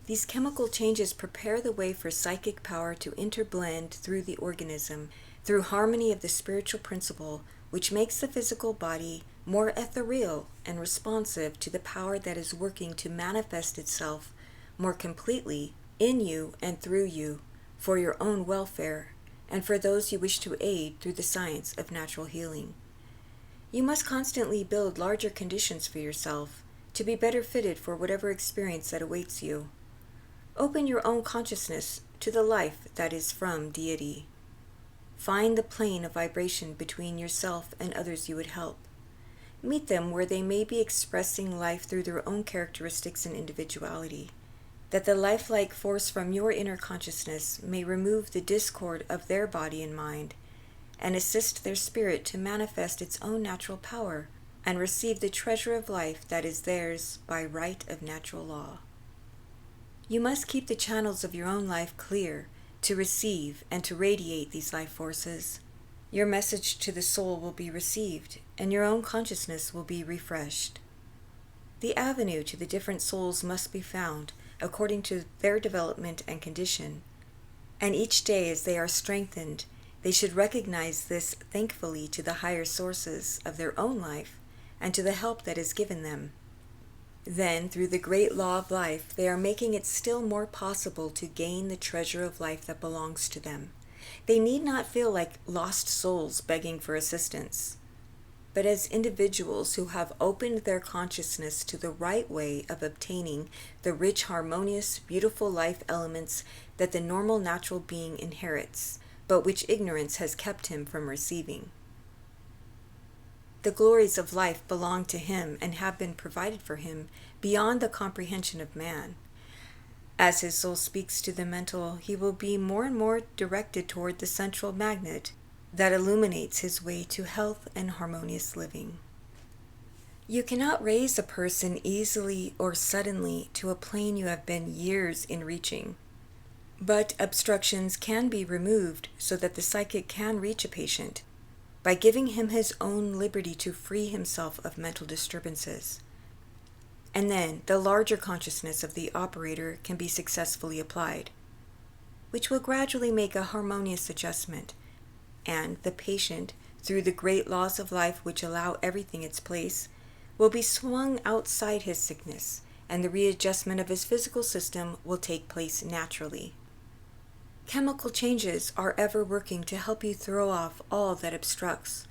These chemical changes prepare the way for psychic power to interblend through the organism, through harmony of the spiritual principle, which makes the physical body more ethereal and responsive to the power that is working to manifest itself more completely in you and through you, for your own welfare, and for those you wish to aid through the science of natural healing. You must constantly build larger conditions for yourself to be better fitted for whatever experience that awaits you. Open your own consciousness to the life that is from deity. Find the plane of vibration between yourself and others you would help. Meet them where they may be expressing life through their own characteristics and individuality, that the lifelike force from your inner consciousness may remove the discord of their body and mind, and assist their spirit to manifest its own natural power and receive the treasure of life that is theirs by right of natural law. You must keep the channels of your own life clear to receive and to radiate these life forces. Your message to the soul will be received, and your own consciousness will be refreshed. The avenue to the different souls must be found according to their development and condition, and each day as they are strengthened, they should recognize this thankfully to the higher sources of their own life and to the help that is given them. Then, through the great law of life, they are making it still more possible to gain the treasure of life that belongs to them. They need not feel like lost souls begging for assistance, but as individuals who have opened their consciousness to the right way of obtaining the rich, harmonious, beautiful life elements that the normal natural being inherits, but which ignorance has kept him from receiving. The glories of life belong to him and have been provided for him beyond the comprehension of man. As his soul speaks to the mental, he will be more and more directed toward the central magnet that illuminates his way to health and harmonious living. You cannot raise a person easily or suddenly to a plane you have been years in reaching, but obstructions can be removed so that the psychic can reach a patient by giving him his own liberty to free himself of mental disturbances. And then the larger consciousness of the operator can be successfully applied, which will gradually make a harmonious adjustment, and the patient, through the great laws of life which allow everything its place, will be swung outside his sickness, and the readjustment of his physical system will take place naturally. Chemical changes are ever working to help you throw off all that obstructs,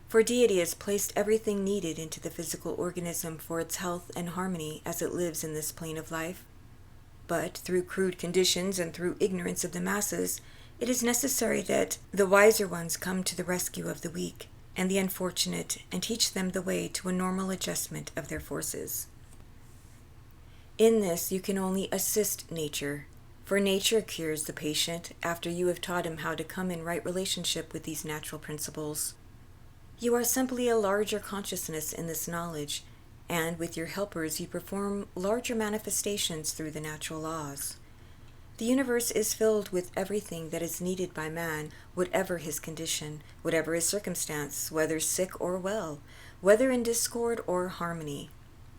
for deity has placed everything needed into the physical organism for its health and harmony as it lives in this plane of life. But through crude conditions and through ignorance of the masses, it is necessary that the wiser ones come to the rescue of the weak and the unfortunate and teach them the way to a normal adjustment of their forces. In this you can only assist nature, for nature cures the patient after you have taught him how to come in right relationship with these natural principles. You are simply a larger consciousness in this knowledge, and with your helpers you perform larger manifestations through the natural laws. The universe is filled with everything that is needed by man, whatever his condition, whatever his circumstance, whether sick or well, whether in discord or harmony.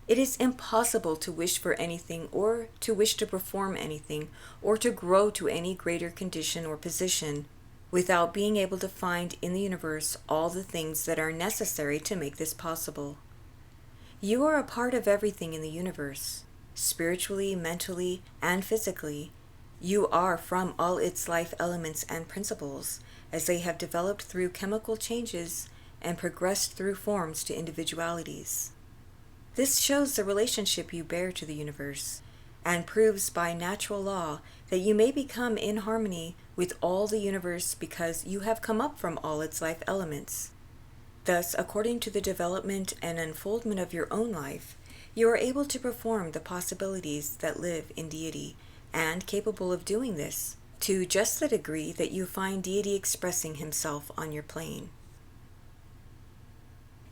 It is impossible to wish for anything, or to wish to perform anything, or to grow to any greater condition or position, without being able to find in the universe all the things that are necessary to make this possible. You are a part of everything in the universe, spiritually, mentally, and physically. You are from all its life elements and principles, as they have developed through chemical changes and progressed through forms to individualities. This shows the relationship you bear to the universe, and proves by natural law that you may become in harmony with all the universe because you have come up from all its life elements. Thus, according to the development and unfoldment of your own life, you are able to perform the possibilities that live in deity, and capable of doing this to just the degree that you find deity expressing himself on your plane.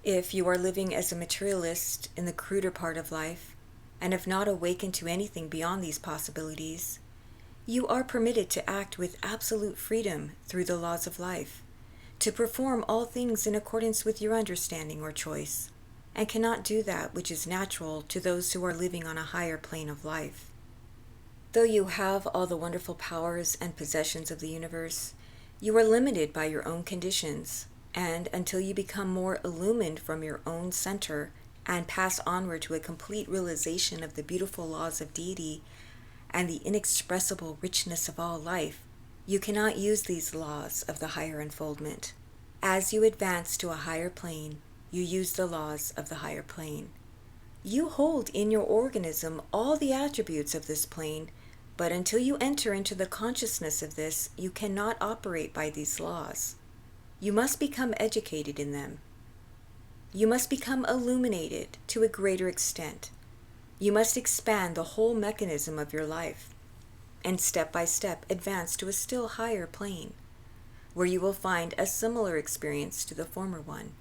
If you are living as a materialist in the cruder part of life, and have not awakened to anything beyond these possibilities, you are permitted to act with absolute freedom through the laws of life, to perform all things in accordance with your understanding or choice, and cannot do that which is natural to those who are living on a higher plane of life. Though you have all the wonderful powers and possessions of the universe, you are limited by your own conditions, and until you become more illumined from your own center and pass onward to a complete realization of the beautiful laws of deity and the inexpressible richness of all life, you cannot use these laws of the higher unfoldment. As you advance to a higher plane, you use the laws of the higher plane. You hold in your organism all the attributes of this plane, but until you enter into the consciousness of this, you cannot operate by these laws. You must become educated in them. You must become illuminated to a greater extent. You must expand the whole mechanism of your life, and step by step advance to a still higher plane, where you will find a similar experience to the former one,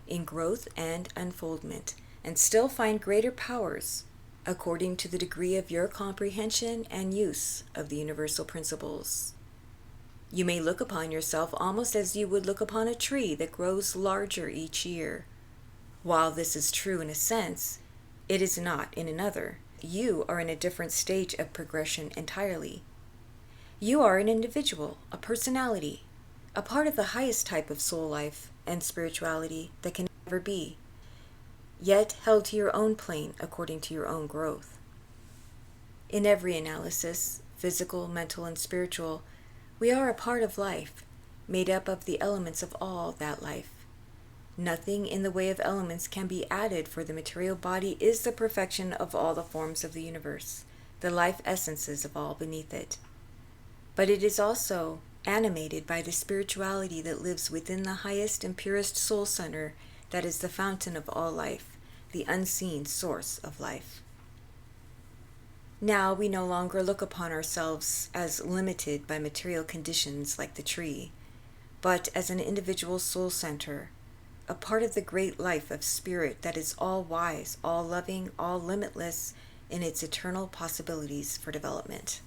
in growth and unfoldment, and still find greater powers, according to the degree of your comprehension and use of the universal principles. You may look upon yourself almost as you would look upon a tree that grows larger each year. While this is true in a sense, it is not in another. You are in a different stage of progression entirely. You are an individual, a personality, a part of the highest type of soul life and spirituality that can ever be, yet held to your own plane according to your own growth. In every analysis, physical, mental, and spiritual, we are a part of life, made up of the elements of all that life. Nothing in the way of elements can be added, for the material body is the perfection of all the forms of the universe, the life essences of all beneath it. But it is also animated by the spirituality that lives within the highest and purest soul center that is the fountain of all life, the unseen source of life. Now we no longer look upon ourselves as limited by material conditions like the tree, but as an individual soul center, a part of the great life of spirit that is all wise, all loving, all limitless in its eternal possibilities for development.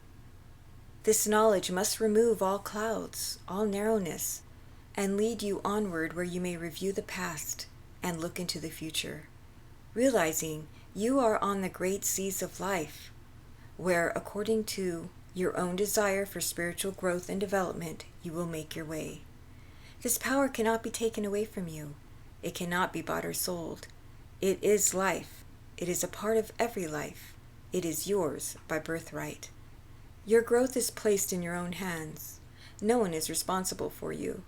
This knowledge must remove all clouds, all narrowness, and lead you onward where you may review the past and look into the future, realizing you are on the great seas of life, where, according to your own desire for spiritual growth and development, you will make your way. This power cannot be taken away from you. It cannot be bought or sold. It is life. It is a part of every life. It is yours by birthright. Your growth is placed in your own hands. No one is responsible for you.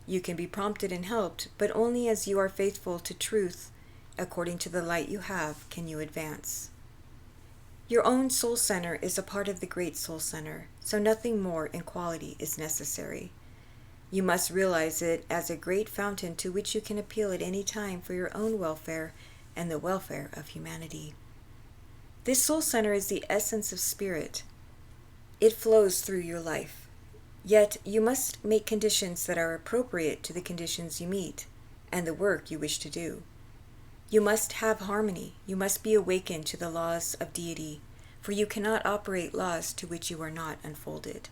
You can be prompted and helped, but only as you are faithful to truth. According to the light you have, can you advance. Your own soul center is a part of the great soul center, so nothing more in quality is necessary. You must realize it as a great fountain to which you can appeal at any time for your own welfare and the welfare of humanity. This soul center is the essence of spirit. It flows through your life. Yet you must make conditions that are appropriate to the conditions you meet and the work you wish to do. You must have harmony. You must be awakened to the laws of deity, for you cannot operate laws to which you are not unfolded.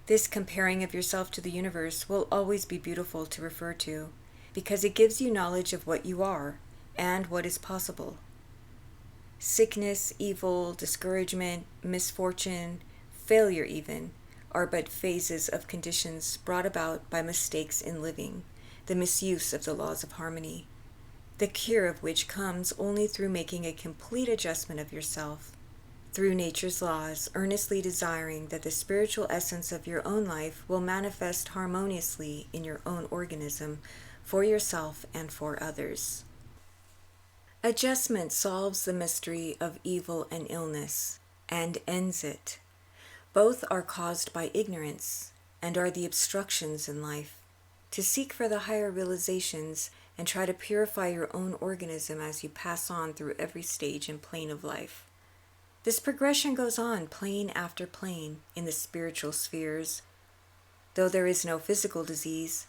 This comparing of yourself to the universe will always be beautiful to refer to, because it gives you knowledge of what you are and what is possible. Sickness, evil, discouragement, misfortune, failure even, are but phases of conditions brought about by mistakes in living, the misuse of the laws of harmony, the cure of which comes only through making a complete adjustment of yourself, through nature's laws, earnestly desiring that the spiritual essence of your own life will manifest harmoniously in your own organism, for yourself and for others. Adjustment solves the mystery of evil and illness and ends it. Both are caused by ignorance and are the obstructions in life. To seek for the higher realizations and try to purify your own organism as you pass on through every stage and plane of life. This progression goes on plane after plane in the spiritual spheres. Though there is no physical disease,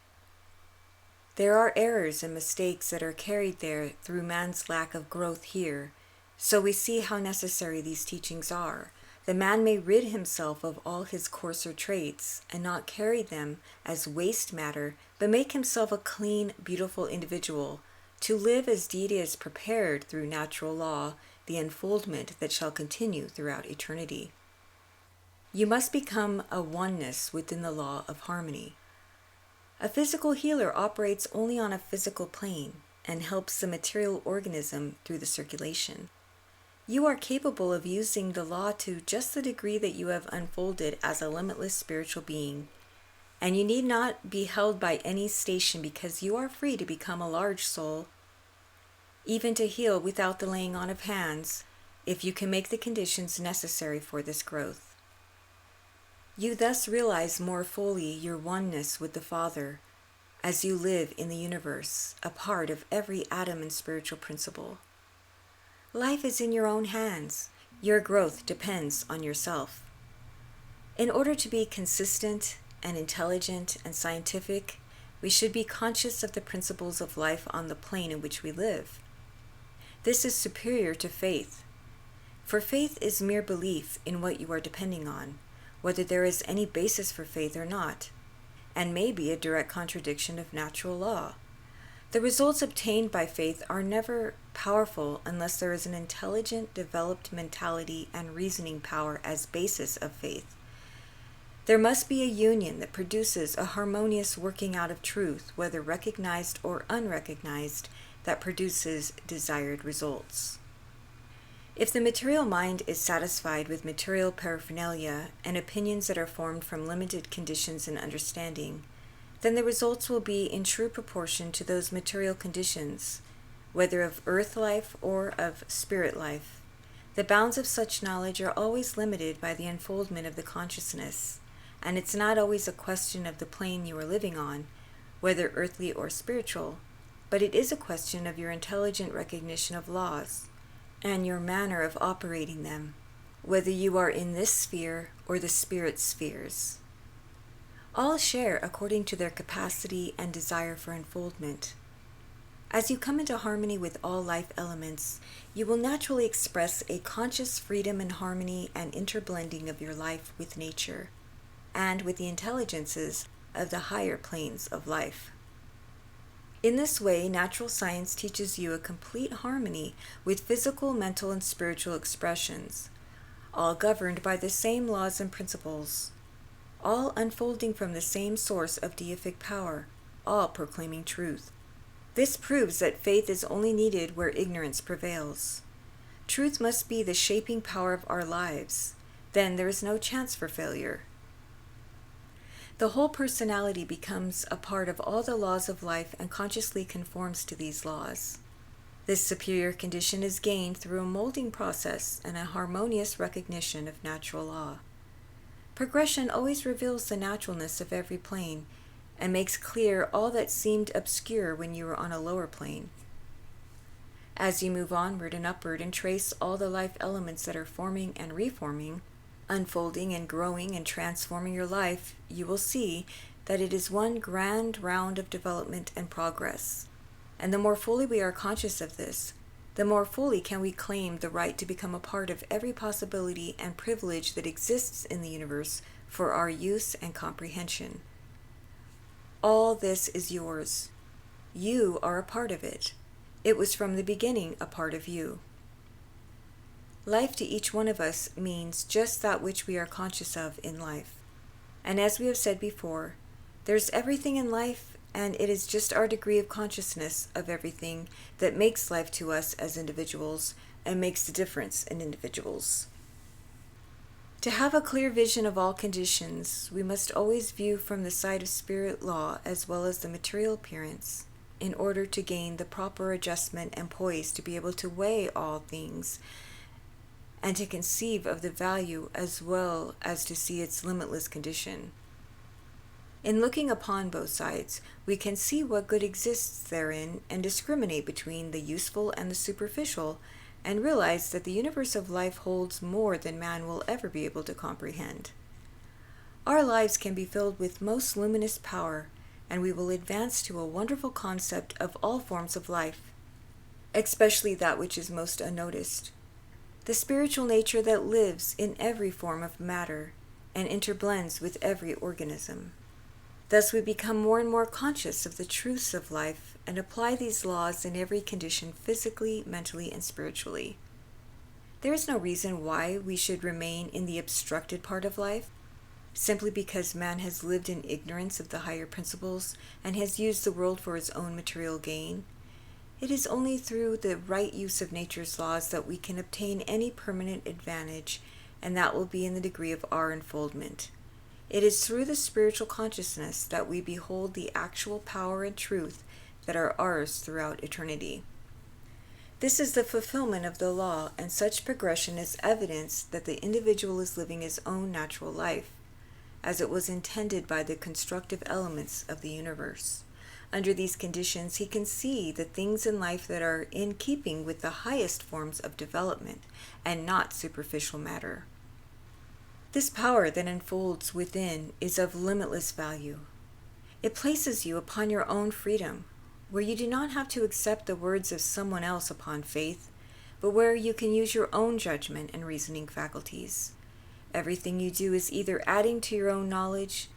there are errors and mistakes that are carried there through man's lack of growth here. So we see how necessary these teachings are. The man may rid himself of all his coarser traits and not carry them as waste matter, but make himself a clean, beautiful individual, to live as deity has prepared through natural law, the unfoldment that shall continue throughout eternity. You must become a oneness within the law of harmony. A physical healer operates only on a physical plane and helps the material organism through the circulation. You are capable of using the law to just the degree that you have unfolded as a limitless spiritual being, and you need not be held by any station because you are free to become a large soul, even to heal without the laying on of hands, if you can make the conditions necessary for this growth. You thus realize more fully your oneness with the Father as you live in the universe, a part of every atom and spiritual principle. Life is in your own hands. Your growth depends on yourself. In order to be consistent and intelligent and scientific, we should be conscious of the principles of life on the plane in which we live. This is superior to faith, for faith is mere belief in what you are depending on, whether there is any basis for faith or not, and may be a direct contradiction of natural law. The results obtained by faith are never powerful unless there is an intelligent, developed mentality and reasoning power as basis of faith. There must be a union that produces a harmonious working out of truth, whether recognized or unrecognized, that produces desired results. If the material mind is satisfied with material paraphernalia and opinions that are formed from limited conditions and understanding, then the results will be in true proportion to those material conditions, whether of earth life or of spirit life. The bounds of such knowledge are always limited by the unfoldment of the consciousness, and it's not always a question of the plane you are living on, whether earthly or spiritual, but it is a question of your intelligent recognition of laws and your manner of operating them, whether you are in this sphere or the spirit spheres. All share according to their capacity and desire for unfoldment. As you come into harmony with all life elements, you will naturally express a conscious freedom and harmony and interblending of your life with nature, and with the intelligences of the higher planes of life. In this way, natural science teaches you a complete harmony with physical, mental, and spiritual expressions, all governed by the same laws and principles, all unfolding from the same source of deific power, all proclaiming truth. This proves that faith is only needed where ignorance prevails. Truth must be the shaping power of our lives. Then there is no chance for failure. The whole personality becomes a part of all the laws of life and consciously conforms to these laws. This superior condition is gained through a molding process and a harmonious recognition of natural law. Progression always reveals the naturalness of every plane and makes clear all that seemed obscure when you were on a lower plane. As you move onward and upward and trace all the life elements that are forming and reforming, unfolding and growing and transforming your life, you will see that it is one grand round of development and progress. And the more fully we are conscious of this, the more fully can we claim the right to become a part of every possibility and privilege that exists in the universe for our use and comprehension. All this is yours. You are a part of it. It was from the beginning a part of you. Life to each one of us means just that which we are conscious of in life. And as we have said before, there's everything in life, and it is just our degree of consciousness of everything that makes life to us as individuals and makes the difference in individuals. To have a clear vision of all conditions, we must always view from the side of spirit law as well as the material appearance, in order to gain the proper adjustment and poise to be able to weigh all things and to conceive of the value as well as to see its limitless condition. In looking upon both sides, we can see what good exists therein and discriminate between the useful and the superficial, and realize that the universe of life holds more than man will ever be able to comprehend. Our lives can be filled with most luminous power, and we will advance to a wonderful concept of all forms of life, especially that which is most unnoticed, the spiritual nature that lives in every form of matter and interblends with every organism. Thus we become more and more conscious of the truths of life and apply these laws in every condition physically, mentally, and spiritually. There is no reason why we should remain in the obstructed part of life, simply because man has lived in ignorance of the higher principles and has used the world for his own material gain. It is only through the right use of nature's laws that we can obtain any permanent advantage, and that will be in the degree of our unfoldment. It is through the spiritual consciousness that we behold the actual power and truth that are ours throughout eternity. This is the fulfillment of the law, and such progression is evidence that the individual is living his own natural life, as it was intended by the constructive elements of the universe. Under these conditions, he can see the things in life that are in keeping with the highest forms of development and not superficial matter. This power that unfolds within is of limitless value. It places you upon your own freedom, where you do not have to accept the words of someone else upon faith, but where you can use your own judgment and reasoning faculties. Everything you do is either adding to your own knowledge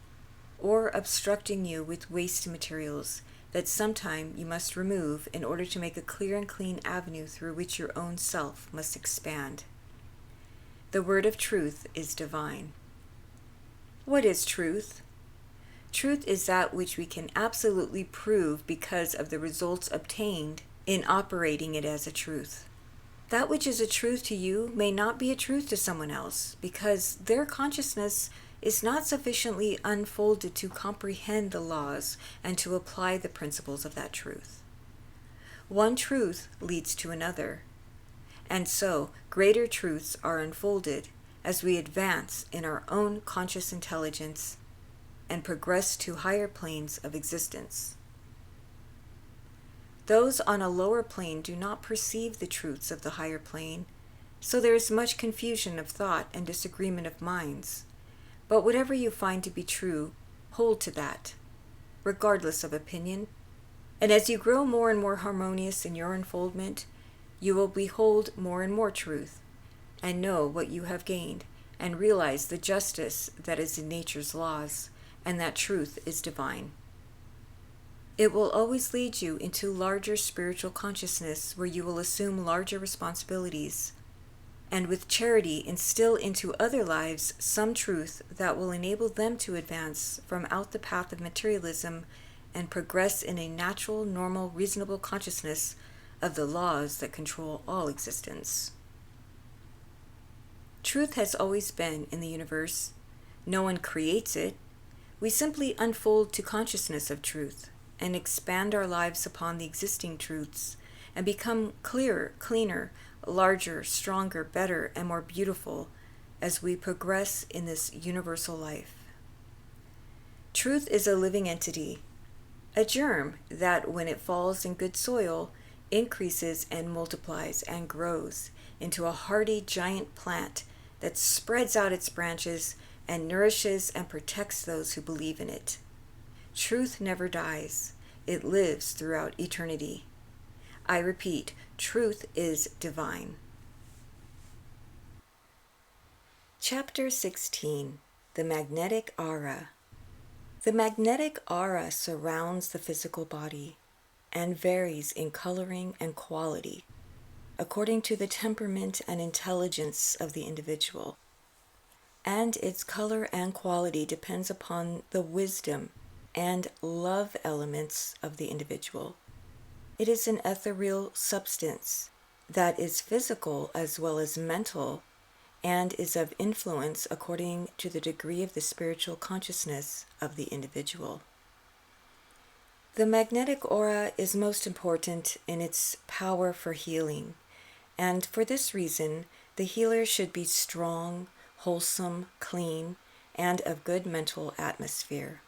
or obstructing you with waste materials that sometime you must remove in order to make a clear and clean avenue through which your own self must expand. The word of truth is divine. What is truth? Truth is that which we can absolutely prove because of the results obtained in operating it as a truth. That which is a truth to you may not be a truth to someone else, because their consciousness is not sufficiently unfolded to comprehend the laws and to apply the principles of that truth. One truth leads to another, and so greater truths are unfolded as we advance in our own conscious intelligence and progress to higher planes of existence. Those on a lower plane do not perceive the truths of the higher plane, so there is much confusion of thought and disagreement of minds. But whatever you find to be true, hold to that, regardless of opinion. And as you grow more and more harmonious in your unfoldment, you will behold more and more truth, and know what you have gained, and realize the justice that is in nature's laws, and that truth is divine. It will always lead you into larger spiritual consciousness, where you will assume larger responsibilities, and with charity instill into other lives some truth that will enable them to advance from out the path of materialism and progress in a natural, normal, reasonable consciousness of the laws that control all existence. Truth has always been in the universe. No one creates it. We simply unfold to consciousness of truth and expand our lives upon the existing truths and become clearer, cleaner, larger, stronger, better, and more beautiful as we progress in this universal life. Truth is a living entity, a germ that, when it falls in good soil, increases and multiplies and grows into a hardy giant plant that spreads out its branches and nourishes and protects those who believe in it. Truth never dies. It lives throughout eternity. I repeat, truth is divine. Chapter 16. The Magnetic Aura. The magnetic aura surrounds the physical body and varies in coloring and quality according to the temperament and intelligence of the individual. And its color and quality depends upon the wisdom and love elements of the individual. It is an ethereal substance that is physical as well as mental, and is of influence according to the degree of the spiritual consciousness of the individual. The magnetic aura is most important in its power for healing, and for this reason, the healer should be strong, wholesome, clean, and of good mental atmosphere.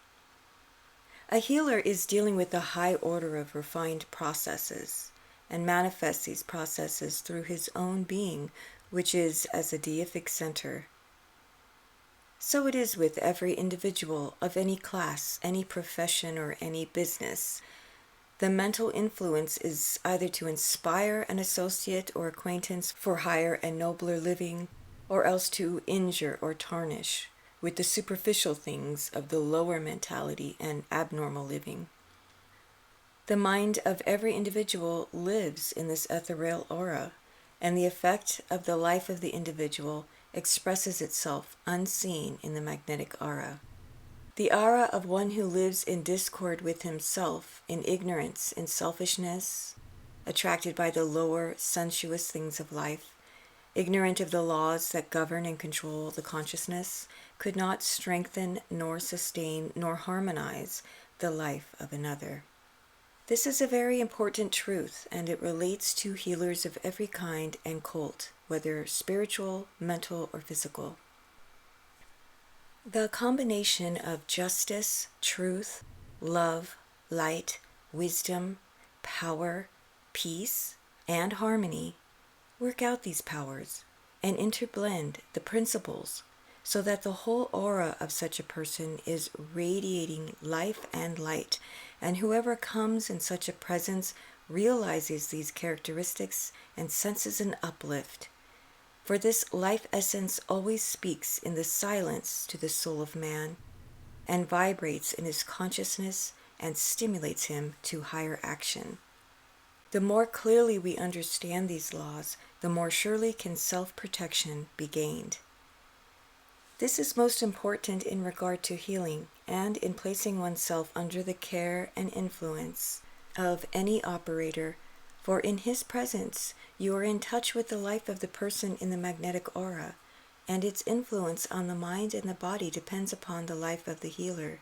A healer is dealing with a high order of refined processes and manifests these processes through his own being, which is as a deific center. So it is with every individual of any class, any profession, or any business. The mental influence is either to inspire an associate or acquaintance for higher and nobler living, or else to injure or tarnish with the superficial things of the lower mentality and abnormal living. The mind of every individual lives in this ethereal aura, and the effect of the life of the individual expresses itself unseen in the magnetic aura. The aura of one who lives in discord with himself, in ignorance, in selfishness, attracted by the lower, sensuous things of life, ignorant of the laws that govern and control the consciousness, could not strengthen nor sustain nor harmonize the life of another. This is a very important truth, and it relates to healers of every kind and cult, whether spiritual, mental, or physical. The combination of justice, truth, love, light, wisdom, power, peace, and harmony work out these powers and interblend the principles so that the whole aura of such a person is radiating life and light, and whoever comes in such a presence realizes these characteristics and senses an uplift. For this life essence always speaks in the silence to the soul of man and vibrates in his consciousness and stimulates him to higher action. The more clearly we understand these laws, the more surely can self-protection be gained. This is most important in regard to healing and in placing oneself under the care and influence of any operator, for in his presence you are in touch with the life of the person in the magnetic aura, and its influence on the mind and the body depends upon the life of the healer.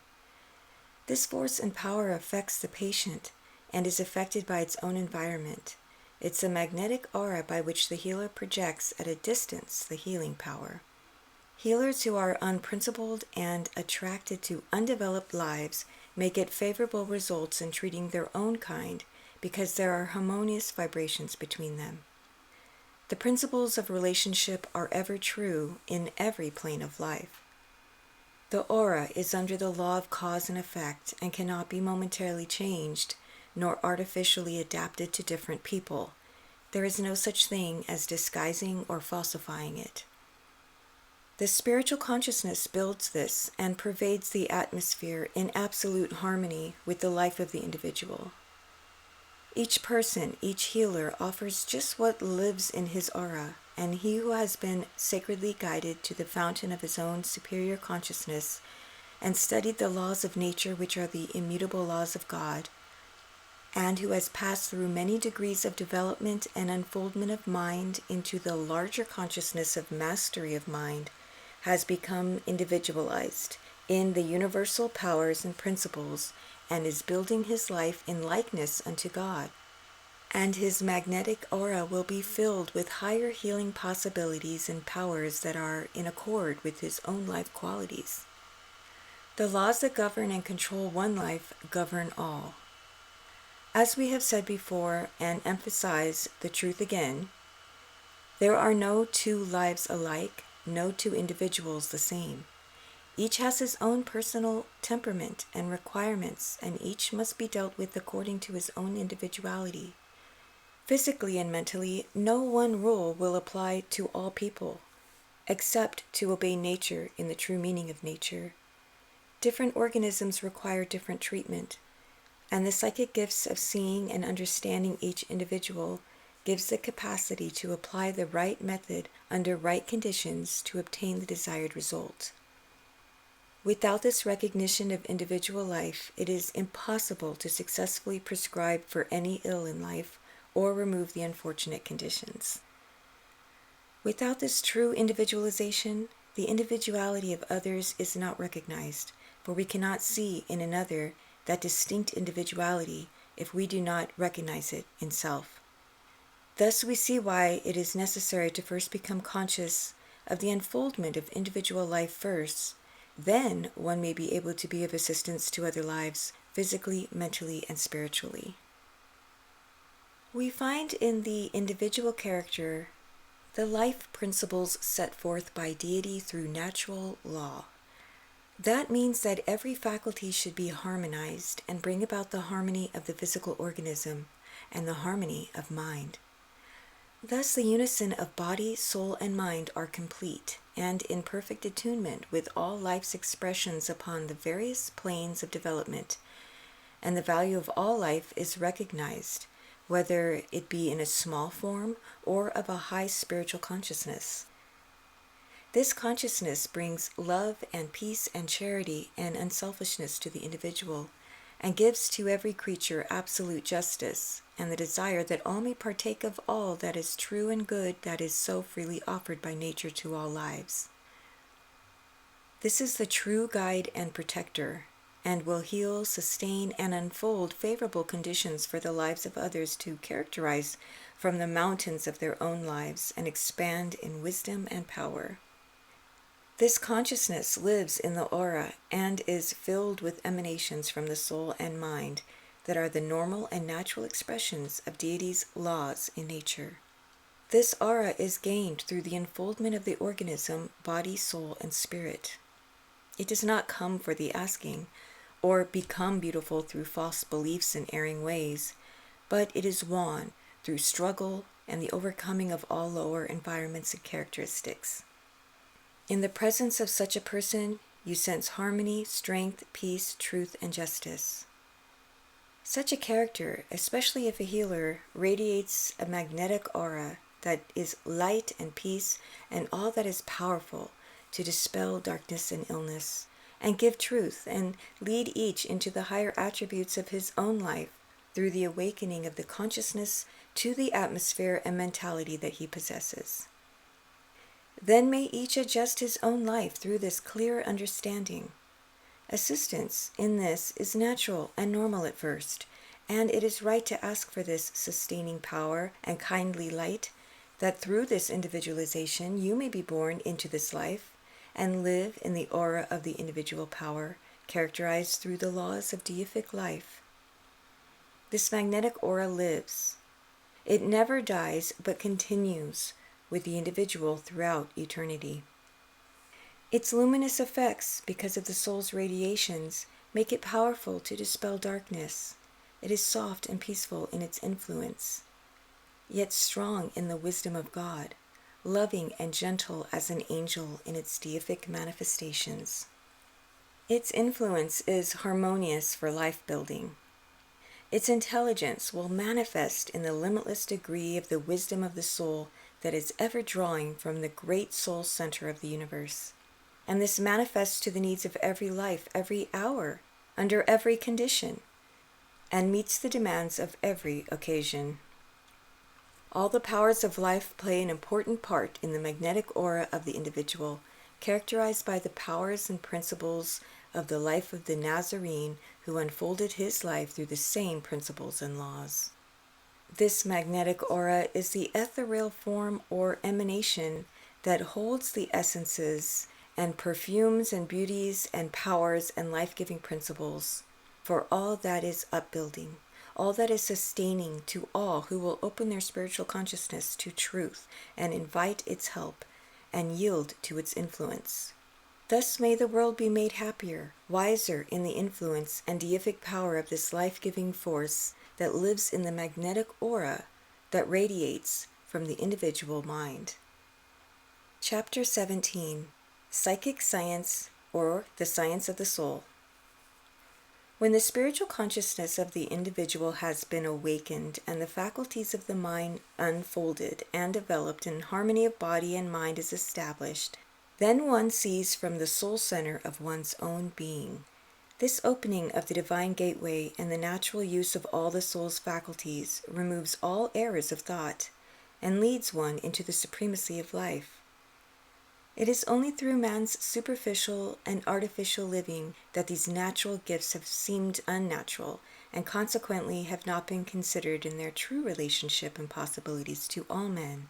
This force and power affects the patient and is affected by its own environment. It's a magnetic aura by which the healer projects at a distance the healing power. Healers who are unprincipled and attracted to undeveloped lives may get favorable results in treating their own kind because there are harmonious vibrations between them. The principles of relationship are ever true in every plane of life. The aura is under the law of cause and effect and cannot be momentarily changed nor artificially adapted to different people. There is no such thing as disguising or falsifying it. The spiritual consciousness builds this and pervades the atmosphere in absolute harmony with the life of the individual. Each person, each healer offers just what lives in his aura, and he who has been sacredly guided to the fountain of his own superior consciousness and studied the laws of nature, which are the immutable laws of God, and who has passed through many degrees of development and unfoldment of mind into the larger consciousness of mastery of mind, has become individualized in the universal powers and principles and is building his life in likeness unto God. And his magnetic aura will be filled with higher healing possibilities and powers that are in accord with his own life qualities. The laws that govern and control one life govern all. As we have said before and emphasize the truth again, there are no two lives alike, no two individuals the same. Each has his own personal temperament and requirements, and each must be dealt with according to his own individuality. Physically and mentally, no one rule will apply to all people, except to obey nature in the true meaning of nature. Different organisms require different treatment, and the psychic gifts of seeing and understanding each individual gives the capacity to apply the right method under right conditions to obtain the desired result. Without this recognition of individual life, it is impossible to successfully prescribe for any ill in life or remove the unfortunate conditions. Without this true individualization, the individuality of others is not recognized, for we cannot see in another that distinct individuality if we do not recognize it in self. Thus we see why it is necessary to first become conscious of the unfoldment of individual life first. Then one may be able to be of assistance to other lives, physically, mentally, and spiritually. We find in the individual character the life principles set forth by deity through natural law. That means that every faculty should be harmonized and bring about the harmony of the physical organism and the harmony of mind. Thus, the unison of body, soul, and mind are complete and in perfect attunement with all life's expressions upon the various planes of development, and the value of all life is recognized, whether it be in a small form or of a high spiritual consciousness. This consciousness brings love and peace and charity and unselfishness to the individual, and gives to every creature absolute justice and the desire that all may partake of all that is true and good that is so freely offered by nature to all lives. This is the true guide and protector, and will heal, sustain, and unfold favorable conditions for the lives of others to characterize from the mountains of their own lives and expand in wisdom and power. This consciousness lives in the aura and is filled with emanations from the soul and mind that are the normal and natural expressions of deity's laws in nature. This aura is gained through the unfoldment of the organism, body, soul, and spirit. It does not come for the asking, or become beautiful through false beliefs and erring ways, but it is won through struggle and the overcoming of all lower environments and characteristics. In the presence of such a person, you sense harmony, strength, peace, truth, and justice. Such a character, especially if a healer, radiates a magnetic aura that is light and peace and all that is powerful to dispel darkness and illness, and give truth and lead each into the higher attributes of his own life through the awakening of the consciousness to the atmosphere and mentality that he possesses. Then may each adjust his own life through this clear understanding. Assistance in this is natural and normal at first, and it is right to ask for this sustaining power and kindly light, that through this individualization you may be born into this life and live in the aura of the individual power, characterized through the laws of deific life. This magnetic aura lives. It never dies, but continues with the individual throughout eternity. Its luminous effects, because of the soul's radiations, make it powerful to dispel darkness. It is soft and peaceful in its influence, yet strong in the wisdom of God, loving and gentle as an angel in its deific manifestations. Its influence is harmonious for life building. Its intelligence will manifest in the limitless degree of the wisdom of the soul that is ever drawing from the great soul center of the universe. And this manifests to the needs of every life, every hour, under every condition, and meets the demands of every occasion. All the powers of life play an important part in the magnetic aura of the individual, characterized by the powers and principles of the life of the Nazarene who unfolded his life through the same principles and laws. This magnetic aura is the ethereal form or emanation that holds the essences and perfumes and beauties and powers and life-giving principles for all that is upbuilding, all that is sustaining to all who will open their spiritual consciousness to truth and invite its help and yield to its influence. Thus may the world be made happier, wiser in the influence and deific power of this life-giving force that lives in the magnetic aura that radiates from the individual mind. Chapter 17. Psychic Science, or the Science of the Soul. When the spiritual consciousness of the individual has been awakened and the faculties of the mind unfolded and developed and harmony of body and mind is established, then one sees from the soul center of one's own being. This opening of the divine gateway and the natural use of all the soul's faculties removes all errors of thought and leads one into the supremacy of life. It is only through man's superficial and artificial living that these natural gifts have seemed unnatural and consequently have not been considered in their true relationship and possibilities to all men.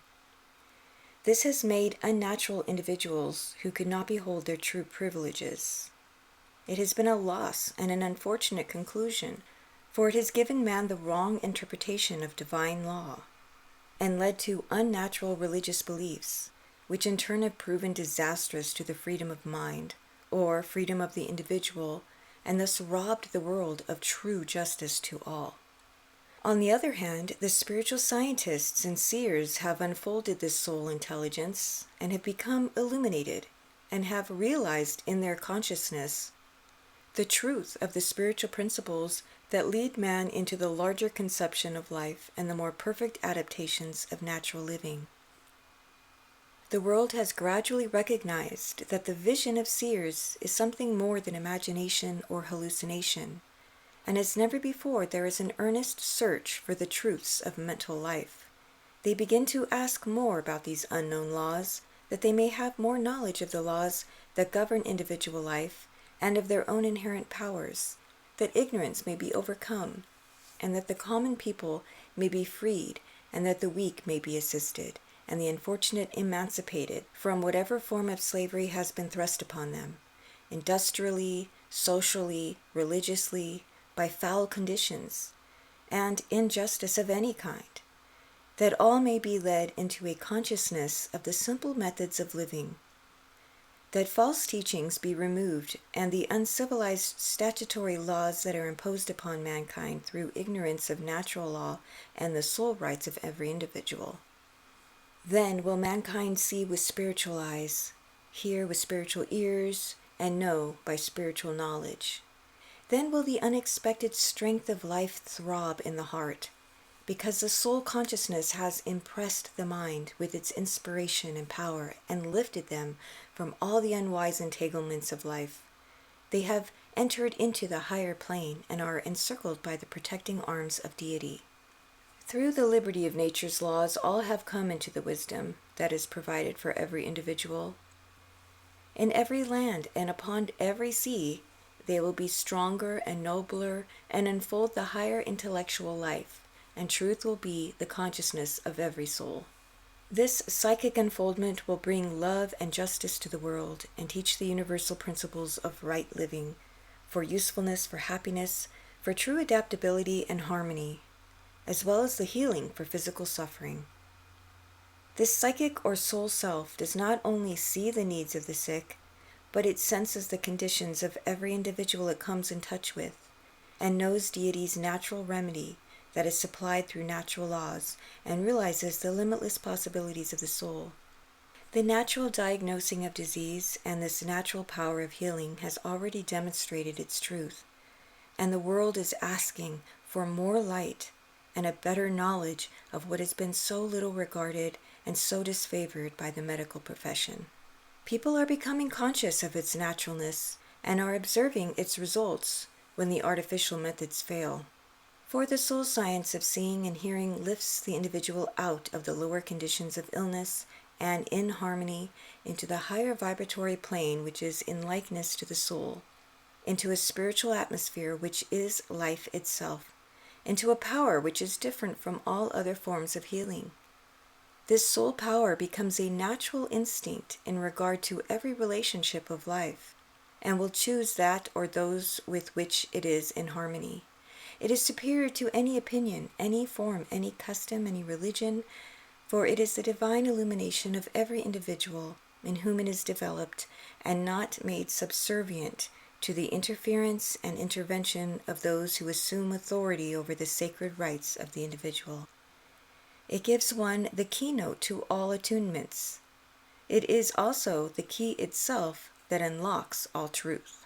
This has made unnatural individuals who could not behold their true privileges. It has been a loss and an unfortunate conclusion, for it has given man the wrong interpretation of divine law and led to unnatural religious beliefs, which in turn have proven disastrous to the freedom of mind, or freedom of the individual, and thus robbed the world of true justice to all. On the other hand, the spiritual scientists and seers have unfolded this soul intelligence and have become illuminated and have realized in their consciousness the truth of the spiritual principles that lead man into the larger conception of life and the more perfect adaptations of natural living. The world has gradually recognized that the vision of seers is something more than imagination or hallucination, and as never before there is an earnest search for the truths of mental life. They begin to ask more about these unknown laws, that they may have more knowledge of the laws that govern individual life and of their own inherent powers, that ignorance may be overcome, and that the common people may be freed, and that the weak may be assisted, and the unfortunate emancipated from whatever form of slavery has been thrust upon them, industrially, socially, religiously, by foul conditions, and injustice of any kind, that all may be led into a consciousness of the simple methods of living, that false teachings be removed, and the uncivilized statutory laws that are imposed upon mankind through ignorance of natural law and the soul rights of every individual. Then will mankind see with spiritual eyes, hear with spiritual ears, and know by spiritual knowledge. Then will the unexpected strength of life throb in the heart, because the soul consciousness has impressed the mind with its inspiration and power and lifted them from all the unwise entanglements of life. They have entered into the higher plane and are encircled by the protecting arms of deity. Through the liberty of nature's laws, all have come into the wisdom that is provided for every individual. In every land and upon every sea, they will be stronger and nobler and unfold the higher intellectual life, and truth will be the consciousness of every soul. This psychic unfoldment will bring love and justice to the world and teach the universal principles of right living, for usefulness, for happiness, for true adaptability and harmony, as well as the healing for physical suffering. This psychic or soul self does not only see the needs of the sick, but it senses the conditions of every individual it comes in touch with, and knows deity's natural remedy that is supplied through natural laws, and realizes the limitless possibilities of the soul. The natural diagnosing of disease and this natural power of healing has already demonstrated its truth, and the world is asking for more light and a better knowledge of what has been so little regarded and so disfavored by the medical profession. People are becoming conscious of its naturalness and are observing its results when the artificial methods fail. For the soul science of seeing and hearing lifts the individual out of the lower conditions of illness and inharmony into the higher vibratory plane which is in likeness to the soul, into a spiritual atmosphere which is life itself, into a power which is different from all other forms of healing. This soul power becomes a natural instinct in regard to every relationship of life, and will choose that or those with which it is in harmony. It is superior to any opinion, any form, any custom, any religion, for it is the divine illumination of every individual in whom it is developed and not made subservient to the interference and intervention of those who assume authority over the sacred rights of the individual. It gives one the keynote to all attunements. It is also the key itself that unlocks all truth.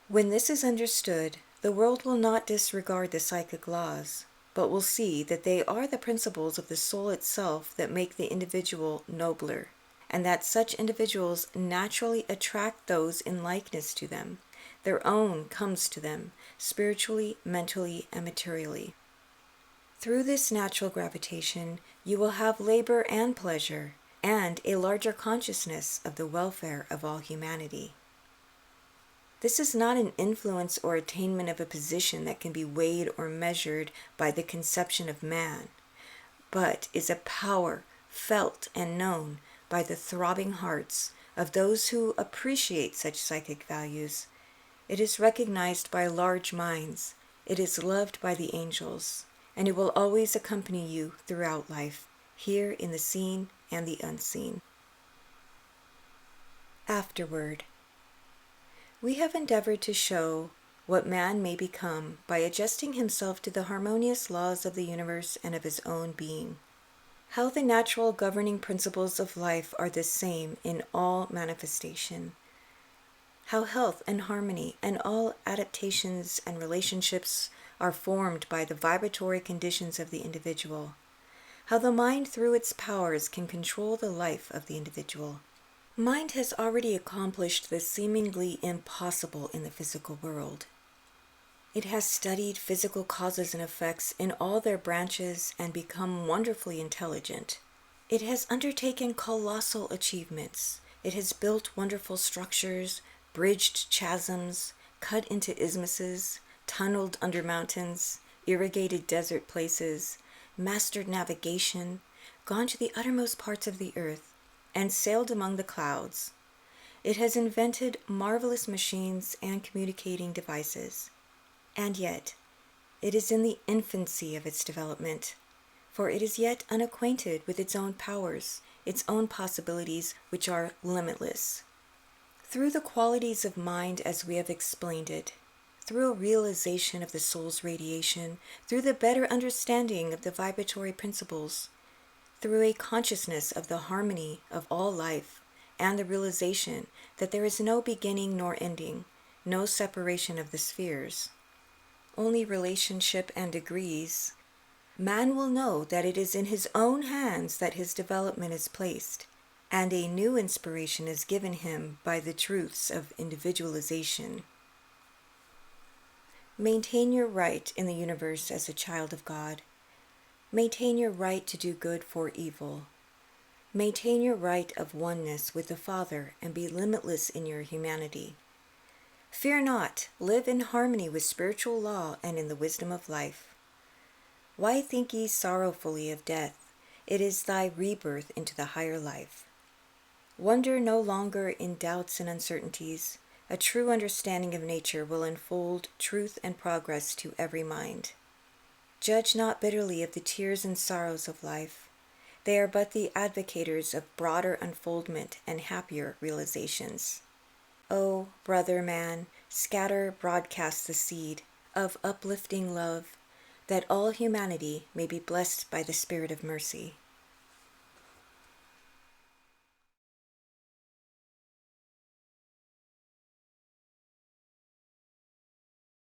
When this is understood, the world will not disregard the psychic laws, but will see that they are the principles of the soul itself that make the individual nobler, and that such individuals naturally attract those in likeness to them. Their own comes to them, spiritually, mentally, and materially. Through this natural gravitation, you will have labor and pleasure, and a larger consciousness of the welfare of all humanity. This is not an influence or attainment of a position that can be weighed or measured by the conception of man, but is a power felt and known by the throbbing hearts of those who appreciate such psychic values. It is recognized by large minds, it is loved by the angels, and it will always accompany you throughout life, here in the seen and the unseen. Afterword. We have endeavored to show what man may become by adjusting himself to the harmonious laws of the universe and of his own being. How the natural governing principles of life are the same in all manifestation. How health and harmony and all adaptations and relationships are formed by the vibratory conditions of the individual. How the mind through its powers can control the life of the individual. Mind has already accomplished the seemingly impossible in the physical world. It has studied physical causes and effects in all their branches and become wonderfully intelligent. It has undertaken colossal achievements. It has built wonderful structures, bridged chasms, cut into isthmuses, tunneled under mountains, irrigated desert places, mastered navigation, gone to the uttermost parts of the earth, and sailed among the clouds. It has invented marvelous machines and communicating devices. And yet, it is in the infancy of its development, for it is yet unacquainted with its own powers, its own possibilities, which are limitless. Through the qualities of mind as we have explained it, through a realization of the soul's radiation, through the better understanding of the vibratory principles, through a consciousness of the harmony of all life, and the realization that there is no beginning nor ending, no separation of the spheres, only relationship and degrees, man will know that it is in his own hands that his development is placed, and a new inspiration is given him by the truths of individualization. Maintain your right in the universe as a child of God. Maintain your right to do good for evil. Maintain your right of oneness with the Father and be limitless in your humanity. Fear not, live in harmony with spiritual law and in the wisdom of life. Why think ye sorrowfully of death? It is thy rebirth into the higher life. Wonder no longer in doubts and uncertainties. A true understanding of nature will unfold truth and progress to every mind. Judge not bitterly of the tears and sorrows of life. They are but the advocators of broader unfoldment and happier realizations. O brother man, scatter broadcast the seed of uplifting love, that all humanity may be blessed by the Spirit of mercy.